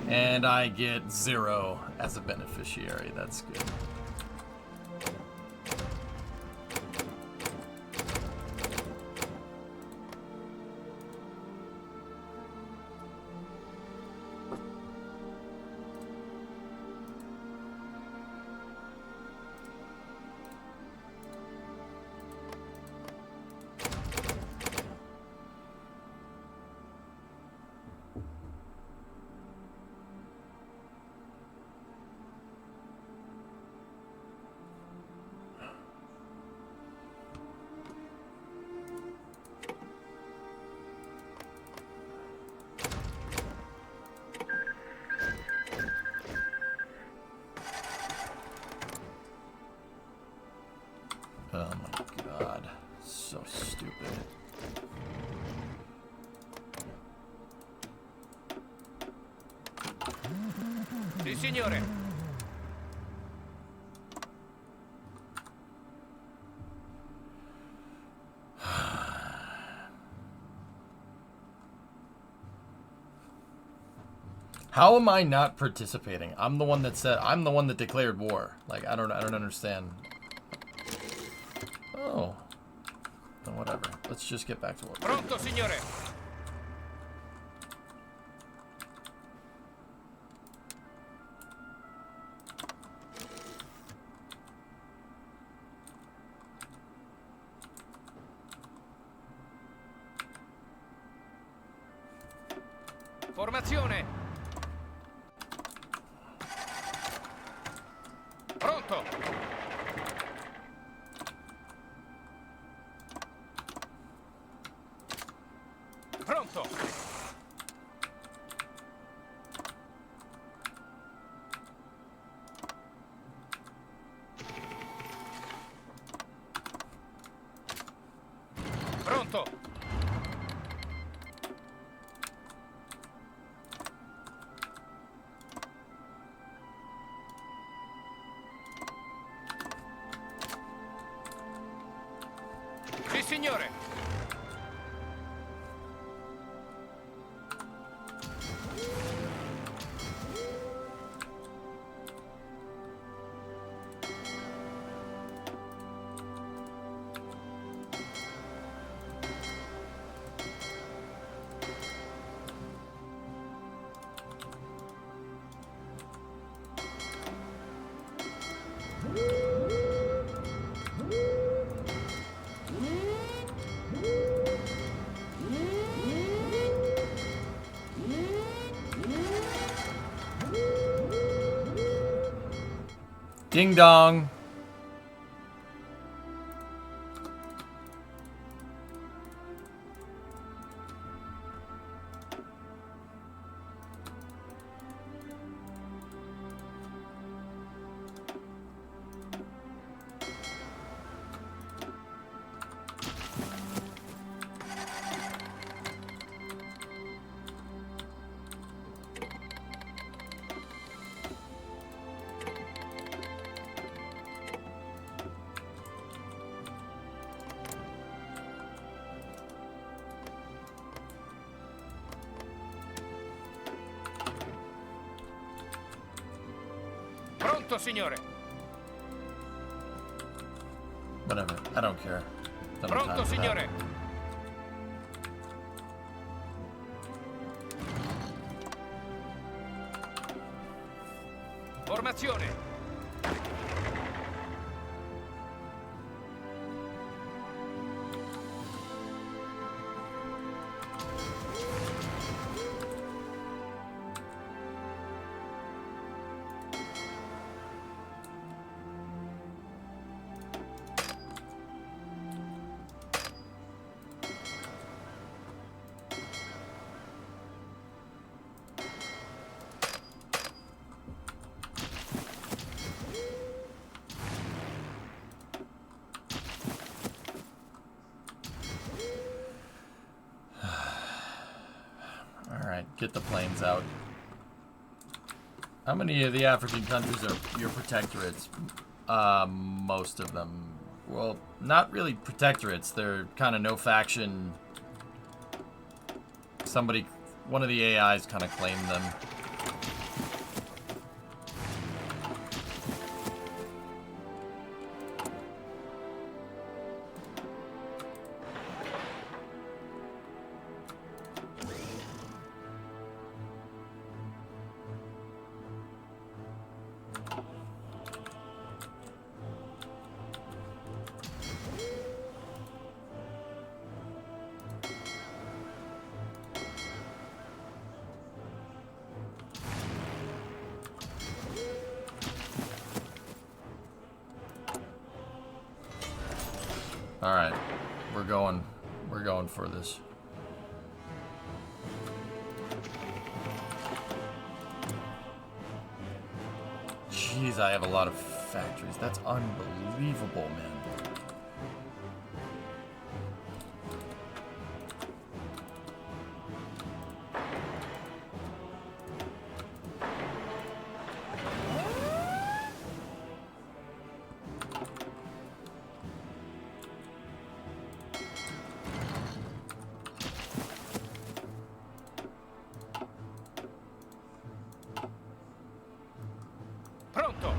And I get 0 as a beneficiary. That's good. Oh my god. So stupid. Sì, signore. How am I not participating? I'm the one that said I'm the one that declared war. Like I don't understand. Oh. Then whatever. Let's just get back to work. Pronto, signore. Formazione. Pronto. Pronto. Pronto. Sì, signore. Ding dong. Pronto, signore. Whatever. I don't care. Don't have time Pronto, for that. signore. Formazione. Alright, get the planes out. How many of the African countries are your protectorates? Most of them. Well, not really protectorates. They're kind of no faction. One of the AIs kind of claimed them. Alright, we're going for this. Jeez, I have a lot of factories. That's unbelievable, man. Pronto.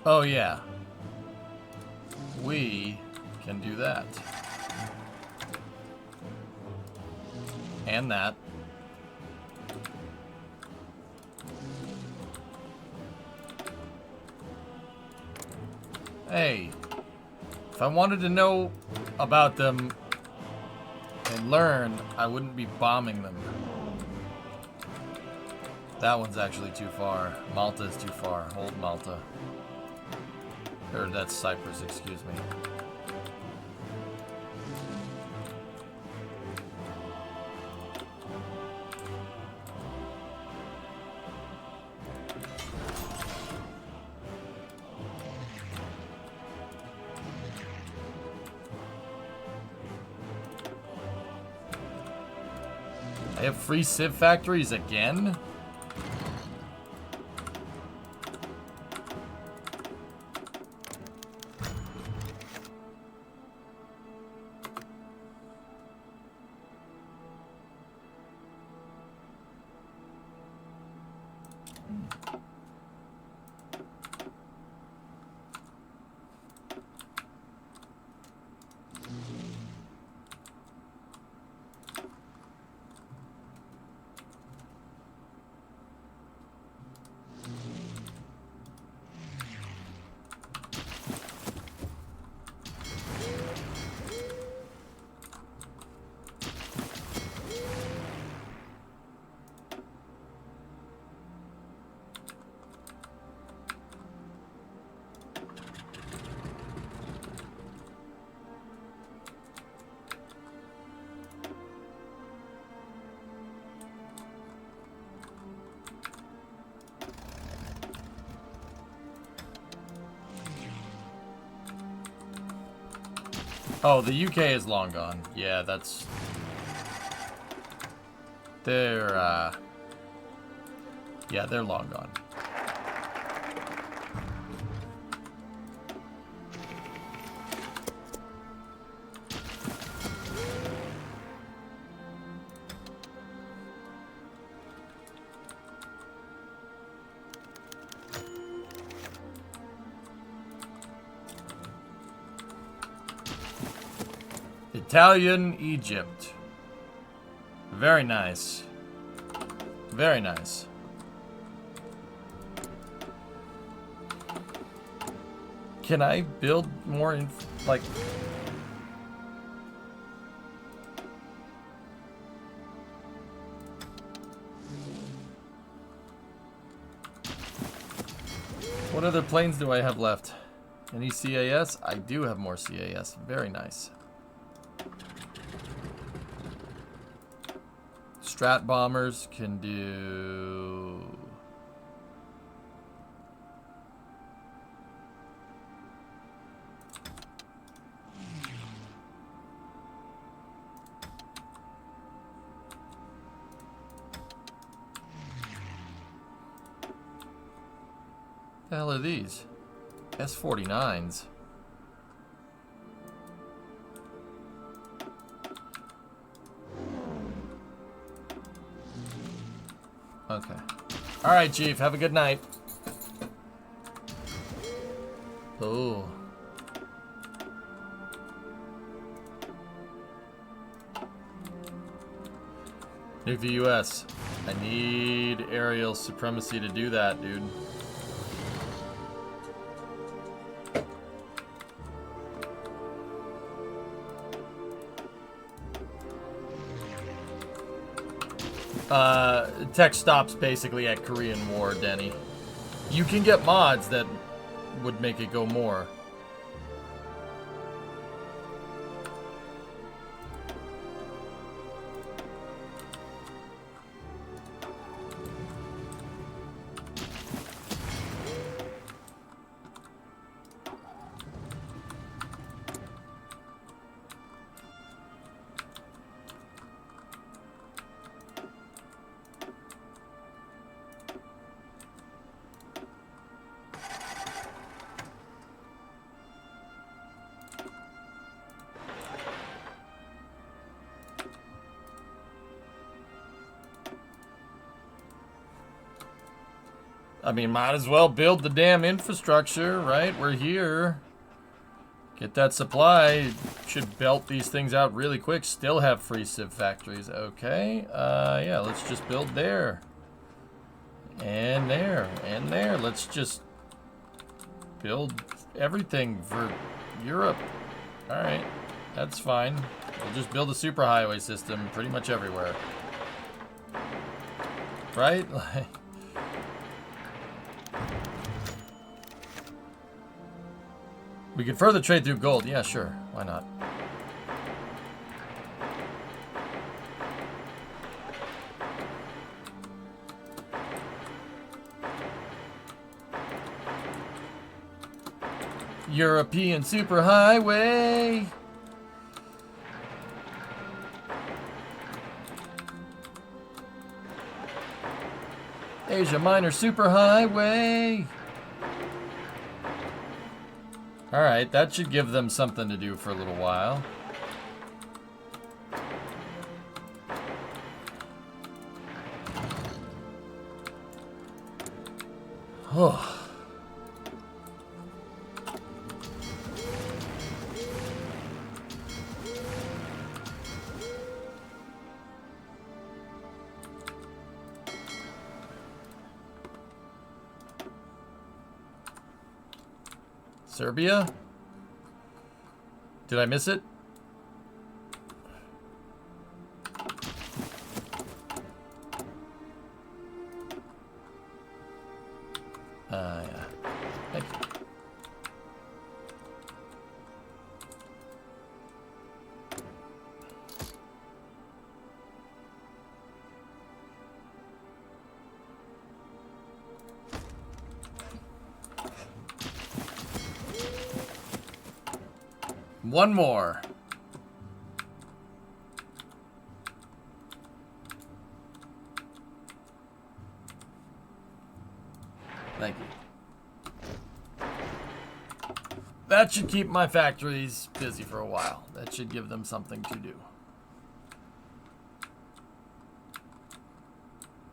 Oh yeah. We can do that. And that. Hey, if I wanted to know about them and learn, I wouldn't be bombing them. That one's actually too far. Malta is too far. Hold Malta. Or that's Cyprus, excuse me. They have free Civ factories again? Oh, the UK is long gone. Yeah, that's... They're, yeah, they're long gone. Italian Egypt. Very nice. Very nice. Can I build more in, like... What other planes do I have left? Any CAS? I do have more CAS. Very nice. Strat bombers can do... The hell are these? S-49s. Okay. Alright, Chief. Have a good night. Oh. Nuke the US. I need aerial supremacy to do that, dude. Tech stops basically at Korean War, Denny. You can get mods that would make it go more. I mean, might as well build the damn infrastructure, right? We're here. Get that supply. Should belt these things out really quick. Still have free Civ factories. Okay. Yeah, let's just build there. And there. And there. Let's just build everything for Europe. Alright. That's fine. We'll just build a superhighway system pretty much everywhere. Right? Like... We could further trade through gold. Yeah, sure. Why not? European superhighway. Asia Minor Superhighway. Alright, that should give them something to do for a little while. Oh. Serbia? Did I miss it? Yeah. Thank you. One more. Thank you. That should keep my factories busy for a while. That should give them something to do.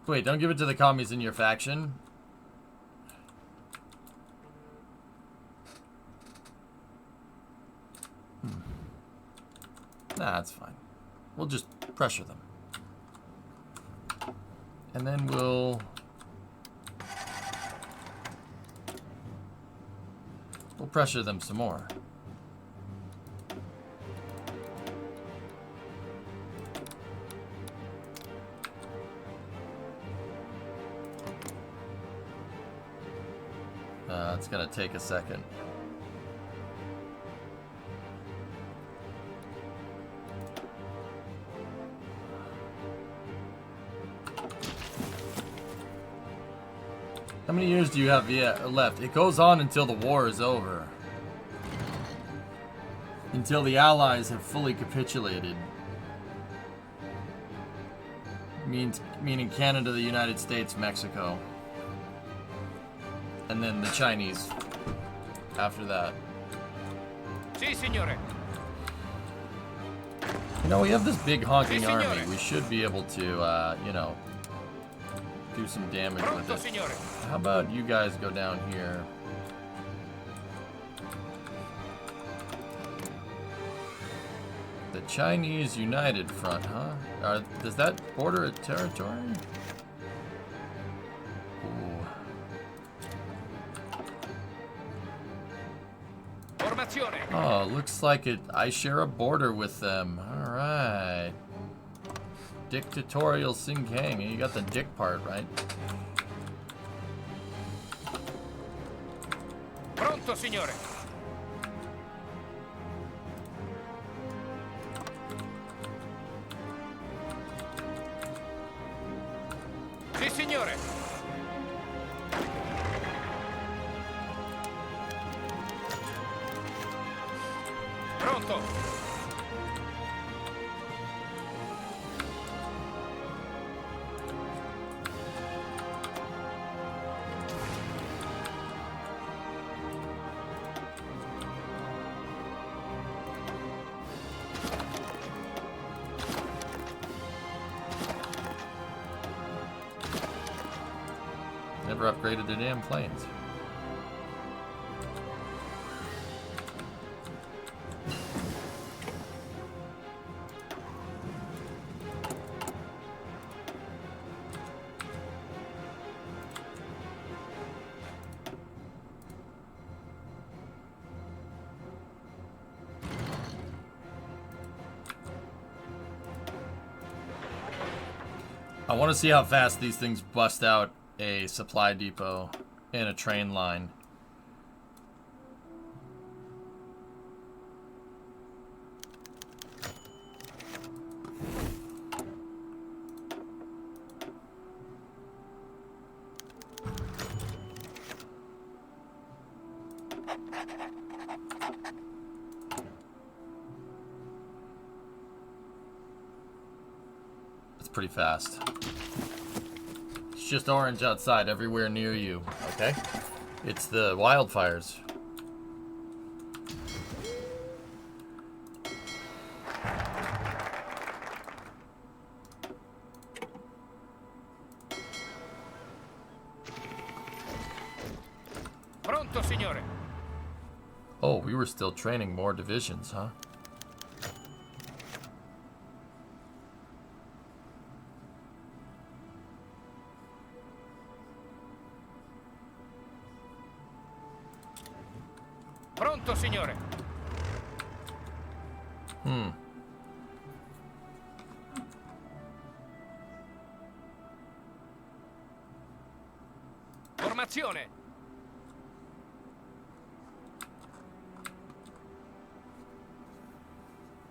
Wait, don't give it to the commies in your faction. Nah, that's fine. We'll just pressure them. And then we'll pressure them some more. It's gonna take a second. How many years do you have left? It goes on until the war is over. Until the Allies have fully capitulated. Meaning Canada, the United States, Mexico. And then the Chinese after that. Si, signore. You know, we have this big honking Si, army. signore. We should be able to, you know, do some damage with Pronto, it. signore. How about you guys go down here? The Chinese United Front, huh? Does that border a territory? Ooh. Formazione. Oh, looks like I share a border with them. All right. Dictatorial Xinjiang. You got the dick part, right? Pronto, signore. Si, signore. Pronto. Never upgraded their damn planes. I want to see how fast these things bust out a supply depot and a train line. That's pretty fast. just orange outside everywhere near you, okay? It's the wildfires. Pronto, signore. Oh, we were still training more divisions, huh? Pronto, signore. Formazione.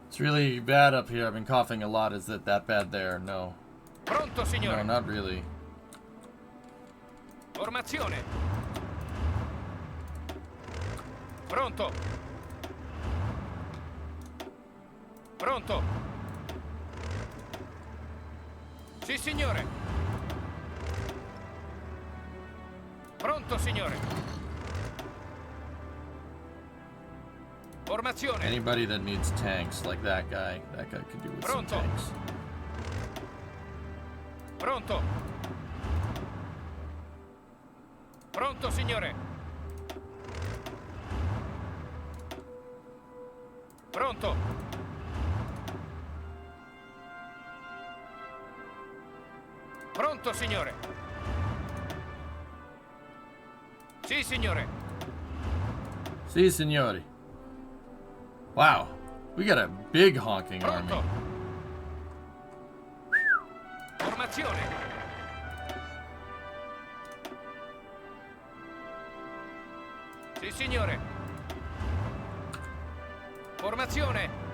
It's really bad up here. I've been coughing a lot. Is it that bad there? No. Pronto, signore. No, not really. Formazione. Pronto. Pronto. Sì, signore. Pronto, signore. Formazione. Anybody that needs tanks, like that guy could do with some Pronto. tanks. Pronto. Pronto, signore. Pronto. Pronto, signore. Sì, signore. See, signori. Wow, we got a big honking army. Pronto. Formazione. Sì, signore. Formazione.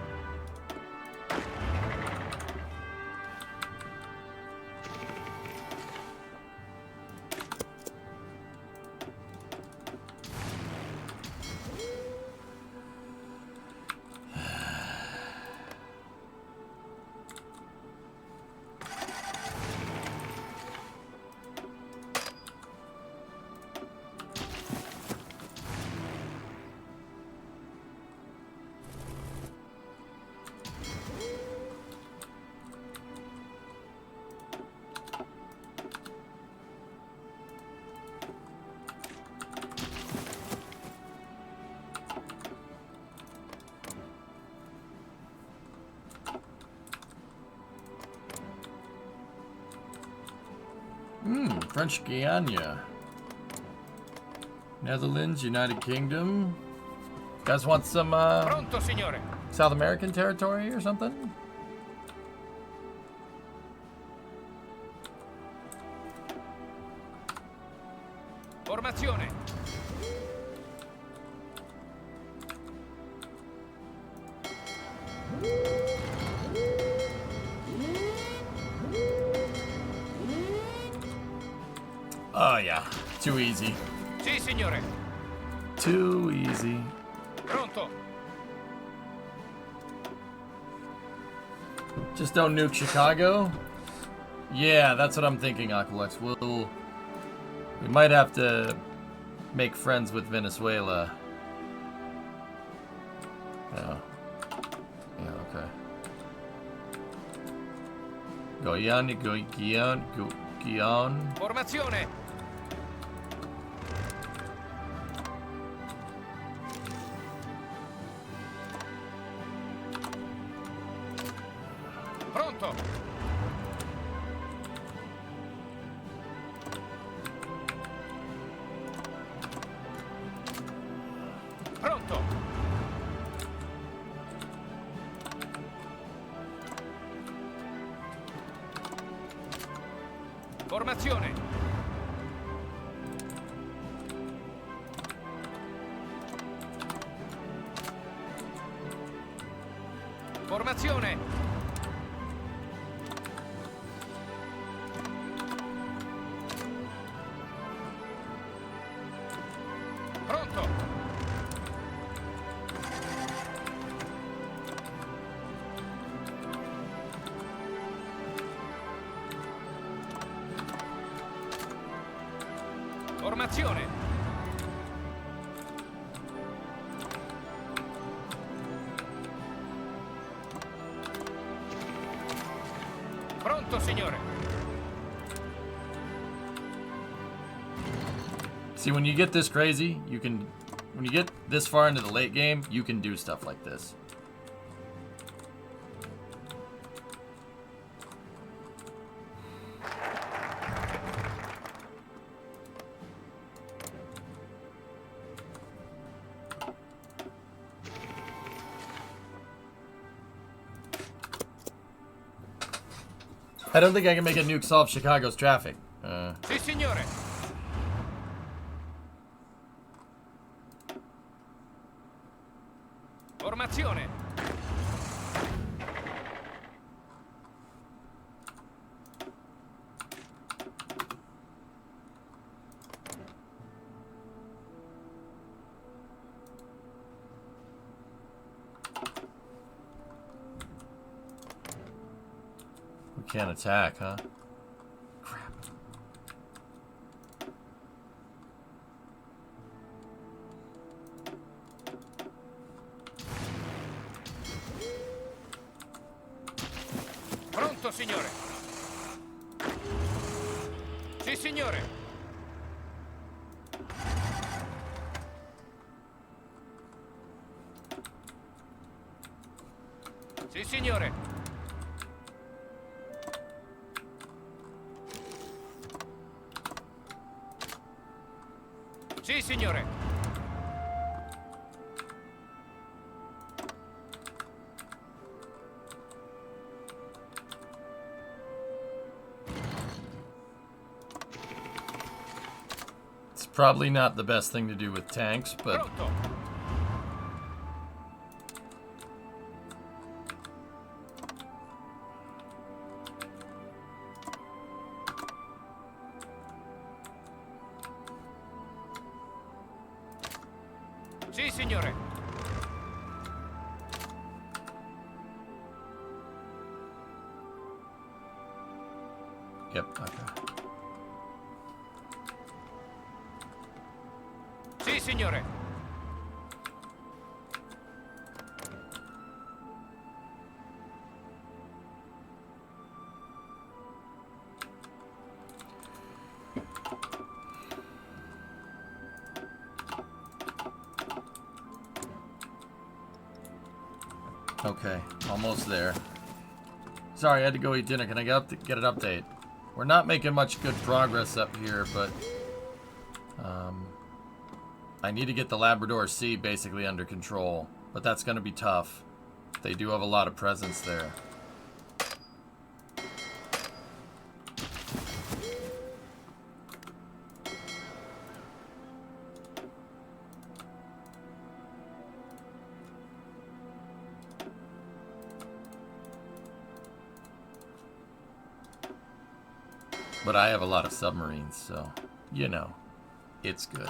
French Guiana. Netherlands, United Kingdom. Guys want some Pronto, signore. South American territory or something? Formazione. Oh yeah, too easy. Sì, signore. Too easy. Pronto. Just don't nuke Chicago? Yeah, that's what I'm thinking, Aqualex. We might have to make friends with Venezuela. Yeah. Yeah, okay. Guyane. Formazione. Pronto. Pronto. Formazione. Formazione. Pronto. Formazione. Pronto, signore. See, when you get this crazy, you can... When you get this far into the late game, you can do stuff like this. I don't think I can make a nuke solve Chicago's traffic. Sì, signore. Formazione. We can't attack, huh? Crap. Pronto, signore. Sì, signore. Sì, signore. Sì, signore. It's probably not the best thing to do with tanks, but Pronto. Sì, signore. yep, okay. Sì, signore. Okay, almost there. Sorry, I had to go eat dinner. Can I get an update? We're not making much good progress up here, but I need to get the Labrador Sea basically under control, but that's going to be tough. They do have a lot of presence there. But I have a lot of submarines, so, you know, it's good.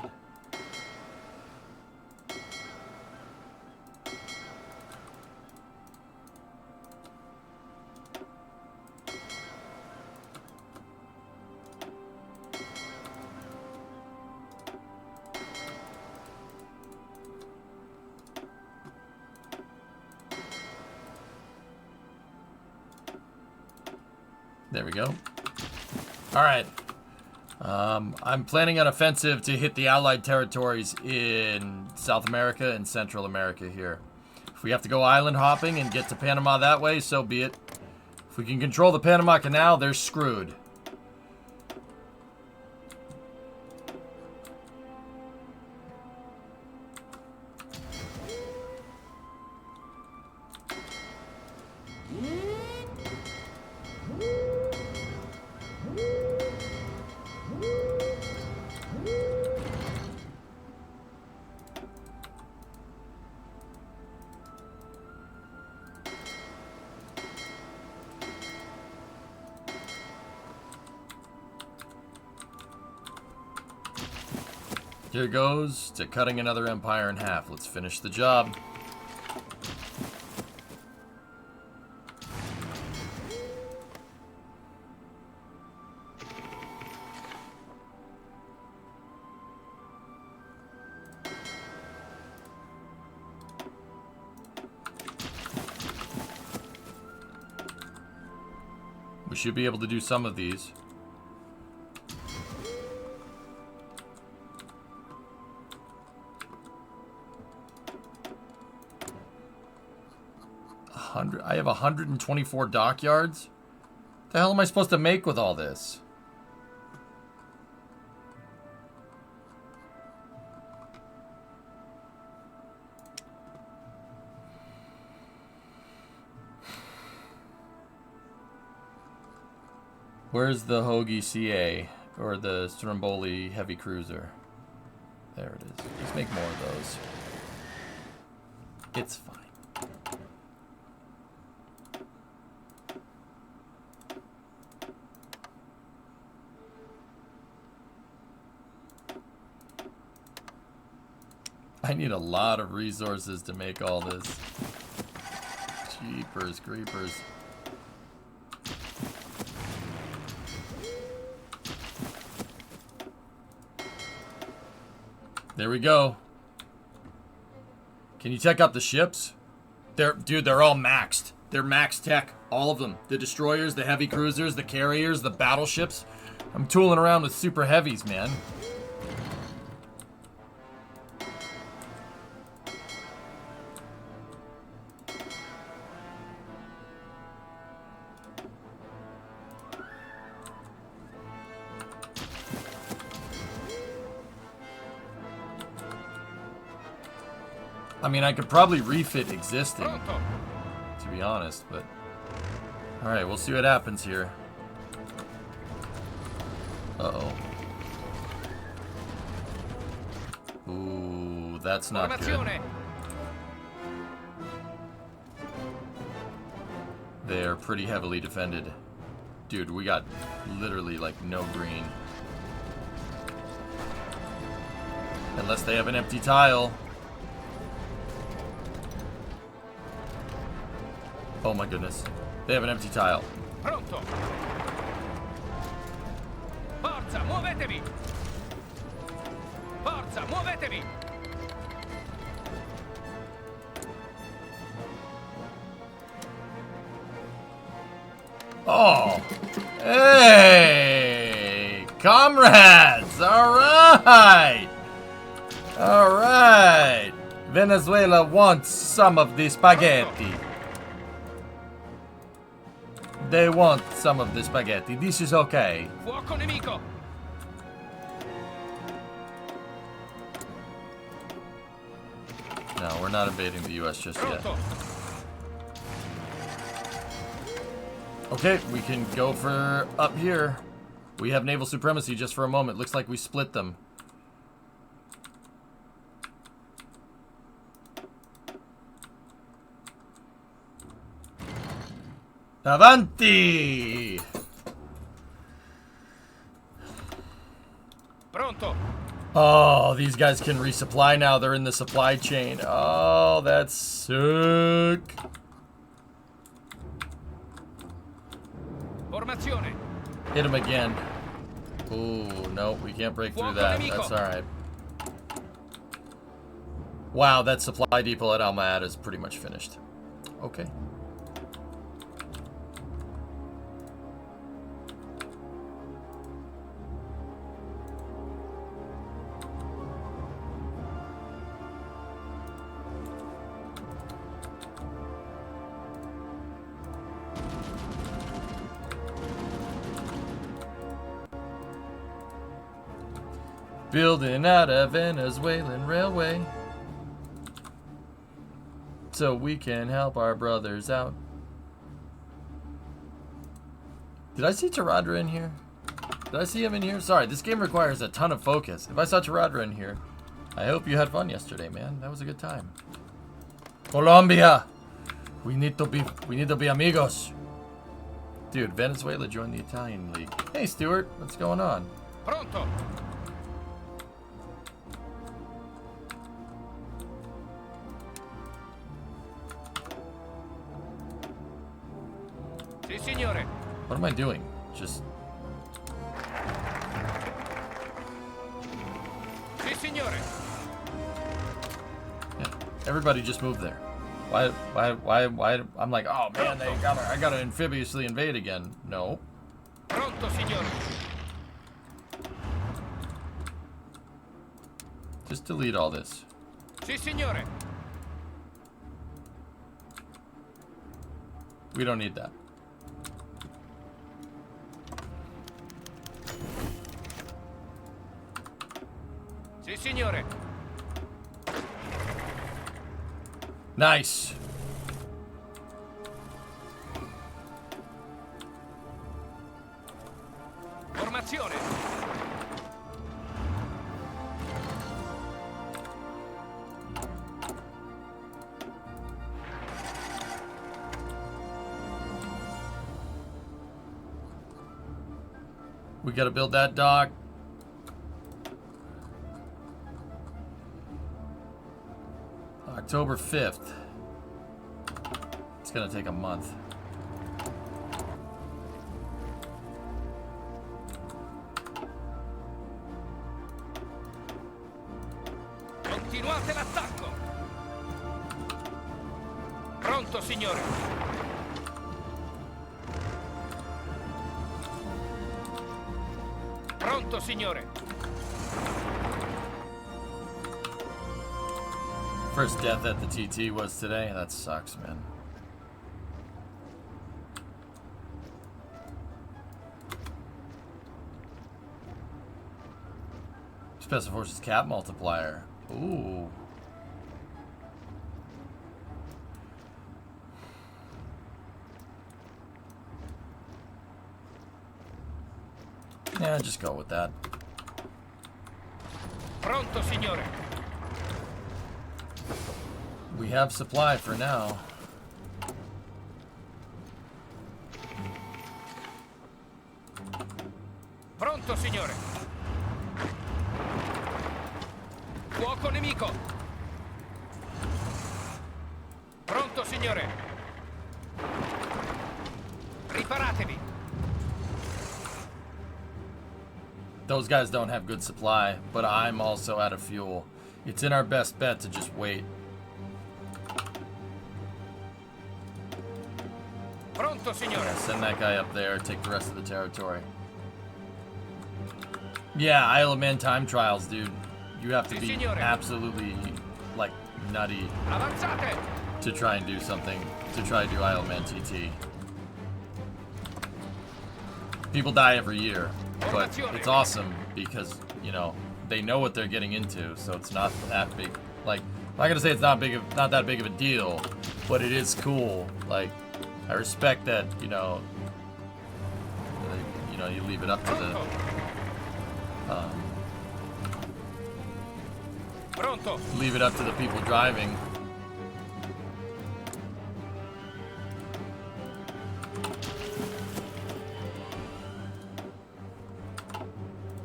There we go. All right. I'm planning an offensive to hit the Allied territories in South America and Central America here. If we have to go island hopping and get to Panama that way, so be it. If we can control the Panama Canal, they're screwed. Here goes to cutting another empire in half. Let's finish the job. We should be able to do some of these. I have 124 dockyards? What the hell am I supposed to make with all this? Where's the Hoagie CA or the Stromboli heavy cruiser? There it is. Let's make more of those. It's fine. I need a lot of resources to make all this. Jeepers creepers. There we go. Can you tech up the ships? Dude, they're all maxed. They're max tech. All of them. The destroyers, the heavy cruisers, the carriers, the battleships. I'm tooling around with super heavies, man. I mean, I could probably refit existing, to be honest, but... Alright, we'll see what happens here. Uh-oh. Ooh, that's not good. They're pretty heavily defended. Dude, we got literally, like, no green. Unless they have an empty tile. Oh my goodness. They have an empty tile. Pronto. Forza, muovetevi. Forza, muovetevi. Oh. Hey, comrades. All right. All right. Venezuela wants some of the spaghetti. They want some of the spaghetti. This is okay. Fuoco nemico. No, we're not invading the US just yet. Pronto. Okay, we can go for up here. We have naval supremacy just for a moment. Looks like we split them. Avanti! Pronto. Oh, these guys can resupply now. They're in the supply chain. Oh, that's sick. Formazione. Hit him again. Ooh, no, we can't break through that. That's alright. Wow, that supply depot at Alma-Ata is pretty much finished. Okay. Building out a Venezuelan railway so we can help our brothers out. Did I see Taradra in here? Did I see him in here? Sorry, this game requires a ton of focus. If I saw Taradra in here, I hope you had fun yesterday, man. That was a good time. Colombia! We need to be amigos. Dude, Venezuela joined the Italian League. Hey, Stuart, what's going on? Pronto. Sì, signore. What am I doing? Just... Sì, signore. Yeah, everybody just move there. Why? I'm like, oh man, I gotta amphibiously invade again. No. Pronto, signore. Just delete all this. Sì, signore. We don't need that. Sì, signore. Nice. Formazione. We gotta build that dock. October 5th. It's gonna take a month. Continuate l'attacco. Pronto, signore. Pronto, signore. First death at the TT was today. That sucks, man. Special Forces cap multiplier. Ooh. Yeah, just go with that. Pronto, signore. We have supply for now. Pronto, signore. Fuoco nemico. Pronto, signore. Riparatevi. Those guys don't have good supply, but I'm also out of fuel. It's in our best bet to just wait. Pronto, signore. Yeah, send that guy up there, take the rest of the territory. Yeah, Isle of Man time trials, dude. You have to be absolutely, like, nutty Avanzate. to try and do something, to try to do Isle of Man TT. People die every year, but it's awesome because, you know, they know what they're getting into, so it's not that big. Like, I'm not gonna say it's not that big of a deal, but it is cool. Like, I respect that, you know, you leave it up to the, Pronto. leave it up to the people driving.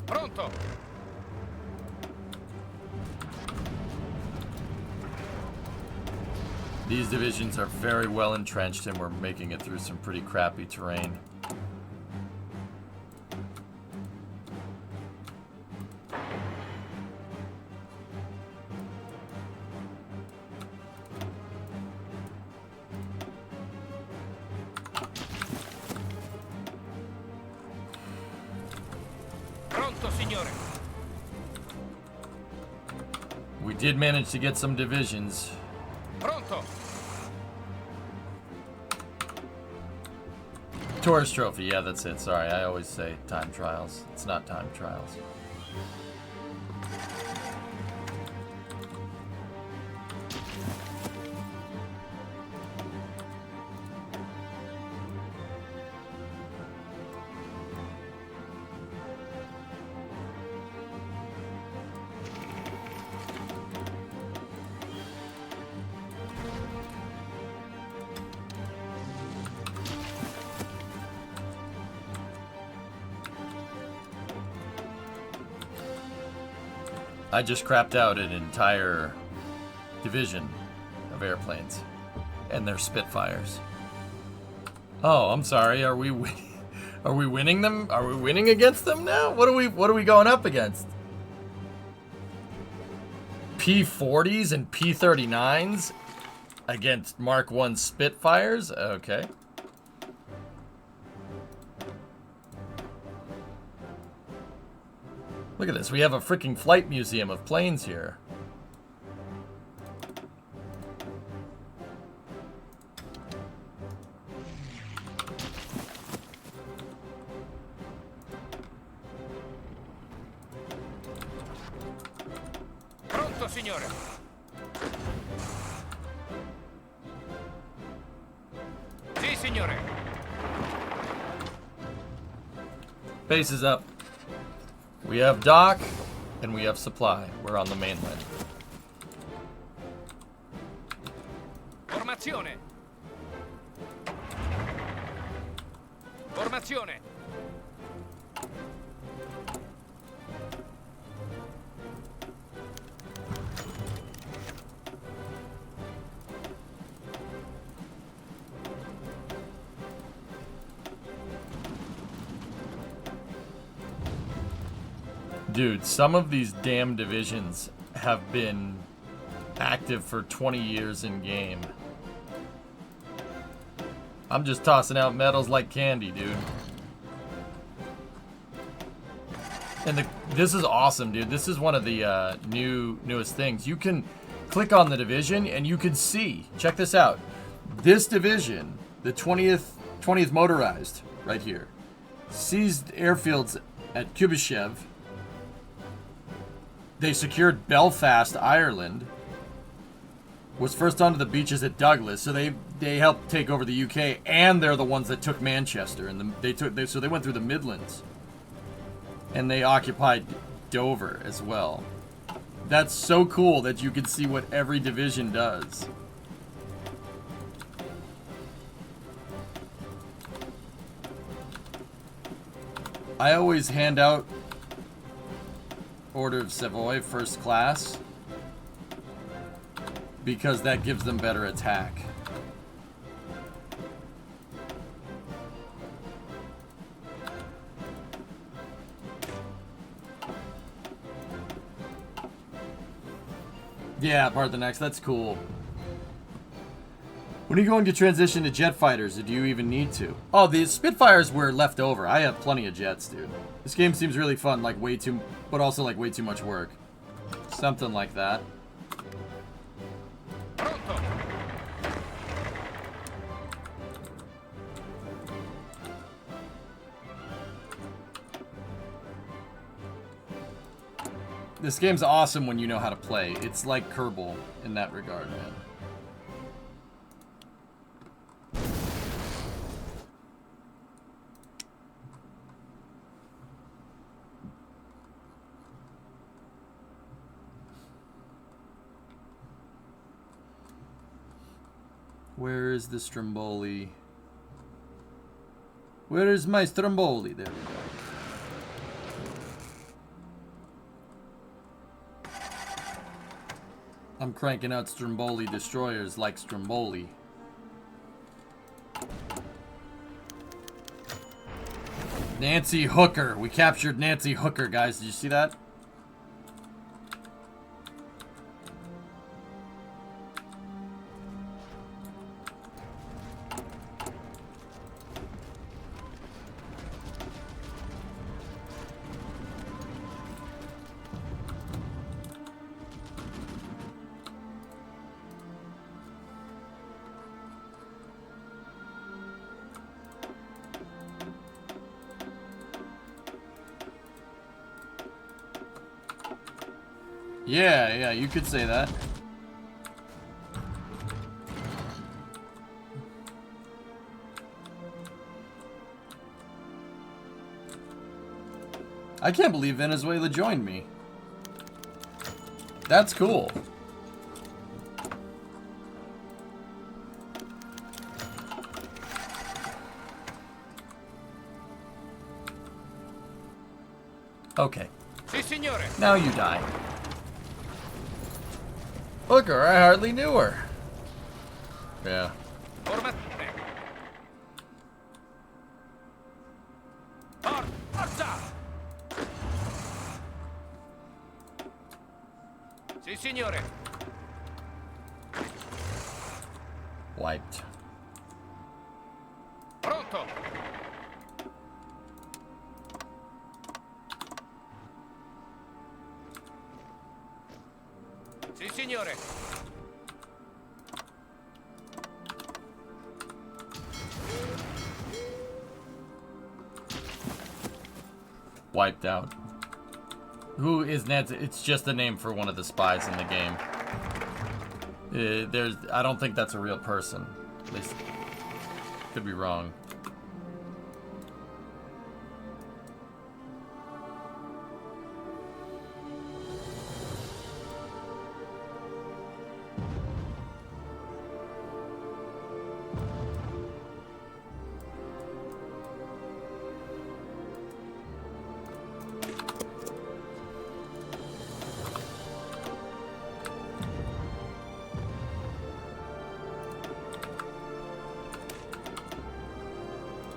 Pronto. These divisions are very well entrenched and we're making it through some pretty crappy terrain. Pronto, signore. We did manage to get some divisions. Pronto. Tourist trophy, yeah, that's it. Sorry, I always say time trials. It's not time trials. I just crapped out an entire division of airplanes and their Spitfires. Oh, I'm sorry. Are we winning them? Are we winning against them now? What are we going up against? P-40s and P-39s Against Mark 1 Spitfires? Okay. Look at this. We have a freaking flight museum of planes here. Pronto, signore. Sì, signore. Base is up. We have dock, and we have supply. We're on the mainland. Formazione. Formazione. Dude, some of these damn divisions have been active for 20 years in game. I'm just tossing out medals like candy, dude. And this is awesome, dude. This is one of the newest things. You can click on the division and you can see. Check this out. This division, the 20th motorized, right here, seized airfields at Kubishev. They secured Belfast, Ireland. Was first onto the beaches at Douglas, so they helped take over the UK, and they're the ones that took Manchester, and so they went through the Midlands, and they occupied Dover as well. That's so cool that you can see what every division does. I always hand out Order of Savoy first class because that gives them better attack. Yeah, Parthenax, that's cool. When are you going to transition to jet fighters, or do you even need to? Oh, the Spitfires were left over. I have plenty of jets, dude. This game seems really fun, like way too, but also like way too much work. Something like that. Pronto. This game's awesome when you know how to play. It's like Kerbal in that regard, man. Where is the Stromboli? Where is my Stromboli? There we go. I'm cranking out Stromboli destroyers like Stromboli. Nancy Hooker. We captured Nancy Hooker, guys. Did you see that? Yeah, you could say that. I can't believe Venezuela joined me. That's cool. Okay. Sì, signore. Now you die. Hooker, I hardly knew her. Yeah. Formazione. Forza! Sì, signore. Wiped. Pronto. Sì, signore. Wiped out. Who is Nancy? It's just a name for one of the spies in the game. I don't think that's a real person. At least, could be wrong.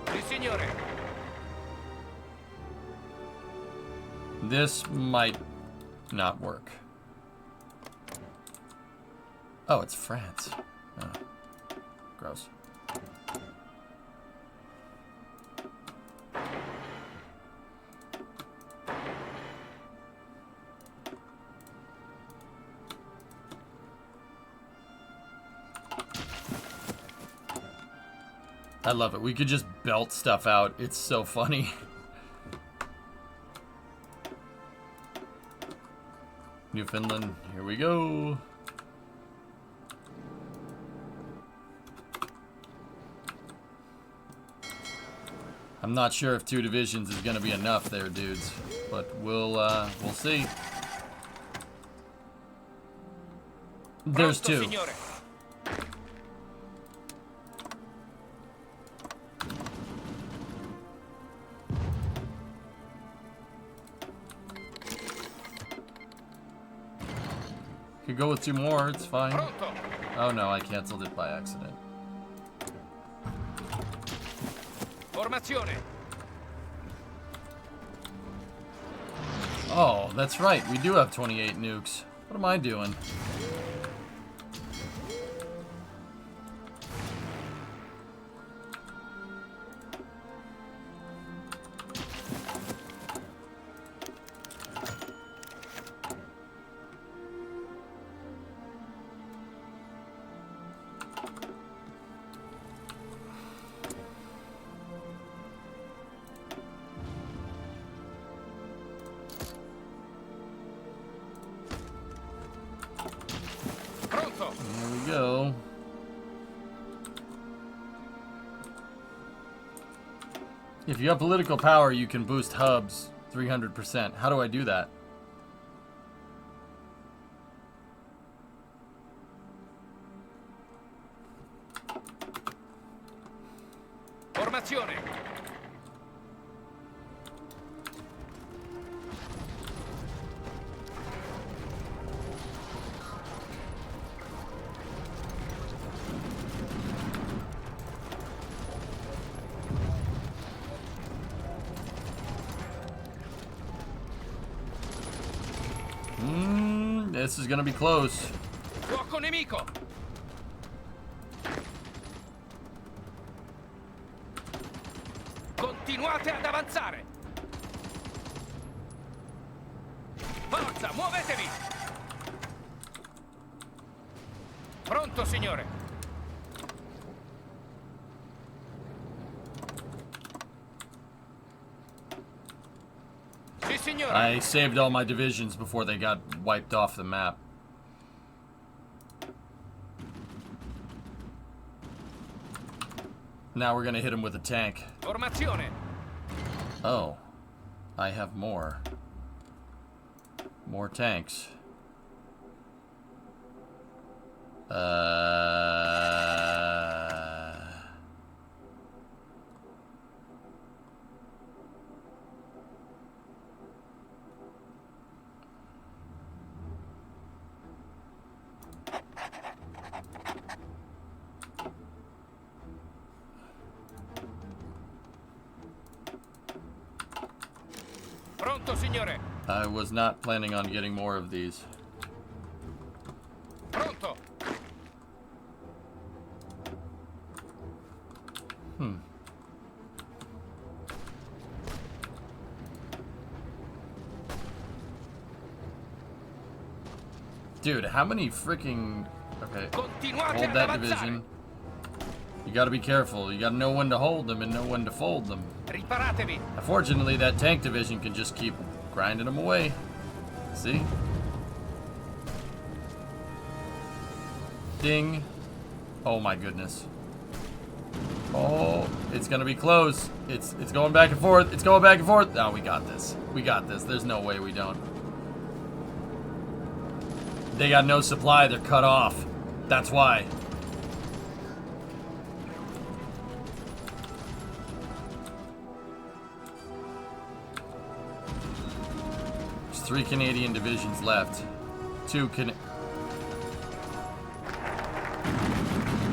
Sì, signore. This might not work. Oh, it's France. Oh. Gross. I love it. We could just belt stuff out. It's so funny. Newfoundland, here we go. I'm not sure if 2 divisions is going to be enough there, dudes, but we'll see. There's Pronto, 2. signore. Could go with 2 more, it's fine. Pronto. Oh no, I canceled it by accident. Formazione. Oh, that's right, we do have 28 nukes. What am I doing? Pronto. There we go. If you have political power, you can boost hubs 300%. How do I do that? Formazione. This is gonna be close. Fuoco nemico. Continuate ad avanzare. Forza, muovetevi. Pronto, signore. Sì, signore. I saved all my divisions before they got wiped off the map. Now we're gonna hit him with a tank. Formazione. Oh, I have more. More tanks. Pronto, signore. I was not planning on getting more of these. Dude, how many freaking... Okay, Continuate hold ad that avanzare. division. You gotta be careful. You gotta know when to hold them and know when to fold them. Riparatevi. Unfortunately, that tank division can just keep grinding them away. See? Ding. Oh my goodness. Oh, it's gonna be close. It's going back and forth. It's going back and forth. Oh, we got this. We got this. There's no way we don't. They got no supply. They're cut off. That's why. There's 3 Canadian divisions left.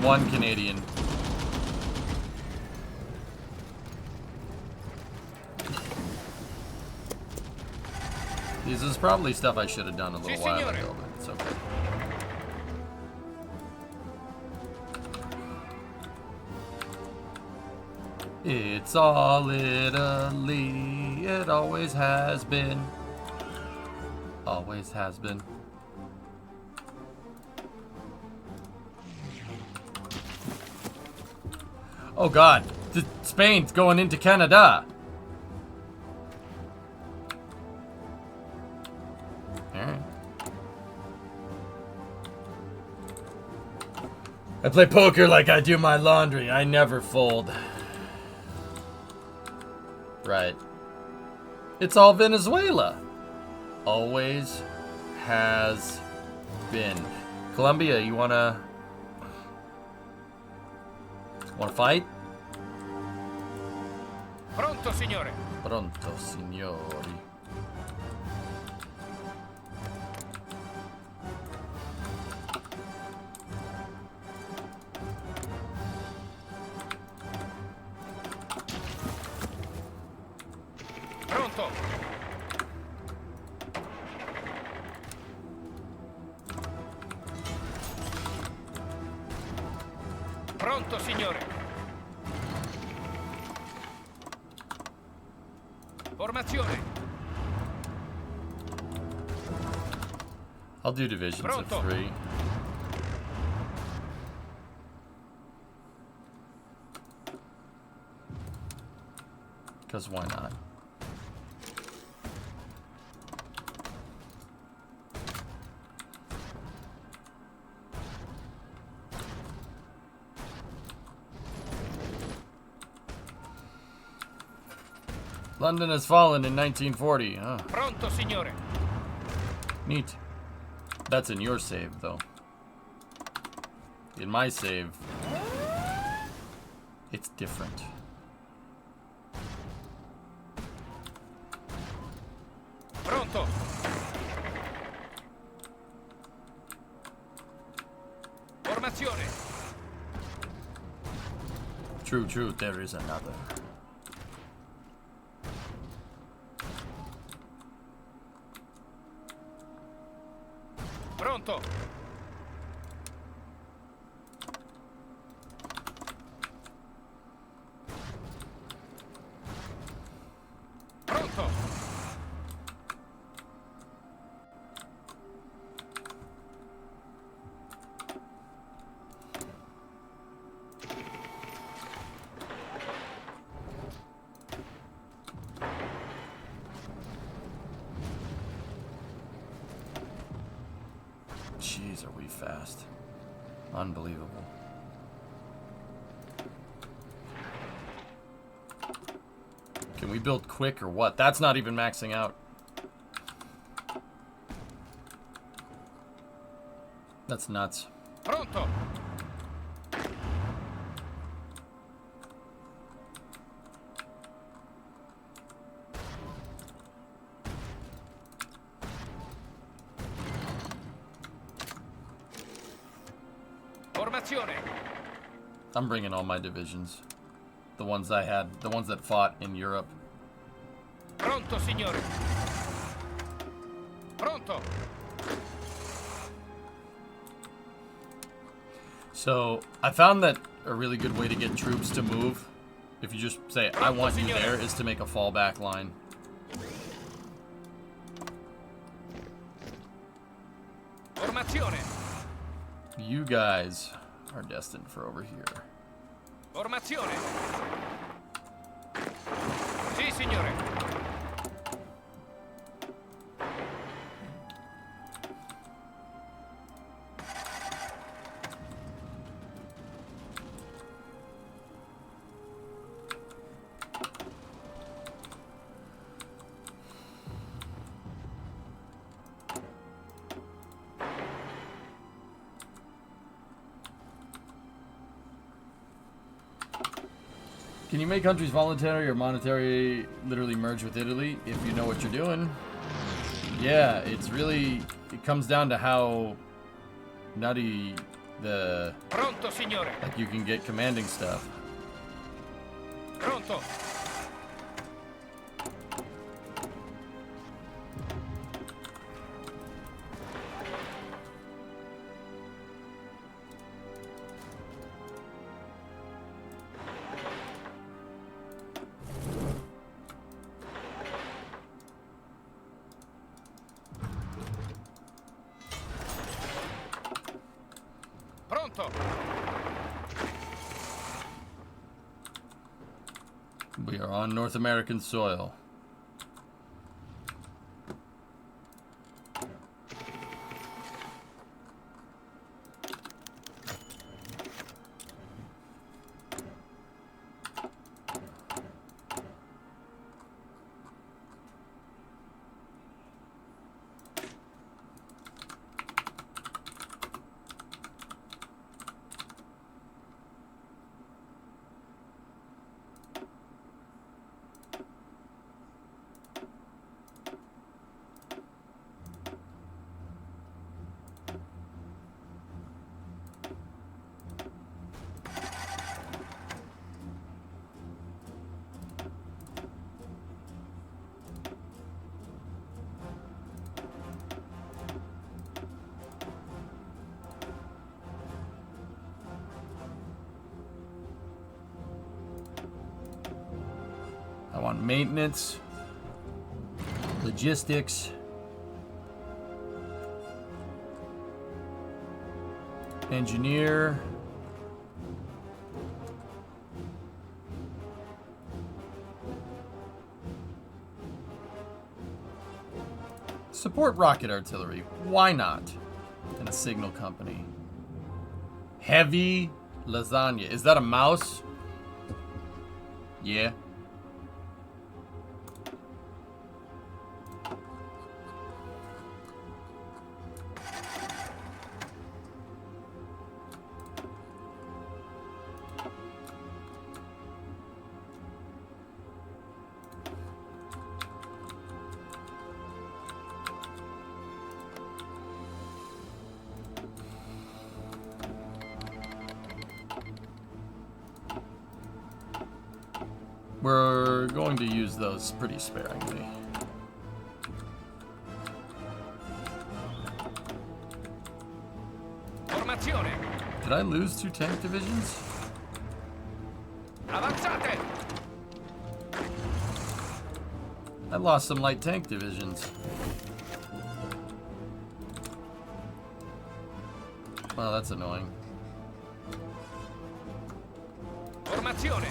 1 Canadian. This is probably stuff I should have done a little Si, while signore. ago, but it's okay. It's all Italy. It always has been. Always has been. Oh God, Spain's going into Canada. Alright. I play poker like I do my laundry. I never fold. Right. It's all Venezuela. Always has been. Colombia, you wanna fight? Pronto, signore. Pronto, signori. Pronto. Pronto, signore. Formazione. I'll do divisions Pronto. of 3. Because why not? London has fallen in 1940. Oh, Pronto, signore. neat. That's in your save, though. In my save, it's different. Pronto. Formazione. True, true, there is another. Pronto. Pronto. Jeez, are we fast? Unbelievable. Can we build quick or what? That's not even maxing out. That's nuts. Pronto. Formazione. I'm bringing all my divisions. The ones I had, the ones that fought in Europe. Pronto, signore. Pronto. So, I found that a really good way to get troops to move if you just say, I want you there, is to make a fallback line. Formazione. You guys are destined for over here. Formazione. Sì, signore. Can you make countries voluntary or monetary literally merge with Italy if you know what you're doing? Yeah, it's really, it comes down to how nutty the, Pronto, signore. like you can get commanding stuff. Pronto. Pronto. We are on North American soil. I want maintenance, logistics, engineer, support rocket artillery. Why not? And a signal company. Heavy lasagna. Is that a mouse? Yeah. We're going to use those pretty sparingly. Formazione. Did I lose 2 tank divisions? Avanzate. I lost some light tank divisions. Well, that's annoying. Formazione.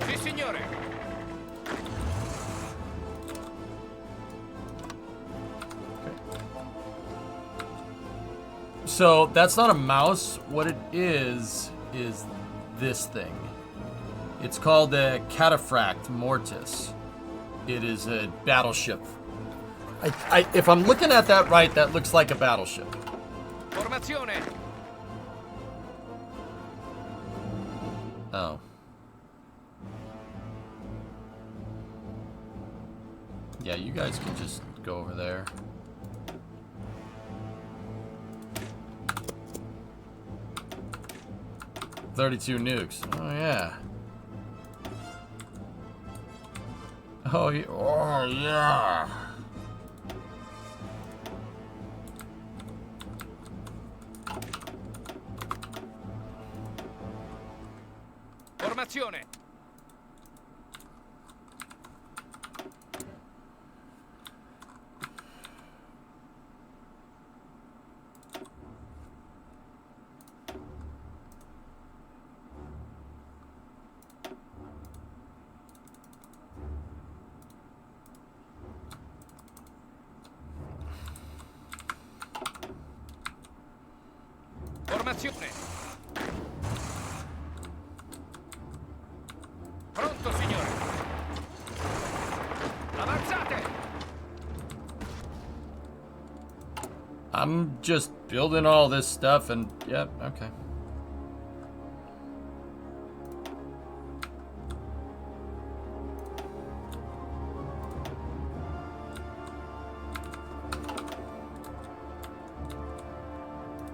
Sì, signore. So that's not a mouse. What it is this thing. It's called a Cataphract Mortis. It is a battleship. If I'm looking at that right, that looks like a battleship. Formazione. Oh. Yeah, you guys can just go over there. $32 nukes. Oh yeah. Oh yeah. Oh yeah. Formazione. Formazione. Pronto, signore. Avanzate. I'm just building all this stuff and, yep, okay.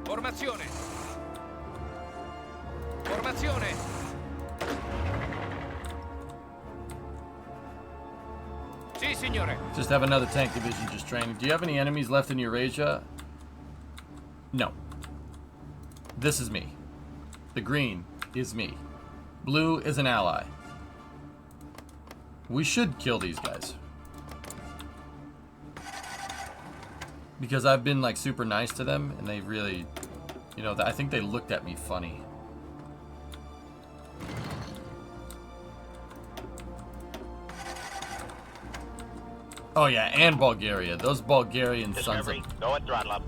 Formazione. Formazione. Sì, signore. Just have another tank division just training. Do you have any enemies left in Eurasia? No. This is me. The green is me. Blue is an ally. We should kill these guys. Because I've been like super nice to them and they really, you know, I think they looked at me funny. Oh yeah, and Bulgaria. Those Bulgarian sons of... Discovery, go at throttle up.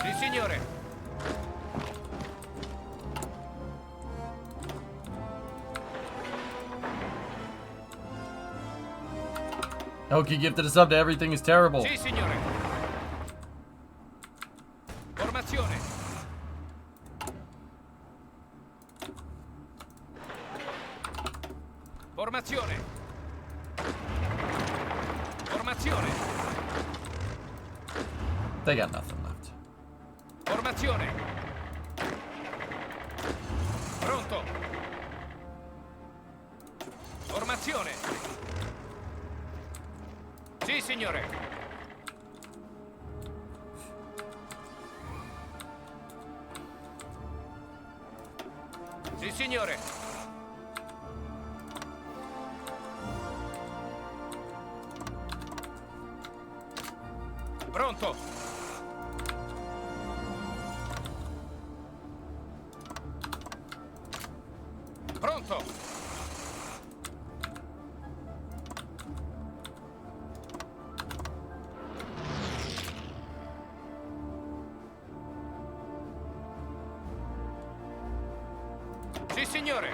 Sì, signore. Okay, gifted a sub to Everything is Terrible. Sì, signore. Formazione. Formazione. Formazione. They got nothing left. Formazione. Pronto. Formazione. Sì, signore. Sì, signore. Pronto. Pronto. Sì, signore.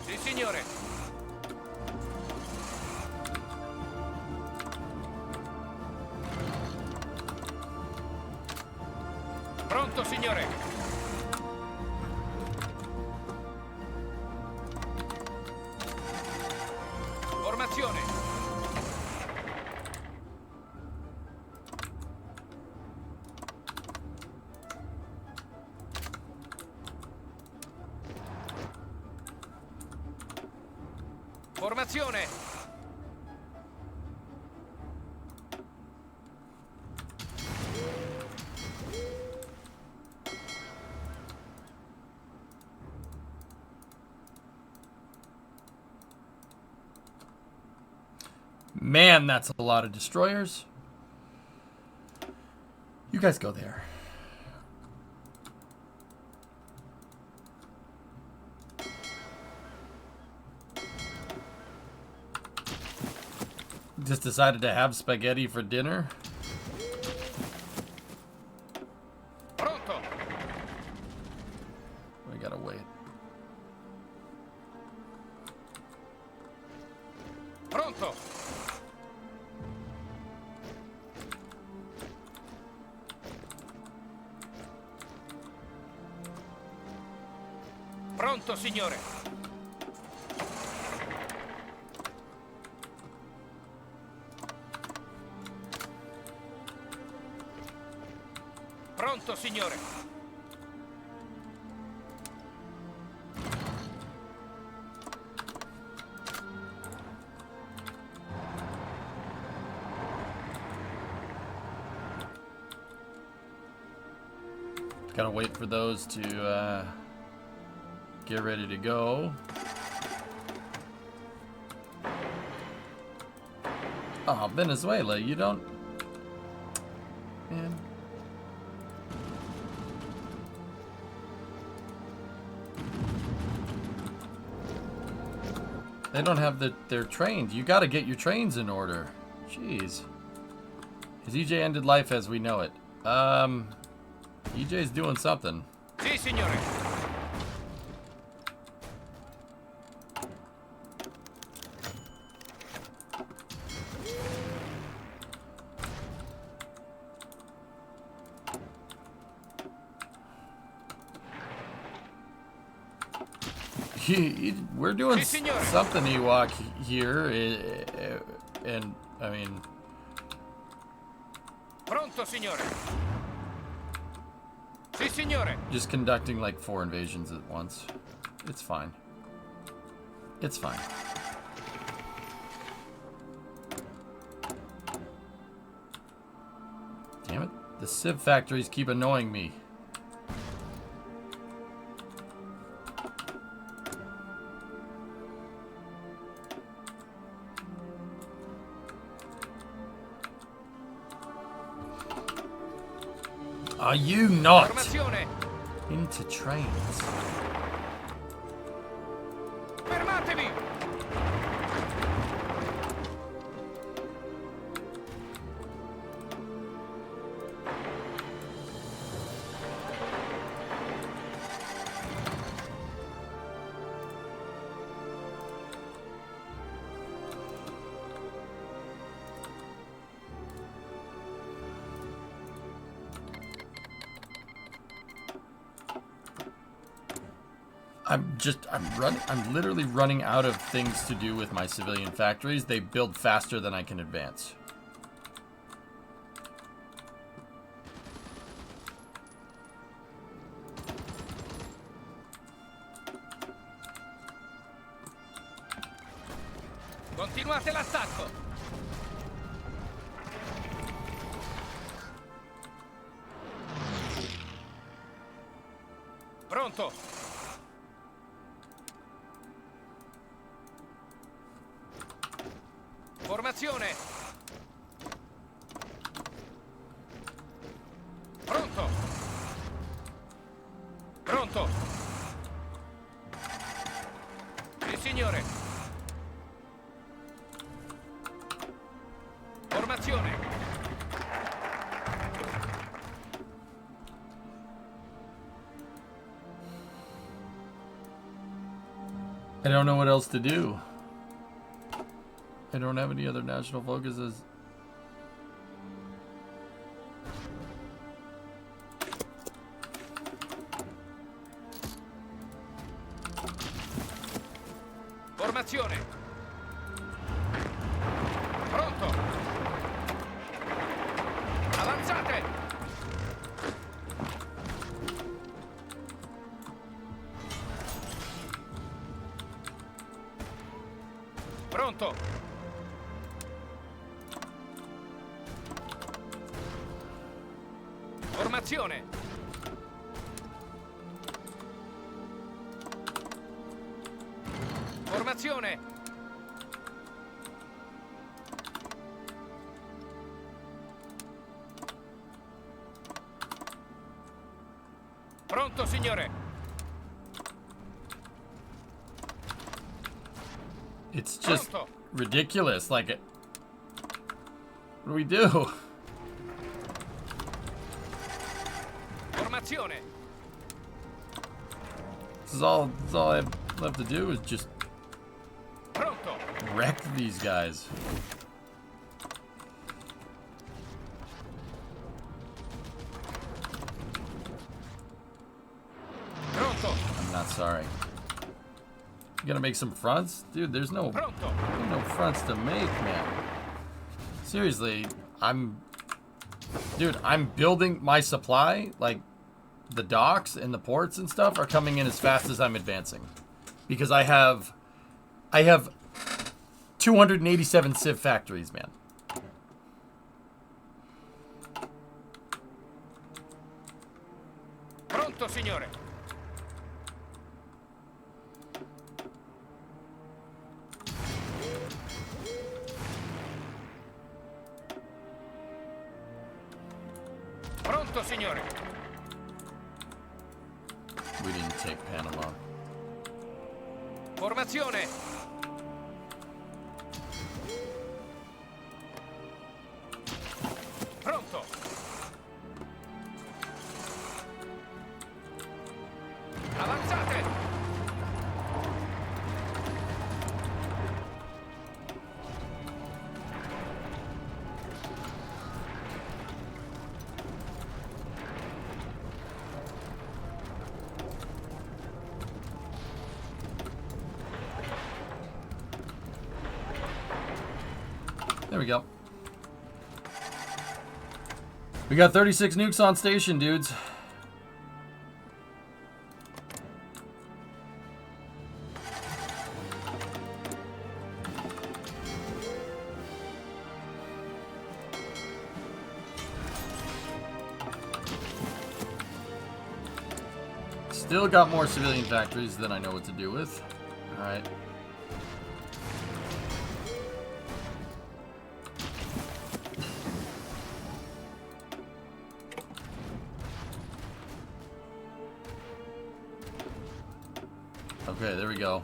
Sì, signore. Pronto, signore. Formazione. Formazione. Man, that's a lot of destroyers. You guys go there. Just decided to have spaghetti for dinner. Pronto. We gotta wait. Pronto. Pronto, signore. Pronto, signore. Gotta wait for those to get ready to go. Oh, Venezuela, you don't... Man. They don't have their trains. You gotta get your trains in order. Jeez. Has EJ ended life as we know it? EJ's doing something. Sì, signore. We're doing Si, signore. something, Ewok, here, and I mean, Pronto, signore. Sì, signore. just conducting like 4 invasions at once. It's fine. It's fine. Damn it! The Civ factories keep annoying me. Are you not Formazione. into trains? Fermatevi. I'm literally running out of things to do with my civilian factories. They build faster than I can advance. Continuate l'attacco. Pronto. Formazione. Pronto. Pronto. Sì, signore. Formazione. I don't know what else to do. I don't have any other national focuses. Formazione. Pronto. Avanzate. Pronto. Formazione. Formazione. Pronto, signore. It's just Pronto. ridiculous. Like, what do we do? Formazione. This is all I have left to do is just Pronto. wreck these guys. Pronto. I'm not sorry. You gonna make some fronts? Dude, there's no Pronto. fronts to make, man. Seriously, I'm building my supply. Like, the docks and the ports and stuff are coming in as fast as I'm advancing. Because I have 287 Civ factories, man. Pronto, signore. Pronto, signore. We didn't take Panama. Formazione. Pronto. Avanzate. There we go. We got 36 nukes on station, dudes. Still got more civilian factories than I know what to do with. Alright. Okay, there we go.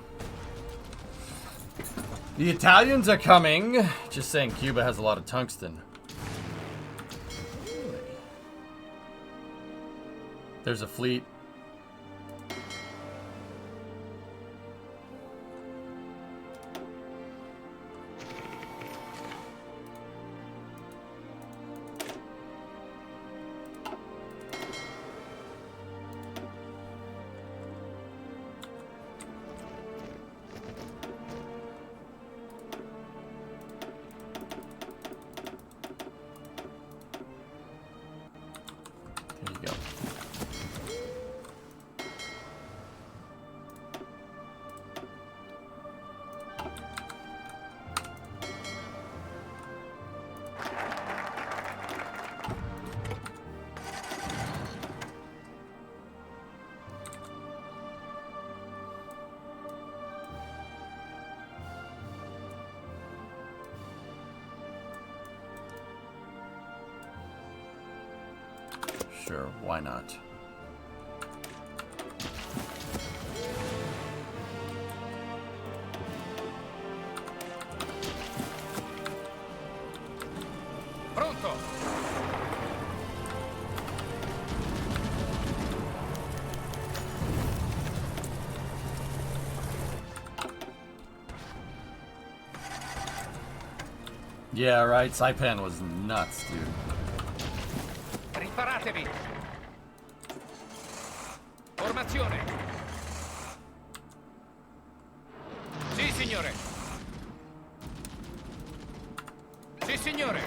The Italians are coming. Just saying, Cuba has a lot of tungsten. There's a fleet. There you go. Sure, why not? Pronto. Yeah, right. Saipan was nuts, dude. Riparatevi. Formazione. Sì, signore. Sì, signore.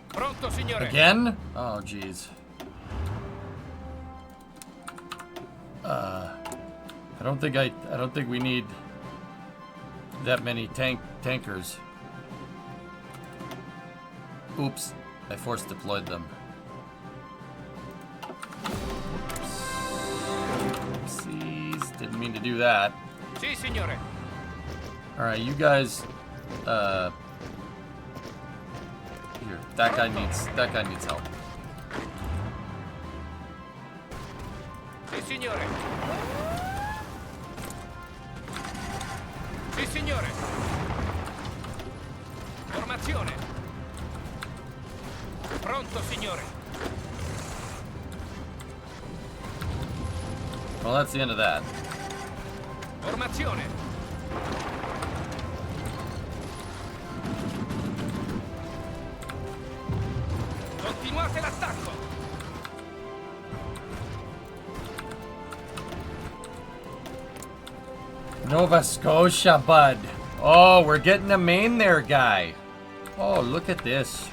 Pronto, signore. Again? Oh, jeez. I don't think we need that many tankers. Oops, I force deployed them. Oopsies, didn't mean to do that. Sì, signore. All right, you guys. Here, that guy needs help. Sì, signore. Sì, signore. Formazione. Pronto, signore. Well, that's the end of that. Formazione. Continuate l'attacco. Nova Scotia, bud. Oh, we're getting a main there, guy. Oh, look at this.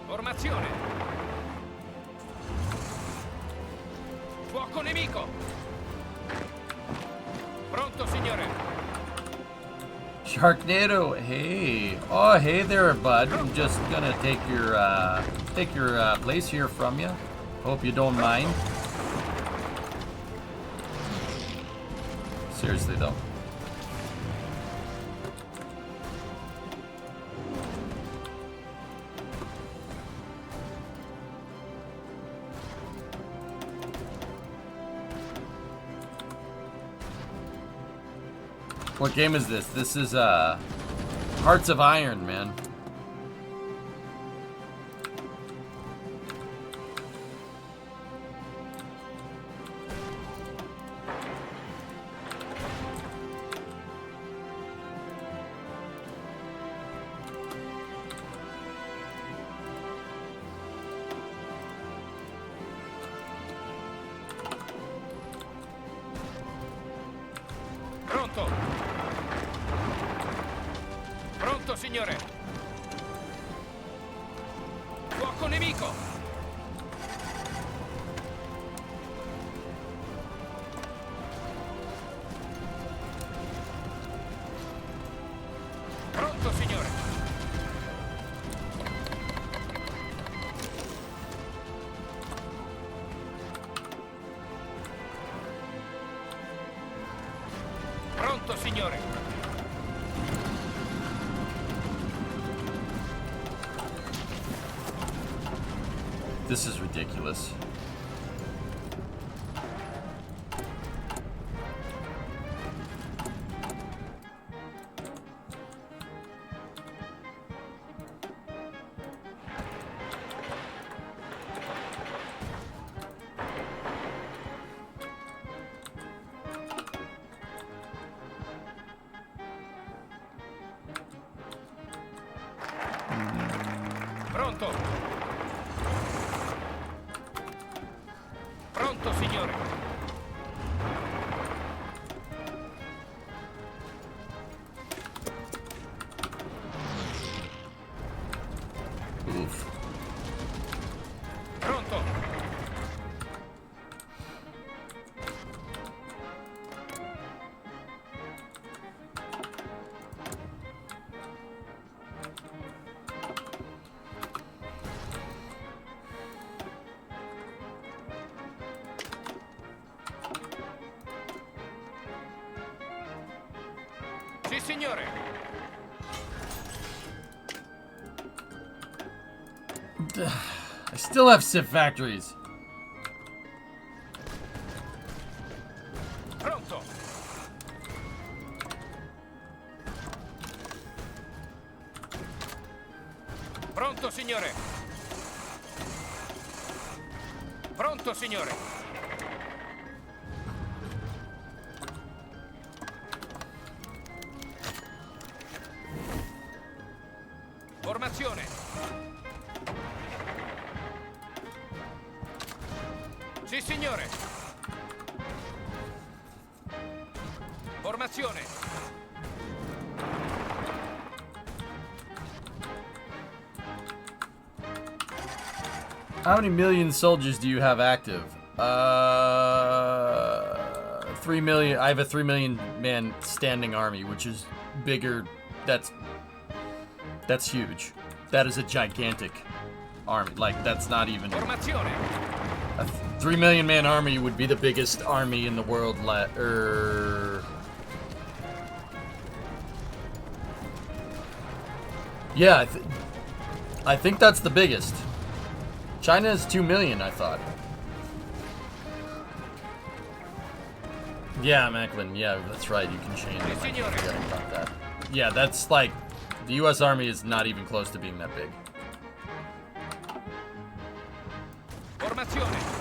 Formazione. Fuoco nemico. Pronto, signore. Sharknado, hey. Oh, hey there, bud. I'm just gonna take your place here from you. Hope you don't mind. Seriously, though. What game is this? This is Hearts of Iron, man. Pronto. Pronto, signore. Fuoco nemico. Pronto, signore. Pronto, signore. This is ridiculous. Pronto. Pronto, signore. Oof. Pronto. Sì, signore. I still have SIP factories. Pronto. Pronto, signore. Pronto, signore. Formazione. Sì, signore. Formazione. How many million soldiers do you have active? 3 million. I have a 3 million man standing army, which is bigger. That's huge. That is a gigantic army. Like, that's not even... Formazione. A 3 million man army would be the biggest army in the world. Yeah, I think that's the biggest. China is 2 million, I thought. Yeah, Macklin. Yeah, that's right. You can change it. I keep forgetting about that. Yeah, that's like... The U.S. Army is not even close to being that big. Formazione.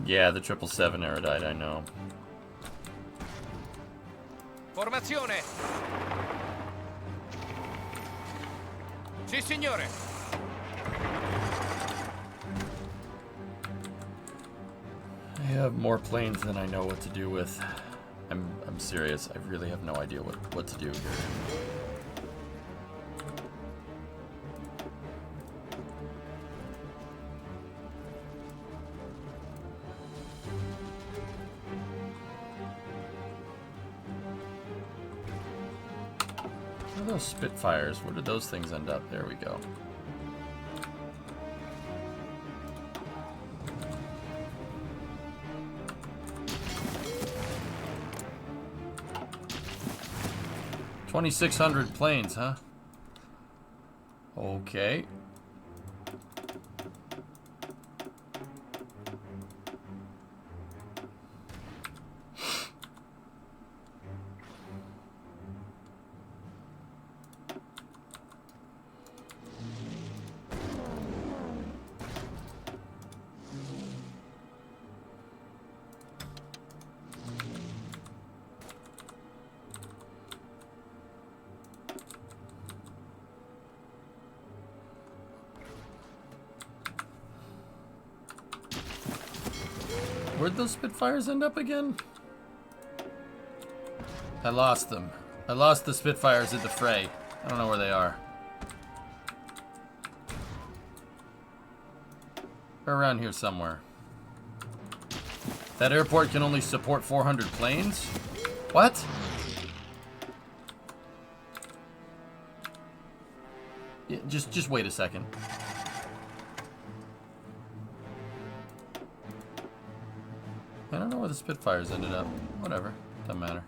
Yeah, the 777 Erudite, I know. Formazione. Sì, signore. I have more planes than I know what to do with. I'm serious. I really have no idea what to do here. What are those Spitfires? Where did those things end up? There we go. $2,600 planes, huh? Okay. Where'd those Spitfires end up again? I lost them. I lost the Spitfires in the fray. I don't know where they are. They're around here somewhere. That airport can only support 400 planes? What? Yeah, just wait a second. I don't know where the Spitfires ended up. Whatever. Doesn't matter.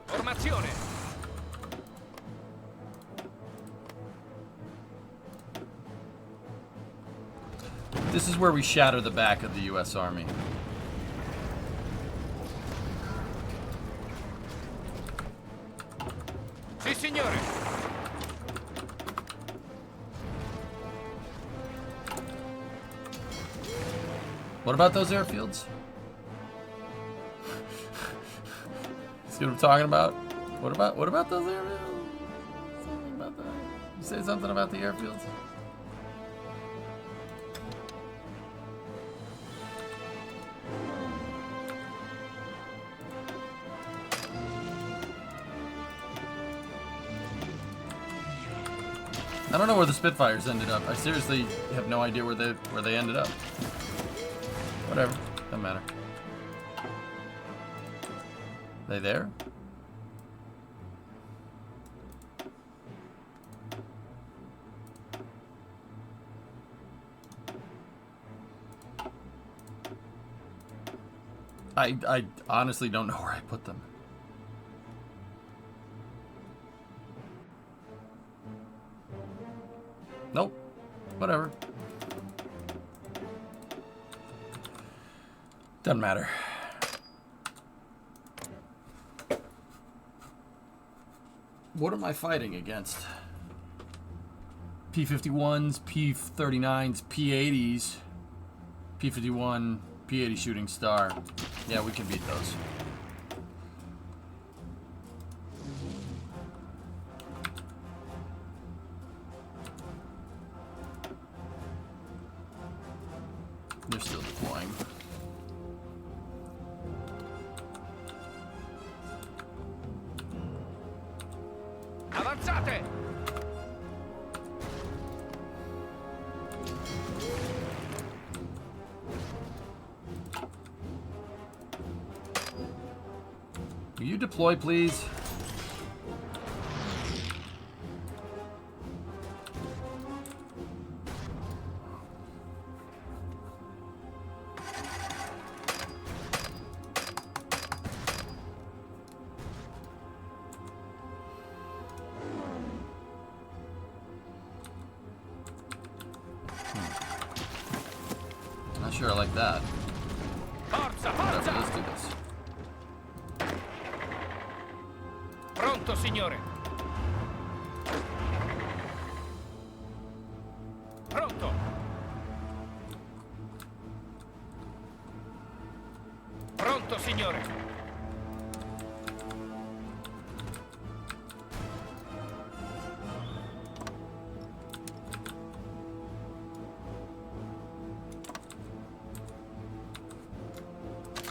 Formazione. This is where we shatter the back of the U.S. Army. Sì, signore. What about those airfields? See what I'm talking about? What about those airfields? Something about that. You say something about the airfields? I don't know where the Spitfires ended up. I seriously have no idea where they ended up. Whatever. Doesn't matter. They there? I honestly don't know where I put them. Nope. Whatever. Doesn't matter. What am I fighting against? P-51s, P-39s, P-80s, P-51, P-80 Shooting Star. Yeah, we can beat those. They're still deploying. Avanzate. Will you deploy, please? Not sure I like that. Forza, Whatever, forza! let's do this. Pronto, signore. Pronto. Pronto, signore.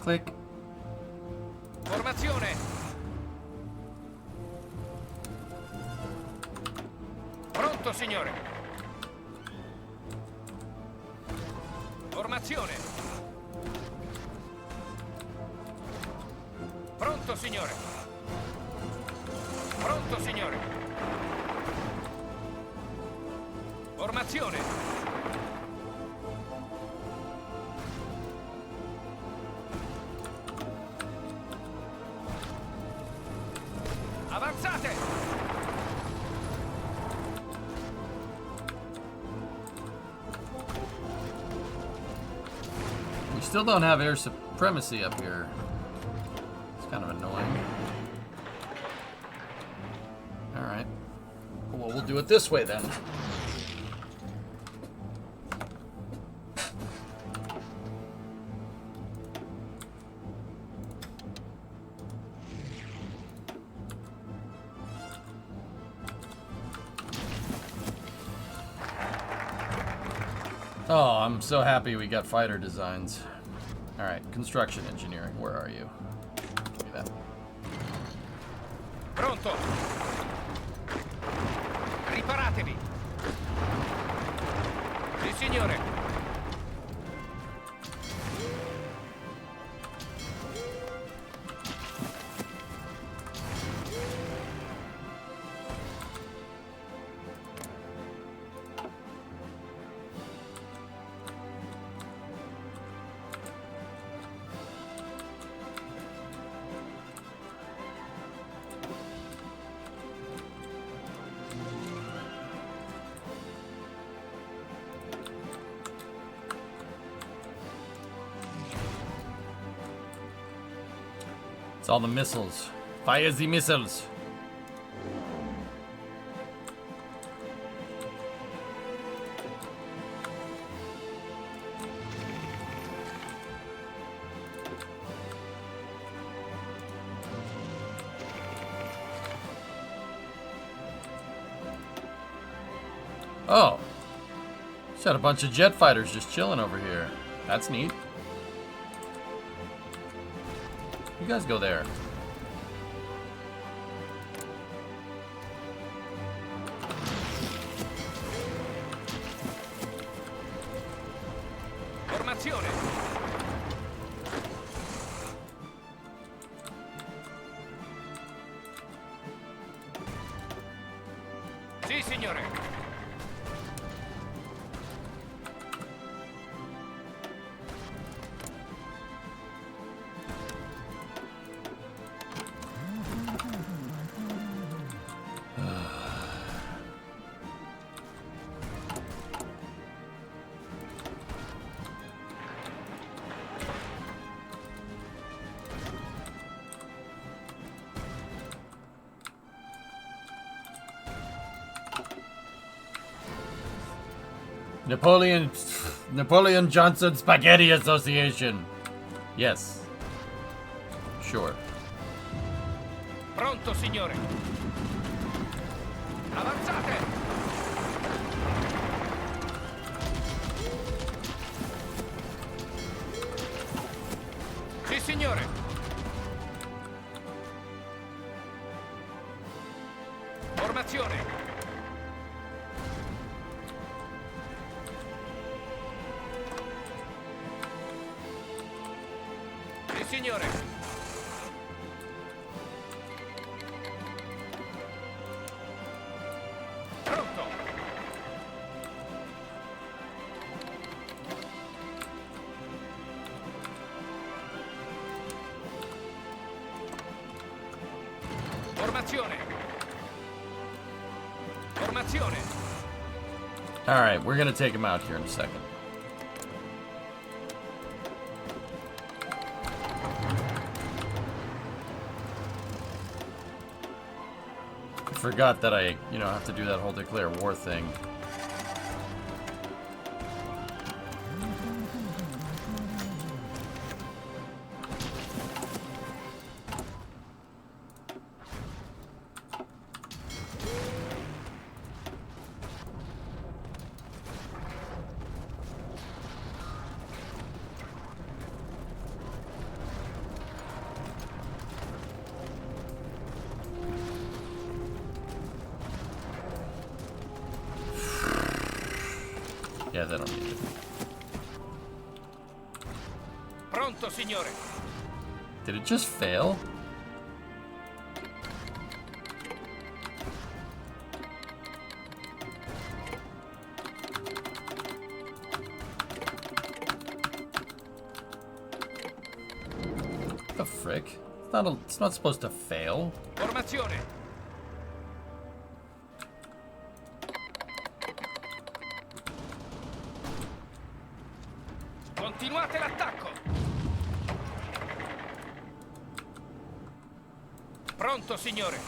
Click. Formazione. Pronto, signore. Formazione. Pronto, signore. Pronto, signore. Formazione. Avanzate! We still don't have air supremacy up here. It's kind of annoying. Alright. Well, we'll do it this way then. Oh, I'm so happy we got fighter designs. Alright, construction engineering, where are you? Give me that. Pronto! Riparatevi! Sì, signore! It's all the missiles. Fire the missiles. Oh. Just had a bunch of jet fighters just chilling over here. That's neat. You guys go there. Formazione! Sì, signore! Napoleon Johnson Spaghetti Association. Yes. Sure. Pronto, signore! Avanzate! Sì, signore! Formazione! Sì, signore! Pronto! Formazione! Formazione! All right, we're gonna take him out here in a second. forgot that I, have to do that whole declare war thing. Yeah, they don't need it. Pronto, signore. Did it just fail? What the frick? It's not supposed to fail. Formazione. Continuate l'attacco. Pronto, signore.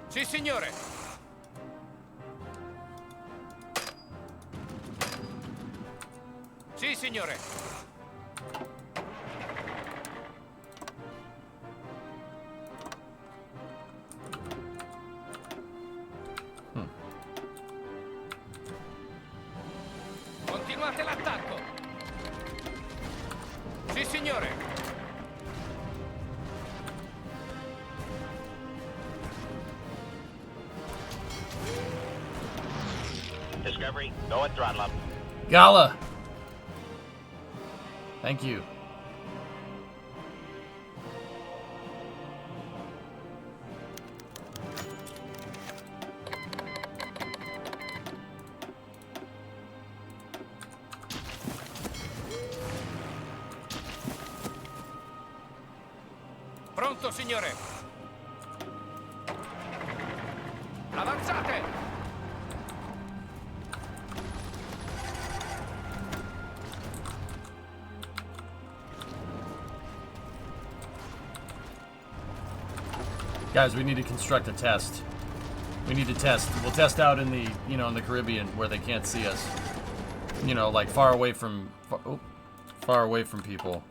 Sì, signore. Sì, signore. Continuate l'attacco. Sì, signore. Discovery, go at throttle up. Gala! Thank you. Pronto, signore. Avanzate. Guys, we need to construct a test. We need to test. We'll test out in the, in the Caribbean where they can't see us. Like far away from people.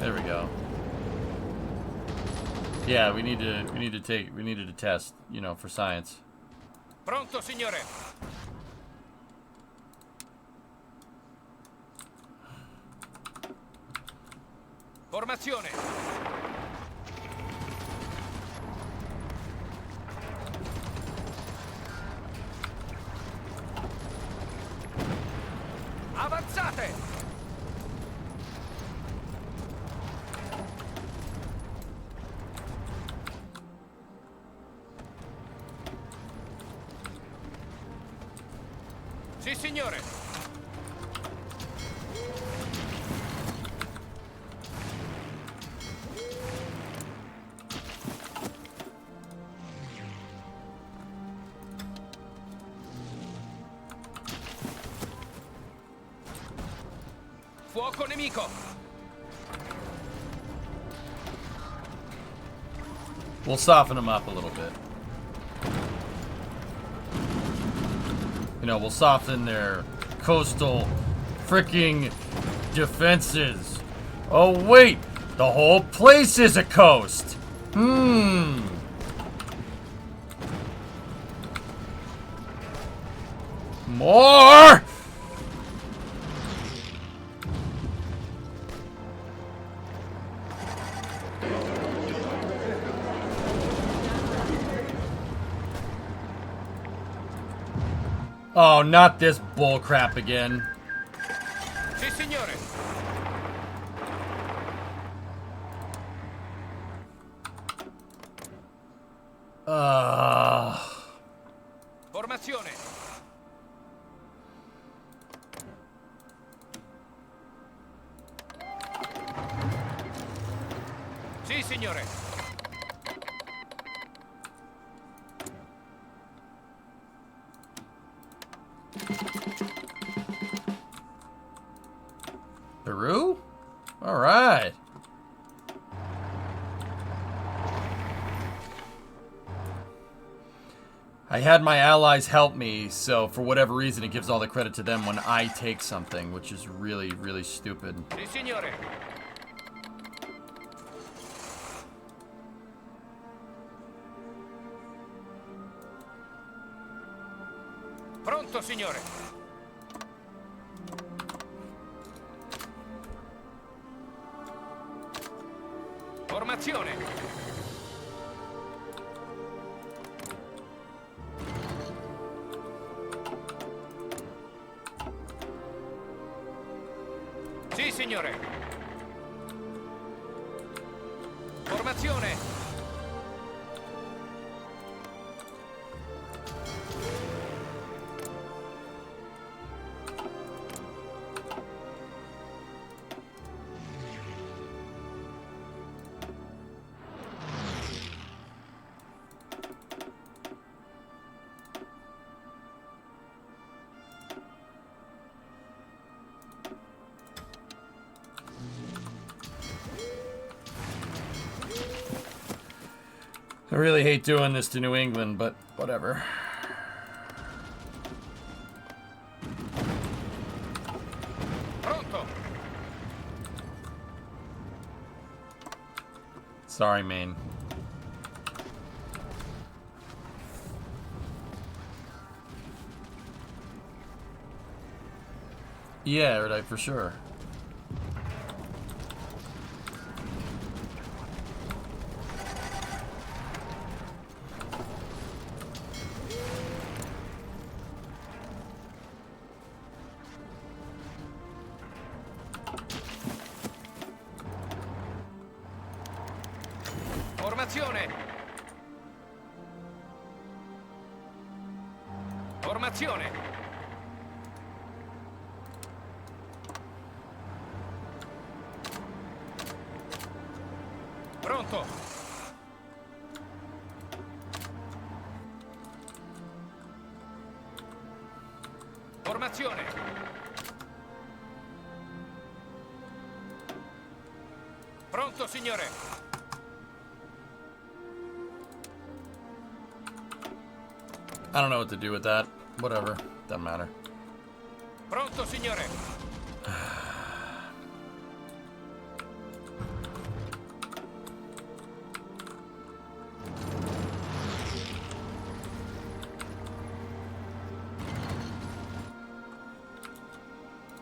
There we go. Yeah, we needed to test, for science. Pronto, signore. Formazione. Avanzate. Sì, signore. Fuoco nemico. We'll soften them up a little bit. We'll soften their coastal freaking defenses. Oh, wait! The whole place is a coast! More! Oh, not this bullcrap again. Sì, signore. Formazione. Sì, signore. Peru? Alright. I had my allies help me, so for whatever reason it gives all the credit to them when I take something, which is really, really stupid. Sì, signore. Pronto, signore. Formazione. Sì, signore. Formazione. I really hate doing this to New England, but whatever. Pronto. Sorry, Maine. Yeah, right, for sure. Formazione. Formazione. Pronto. Formazione. Pronto, signore. I don't know what to do with that. Whatever. Doesn't matter. Pronto, signore.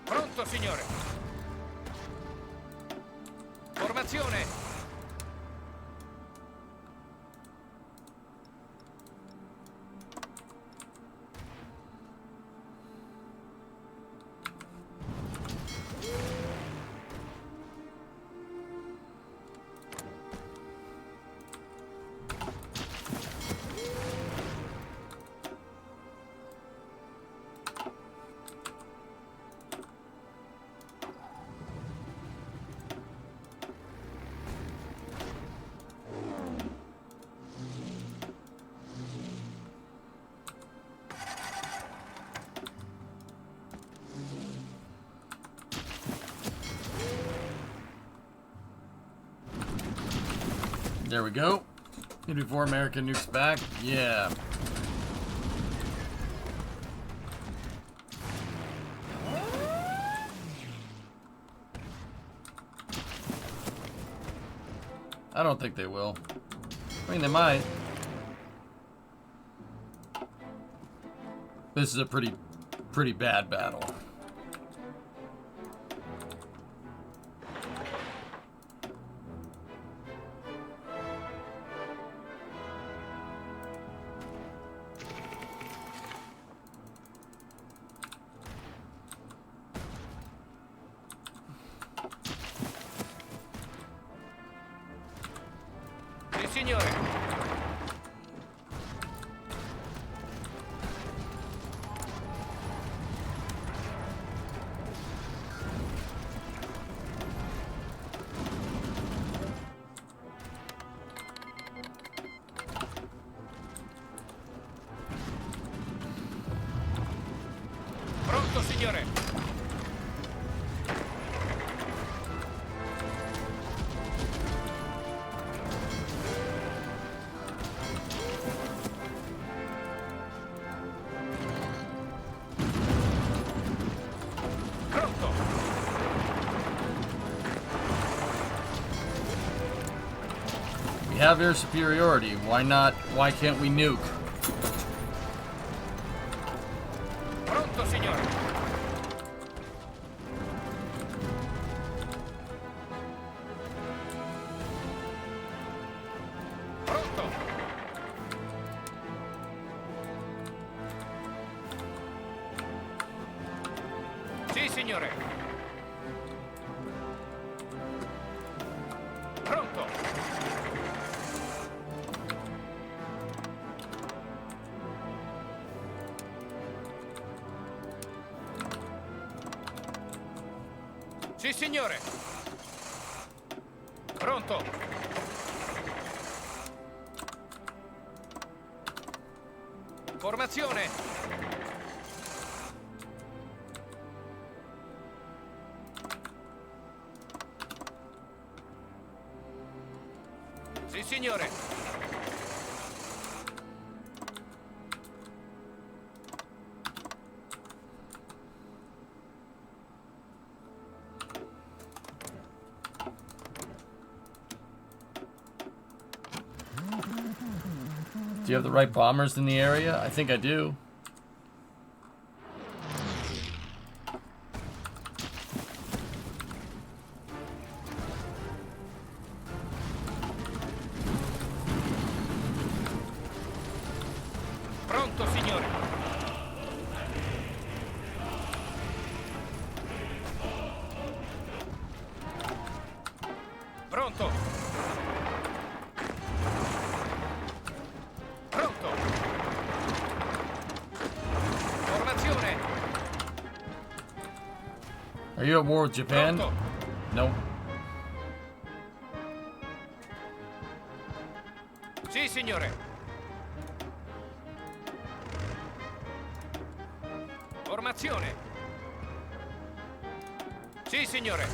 Pronto, signore. Formazione. There we go. Hit before American nukes back. Yeah. I don't think they will. I mean, they might. This is a pretty bad battle. Sì, signore. Pronto, signore. We have air superiority. Why not? Why can't we nuke? Pronto, signore. Pronto. Sì, signore. Pronto. Sì, signore. Pronto. Formazione. Sì, signore. Do you have the right bombers in the area? I think I do. Pronto, signore. Pronto. Pronto. Formazione. Are you at war with Japan? Pronto. Nope. Sì, signore. Formazione. Sì, signore.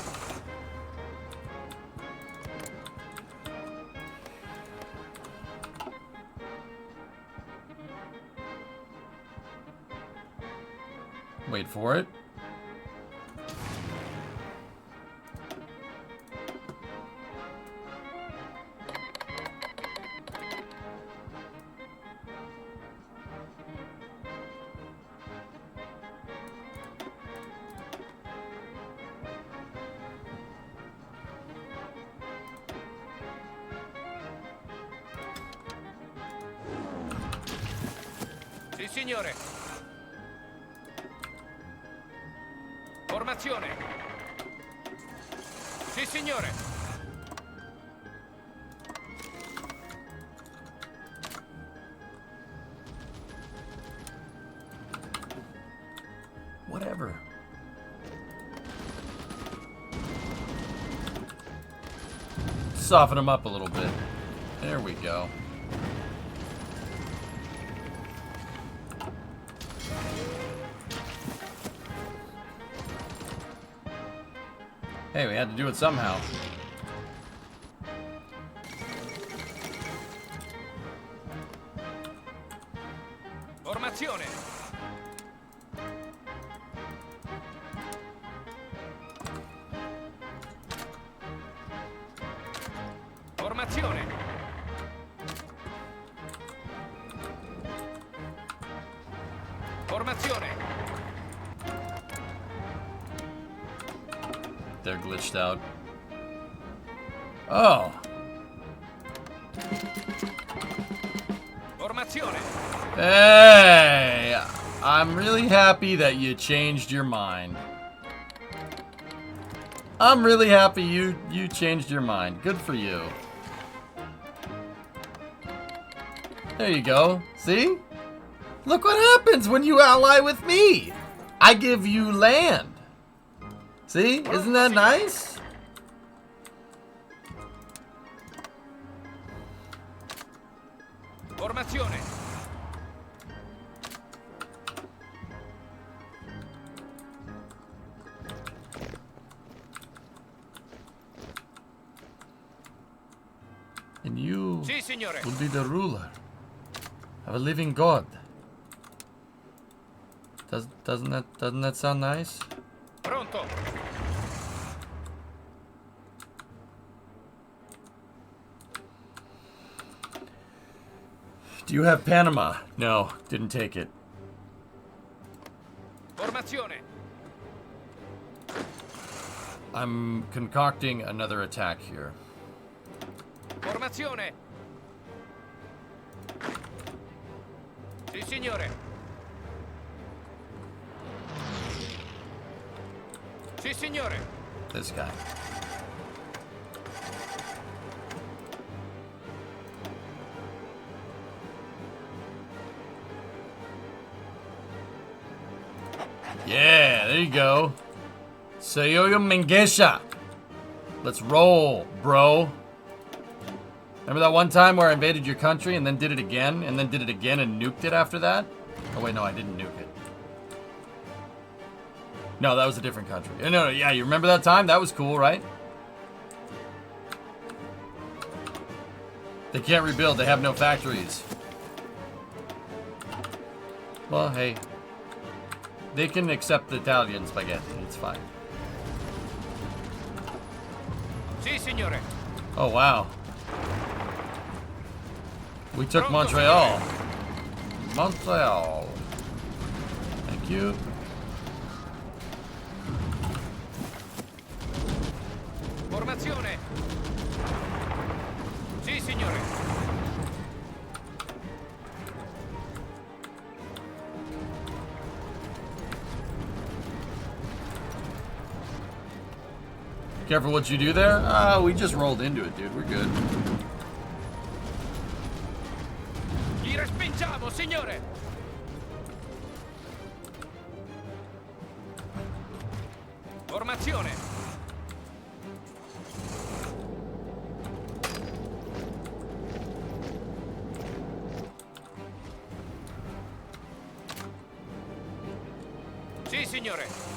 Wait for it. Sì, signore. Formazione. Sì, signore. Whatever. Soften them up a little bit. There we go. Hey, we had to do it somehow. Formazione. Formazione. Formazione. They're glitched out. Oh. Formazione. Hey, I'm really happy that you changed your mind. I'm really happy you changed your mind. Good for you. There you go. See? Look what happens when you ally with me. I give you land. See? Isn't that nice? Formazione. And you Sì, signore. will be the ruler of a living god. Doesn't that sound nice? Pronto. Do you have Panama? No, didn't take it. Formazione. I'm concocting another attack here. Formazione. Sì, signore. Sì, signore. This guy. Yeah, there you go. Sayoyo Mengesha. Let's roll, bro. Remember that one time where I invaded your country and then did it again, and then did it again and nuked it after that? Oh wait, no, I didn't nuke it. No, that was a different country. No, yeah, you remember that time? That was cool, right? They can't rebuild. They have no factories. Well, hey. They can accept the Italian spaghetti. It's fine. Sì, signore. Oh, wow. We took Pronto, Montreal. Montreal. Thank you. Formazione. Sì, signore. Careful what you do there. We just rolled into it, dude. We're good. Li respingiamo, signore. Formazione. Sì, signore.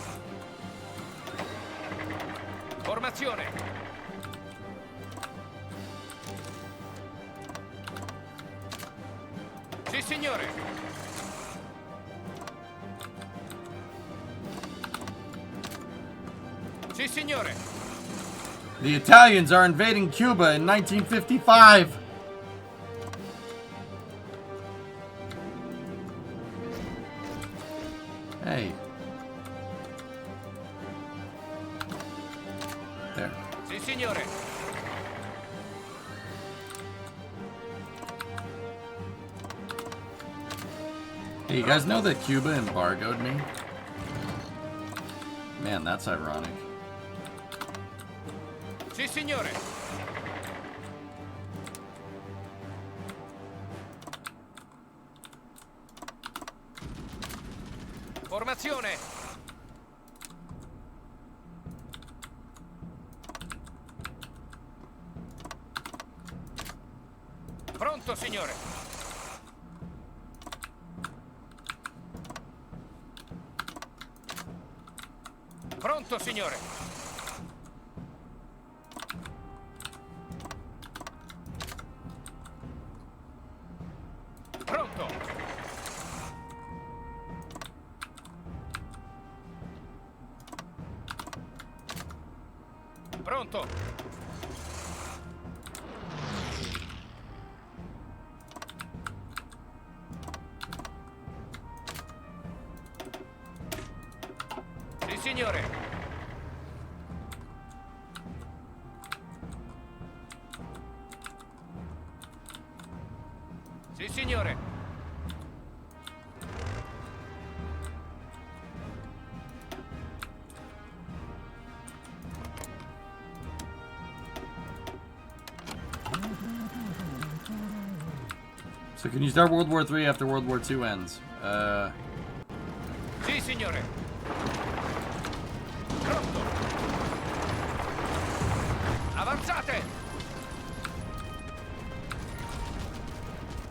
Formazione. Sì, signore. Sì, signore. The Italians are invading Cuba in 1955. Hey. There. Sì, signore. Hey, you guys know that Cuba embargoed me? Man, that's ironic. Sì, signore. Formazione. Pronto, signore. Pronto, signore. Pronto. Pronto. Sì, signore. Sì, signore. So can you start World War III after World War II ends? Sì, signore. Pronto. Avanzate.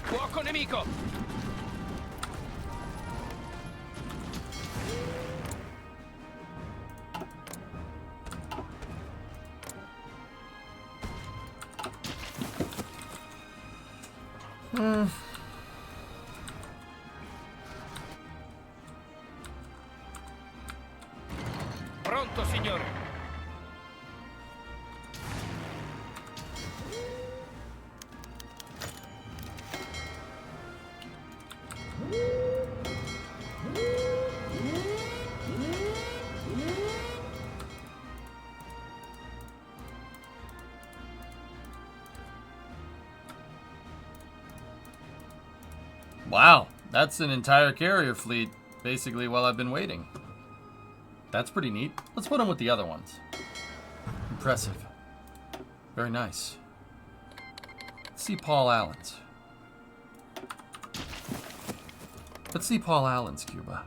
Fuoco nemico. Pronto, signore. Wow, that's an entire carrier fleet, basically, while I've been waiting. That's pretty neat. Let's put them with the other ones. Impressive. Very nice. Let's see Paul Allen's. Let's see Paul Allen's, Cuba.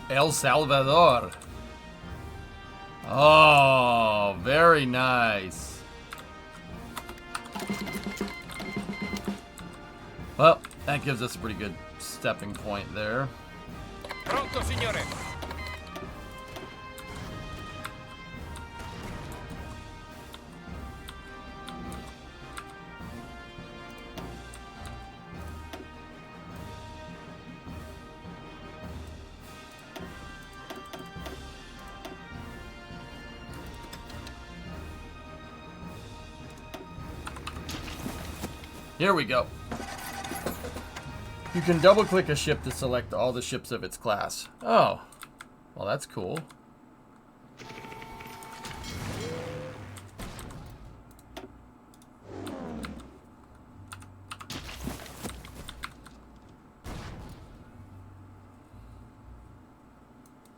El Salvador. Oh, very nice. Well, that gives us a pretty good stepping point there. Pronto, signore. Here we go. You can double click a ship to select all the ships of its class. Oh, well, that's cool.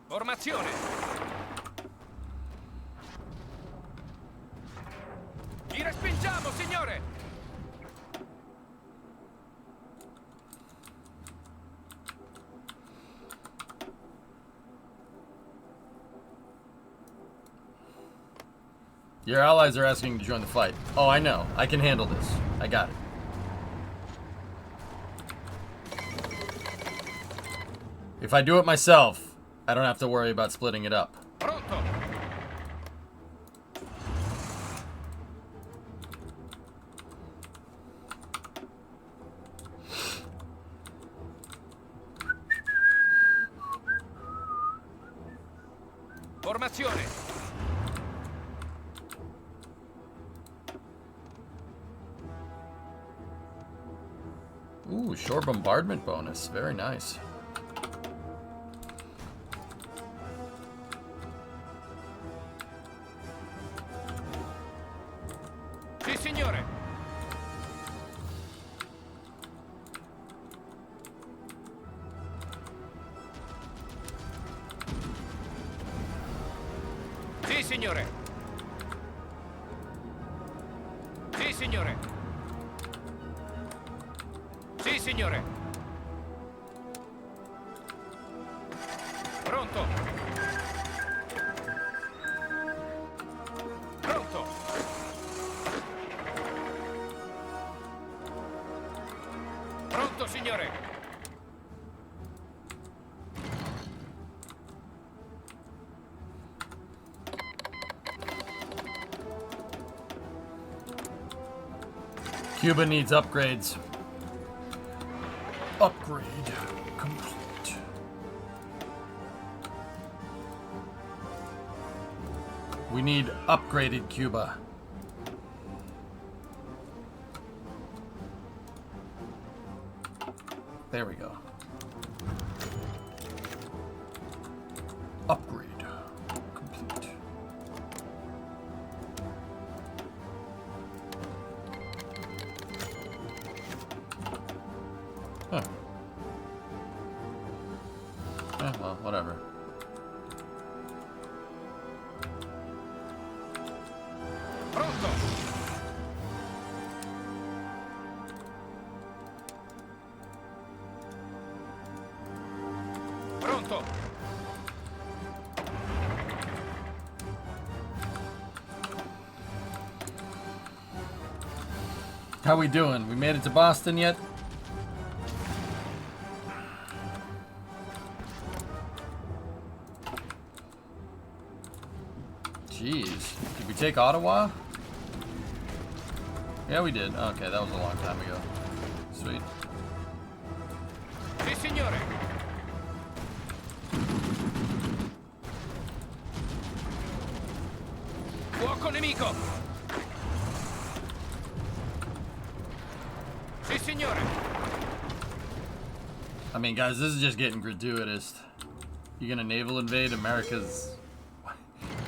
Formazione. Ci respingiamo, signore. Your allies are asking to join the fight. Oh, I know. I can handle this. I got it. If I do it myself, I don't have to worry about splitting it up. Pronto. Formazione. Ooh, shore bombardment bonus. Very nice. Sì, signore. Sì, signore. Sì, signore. Sì, signore. Pronto. Pronto. Pronto, signore. Cuba needs upgrades. Upgrade complete. We need upgraded Cuba. There we go. Upgrade complete. Huh. Eh, well, whatever. Pronto. Pronto. How we doing? We made it to Boston yet? Jeez. Did we take Ottawa? Yeah, we did. Okay, that was a long time ago. Sweet. Sì, signore. Fuoco nemico. Sì, signore. I mean, guys, this is just getting gratuitous. You gonna naval invade America's...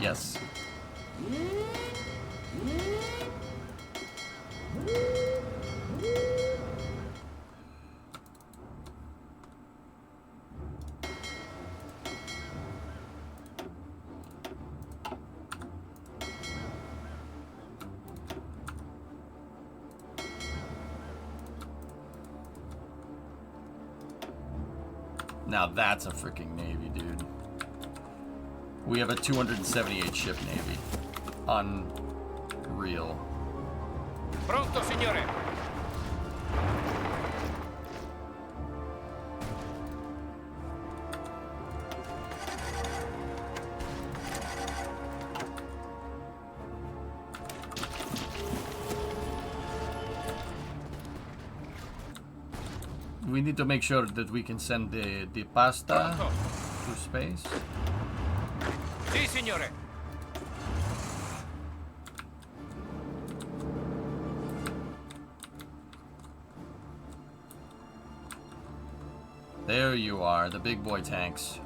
Yes. Now that's a freaking navy, dude. We have a 278 ship navy. Unreal. Pronto, signore. We need to make sure that we can send the pasta Pronto. to space. Sì, signore. There you are, the big boy tanks.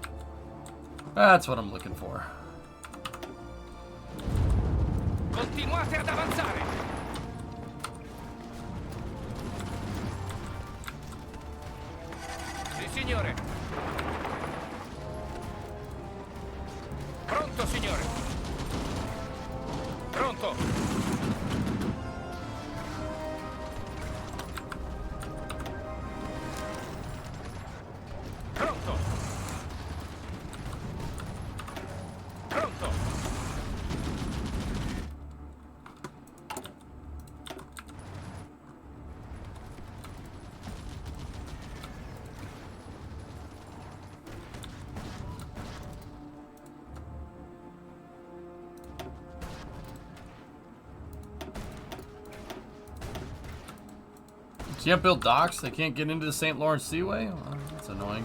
That's what I'm looking for. Continuate ad avanzare. Sì, signore. Pronto, signore. Pronto. Pronto. Pronto. Can't build docks? They can't get into the St. Lawrence Seaway? Oh, that's annoying.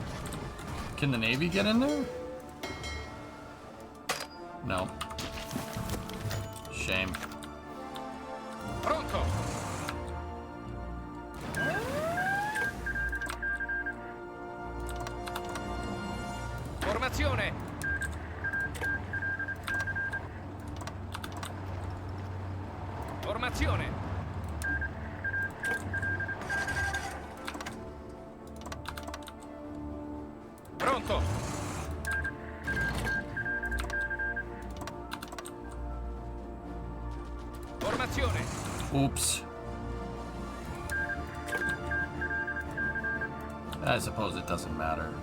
Can the Navy get in there? No. Shame. Pronto. Formazione. Formazione. Pronto. Formazione. Oops. I suppose it doesn't matter.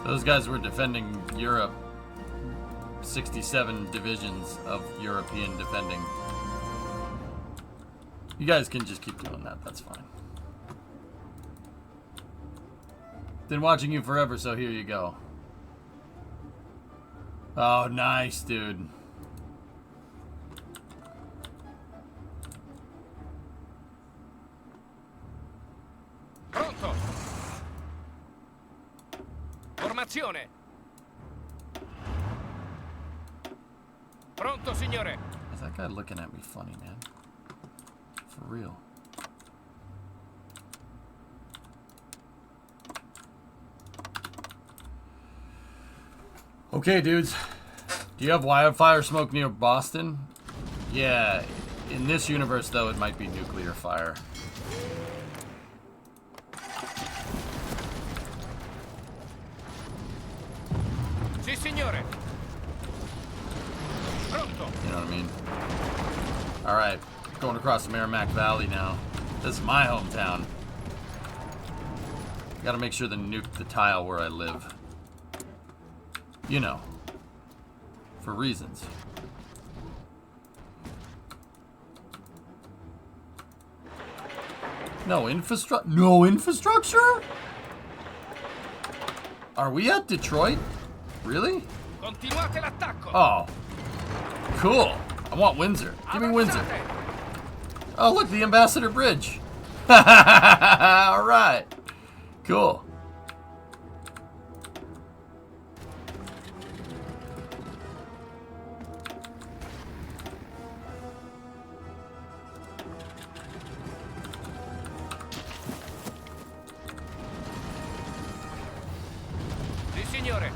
Those guys were defending Europe. 67 divisions of European defending. You guys can just keep doing that, that's fine. Been watching you forever, so here you go. Oh, nice, dude. Pronto. Formazione. Pronto, signore. Is that guy looking at me funny, man? For real. Okay, dudes. Do you have wildfire smoke near Boston? Yeah. In this universe, though, it might be nuclear fire. Sì, signore. Pronto. You know what I mean? Alright. Going across the Merrimack Valley now. This is my hometown. Gotta make sure to nuke the tile where I live. You know. For reasons. No infrastructure? No infrastructure? Are we at Detroit? Really? Continuate l'attacco. Oh. Cool. I want Windsor. Give me Windsor. Avanzate. Oh, look, the Ambassador Bridge. Alright. Cool. Sì, signore.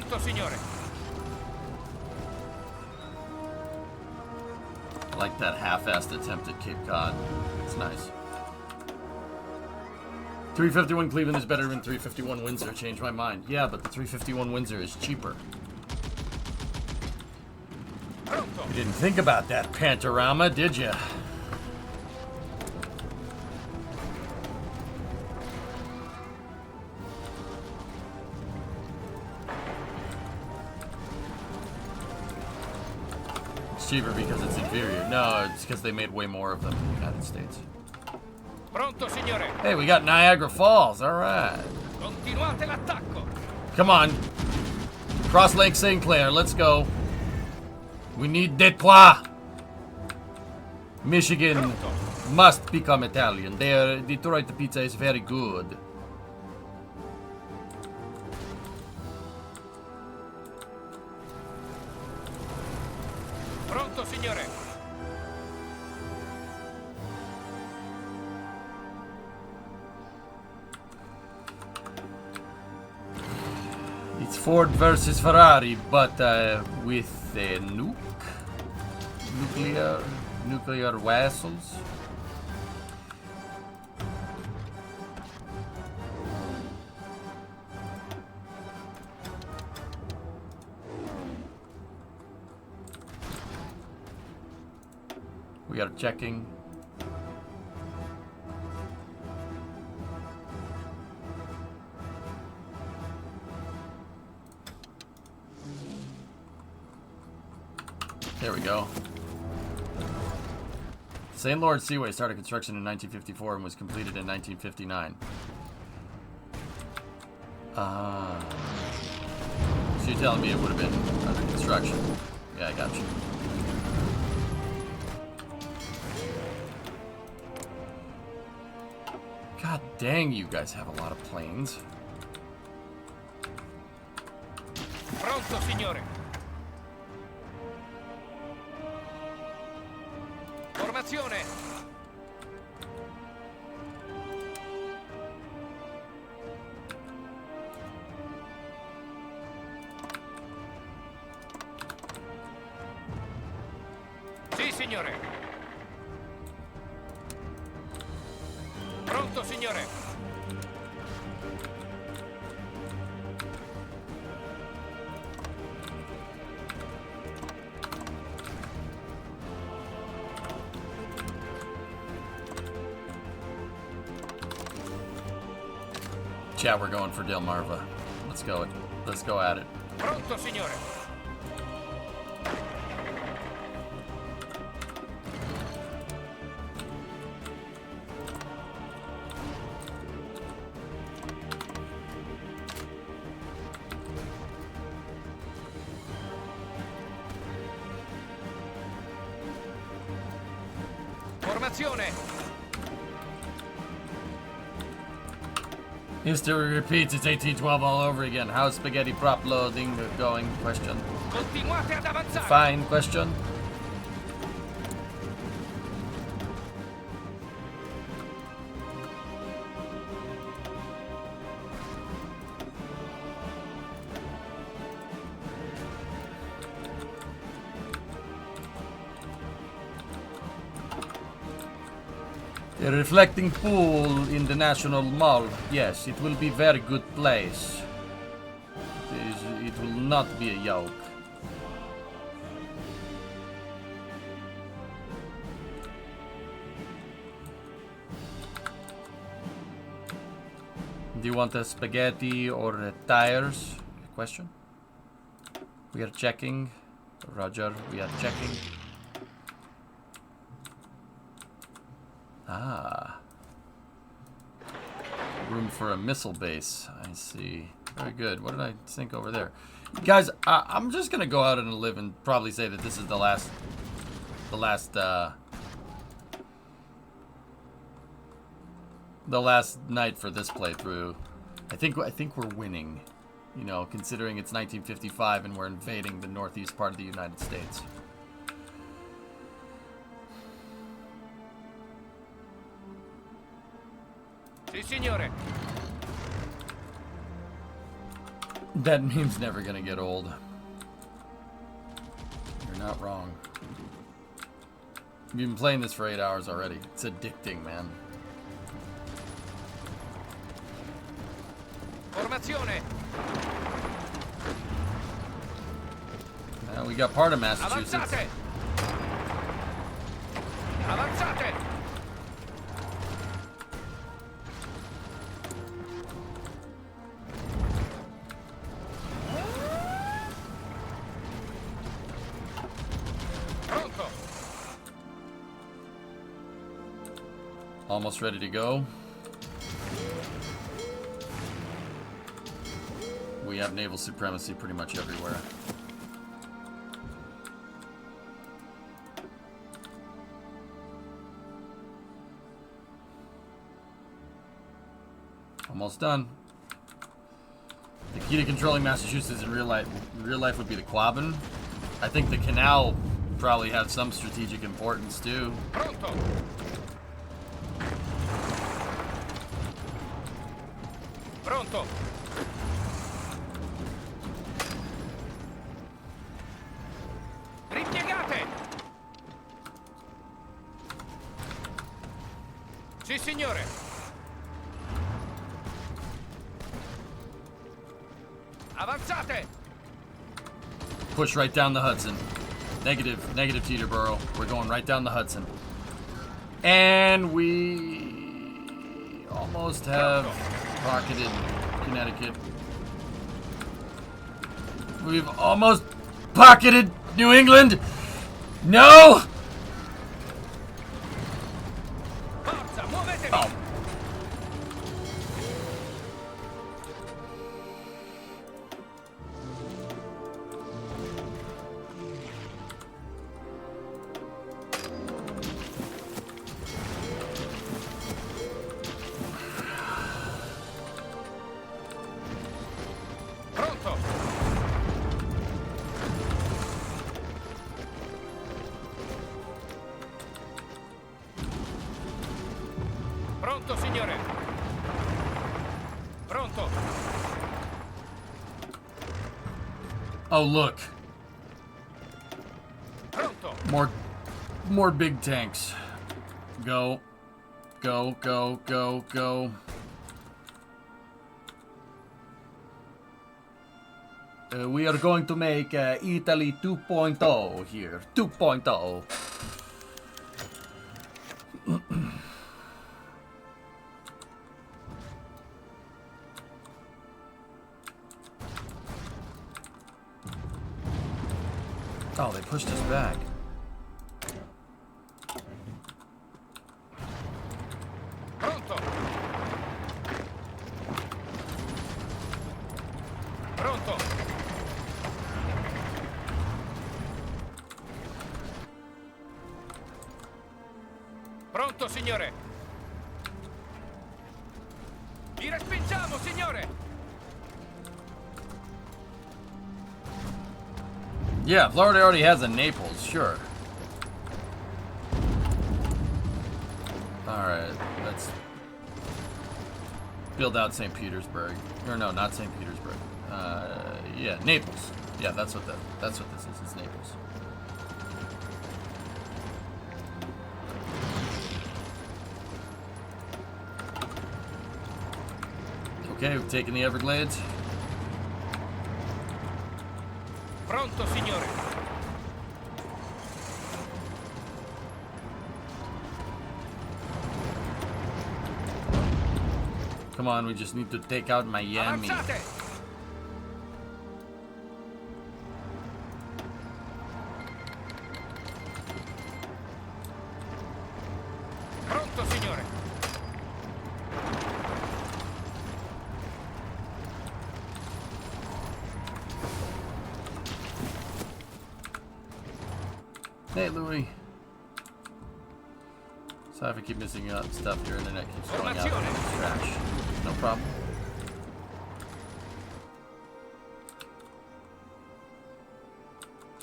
Pronto, signore. I like that half-assed attempt at Cape Cod. It's nice. 351 Cleveland is better than 351 Windsor. Changed my mind. Yeah, but the 351 Windsor is cheaper. Pronto. You didn't think about that, Pantorama, did you? It's cheaper because it's inferior. No, it's because they made way more of them in the United States. Pronto, signore. Hey, we got Niagara Falls. All right. Continuate l'attacco. Come on. Cross Lake St. Clair. Let's go. We need Detroit. Michigan must become Italian. Detroit pizza is very good. Pronto, signore. It's Ford versus Ferrari, but with a nuclear vessels. We are checking. There we go. St. Lawrence Seaway started construction in 1954 and was completed in 1959. So you're telling me it would have been under construction? Yeah, I got you. God dang, you guys have a lot of planes. Pronto, signore. Formazione. Sì, signore. Pronto, signore. Chat, we're going for Delmarva. Let's go. Let's go at it. Pronto, signore. Formazione. History repeats. It's 1812 all over again. How's spaghetti prop loading going? Question. Continuate ad avanzare. Fine. Question. A reflecting pool in the National Mall. Yes, it will be very good place. It will not be a yoke. Do you want a spaghetti or tires? Question. We are checking. Roger, we are checking. Ah. Room for a missile base. I see. Very good. What did I think over there? Guys, I'm just going to go out on a limb and probably say that this is the last night for this playthrough. I think we're winning, you know, considering it's 1955 and we're invading the northeast part of the United States. Sì, signore. That meme's never gonna get old. You're not wrong. We've been playing this for 8 hours already. It's addicting, man. Formazione. We got part of Massachusetts. Avanzate. Avanzate. Pronto. Almost ready to go. We have naval supremacy pretty much everywhere. Almost done. The key to controlling Massachusetts in real life would be the Quabbin. I think the canal probably has some strategic importance too. Pronto. Pronto. Ripiegate. Sì, signore. Avanzate. Push right down the Hudson. Negative Teterboro. We're going right down the Hudson. And we almost have pocketed Connecticut. We've almost pocketed New England. No! Forza, muovetevi. Oh. Pronto. Pronto, signore. Pronto. Oh, look. Pronto. More big tanks. Go. Go, go, go, go. We are going to make Italy 2.0 here. 2.0. Oh, they pushed us back. Pronto. Pronto. Pronto, signore. Vi respingiamo, signore. Yeah, Florida already has a Naples, sure. Alright, let's build out St. Petersburg. Or no, not St. Petersburg. Yeah, Naples. Yeah, that's what this is. It's Naples. Okay, we've taken the Everglades. Pronto, signore. Come on, we just need to take out Miami. Avanzate. Pronto, signore. Hey, Louis. Sorry if I keep missing out stuff. Your internet keeps going out. It's trash. No problem.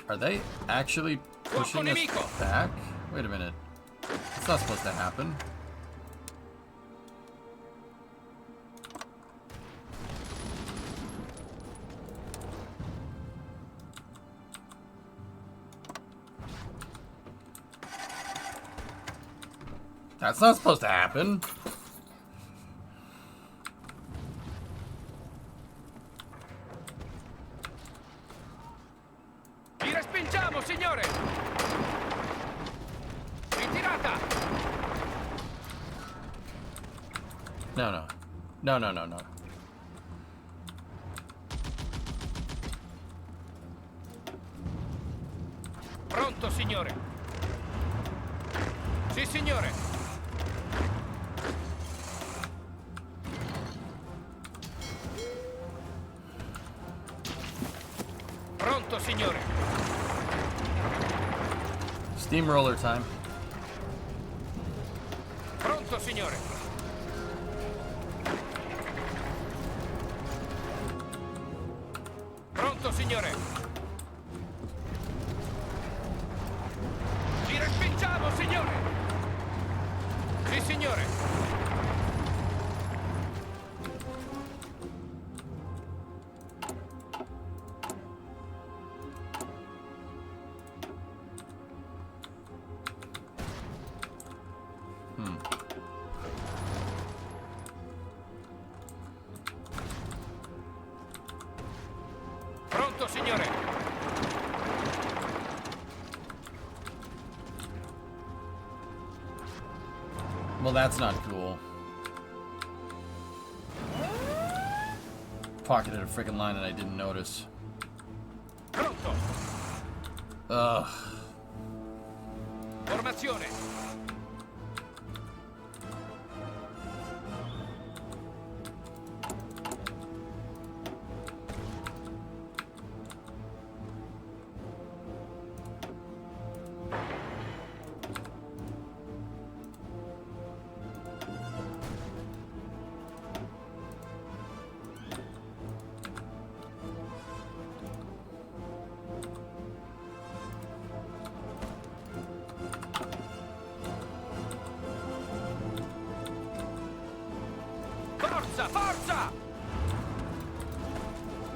Are they actually pushing us back? Wait a minute. It's not supposed to happen. That's not supposed to happen. Vi respingiamo, signore! Ritirata! No, no. No, no, no, no. Pronto, signore! Sì, signore! Pronto, signore! Steamroller time. Pronto, signore! Pronto, signore! Li respingiamo, signore! Sì, signore! Pronto, signore! Well, that's not cool. Pocketed a freaking line and I didn't notice. Pronto! Ugh. Formazione! Forza, forza!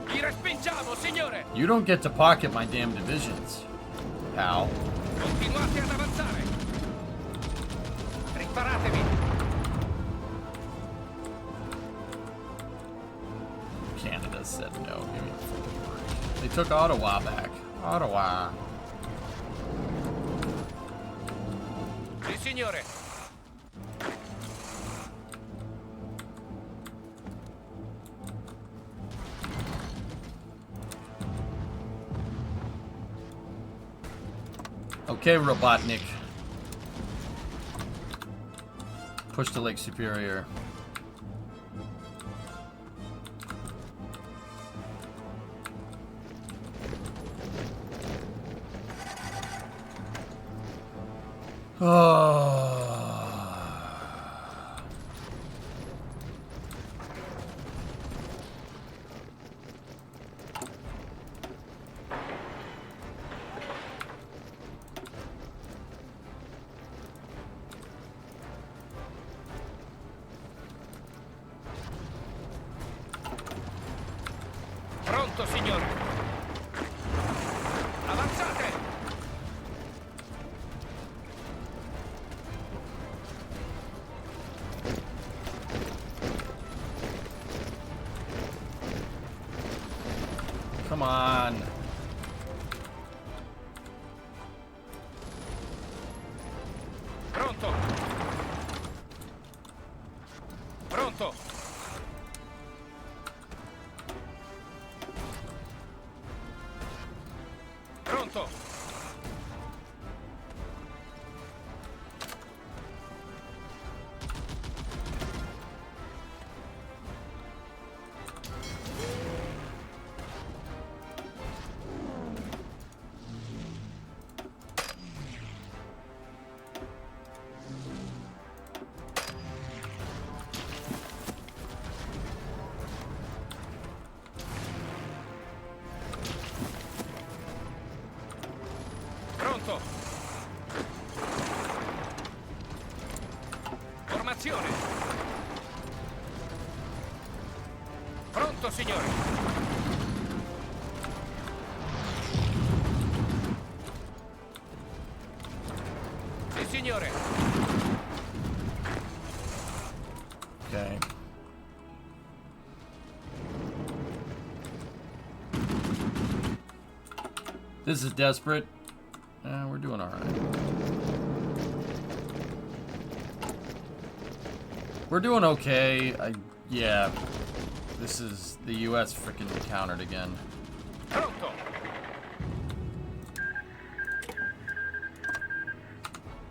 Li respingiamo, signore! You don't get to pocket my damn divisions, pal. Continuate ad avanzare! Riparatevi! Canada said no. Give me a freaking break. They took Ottawa back. Ottawa. Sì, signore! Okay, Robotnik. Push to Lake Superior. Pronto, signore! Avanzate! Come on. Pronto! Pronto! Pronto! Pronto! Formazione! Pronto, signore! Sì, signore! Okay. This is desperate. We're doing all right. We're doing okay. Yeah. This is the U.S. freaking countered again. Pronto.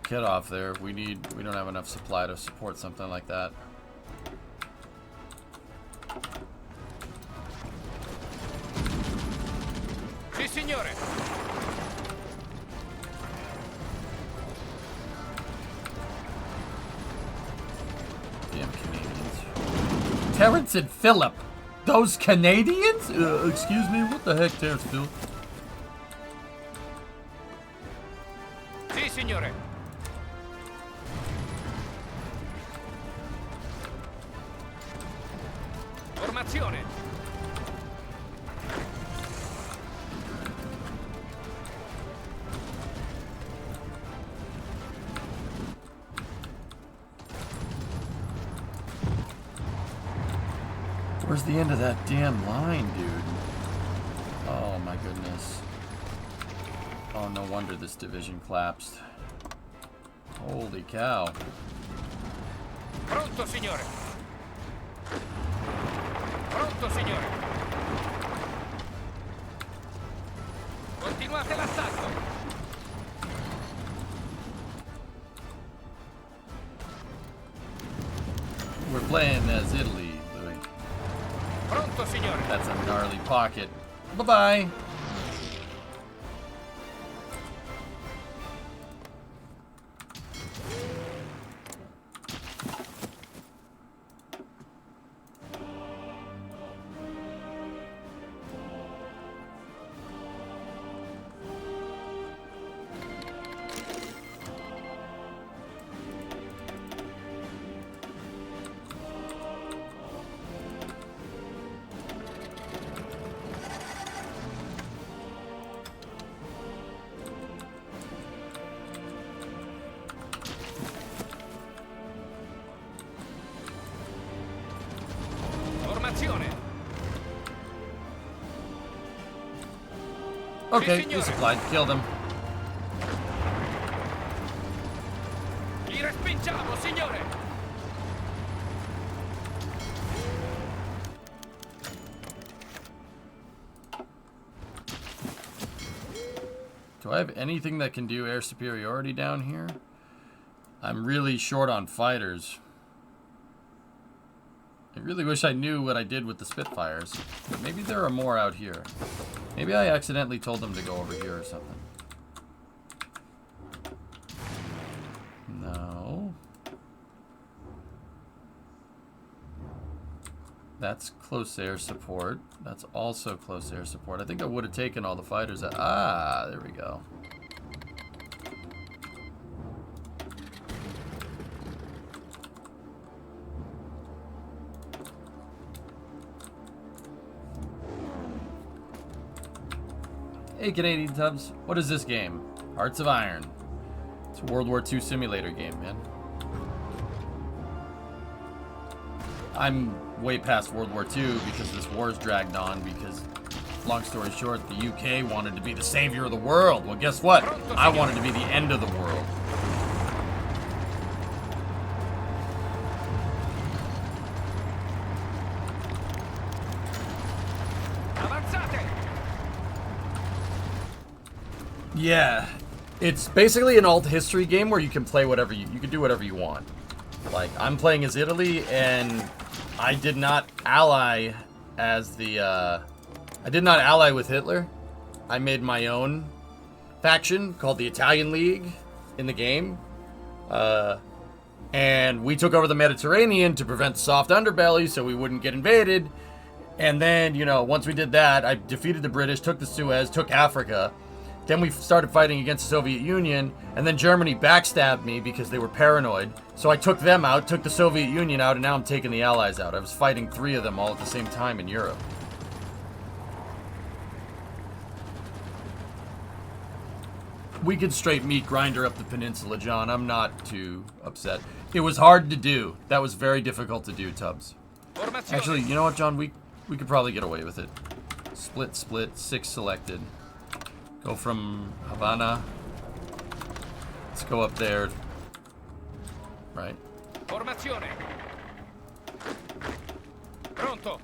Get off there. We don't have enough supply to support something like that. Sì, signore. Damn Canadians. Terrence and Philip. Those Canadians? Excuse me, what the heck, Terrence Phil? Sì, signore. Formazione. Where's the end of that damn line, dude? Oh my goodness. Oh, no wonder this division collapsed. Holy cow. Pronto, signore. Pronto, signore. Continuate l'attacco. We're playing as Italy, Louis. Pronto, signore. That's a gnarly pocket. Bye-bye. Formazione. Okay, Sì, you signore. supplied. Killed him. Li respingiamo, signore. Do I have anything that can do air superiority down here? I'm really short on fighters. I really wish I knew what I did with the Spitfires. But maybe there are more out here. Maybe I accidentally told them to go over here or something. No. That's close air support. That's also close air support. I think I would have taken all the fighters out. Ah, there we go. Hey Canadian Tubs, what is this game? Hearts of Iron. It's a World War II simulator game, man. I'm way past World War II because this war's dragged on because, long story short, the UK wanted to be the savior of the world. Well, guess what? I wanted to be the end of the world. Avanzate. Yeah, it's basically an alt history game where you can play whatever you can do whatever you want. Like, I'm playing as Italy, and I did not ally as the, I did not ally with Hitler. I made my own faction called the Italian League in the game. And we took over the Mediterranean to prevent the soft underbelly so we wouldn't get invaded. And then, you know, once we did that, I defeated the British, took the Suez, took Africa. Then we started fighting against the Soviet Union, and then Germany backstabbed me because they were paranoid. So I took them out, took the Soviet Union out, and now I'm taking the Allies out. I was fighting 3 of them all at the same time in Europe. We could straight meat grinder up the peninsula, John. I'm not too upset. It was hard to do. That was very difficult to do, Tubbs. Formazione. Actually, you know what, John? We could probably get away with it. Split, 6 selected. Go from Havana. Let's go up there. Right. Formazione. Pronto.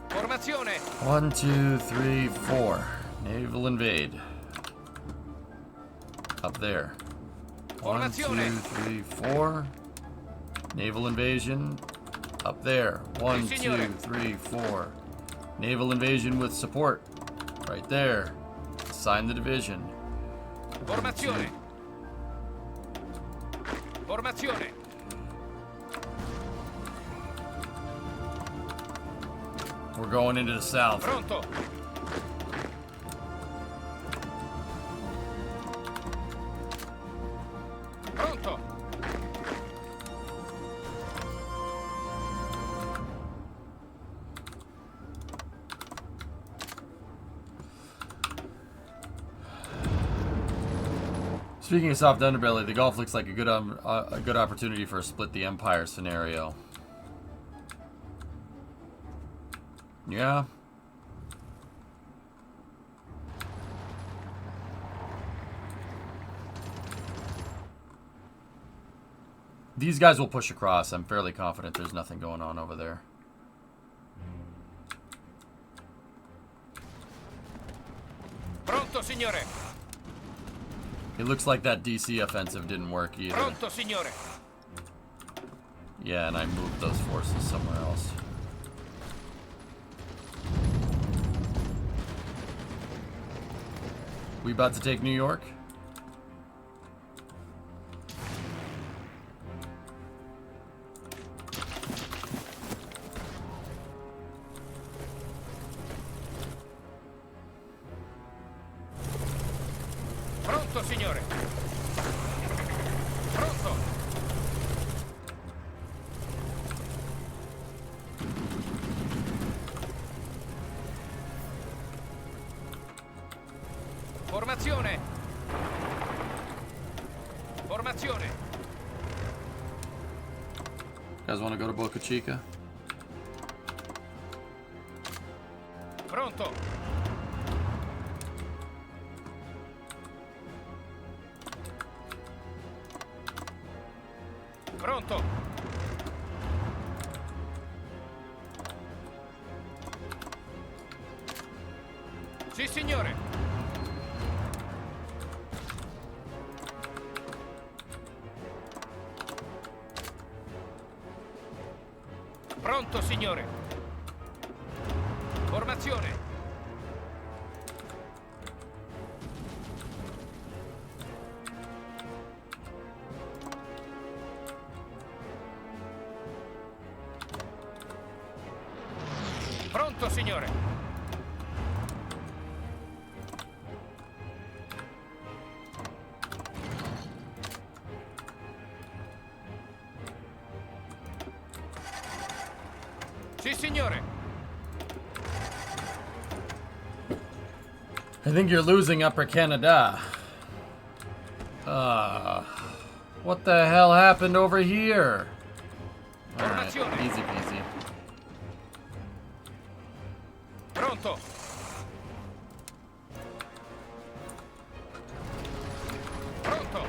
Formazione. 1, 2, 3, 4. Naval invade. Up there. 1, 2, Formazione. 3, 4. Naval invasion. Up there. 1, Sì, 2, signore. 3, 4. Naval invasion with support. Right there. Assign the division. Formazione. Formazione. We're going into the south. Pronto. Pronto. Speaking of soft underbelly, the Gulf looks like a good opportunity for a split the empire scenario. Yeah. These guys will push across. I'm fairly confident there's nothing going on over there. Pronto, signore. It looks like that DC offensive didn't work either. Pronto, signore. Yeah, and I moved those forces somewhere else. We about to take New York? Pronto, signore. Pronto. Formazione. Formazione. You guys want to go to Boca Chica? Pronto. Pronto. Sì, signore. Pronto, signore. Formazione. Pronto, signore. Sì, signore. I think you're losing Upper Canada. What the hell happened over here? Alright, Formazione. easy peasy. Pronto. Pronto.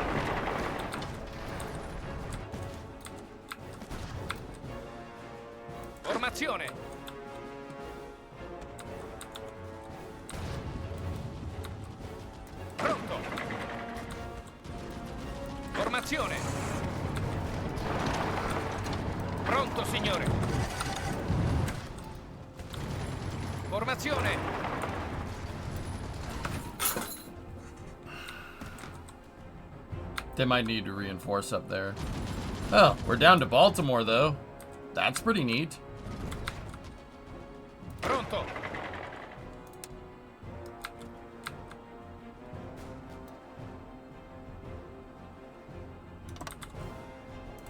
Formazione. Pronto. Formazione. Pronto, signore. Formazione. They might need to reinforce up there. Oh, we're down to Baltimore, though. That's pretty neat. Pronto.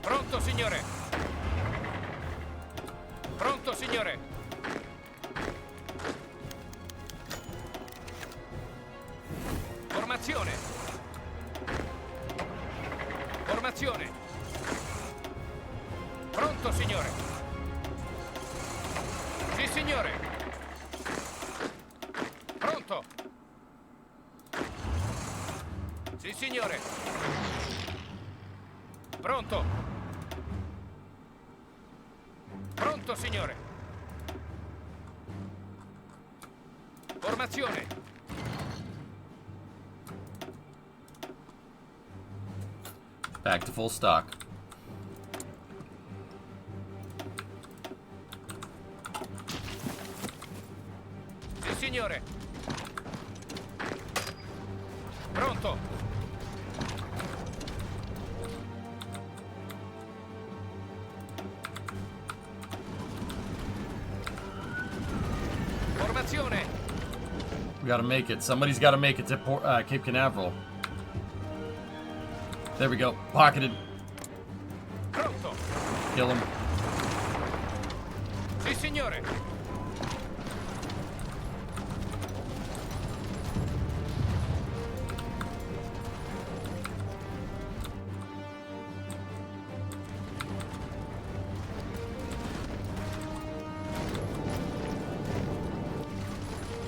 Pronto, signore. Pronto, signore. Formazione. Formazione. Pronto, signore. Sì, signore. Pronto. Sì, signore. Pronto. Pronto, signore. Formazione. Back to full stock. Sì, signore. Pronto. Formazione. We gotta make it. Somebody's gotta make it to Cape Canaveral. There we go. Pocketed. Pronto. Kill him. Sì, signore.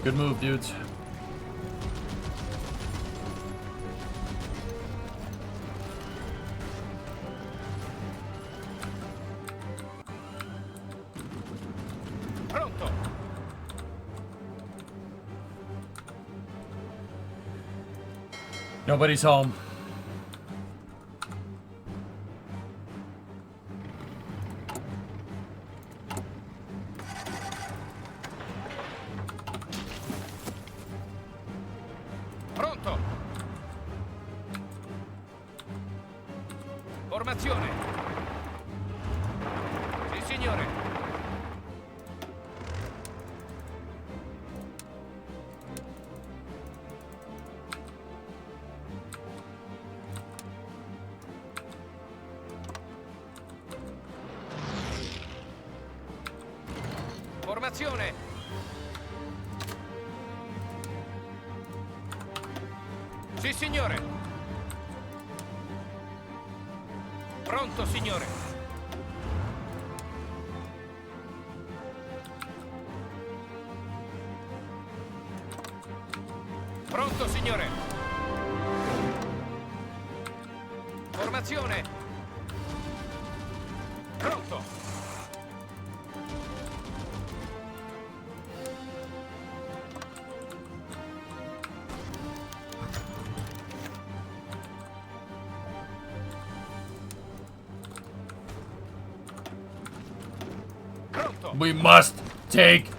Good move, dudes. Pronto. Nobody's home. Pronto. Formazione. Sì, signore. Formazione. Sì, signore. Pronto, signore. Pronto, signore. Formazione. Pronto. Pronto. We must take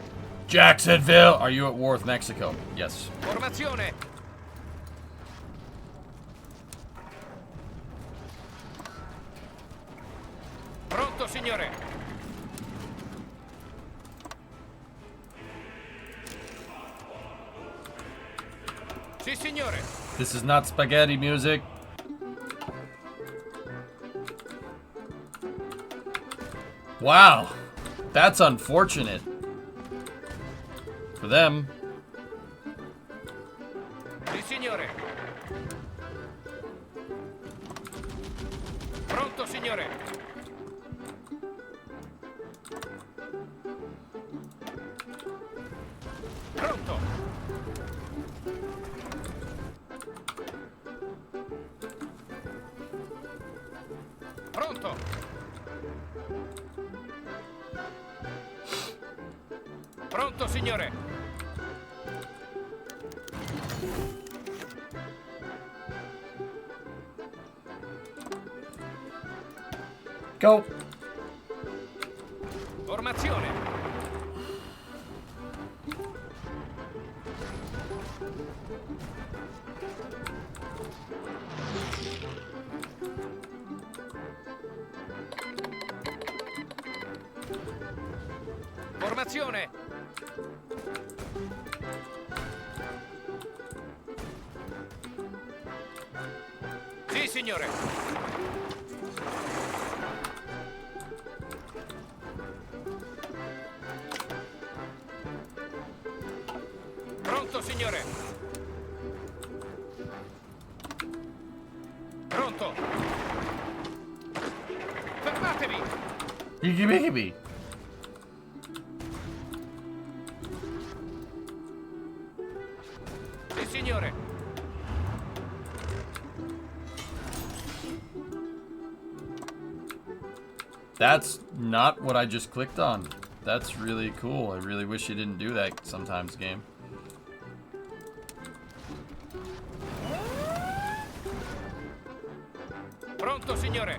Jacksonville. Are you at war with Mexico? Yes. Formazione. Pronto, signore. Sì, signore. This is not spaghetti music. Wow. That's unfortunate. For them. Sì, signore. Pronto, signore. Pronto. Pronto. Pronto, signore. Go. Formazione. Formazione. Sì, signore. signore. Pronto. Fermatevi. Higgy. Sì, signore. That's not what I just clicked on. That's really cool. I really wish you didn't do that sometimes, game. Pronto, signore.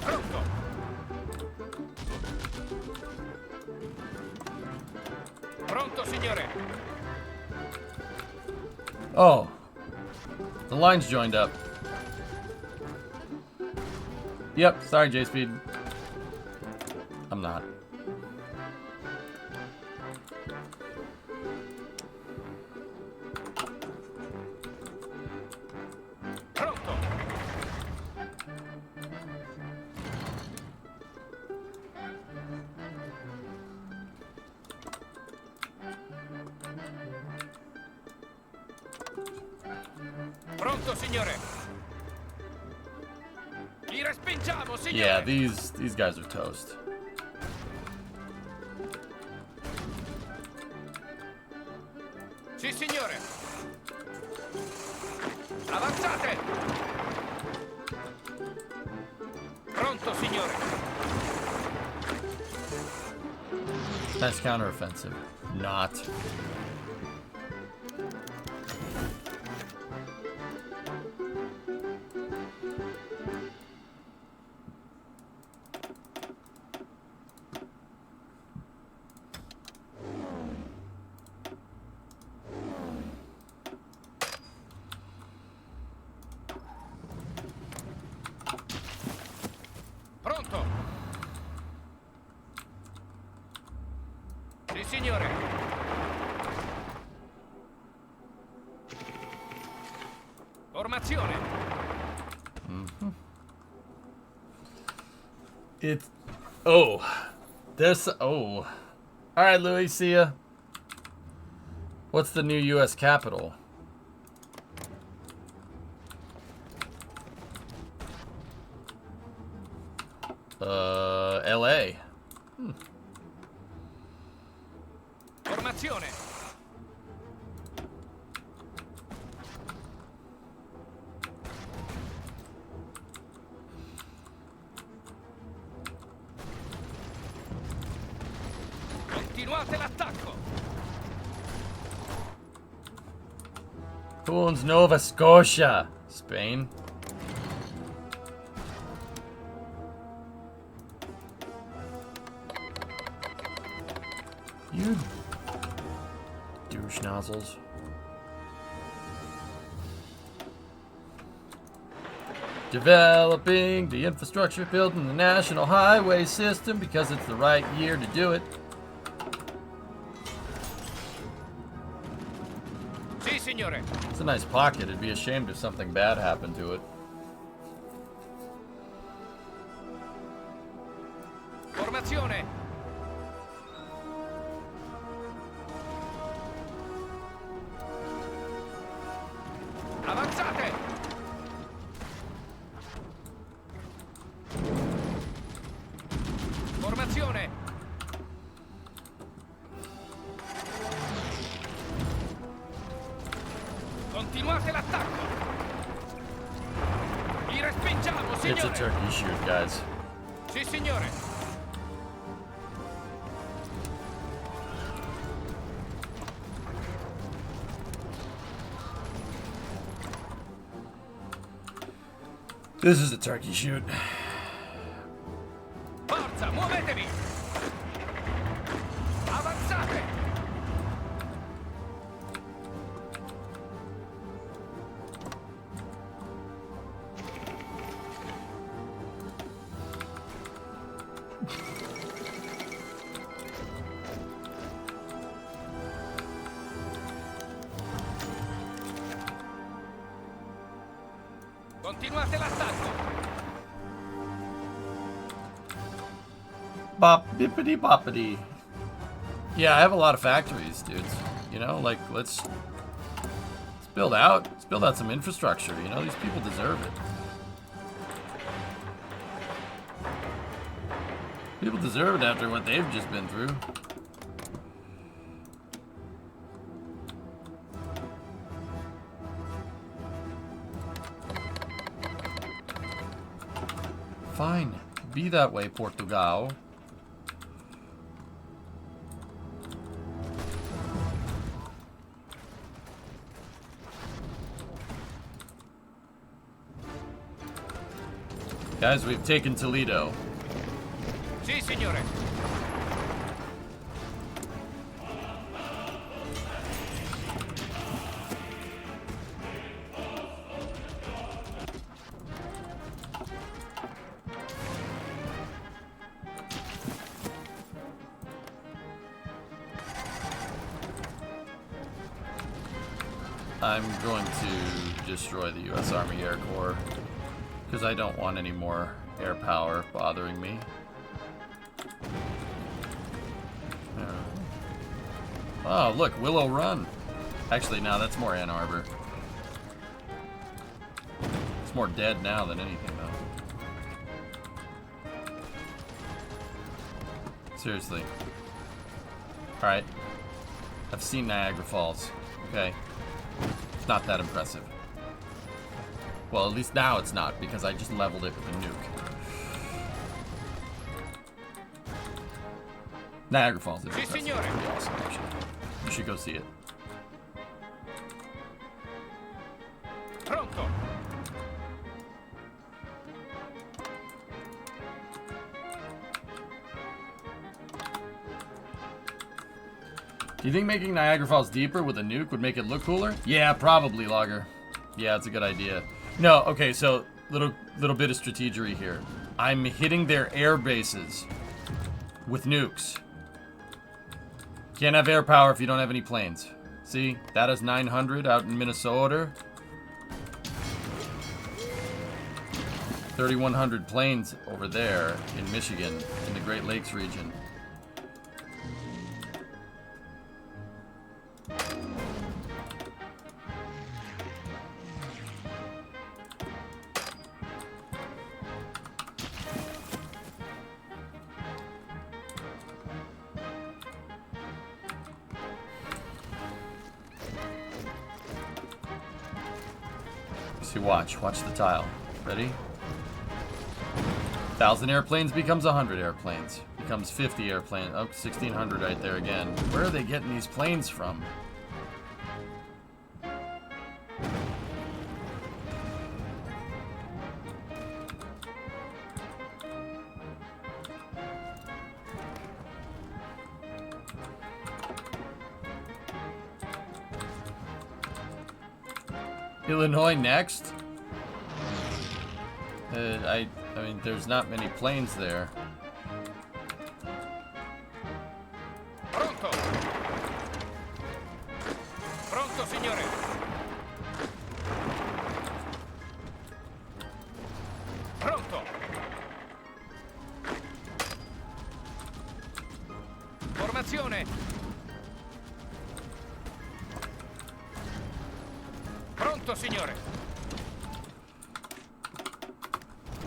Pronto. Pronto, signore. Oh. The line's joined up. Yep, sorry, J-Speed. I'm not. Pronto. Pronto, signore. Li respingiamo, signore. Yeah, these guys are toast. Sì, signore. Avanzate. Pronto, signore. Nice counteroffensive. Not. Pronto. Sì, signore. Formazione. It's... Oh. This... Oh. Alright, Louis, see ya. What's the new U.S. capital? L.A. Formazione. Continuate l'attacco. Who owns Nova Scotia? Spain? You douche nozzles. Developing the infrastructure, building the national highway system because it's the right year to do it. Sì, signore. It's a nice pocket. It'd be a shame if something bad happened to it. Formazione. Avanzate. Formazione. Continuate l'attacco. Li respingiamo, It's a signore. turkey shoot, guys. Sì, signore. This is a turkey shoot. Forza, muovetevi. Avanzate. Continuate l'attacco. bop, bippity boppity. Yeah, I have a lot of factories, dudes. You know, like, let's build out. Let's build out some infrastructure. You know, these people deserve it. People deserve it after what they've just been through. Fine. Be that way, Portugal. Guys, we've taken Toledo. Sì, signore. I'm going to destroy the U.S. Army Air Corps because I don't want any more air power bothering me. Oh, look, Willow Run. Actually, no, that's more Ann Arbor. It's more dead now than anything, though. Seriously. Alright. I've seen Niagara Falls. Okay. It's not that impressive. Well, at least now it's not, because I just leveled it with a nuke. Niagara Falls is impressive. It's pretty awesome, actually. You should go see it. Pronto. Do you think making Niagara Falls deeper with a nuke would make it look cooler? Yeah, probably, Logger. Yeah, it's a good idea. No, okay, so little bit of strategery here. I'm hitting their air bases with nukes. Can't have air power if you don't have any planes. See, that is 900 out in Minnesota. 3,100 planes over there in Michigan, in the Great Lakes region. See, watch the tile. Ready? 1,000 airplanes becomes 100 airplanes. Becomes 50 airplanes. Oh, 1,600 right there again. Where are they getting these planes from? Illinois next? I mean, there's not many planes there. Pronto. Pronto, signore. Pronto. Formazione. Pronto, signore.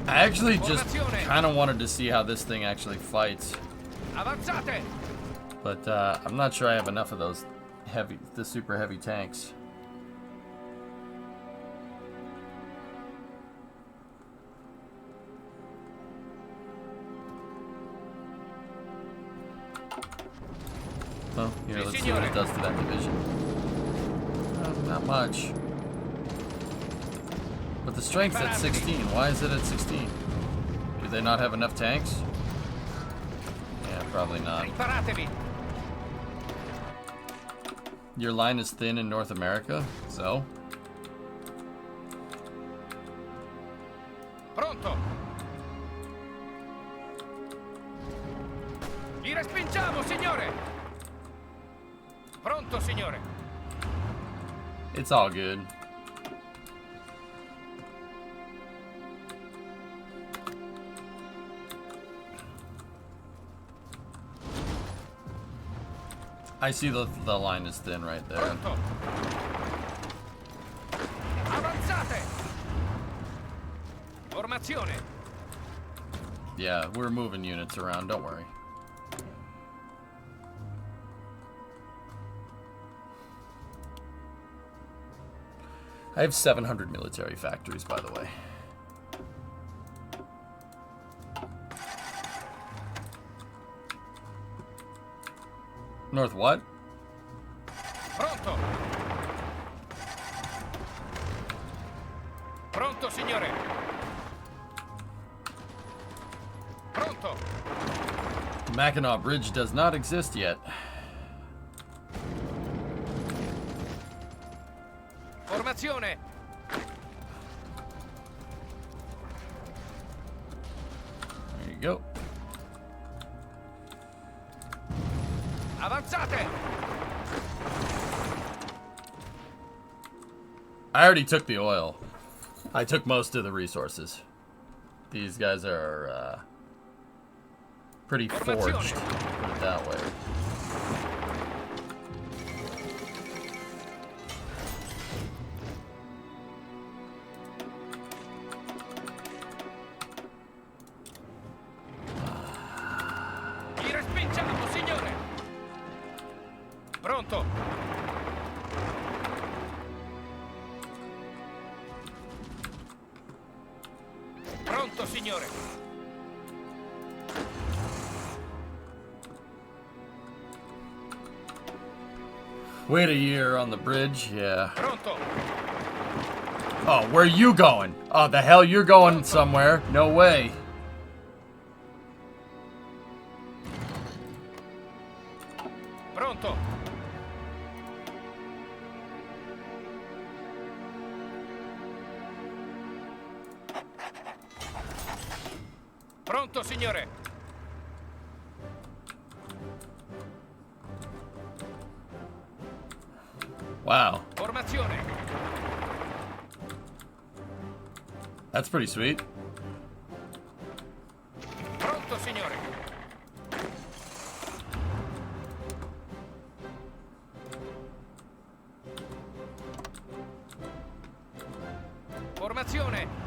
I actually just kind of wanted to see how this thing actually fights. Avanzate. But I'm not sure I have enough of those the super heavy tanks. Well, here, let's see what it does to that division. Not much. But the strength's at 16. Why is it at 16? Do they not have enough tanks? Yeah, probably not. Preparatevi. Your line is thin in North America, so? Pronto. Li respingiamo, signore. Pronto, signore. It's all good. I see the line is thin right there. Pronto. Avanzate. Formazione. Yeah, we're moving units around, don't worry. I have 700 military factories, by the way. North what? Pronto. Pronto, signore. Pronto. Mackinac Bridge does not exist yet. Formazione. There you go. Avanzate. I already took the oil. I took most of the resources. These guys are pretty forged, put it that way. Li respingiamo, signore. Pronto. Pronto, signore. Wait a year on the bridge, yeah. Pronto. Oh, where are you going? Oh, the hell, you're going somewhere. No way. Pronto. Pronto, signore. Wow. Formazione. That's pretty sweet. Pronto, signore. Formazione.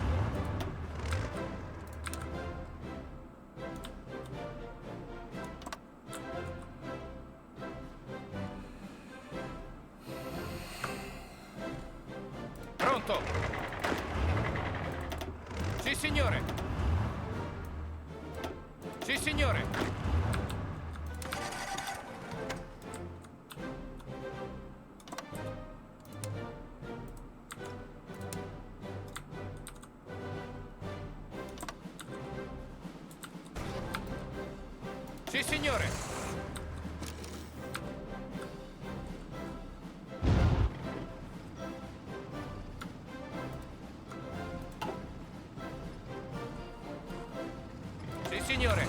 Pronto. Sì, signore. Sì, signore. Sì, signore. Sì, signore.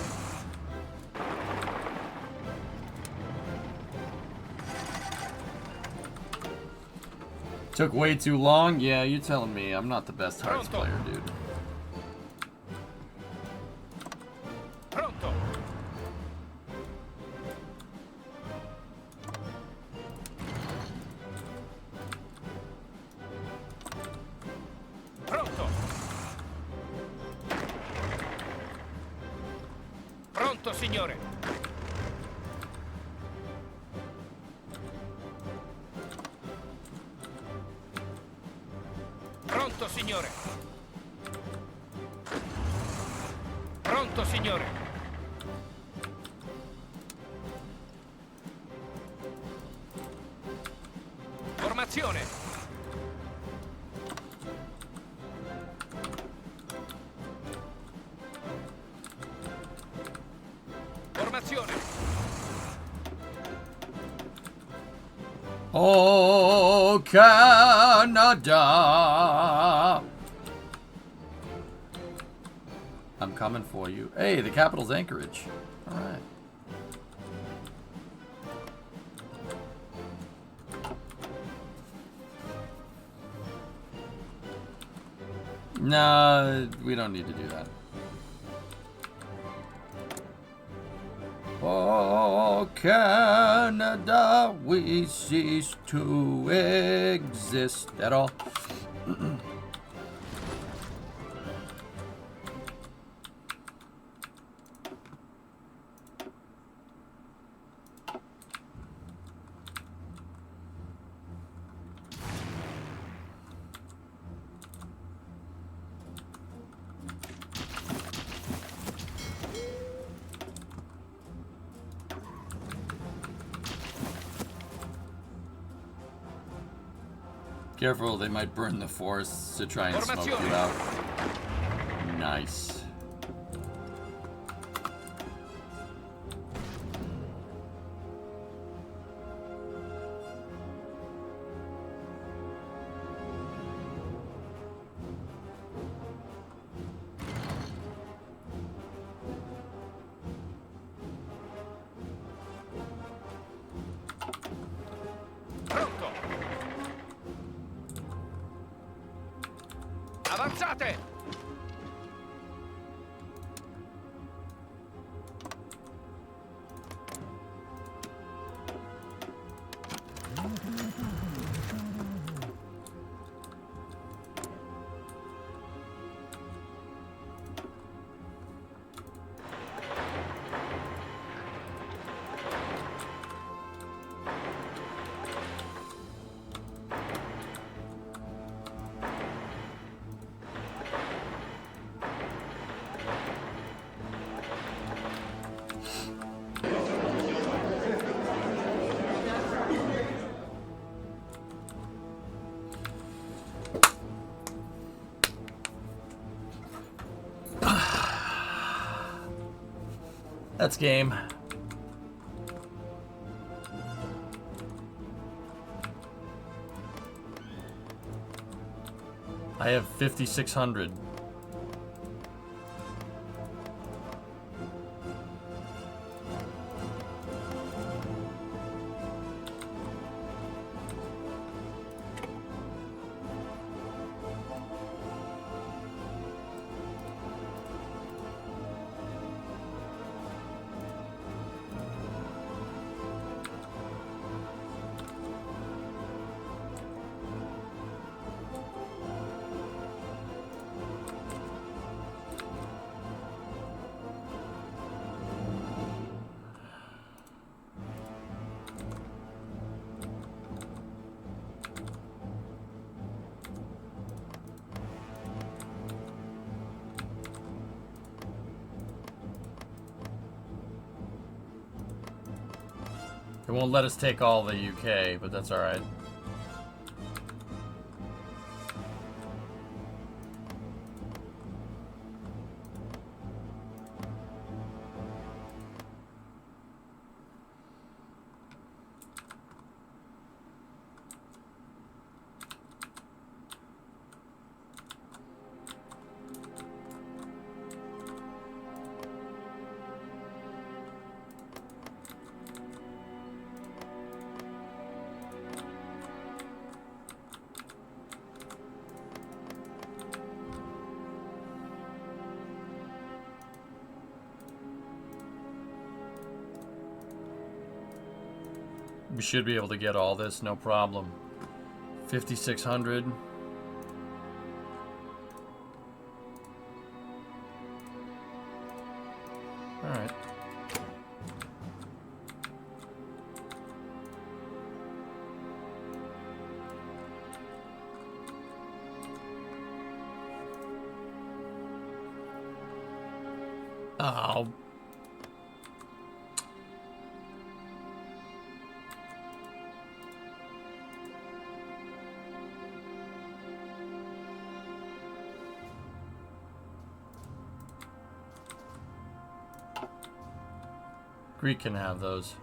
Took way too long? Yeah, you're telling me. I'm not the best Hearts Pronto. player, dude. Pronto. Pronto. Pronto, signore. Pronto, signore. Pronto, signore. Formazione. Formazione. Oh, Canada. I'm coming for you. Hey, the capital's Anchorage. All right. Nah, we don't need to do that. For Canada, we cease to exist at all. Careful, they might burn the forests to try and smoke you out. Nice. Pronto! Avanzate! That's game. I have 5,600. It won't let us take all the UK, but that's alright. We should be able to get all this, no problem. 5,600. All right. Oh. Greek can have those.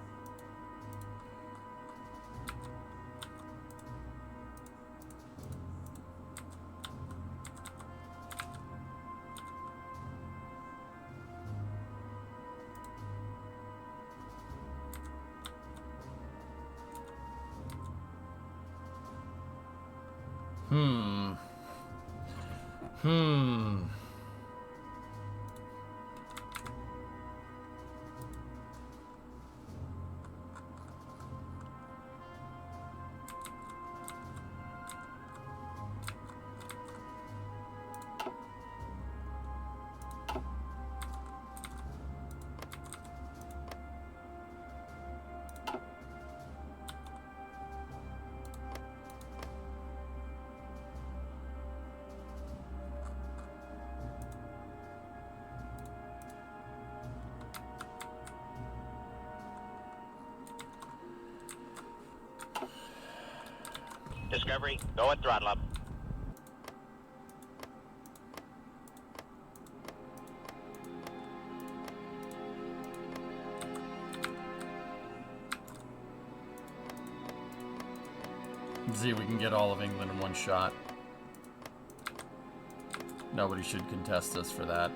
Discovery, go and throttle up. Let's see if we can get all of England in one shot. Nobody should contest us for that.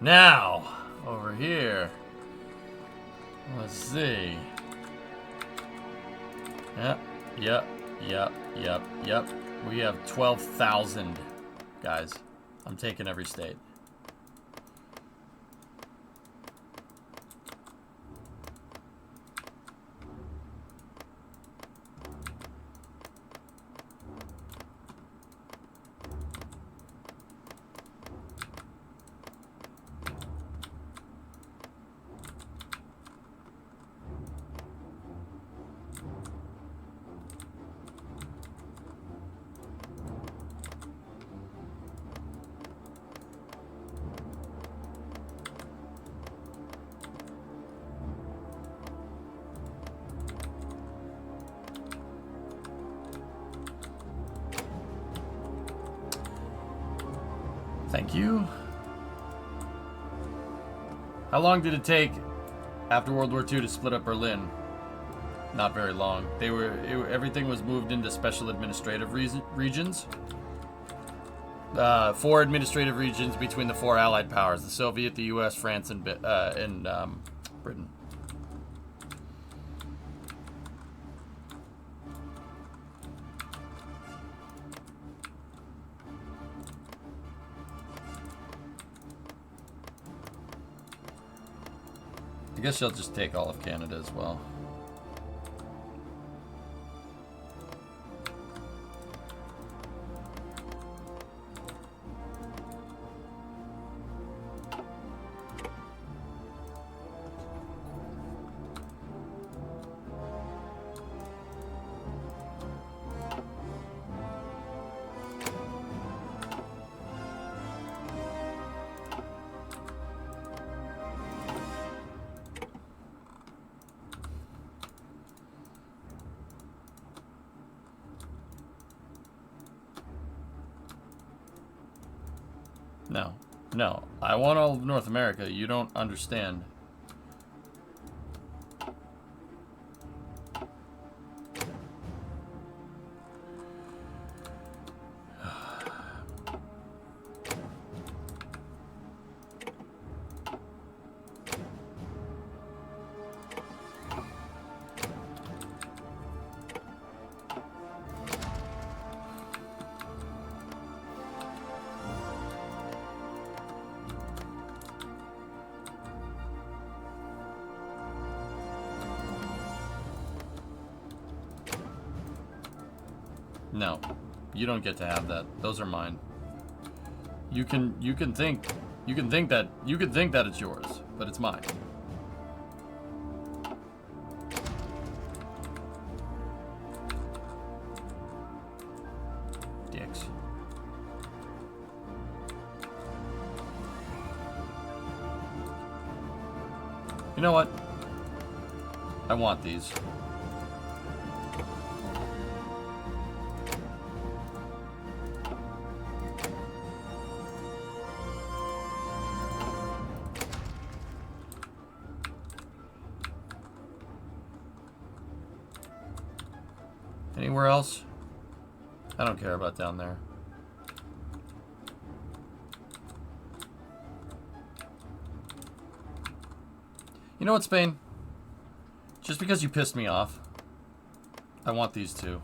Now, over here, let's see. Yep. We have 12,000 guys. I'm taking every state. Thank you. How long did it take after World War II to split up Berlin? Not very long. Everything was moved into special administrative regions. 4 administrative regions between the 4 Allied powers: the Soviet, the U.S., France, and Britain. I guess she'll just take all of Canada as well. No. I want all of North America. You don't understand. No, you don't get to have that. Those are mine. You can think that it's yours, but it's mine. Dicks. You know what? I want these. Anywhere else? I don't care about down there. You know what, Spain? Just because you pissed me off, I want these too.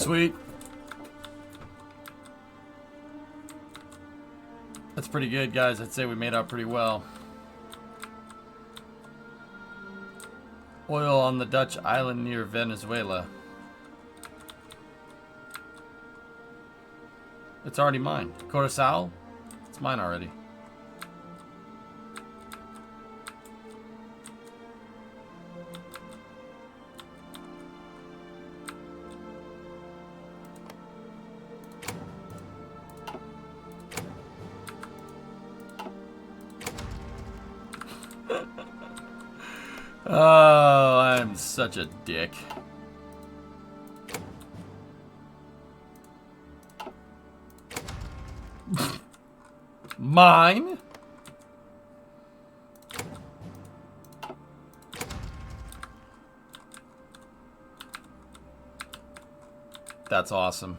Sweet. That's pretty good, guys. I'd say we made out pretty well. Oil on the Dutch island near Venezuela. It's already mine. Curacao? It's mine already. Oh, I'm such a dick. Mine? That's awesome.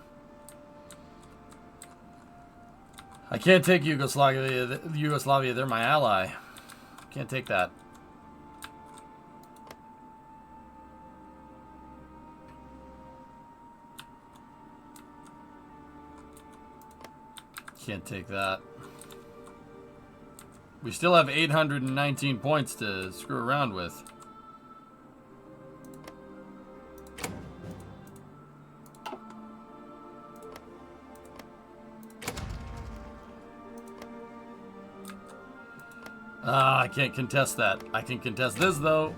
I can't take Yugoslavia. Yugoslavia, they're my ally. Can't take that. Can't take that. We still have 819 points to screw around with. Ah, I can't contest that. I can contest this though.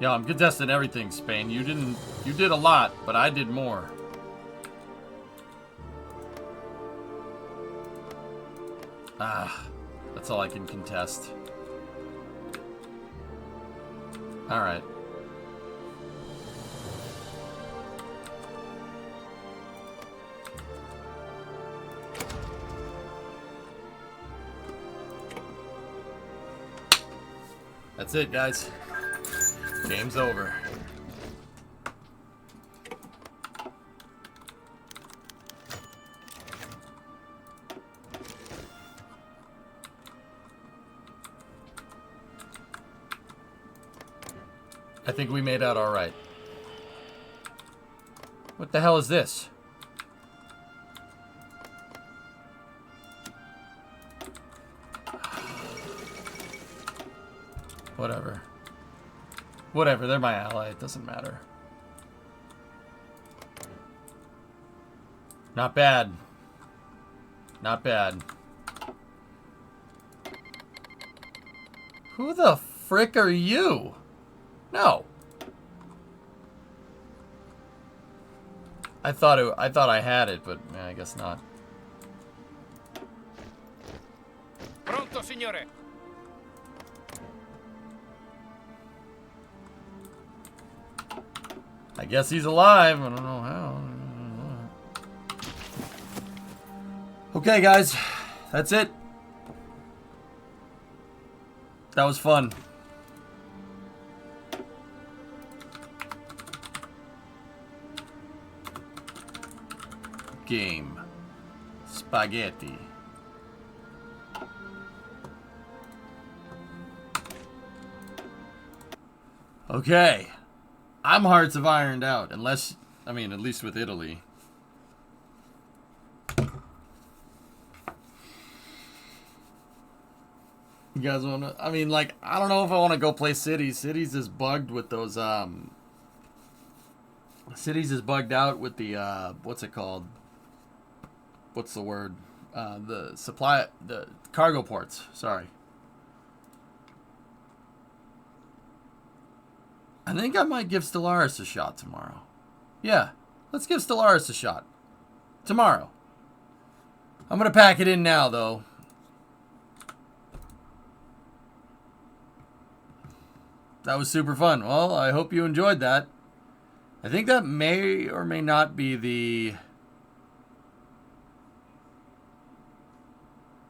Yeah, I'm contesting everything, Spain. You did a lot, but I did more. Ah, that's all I can contest. All right. That's it, guys. Game's over. I think we made out all right. What the hell is this? Whatever. Whatever, they're my ally. It doesn't matter. Not bad. Not bad. Who the frick are you? No. I thought I had it, but I guess not. Pronto, signore. I guess he's alive. I don't know how. Okay, guys. That's it. That was fun. Game. Spaghetti. Okay. I'm Hearts of Ironed out, unless, I mean, at least with Italy. You guys want to, I mean, like, I don't know if I want to go play Cities. Cities is bugged with those, Cities is bugged out with the, what's it called? What's the word? The cargo ports, sorry. I think I might give Stellaris a shot tomorrow. Yeah, let's give Stellaris a shot. Tomorrow. I'm going to pack it in now, though. That was super fun. Well, I hope you enjoyed that. I think that may or may not be the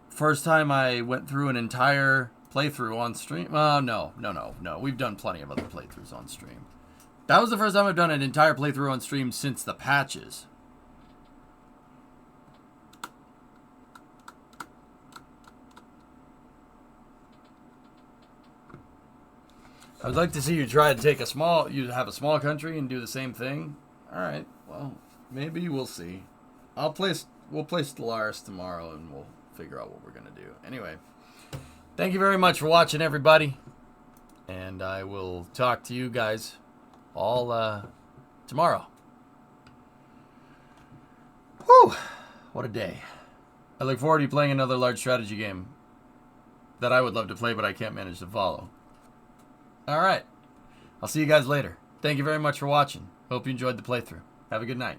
first time I went through an entire playthrough on stream. No. We've done plenty of other playthroughs on stream. That was the first time I've done an entire playthrough on stream since the patches. I'd like to see you try to take you have a small country and do the same thing. All right, well, maybe we'll see. We'll play Stellaris tomorrow and we'll figure out what we're going to do. Anyway, thank you very much for watching, everybody. And I will talk to you guys all tomorrow. Whew, what a day. I look forward to you playing another large strategy game that I would love to play, but I can't manage to follow. All right. I'll see you guys later. Thank you very much for watching. Hope you enjoyed the playthrough. Have a good night.